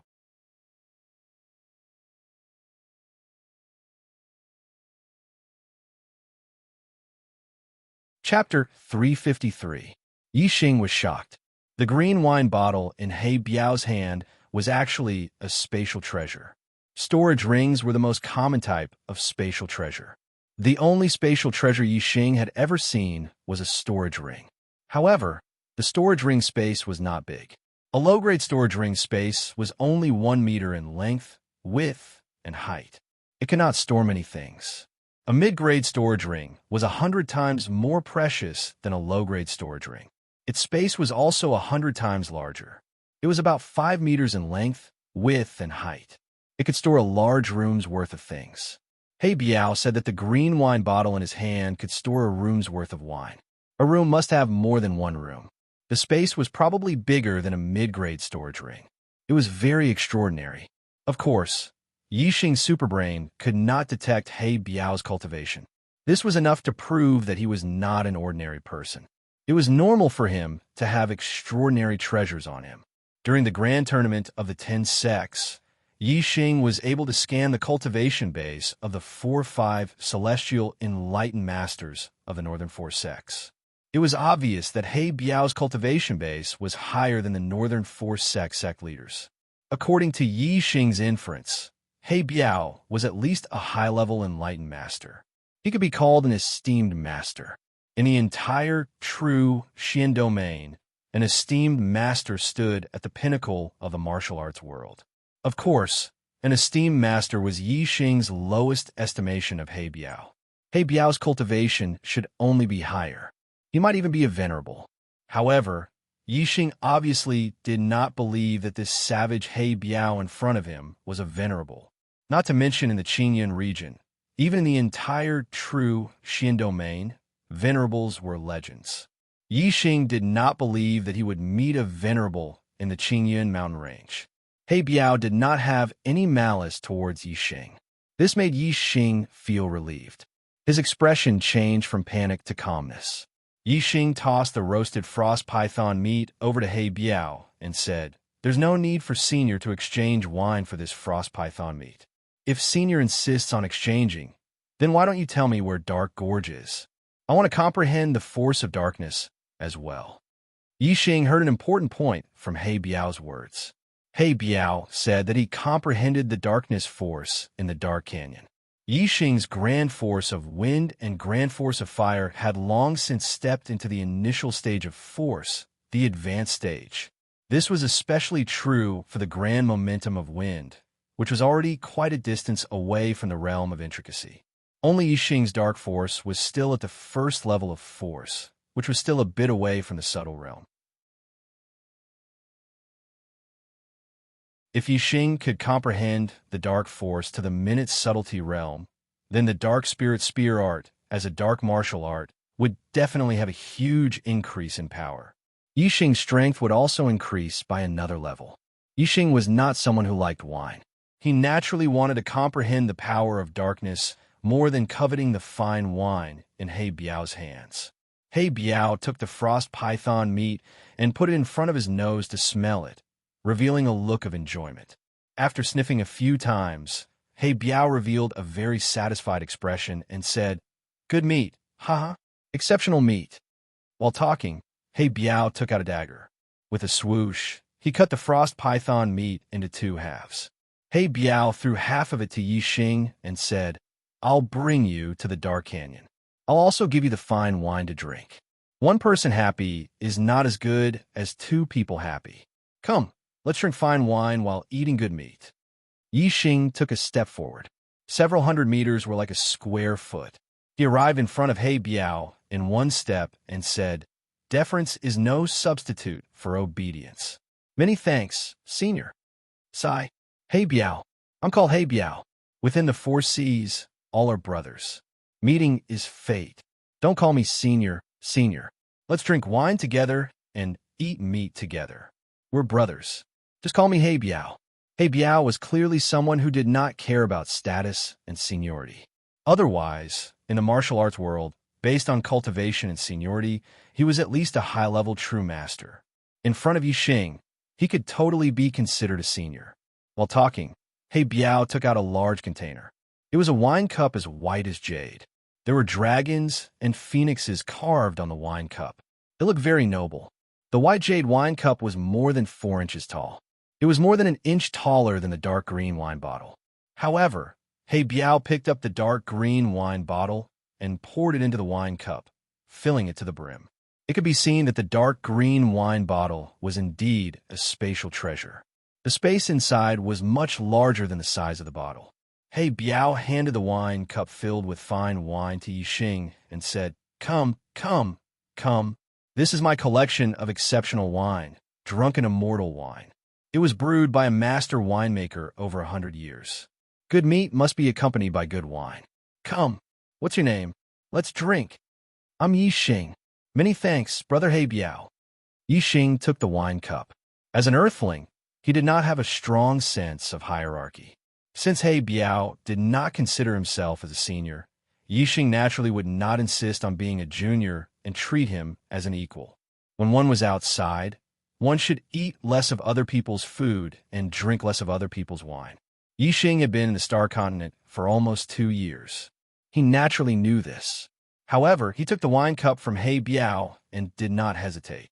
Chapter 353. Yixing was shocked. The green wine bottle in He Biao's hand was actually a spatial treasure. Storage rings were the most common type of spatial treasure. The only spatial treasure Yixing had ever seen was a storage ring. However, the storage ring space was not big. A low-grade storage ring space was only 1 meter in length, width, and height. It could not store many things. A mid-grade storage ring was 100 times more precious than a low-grade storage ring. Its space was also 100 times larger. It was about 5 meters in length, width, and height. It could store a large room's worth of things. Hey Biao said that the green wine bottle in his hand could store a room's worth of wine. A room must have more than 1 room. The space was probably bigger than a mid-grade storage ring. It was very extraordinary. Of course, Yixing's superbrain could not detect He Biao's cultivation. This was enough to prove that he was not an ordinary person. It was normal for him to have extraordinary treasures on him. During the grand tournament of the 10 sects, Yixing was able to scan the cultivation base of the 4-5 celestial enlightened masters of the northern 4 sects. It was obvious that He Biao's cultivation base was higher than the northern 4 sect leaders. According to Yixing's inference, He Biao was at least a high-level enlightened master. He could be called an esteemed master. In the entire true Xian domain, an esteemed master stood at the pinnacle of the martial arts world. Of course, an esteemed master was Yixing's lowest estimation of He Biao. He Biao's cultivation should only be higher. He might even be a venerable. However, Yixing obviously did not believe that this savage He Biao in front of him was a venerable. Not to mention in the Qingyun region, even in the entire true Xian domain, venerables were legends. Yixing did not believe that he would meet a venerable in the Qingyun mountain range. He Biao did not have any malice towards Yixing. This made Yixing feel relieved. His expression changed from panic to calmness. Yixing tossed the roasted frost python meat over to He Biao and said, "There's no need for Senior to exchange wine for this frost python meat. If Senior insists on exchanging, then why don't you tell me where Dark Gorge is? I want to comprehend the force of darkness as well." Yixing heard an important point from He Biao's words. He Biao said that he comprehended the darkness force in the Dark Canyon. Yixing's grand force of wind and grand force of fire had long since stepped into the initial stage of force, the advanced stage. This was especially true for the grand momentum of wind, which was already quite a distance away from the realm of intricacy. Only Yixing's dark force was still at the first level of force, which was still a bit away from the subtle realm. If Yixing could comprehend the dark force to the minute subtlety realm, then the dark spirit spear art, as a dark martial art, would definitely have a huge increase in power. Yixing's strength would also increase by another level. Yixing was not someone who liked wine. He naturally wanted to comprehend the power of darkness more than coveting the fine wine in He Biao's hands. He Biao took the frost python meat and put it in front of his nose to smell it, revealing a look of enjoyment. After sniffing a few times, He Biao revealed a very satisfied expression and said, "Good meat, haha, exceptional meat." While talking, He Biao took out a dagger. With a swoosh, he cut the frost python meat into 2 halves. He Biao threw half of it to Yixing and said, "I'll bring you to the Dark Canyon. I'll also give you the fine wine to drink. One person happy is not as good as 2 people happy. Come, let's drink fine wine while eating good meat." Yixing took a step forward. Several hundred meters were like a square foot. He arrived in front of He Biao in 1 step and said, "Deference is no substitute for obedience." "Many thanks, Senior." Sigh. "He Biao. I'm called He Biao. Within the 4 seas, all are brothers. Meeting is fate. Don't call me Senior, Senior. Let's drink wine together and eat meat together. We're brothers. Just call me He Biao." He Biao was clearly someone who did not care about status and seniority. Otherwise, in the martial arts world, based on cultivation and seniority, he was at least a high-level true master. In front of Yixing, he could totally be considered a senior. While talking, He Biao took out a large container. It was a wine cup as white as jade. There were dragons and phoenixes carved on the wine cup. It looked very noble. The white jade wine cup was more than 4 inches tall. It was more than an inch taller than the dark green wine bottle. However, He Biao picked up the dark green wine bottle and poured it into the wine cup, filling it to the brim. It could be seen that the dark green wine bottle was indeed a spatial treasure. The space inside was much larger than the size of the bottle. He Biao handed the wine cup filled with fine wine to Yixing and said, "Come, come, come. This is my collection of exceptional wine, drunken immortal wine. It was brewed by a master winemaker over 100 years. Good meat must be accompanied by good wine. Come, what's your name? Let's drink." "I'm Yixing. Many thanks, Brother He Biao." Yixing took the wine cup. As an earthling, he did not have a strong sense of hierarchy. Since He Biao did not consider himself as a senior, Yixing naturally would not insist on being a junior and treat him as an equal. When one was outside, one should eat less of other people's food and drink less of other people's wine. Yixing had been in the Star Continent for almost 2 years. He naturally knew this. However, he took the wine cup from He Biao and did not hesitate.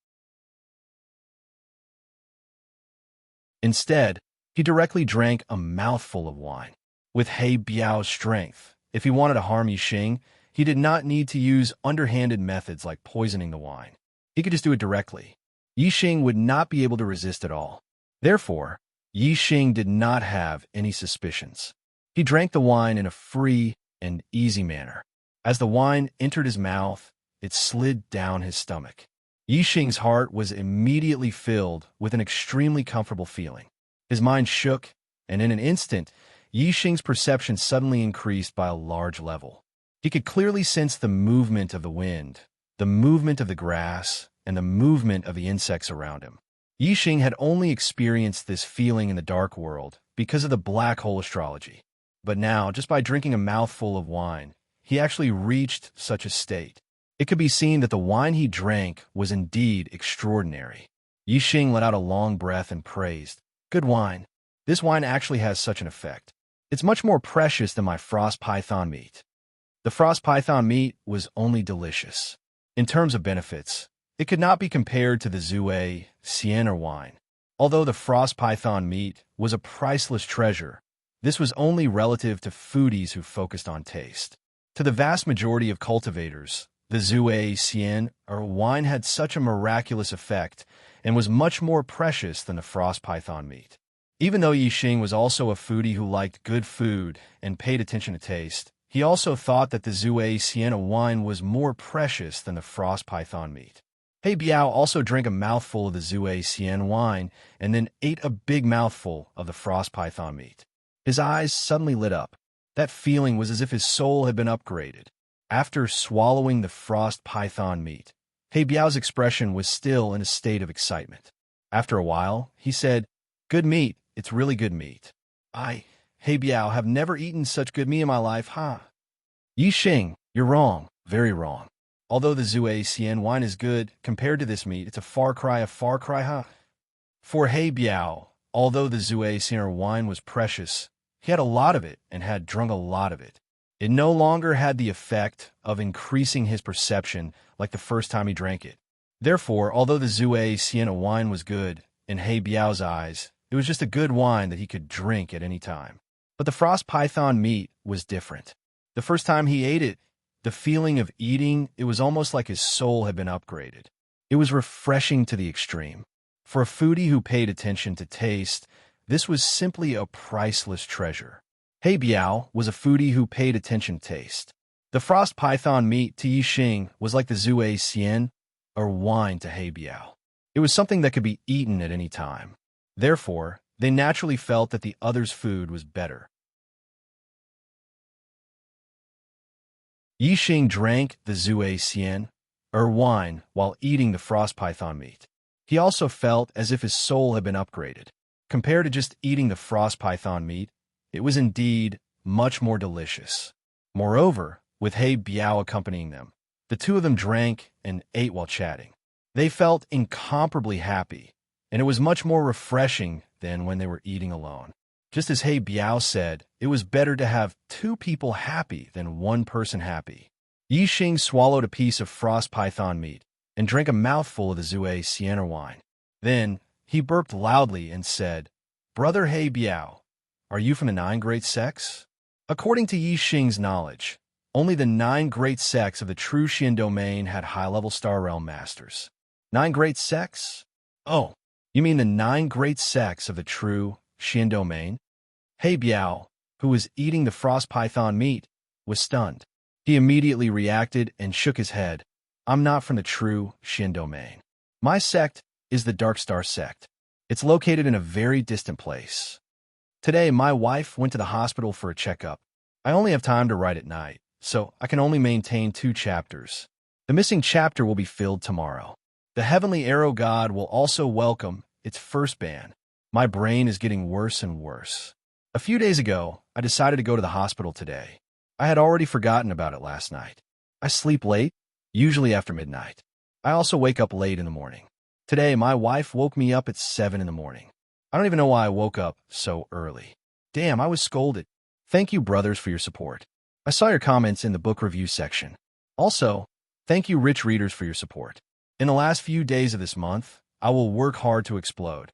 Instead, he directly drank a mouthful of wine. With He Biao's strength, if he wanted to harm Yixing, he did not need to use underhanded methods like poisoning the wine. He could just do it directly. Yixing would not be able to resist at all. Therefore, Yixing did not have any suspicions. He drank the wine in a free and easy manner. As the wine entered his mouth, it slid down his stomach. Yixing's heart was immediately filled with an extremely comfortable feeling. His mind shook, and in an instant, Yixing's perception suddenly increased by a large level. He could clearly sense the movement of the wind, the movement of the grass, and the movement of the insects around him. Yixing had only experienced this feeling in the dark world because of the black hole astrology. But now, just by drinking a mouthful of wine, he actually reached such a state. It could be seen that the wine he drank was indeed extraordinary. Yixing let out a long breath and praised, "Good wine. This wine actually has such an effect. It's much more precious than my frost python meat." The frost python meat was only delicious. In terms of benefits, it could not be compared to the Zue, Sienna wine. Although the frost python meat was a priceless treasure, this was only relative to foodies who focused on taste. To the vast majority of cultivators, the Zue Sien or wine had such a miraculous effect and was much more precious than the frost python meat. Even though Yixing was also a foodie who liked good food and paid attention to taste, he also thought that the Zue Sienna wine was more precious than the frost python meat. He Biao also drank a mouthful of the Zue Sienna wine and then ate a big mouthful of the frost python meat. His eyes suddenly lit up. That feeling was as if his soul had been upgraded. After swallowing the frost python meat, He Biao's expression was still in a state of excitement. After a while, he said, "Good meat, it's really good meat. He Biao, have never eaten such good meat in my life, huh?" "Yixing, you're wrong, very wrong. Although the Zue Sien wine is good, compared to this meat, it's a far cry, huh?" For He Biao, although the Zue Sien wine was precious, he had a lot of it and had drunk a lot of it. It no longer had the effect of increasing his perception like the first time he drank it. Therefore, although the Zue Sienna wine was good, in He Biao's eyes, it was just a good wine that he could drink at any time. But the frost python meat was different. The first time he ate it, the feeling of eating, it was almost like his soul had been upgraded. It was refreshing to the extreme. For a foodie who paid attention to taste, this was simply a priceless treasure. He Biao was a foodie who paid attention to taste. The frost python meat to Yixing was like the Zue Sien or wine to He Biao. It was something that could be eaten at any time. Therefore, they naturally felt that the other's food was better. Yixing drank the Zue Sien or wine while eating the frost python meat. He also felt as if his soul had been upgraded. Compared to just eating the frost python meat, it was indeed much more delicious. Moreover, with He Biao accompanying them, the two of them drank and ate while chatting. They felt incomparably happy, and it was much more refreshing than when they were eating alone. Just as He Biao said, it was better to have two people happy than one person happy. Yixing swallowed a piece of frost python meat and drank a mouthful of the Zue Sienna wine. Then he burped loudly and said, "Brother He Biao, are you from the 9 great sects?" According to Yixing's knowledge, only the 9 great sects of the true Xian domain had high-level Star Realm masters. 9 great sects? Oh, you mean the 9 great sects of the true Xian domain? He Biao, who was eating the frost python meat, was stunned. He immediately reacted and shook his head. "I'm not from the true Xian domain. My sect is the Dark Star sect. It's located in a very distant place. Today, my wife went to the hospital for a checkup. I only have time to write at night, so I can only maintain 2 chapters. The missing chapter will be filled tomorrow. The Heavenly Arrow God will also welcome its first ban. My brain is getting worse and worse. A few days ago, I decided to go to the hospital today. I had already forgotten about it last night. I sleep late, usually after midnight. I also wake up late in the morning. Today, my wife woke me up at 7 in the morning. I don't even know why I woke up so early. Damn, I was scolded. Thank you, brothers, for your support. I saw your comments in the book review section. Also, thank you, rich readers, for your support. In the last few days of this month, I will work hard to explode.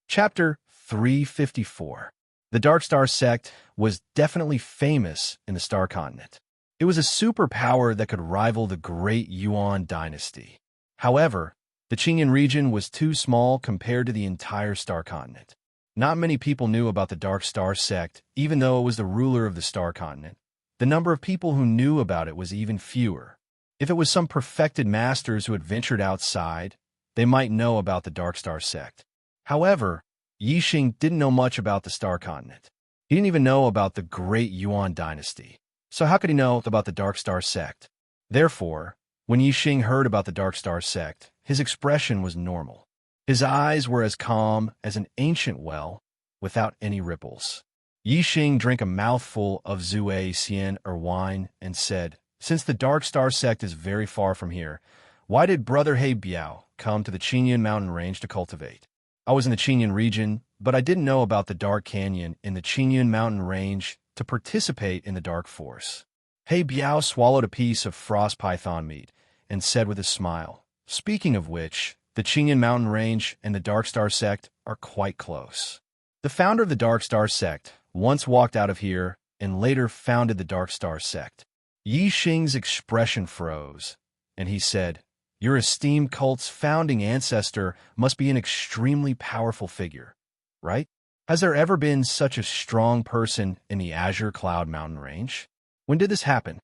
Chapter 354. The Dark Star sect was definitely famous in the Star Continent. It was a superpower that could rival the Great Yuan dynasty. However, the Qingyan region was too small compared to the entire Star Continent. Not many people knew about the Dark Star sect, even though it was the ruler of the Star Continent. The number of people who knew about it was even fewer. If it was some perfected masters who had ventured outside, they might know about the Dark Star sect. However, Yixing didn't know much about the Star Continent. He didn't even know about the Great Yuan dynasty. So how could he know about the Dark Star sect? Therefore, when Yixing heard about the Dark Star sect, his expression was normal. His eyes were as calm as an ancient well, without any ripples. Yixing drank a mouthful of Zue Xian or wine and said, "Since the Dark Star sect is very far from here, why did Brother He Biao come to the Qingyun mountain range to cultivate? I was in the Qingyun region, but I didn't know about the Dark Canyon in the Qingyun mountain range to participate in the Dark Force." He Biao swallowed a piece of frost python meat and said with a smile, "Speaking of which, the Qingyun mountain range and the Dark Star sect are quite close. The founder of the Dark Star sect once walked out of here and later founded the Dark Star sect." Yixing's expression froze, and he said, "Your esteemed cult's founding ancestor must be an extremely powerful figure, right? Has there ever been such a strong person in the Azure Cloud mountain range? When did this happen?"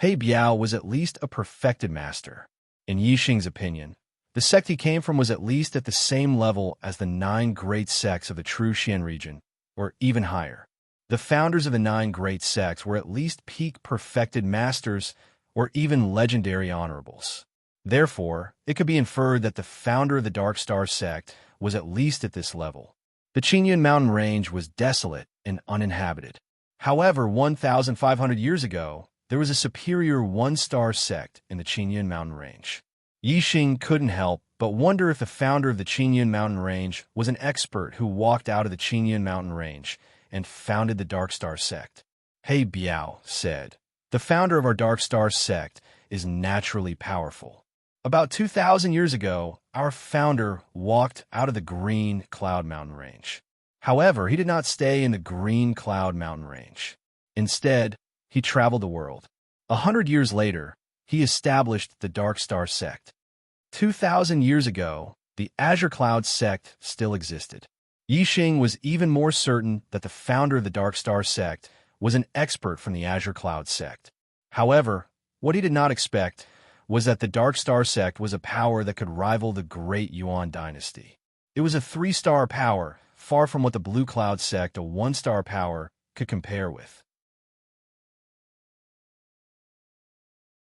He Biao was at least a perfected master. In Yixing's opinion, the sect he came from was at least at the same level as the 9 great sects of the true Xian region, or even higher. The founders of the 9 great sects were at least peak perfected masters or even legendary honorables. Therefore, it could be inferred that the founder of the Dark Star sect was at least at this level. The Qingyun mountain range was desolate and uninhabited. However, 1,500 years ago, there was a superior 1-star sect in the Qingyun mountain range. Yixing couldn't help but wonder if the founder of the Qingyun mountain range was an expert who walked out of the Qingyun mountain range and founded the Dark Star sect. He Biao said, "The founder of our Dark Star sect is naturally powerful. About 2,000 years ago, our founder walked out of the Green Cloud mountain range. However, he did not stay in the Green Cloud mountain range. Instead, he traveled the world. 100 years later, he established the Dark Star sect. 2,000 years ago, the Azure Cloud sect still existed." Yixing was even more certain that the founder of the Dark Star sect was an expert from the Azure Cloud sect. However, what he did not expect was that the Dark Star sect was a power that could rival the Great Yuan dynasty. It was a 3-star power, far from what the Blue Cloud sect, a 1-star power, could compare with.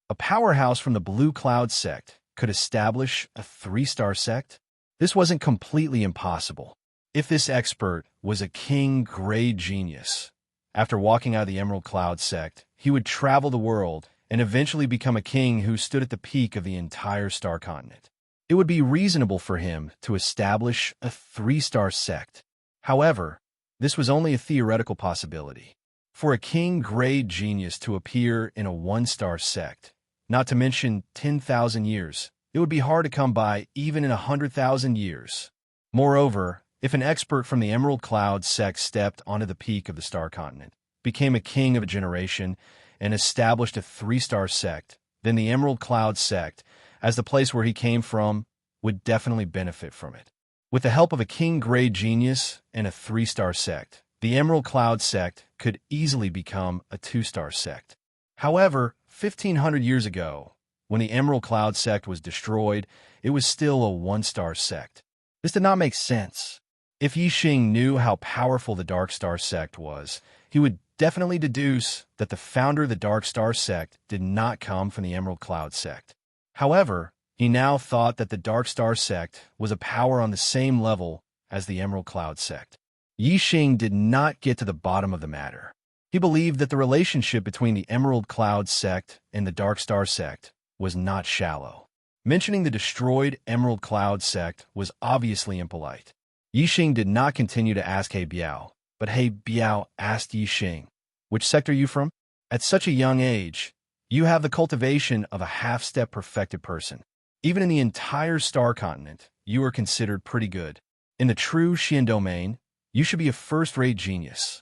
A powerhouse from the Blue Cloud sect could establish a 3-star sect? This wasn't completely impossible. If this expert was a king-grade genius, after walking out of the Emerald Cloud sect, he would travel the world and eventually become a king who stood at the peak of the entire star continent. It would be reasonable for him to establish a 3-star sect. However, this was only a theoretical possibility. For a king-grade genius to appear in a 1-star sect, not to mention 10,000 years, it would be hard to come by even in 100,000 years. Moreover, if an expert from the Emerald Cloud sect stepped onto the peak of the star continent, became a king of a generation, and established a 3-star sect, then the Emerald Cloud sect, as the place where he came from, would definitely benefit from it. With the help of a king-grade genius and a 3-star sect, the Emerald Cloud sect could easily become a 2-star sect. However, 1,500 years ago, when the Emerald Cloud sect was destroyed, it was still a 1-star sect. This did not make sense. If Yixing knew how powerful the Dark Star sect was, he would definitely deduce that the founder of the Dark Star sect did not come from the Emerald Cloud sect. However, he now thought that the Dark Star sect was a power on the same level as the Emerald Cloud sect. Yixing did not get to the bottom of the matter. He believed that the relationship between the Emerald Cloud sect and the Dark Star sect was not shallow. Mentioning the destroyed Emerald Cloud sect was obviously impolite. Yixing did not continue to ask He Biao, but He Biao asked Yixing, "Which sect are you from? At such a young age, you have the cultivation of a half-step perfected person. Even in the entire star continent, you are considered pretty good. In the true Xian domain, you should be a first-rate genius."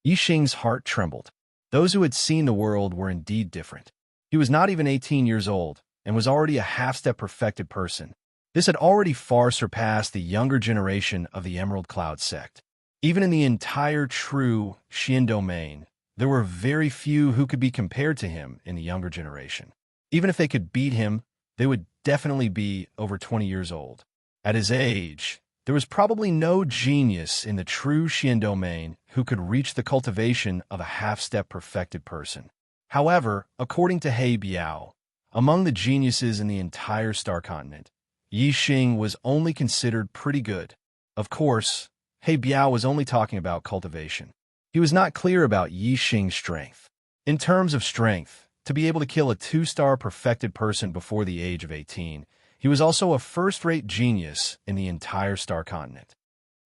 Yixing's heart trembled. Those who had seen the world were indeed different. He was not even 18 years old, and was already a half-step perfected person. This had already far surpassed the younger generation of the Emerald Cloud sect. Even in the entire true Xian domain, there were very few who could be compared to him in the younger generation. Even if they could beat him, they would definitely be over 20 years old. At his age, there was probably no genius in the true Xian domain who could reach the cultivation of a half-step perfected person. However, according to He Biao, among the geniuses in the entire star continent, Yixing was only considered pretty good. Of course, He Biao was only talking about cultivation. He was not clear about Yixing's strength. In terms of strength, to be able to kill a 2-star perfected person before the age of 18, he was also a first-rate genius in the entire star continent.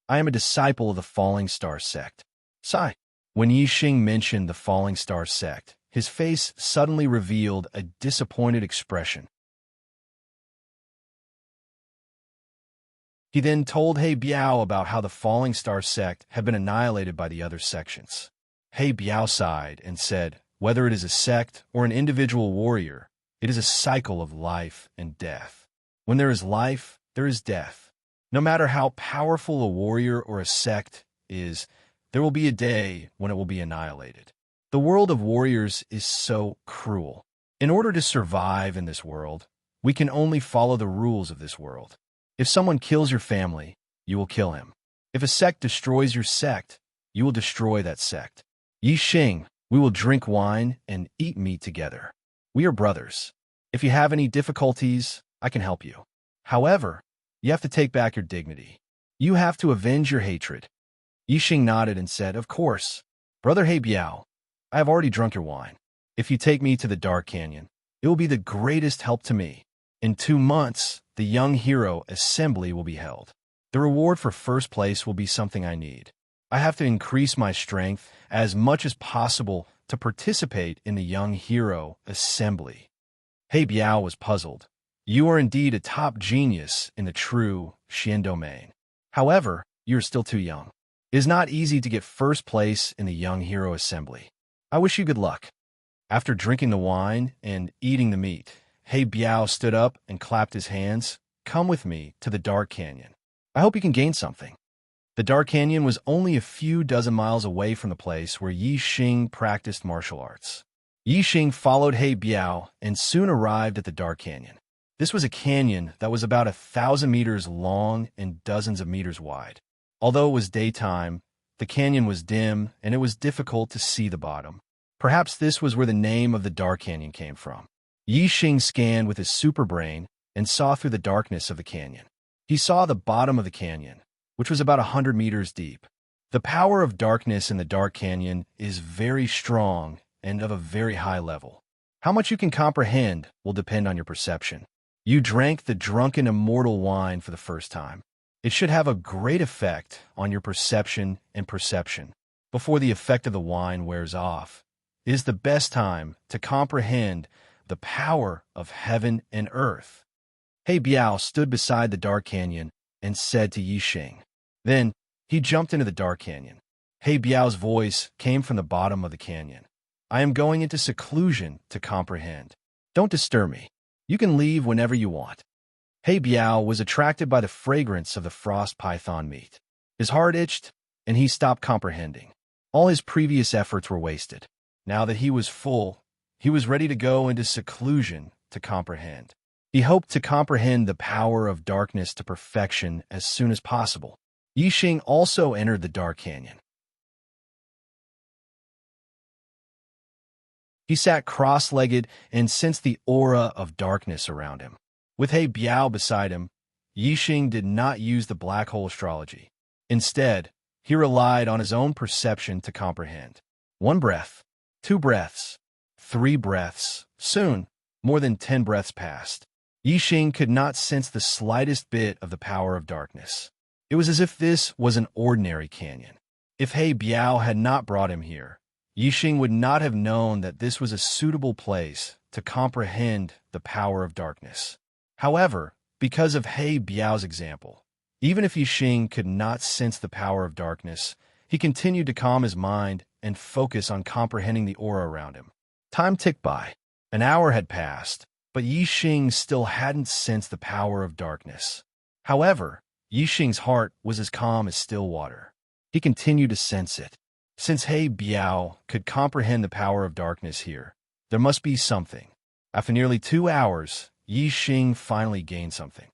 I am a disciple of the Falling Star sect. Sigh. When Yixing mentioned the Falling Star sect, his face suddenly revealed a disappointed expression. He then told He Biao about how the Falling Star sect had been annihilated by the other sections. He Biao sighed and said, whether it is a sect or an individual warrior, it is a cycle of life and death. When there is life, there is death. No matter how powerful a warrior or a sect is, there will be a day when it will be annihilated. The world of warriors is so cruel. In order to survive in this world, we can only follow the rules of this world. If someone kills your family, you will kill him. If a sect destroys your sect, you will destroy that sect. Yixing, we will drink wine and eat meat together. We are brothers. If you have any difficulties, I can help you. However, you have to take back your dignity. You have to avenge your hatred. Yixing nodded and said, of course. Brother He Biao, I have already drunk your wine. If you take me to the Dark Canyon, it will be the greatest help to me. In 2 months, the Young Hero Assembly will be held. The reward for first place will be something I need. I have to increase my strength as much as possible to participate in the Young Hero Assembly. He Biao was puzzled. You are indeed a top genius in the true Xian domain. However, you are still too young. It is not easy to get first place in the Young Hero Assembly. I wish you good luck. After drinking the wine and eating the meat, He Biao stood up and clapped his hands. Come with me to the Dark Canyon. I hope you can gain something. The Dark Canyon was only a few dozen miles away from the place where Yixing practiced martial arts. Yixing followed He Biao and soon arrived at the Dark Canyon. This was a canyon that was about 1,000 meters long and dozens of meters wide. Although it was daytime, the canyon was dim and it was difficult to see the bottom. Perhaps this was where the name of the Dark Canyon came from. Yixing scanned with his super brain and saw through the darkness of the canyon. He saw the bottom of the canyon, which was about 100 meters deep. The power of darkness in the Dark Canyon is very strong and of a very high level. How much you can comprehend will depend on your perception. You drank the drunken immortal wine for the first time. It should have a great effect on your perception and perception. Before the effect of the wine wears off, it is the best time to comprehend the power of heaven and earth. He Biao stood beside the Dark Canyon and said to Yixing. Then, he jumped into the Dark Canyon. He Biao's voice came from the bottom of the canyon. I am going into seclusion to comprehend. Don't disturb me. You can leave whenever you want. He Biao was attracted by the fragrance of the frost python meat. His heart itched, and he stopped comprehending. All his previous efforts were wasted. Now that he was full, he was ready to go into seclusion to comprehend. He hoped to comprehend the power of darkness to perfection as soon as possible. Yixing also entered the Dark Canyon. He sat cross-legged and sensed the aura of darkness around him. With He Biao beside him, Yixing did not use the black hole astrology. Instead, he relied on his own perception to comprehend. 1 breath, 2 breaths, 3 breaths. Soon, more than 10 breaths passed. Yixing could not sense the slightest bit of the power of darkness. It was as if this was an ordinary canyon. If He Biao had not brought him here, Yixing would not have known that this was a suitable place to comprehend the power of darkness. However, because of He Biao's example, even if Yixing could not sense the power of darkness, he continued to calm his mind and focus on comprehending the aura around him. Time ticked by. An hour had passed, but Yixing still hadn't sensed the power of darkness. However, Yixing's heart was as calm as still water. He continued to sense it. Since He Biao could comprehend the power of darkness here, there must be something. After nearly 2 hours, Yixing finally gained something.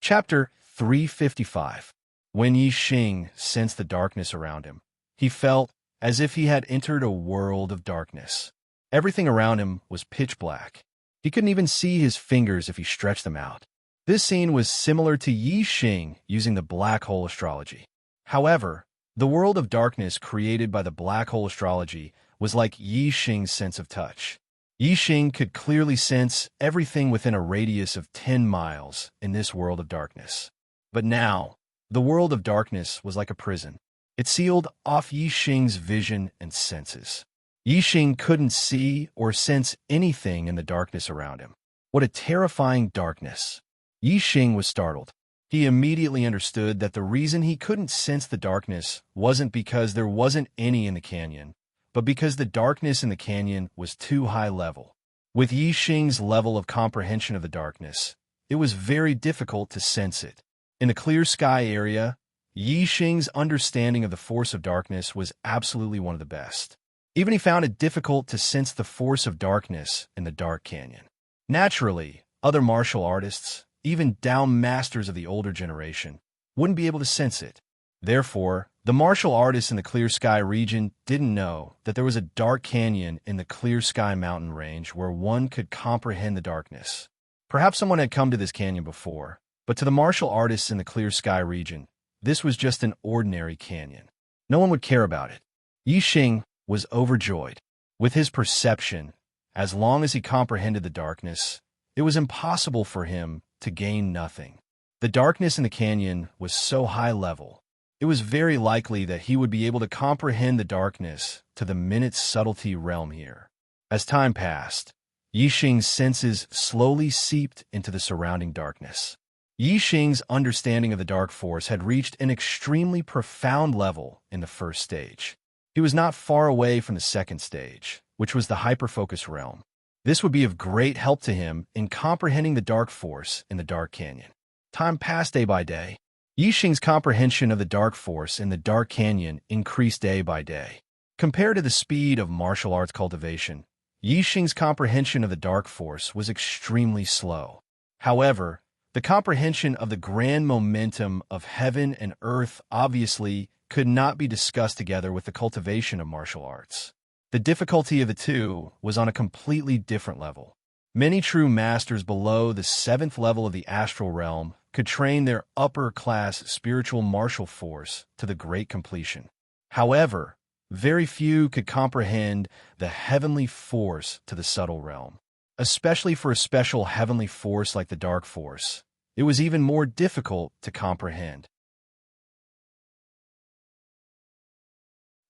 Chapter 355. When Yixing sensed the darkness around him, he felt as if he had entered a world of darkness. Everything around him was pitch black. He couldn't even see his fingers if he stretched them out. This scene was similar to Yi Xing using the black hole astrology. However, the world of darkness created by the black hole astrology was like Yi Xing's sense of touch. Yi Xing could clearly sense everything within a radius of 10 miles in this world of darkness. But now, the world of darkness was like a prison. It sealed off Yi Xing's vision and senses. Yi Xing couldn't see or sense anything in the darkness around him. What a terrifying darkness! Yi Xing was startled. He immediately understood that the reason he couldn't sense the darkness wasn't because there wasn't any in the canyon, but because the darkness in the canyon was too high level. With Yi Xing's level of comprehension of the darkness, it was very difficult to sense it. In the clear sky area, Yi Xing's understanding of the force of darkness was absolutely one of the best. Even he found it difficult to sense the force of darkness in the dark canyon. Naturally, other martial artists, even down masters of the older generation, wouldn't be able to sense it. Therefore, the martial artists in the clear sky region didn't know that there was a dark canyon in the clear sky mountain range where one could comprehend the darkness. Perhaps someone had come to this canyon before, but to the martial artists in the clear sky region, this was just an ordinary canyon. No one would care about it. Yi Xing was overjoyed. With his perception, as long as he comprehended the darkness, it was impossible for him to gain nothing. The darkness in the canyon was so high level, it was very likely that he would be able to comprehend the darkness to the minute subtlety realm here. As time passed, Yi Xing's senses slowly seeped into the surrounding darkness. Yi Xing's understanding of the dark force had reached an extremely profound level in the first stage. He was not far away from the second stage, which was the hyperfocus realm. This would be of great help to him in comprehending the dark force in the dark canyon. Time passed day by day. Yi Xing's comprehension of the dark force in the dark canyon increased day by day. Compared to the speed of martial arts cultivation, Yi Xing's comprehension of the dark force was extremely slow. However, the comprehension of the grand momentum of heaven and earth obviously could not be discussed together with the cultivation of martial arts. The difficulty of the two was on a completely different level. Many true masters below the 7th level of the astral realm could train their upper-class spiritual martial force to the great completion. However, very few could comprehend the heavenly force to the subtle realm. Especially for a special heavenly force like the dark force, it was even more difficult to comprehend.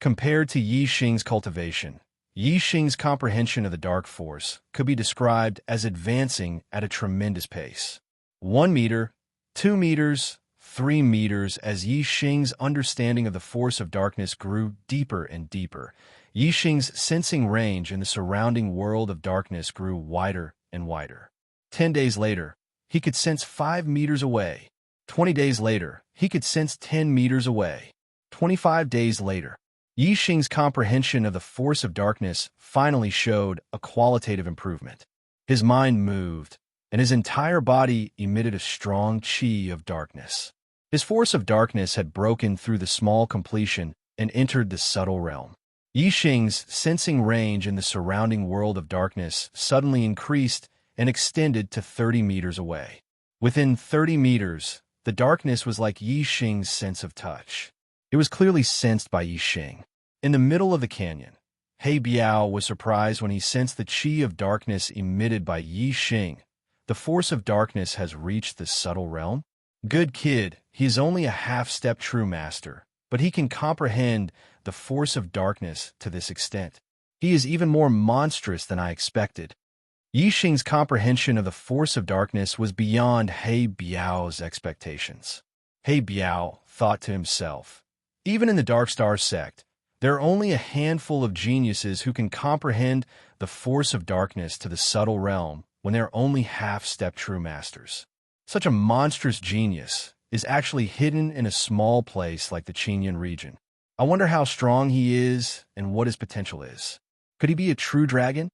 Compared to Yi Xing's cultivation, Yi Xing's comprehension of the dark force could be described as advancing at a tremendous pace. 1 meter, 2 meters, 3 meters. As Yi Xing's understanding of the force of darkness grew deeper and deeper, Yi Xing's sensing range in the surrounding world of darkness grew wider and wider. 10 days later, he could sense 5 meters away. 20 days later, he could sense 10 meters away. 25 days later, Yi Xing's comprehension of the force of darkness finally showed a qualitative improvement. His mind moved, and his entire body emitted a strong qi of darkness. His force of darkness had broken through the small completion and entered the subtle realm. Yi Xing's sensing range in the surrounding world of darkness suddenly increased and extended to 30 meters away. Within 30 meters, the darkness was like Yi Xing's sense of touch. It was clearly sensed by Yi Xing. In the middle of the canyon, He Biao was surprised when he sensed the qi of darkness emitted by Yi Xing. The force of darkness has reached the subtle realm? Good kid, he is only a half-step true master, but he can comprehend the force of darkness to this extent. He is even more monstrous than I expected. Yi Xing's comprehension of the force of darkness was beyond He Biao's expectations. He Biao thought to himself, even in the Dark Star sect, there are only a handful of geniuses who can comprehend the force of darkness to the subtle realm when they are only half-step true masters. Such a monstrous genius is actually hidden in a small place like the Qinyan region. I wonder how strong he is and what his potential is. Could he be a true dragon?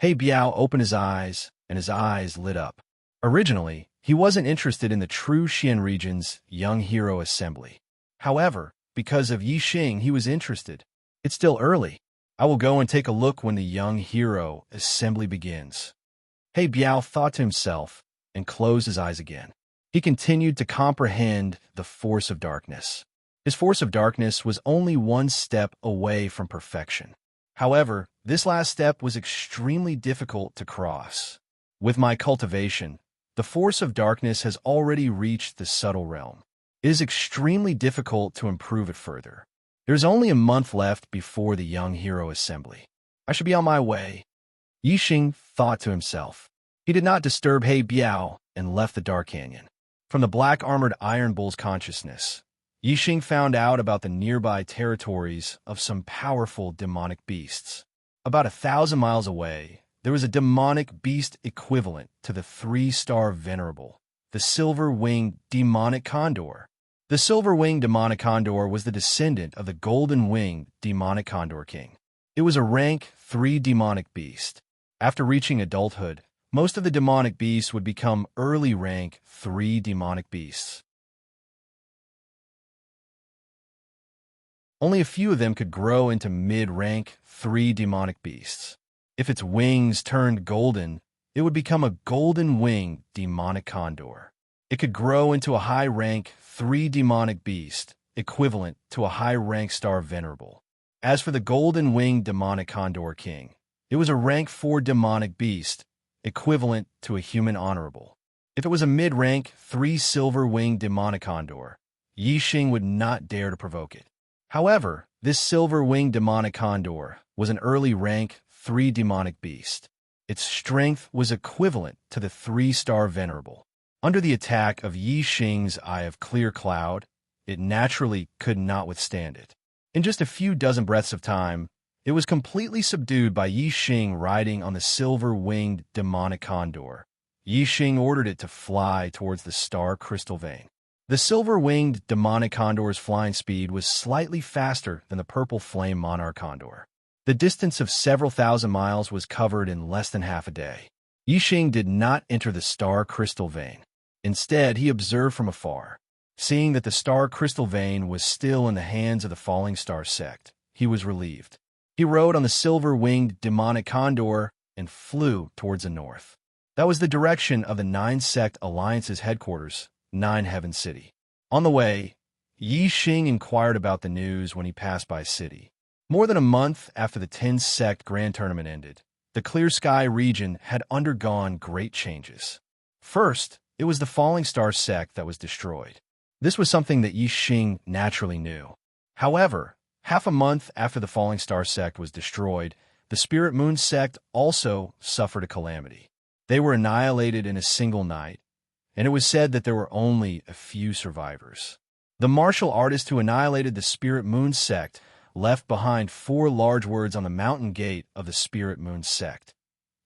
He Biao opened his eyes, and his eyes lit up. Originally, he wasn't interested in the true Xian region's young hero assembly. However, because of Yi Xing, he was interested. It's still early. I will go and take a look when the young hero assembly begins. He Biao thought to himself and closed his eyes again. He continued to comprehend the force of darkness. His force of darkness was only one step away from perfection. However, this last step was extremely difficult to cross. With my cultivation, the force of darkness has already reached the subtle realm. It is extremely difficult to improve it further. There's only a month left before the young hero assembly. I should be on my way. Yixing thought to himself. He did not disturb He Biao and left the dark canyon. From the black-armored Iron Bull's consciousness, Yixing found out about the nearby territories of some powerful demonic beasts. About 1,000 miles away, there was a demonic beast equivalent to the 3-star venerable, the silver-winged demonic condor. The silver-winged demonic condor was the descendant of the golden-winged demonic condor king. It was a rank 3 demonic beast. After reaching adulthood, most of the demonic beasts would become early rank 3 demonic beasts. Only a few of them could grow into mid-rank 3 demonic beasts. If its wings turned golden, it would become a golden-winged demonic condor. It could grow into a high-rank 3 demonic beast, equivalent to a high-rank star venerable. As for the golden-winged demonic condor king, it was a rank 4 demonic beast, equivalent to a human honorable. If it was a mid-rank 3 silver-winged demonic condor, Yixing would not dare to provoke it. However, this silver-winged demonic condor was an early rank 3 demonic beast. Its strength was equivalent to the 3-star venerable. Under the attack of Yixing's Eye of Clear Cloud, it naturally could not withstand it. In just a few dozen breaths of time, it was completely subdued by Yixing riding on the silver-winged demonic condor. Yixing ordered it to fly towards the star crystal vein. The silver-winged demonic condor's flying speed was slightly faster than the purple flame monarch condor. The distance of several thousand miles was covered in less than half a day. Yixing did not enter the star crystal vein. Instead, he observed from afar. Seeing that the star crystal vein was still in the hands of the falling star sect, he was relieved. He rode on the silver-winged demonic condor and flew towards the north. That was the direction of the 9-sect alliance's headquarters, 9 Heaven City. On the way, Yixing inquired about the news when he passed by city. More than a month after the 10-sect grand tournament ended, the Clear Sky region had undergone great changes. First, it was the falling star sect that was destroyed. This was something that Yixing naturally knew. However, half a month after the falling star sect was destroyed, the Spirit Moon sect also suffered a calamity. They were annihilated in a single night, and it was said that there were only a few survivors. The martial artist who annihilated the Spirit Moon sect left behind 4 large words on the mountain gate of the Spirit Moon sect.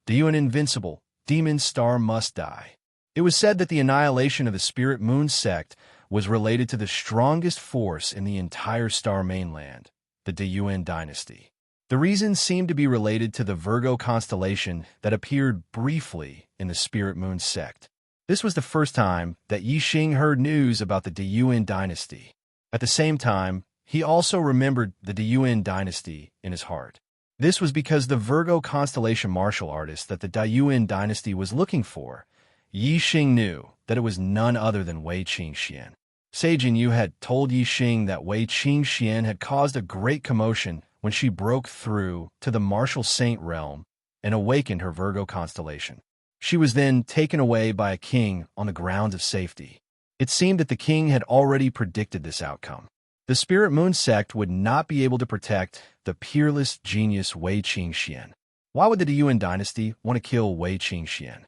"The invincible demon star must die." It was said that the annihilation of the Spirit Moon sect was related to the strongest force in the entire star mainland, the Dayuan dynasty. The reason seemed to be related to the Virgo constellation that appeared briefly in the Spirit Moon sect. This was the first time that Yixing heard news about the Dayuan dynasty. At the same time, he also remembered the Dayuan dynasty in his heart. This was because the Virgo constellation martial artist that the Dayuan dynasty was looking for, Yixing knew that it was none other than Wei Qingxian. Sage Yu had told Yixing that Wei Qingxian had caused a great commotion when she broke through to the martial saint realm and awakened her Virgo constellation. She was then taken away by a king on the grounds of safety. It seemed that the king had already predicted this outcome. The Spirit Moon sect would not be able to protect the peerless genius Wei Qingxian. Why would the Dayuan dynasty want to kill Wei Qingxian?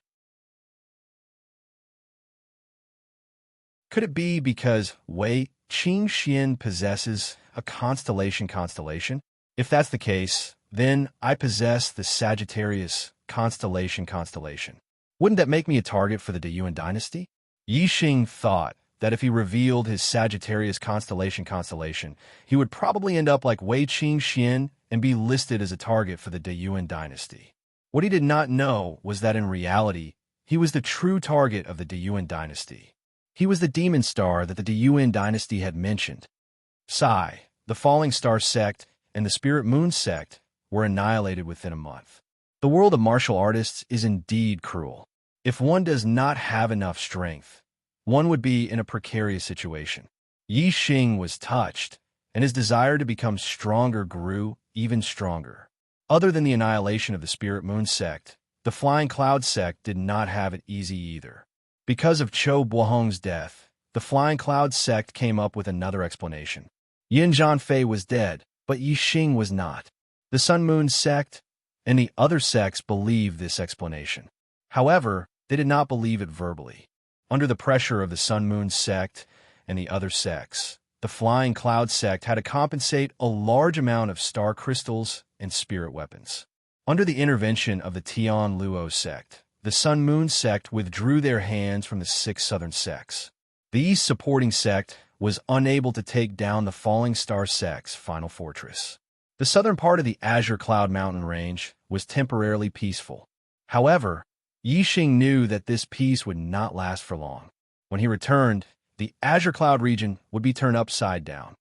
Could it be because Wei Qingxian possesses a constellation? If that's the case, then I possess the Sagittarius constellation. Wouldn't that make me a target for the Dayuan dynasty? Yixing thought that if he revealed his Sagittarius constellation, he would probably end up like Wei Qingxian and be listed as a target for the Dayuan dynasty. What he did not know was that in reality, he was the true target of the Dayuan dynasty. He was the demon star that the Dayuan dynasty had mentioned. Sai, the falling star sect, and the Spirit Moon sect were annihilated within a month. The world of martial artists is indeed cruel. If one does not have enough strength, one would be in a precarious situation. Yi Xing was touched, and his desire to become stronger grew even stronger. Other than the annihilation of the Spirit Moon sect, the Flying Cloud sect did not have it easy either. Because of Chou Buohong's death, the Flying Cloud sect came up with another explanation. Yin Zhanfei was dead, but Yi Xing was not. The Sun Moon sect and the other sects believed this explanation. However, they did not believe it verbally. Under the pressure of the Sun Moon sect and the other sects, the Flying Cloud sect had to compensate a large amount of star crystals and spirit weapons. Under the intervention of the Tian Luo sect, the Sun Moon sect withdrew their hands from the 6 southern sects. The East supporting sect was unable to take down the Falling Star sect's final fortress. The southern part of the Azure Cloud mountain range was temporarily peaceful. However, Yi Xing knew that this peace would not last for long. When he returned, the Azure Cloud region would be turned upside down.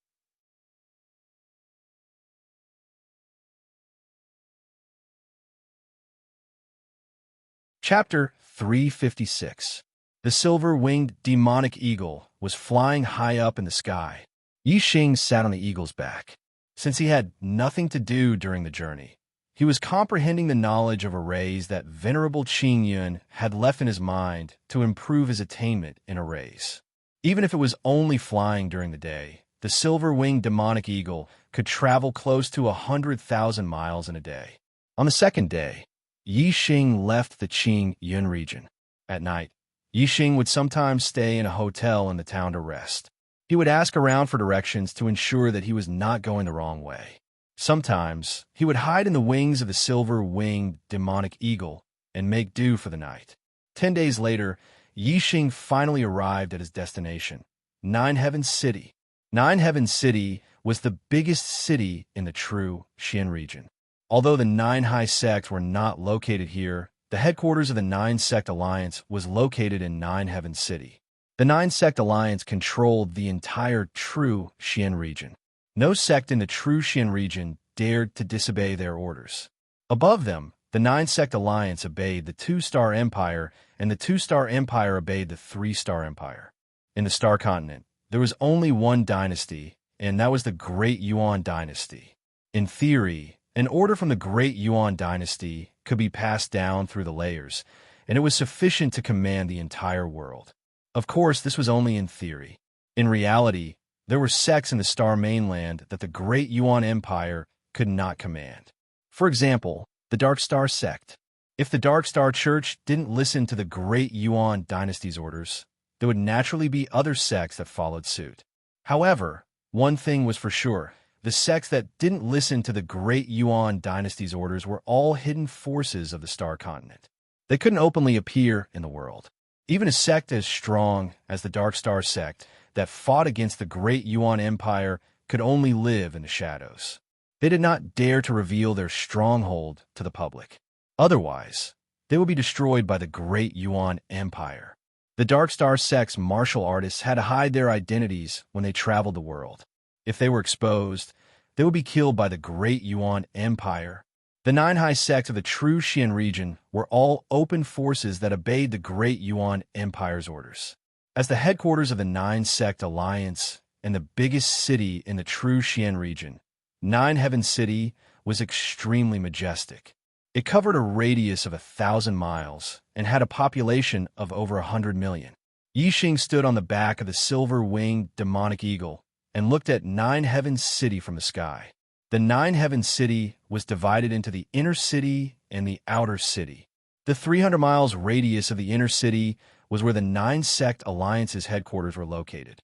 Chapter 356. The silver-winged demonic eagle was flying high up in the sky. Yi Xing sat on the eagle's back. Since he had nothing to do during the journey, he was comprehending the knowledge of arrays that Venerable Qing Yun had left in his mind to improve his attainment in arrays. Even if it was only flying during the day, the silver-winged demonic eagle could travel close to 100,000 miles in a day. On the second day, Yi Xing left the Qing Yun region. At night, Yi Xing would sometimes stay in a hotel in the town to rest. He would ask around for directions to ensure that he was not going the wrong way. Sometimes, he would hide in the wings of the silver-winged demonic eagle and make do for the night. 10 days later, Yi Xing finally arrived at his destination, Nine Heavens City. Nine Heavens City was the biggest city in the true Xian region. Although the Nine High Sect were not located here, the headquarters of the Nine Sect Alliance was located in Nine Heavens City. The Nine Sect Alliance controlled the entire true Xian region. No sect in the true Xian region dared to disobey their orders. Above them, the Nine Sect Alliance obeyed the Two-Star Empire, and the Two-Star Empire obeyed the Three-Star Empire. In the Star Continent, there was only one dynasty, and that was the Great Yuan Dynasty. In theory, an order from the Great Yuan Dynasty could be passed down through the layers, and it was sufficient to command the entire world. Of course, this was only in theory. In reality, there were sects in the Star Mainland that the Great Yuan Empire could not command. For example, the Dark Star sect. If the Dark Star Church didn't listen to the Great Yuan Dynasty's orders, there would naturally be other sects that followed suit. However, one thing was for sure. The sects that didn't listen to the Great Yuan Dynasty's orders were all hidden forces of the Star Continent. They couldn't openly appear in the world. Even a sect as strong as the Dark Star sect that fought against the Great Yuan Empire could only live in the shadows. They did not dare to reveal their stronghold to the public. Otherwise, they would be destroyed by the Great Yuan Empire. The Dark Star sect's martial artists had to hide their identities when they traveled the world. If they were exposed, they would be killed by the Great Yuan Empire. The Nine High Sects of the true Xian region were all open forces that obeyed the Great Yuan Empire's orders. As the headquarters of the Nine Sect Alliance and the biggest city in the true Xian region, Nine Heavens City was extremely majestic. It covered a radius of 1,000 miles and had a population of over 100 million. Yi Xing stood on the back of the silver-winged demonic eagle and looked at Nine Heavens City from the sky. The Nine Heavens City was divided into the inner city and the outer city. The 300 miles radius of the inner city was where the Nine Sect Alliance's headquarters were located.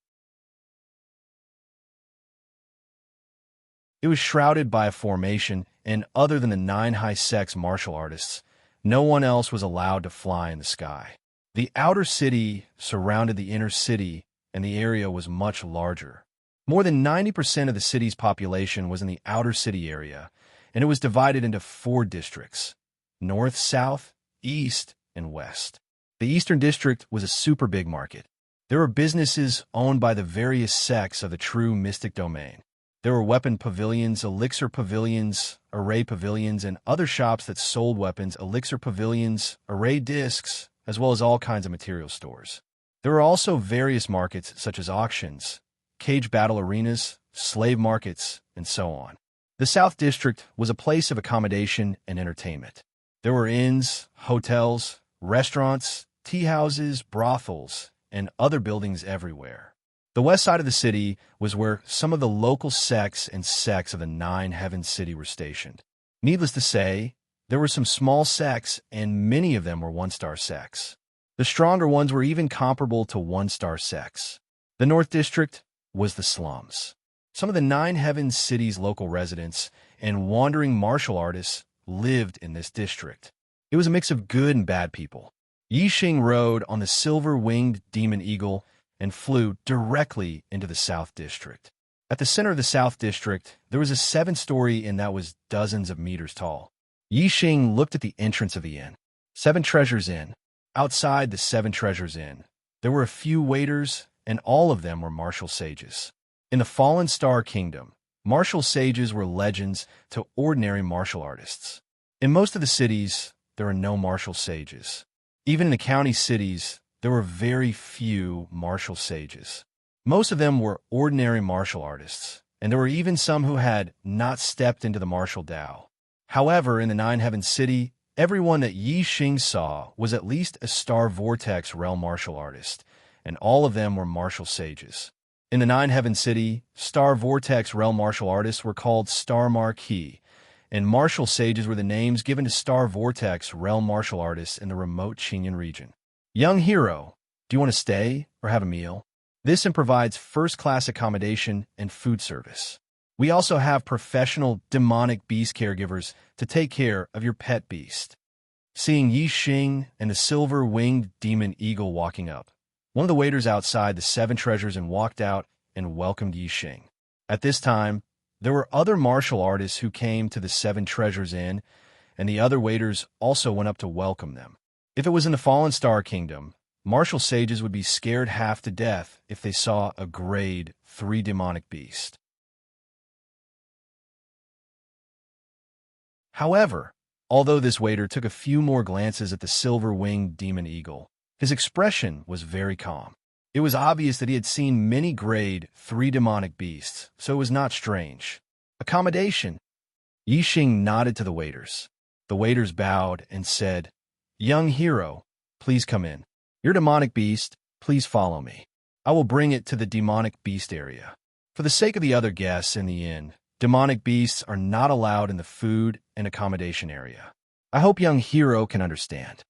It was shrouded by a formation, and other than the Nine High Sect's martial artists, no one else was allowed to fly in the sky. The outer city surrounded the inner city, and the area was much larger. More than 90% of the city's population was in the outer city area, and it was divided into 4 districts: north, south, east, and west. The eastern district was a super big market. There were businesses owned by the various sects of the true mystic domain. There were weapon pavilions, elixir pavilions, array pavilions, and other shops that sold weapons, elixir pavilions, array discs, as well as all kinds of material stores. There were also various markets such as auctions, cage battle arenas, slave markets, and so on. The South District was a place of accommodation and entertainment. There were inns, hotels, restaurants, tea houses, brothels, and other buildings everywhere. The west side of the city was where some of the local sects of the Nine Heavens City were stationed. Needless to say, there were some small sects, and many of them were one-star sects. The stronger ones were even comparable to one-star sects. The North District was the slums. Some of the Nine Heavens City's local residents and wandering martial artists lived in this district. It was a mix of good and bad people. Yixing rode on the silver-winged demon eagle and flew directly into the South District. At the center of the South District, there was a 7-story inn that was dozens of meters tall. Yixing looked at the entrance of the inn. 7 Treasures Inn. Outside the 7 Treasures Inn, there were a few waiters, and all of them were martial sages. In the Fallen Star Kingdom, martial sages were legends to ordinary martial artists. In most of the cities, there are no martial sages. Even in the county cities, there were very few martial sages. Most of them were ordinary martial artists, and there were even some who had not stepped into the martial Tao. However, in the Nine Heavens City, everyone that Yixing saw was at least a Star Vortex realm martial artist, and all of them were martial sages. In the Nine Heavens City, Star Vortex realm martial artists were called Star Marquis, and martial sages were the names given to Star Vortex realm martial artists in the remote Qinyan region. Young hero, do you want to stay or have a meal? This inn provides first-class accommodation and food service. We also have professional demonic beast caregivers to take care of your pet beast. Seeing Yixing and the silver-winged demon eagle walking up, one of the waiters outside the 7 Treasures Inn walked out and welcomed Yixing. At this time, there were other martial artists who came to the 7 Treasures Inn, and the other waiters also went up to welcome them. If it was in the Fallen Star Kingdom, martial sages would be scared half to death if they saw a grade 3 demonic beast. However, although this waiter took a few more glances at the silver-winged demon eagle, his expression was very calm. It was obvious that he had seen many grade 3 demonic beasts, so it was not strange. Accommodation. Yixing nodded to the waiters. The waiters bowed and said, "Young hero, please come in. Your demonic beast, please follow me. I will bring it to the demonic beast area. For the sake of the other guests in the inn, demonic beasts are not allowed in the food and accommodation area. I hope young hero can understand."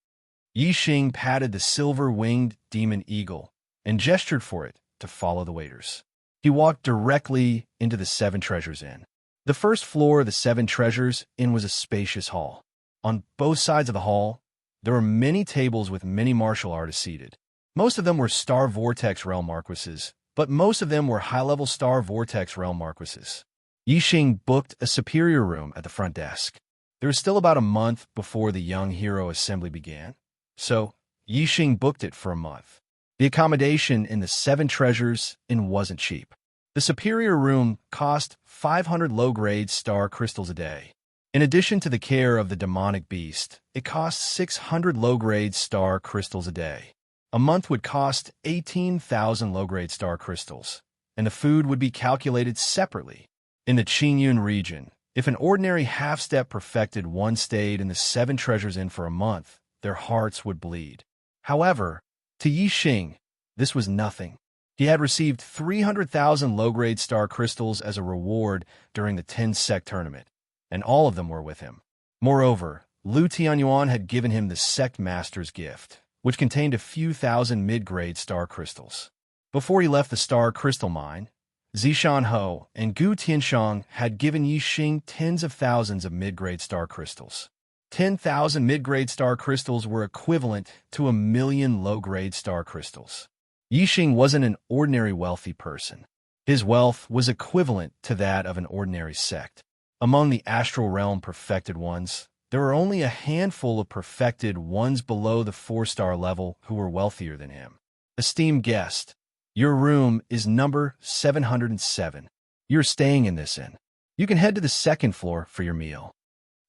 Yixing patted the silver-winged demon eagle and gestured for it to follow the waiters. He walked directly into the 7 Treasures Inn. The first floor of the 7 Treasures Inn was a spacious hall. On both sides of the hall, there were many tables with many martial artists seated. Most of them were Star Vortex realm marquises, but most of them were high-level Star Vortex realm marquises. Yixing booked a superior room at the front desk. There was still about a month before the young hero assembly began, so Yixing booked it for a month. The accommodation in the 7 Treasures Inn wasn't cheap. The superior room cost 500 low-grade star crystals a day. In addition to the care of the demonic beast, it cost 600 low-grade star crystals a day. A month would cost 18,000 low-grade star crystals, and the food would be calculated separately. In the Qingyun region, if an ordinary half-step perfected one stayed in the 7 Treasures Inn for a month, their hearts would bleed. However, to Yixing, this was nothing. He had received 300,000 low-grade star crystals as a reward during the 10-sect tournament, and all of them were with him. Moreover, Lu Tianyuan had given him the Sect Master's gift, which contained a few thousand mid-grade star crystals. Before he left the star crystal mine, Zishan Ho and Gu Tianshang had given Yixing tens of thousands of mid-grade star crystals. 10,000 mid-grade star crystals were equivalent to 1,000,000 low-grade star crystals. Yixing wasn't an ordinary wealthy person. His wealth was equivalent to that of an ordinary sect. Among the astral realm perfected ones, there were only a handful of perfected ones below the 4-star level who were wealthier than him. Esteemed guest, your room is number 707. You're staying in this inn. You can head to the second floor for your meal."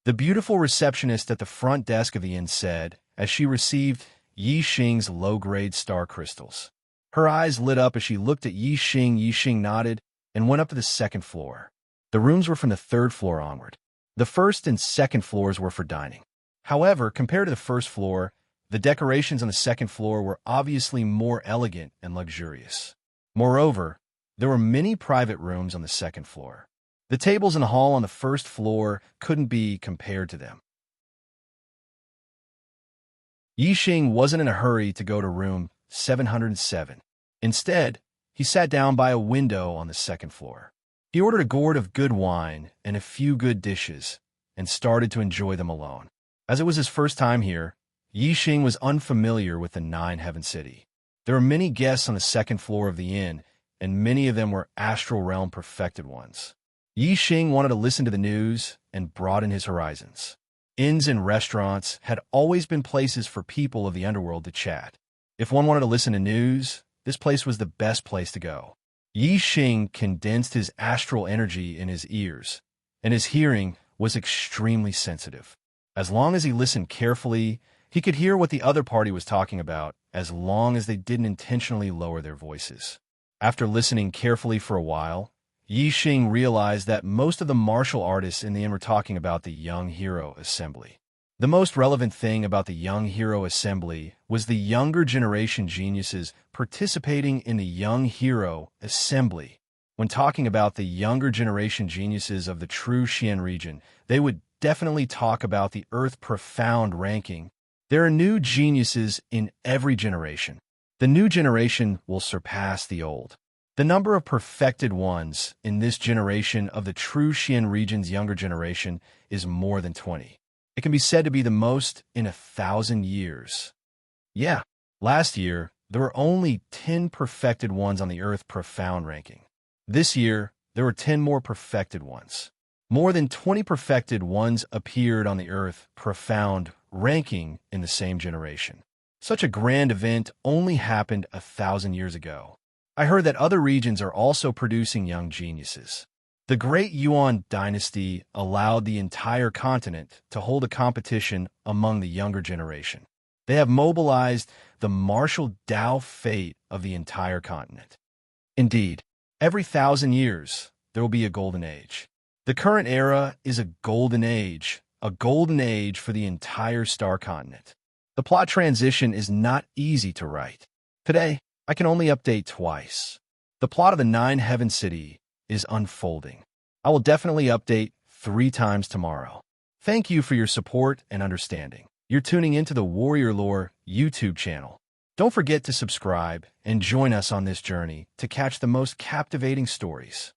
The beautiful receptionist at the front desk of the inn said, as she received Yi Xing's low-grade star crystals. Her eyes lit up as she looked at Yi Xing. Yi Xing nodded and went up to the second floor. The rooms were from the third floor onward. The first and second floors were for dining. However, compared to the first floor, the decorations on the second floor were obviously more elegant and luxurious. Moreover, there were many private rooms on the second floor. The tables in the hall on the first floor couldn't be compared to them. Yi Xing wasn't in a hurry to go to room 707. Instead, he sat down by a window on the second floor. He ordered a gourd of good wine and a few good dishes and started to enjoy them alone. As it was his first time here, Yi Xing was unfamiliar with the Nine-Heaven City. There were many guests on the second floor of the inn, and many of them were astral realm perfected ones. Yi Xing wanted to listen to the news and broaden his horizons. Inns and restaurants had always been places for people of the underworld to chat. If one wanted to listen to news, this place was the best place to go. Yi Xing condensed his astral energy in his ears, and his hearing was extremely sensitive. As long as he listened carefully, he could hear what the other party was talking about, as long as they didn't intentionally lower their voices. After listening carefully for a while, Yi Xing realized that most of the martial artists in the inn were talking about the Young Hero Assembly. The most relevant thing about the Young Hero Assembly was the younger generation geniuses participating in the Young Hero Assembly. When talking about the younger generation geniuses of the true Xian region, they would definitely talk about the Earth Profound ranking. There are new geniuses in every generation. The new generation will surpass the old. The number of perfected ones in this generation of the true Xian region's younger generation is more than 20. It can be said to be the most in 1,000 years. Yeah, last year, there were only 10 perfected ones on the Earth Profound ranking. This year, there were 10 more perfected ones. More than 20 perfected ones appeared on the Earth Profound ranking in the same generation. Such a grand event only happened 1,000 years ago. I heard that other regions are also producing young geniuses. The Great Yuan dynasty allowed the entire continent to hold a competition among the younger generation. They have mobilized the martial Dao fate of the entire continent. Indeed, every 1,000 years, there will be a golden age. The current era is a golden age for the entire star continent. The plot transition is not easy to write. Today, I can only update twice. The plot of the Nine-Heaven City is unfolding. I will definitely update 3 times tomorrow. Thank you for your support and understanding. You're tuning into the Warrior Lore YouTube channel. Don't forget to subscribe and join us on this journey to catch the most captivating stories.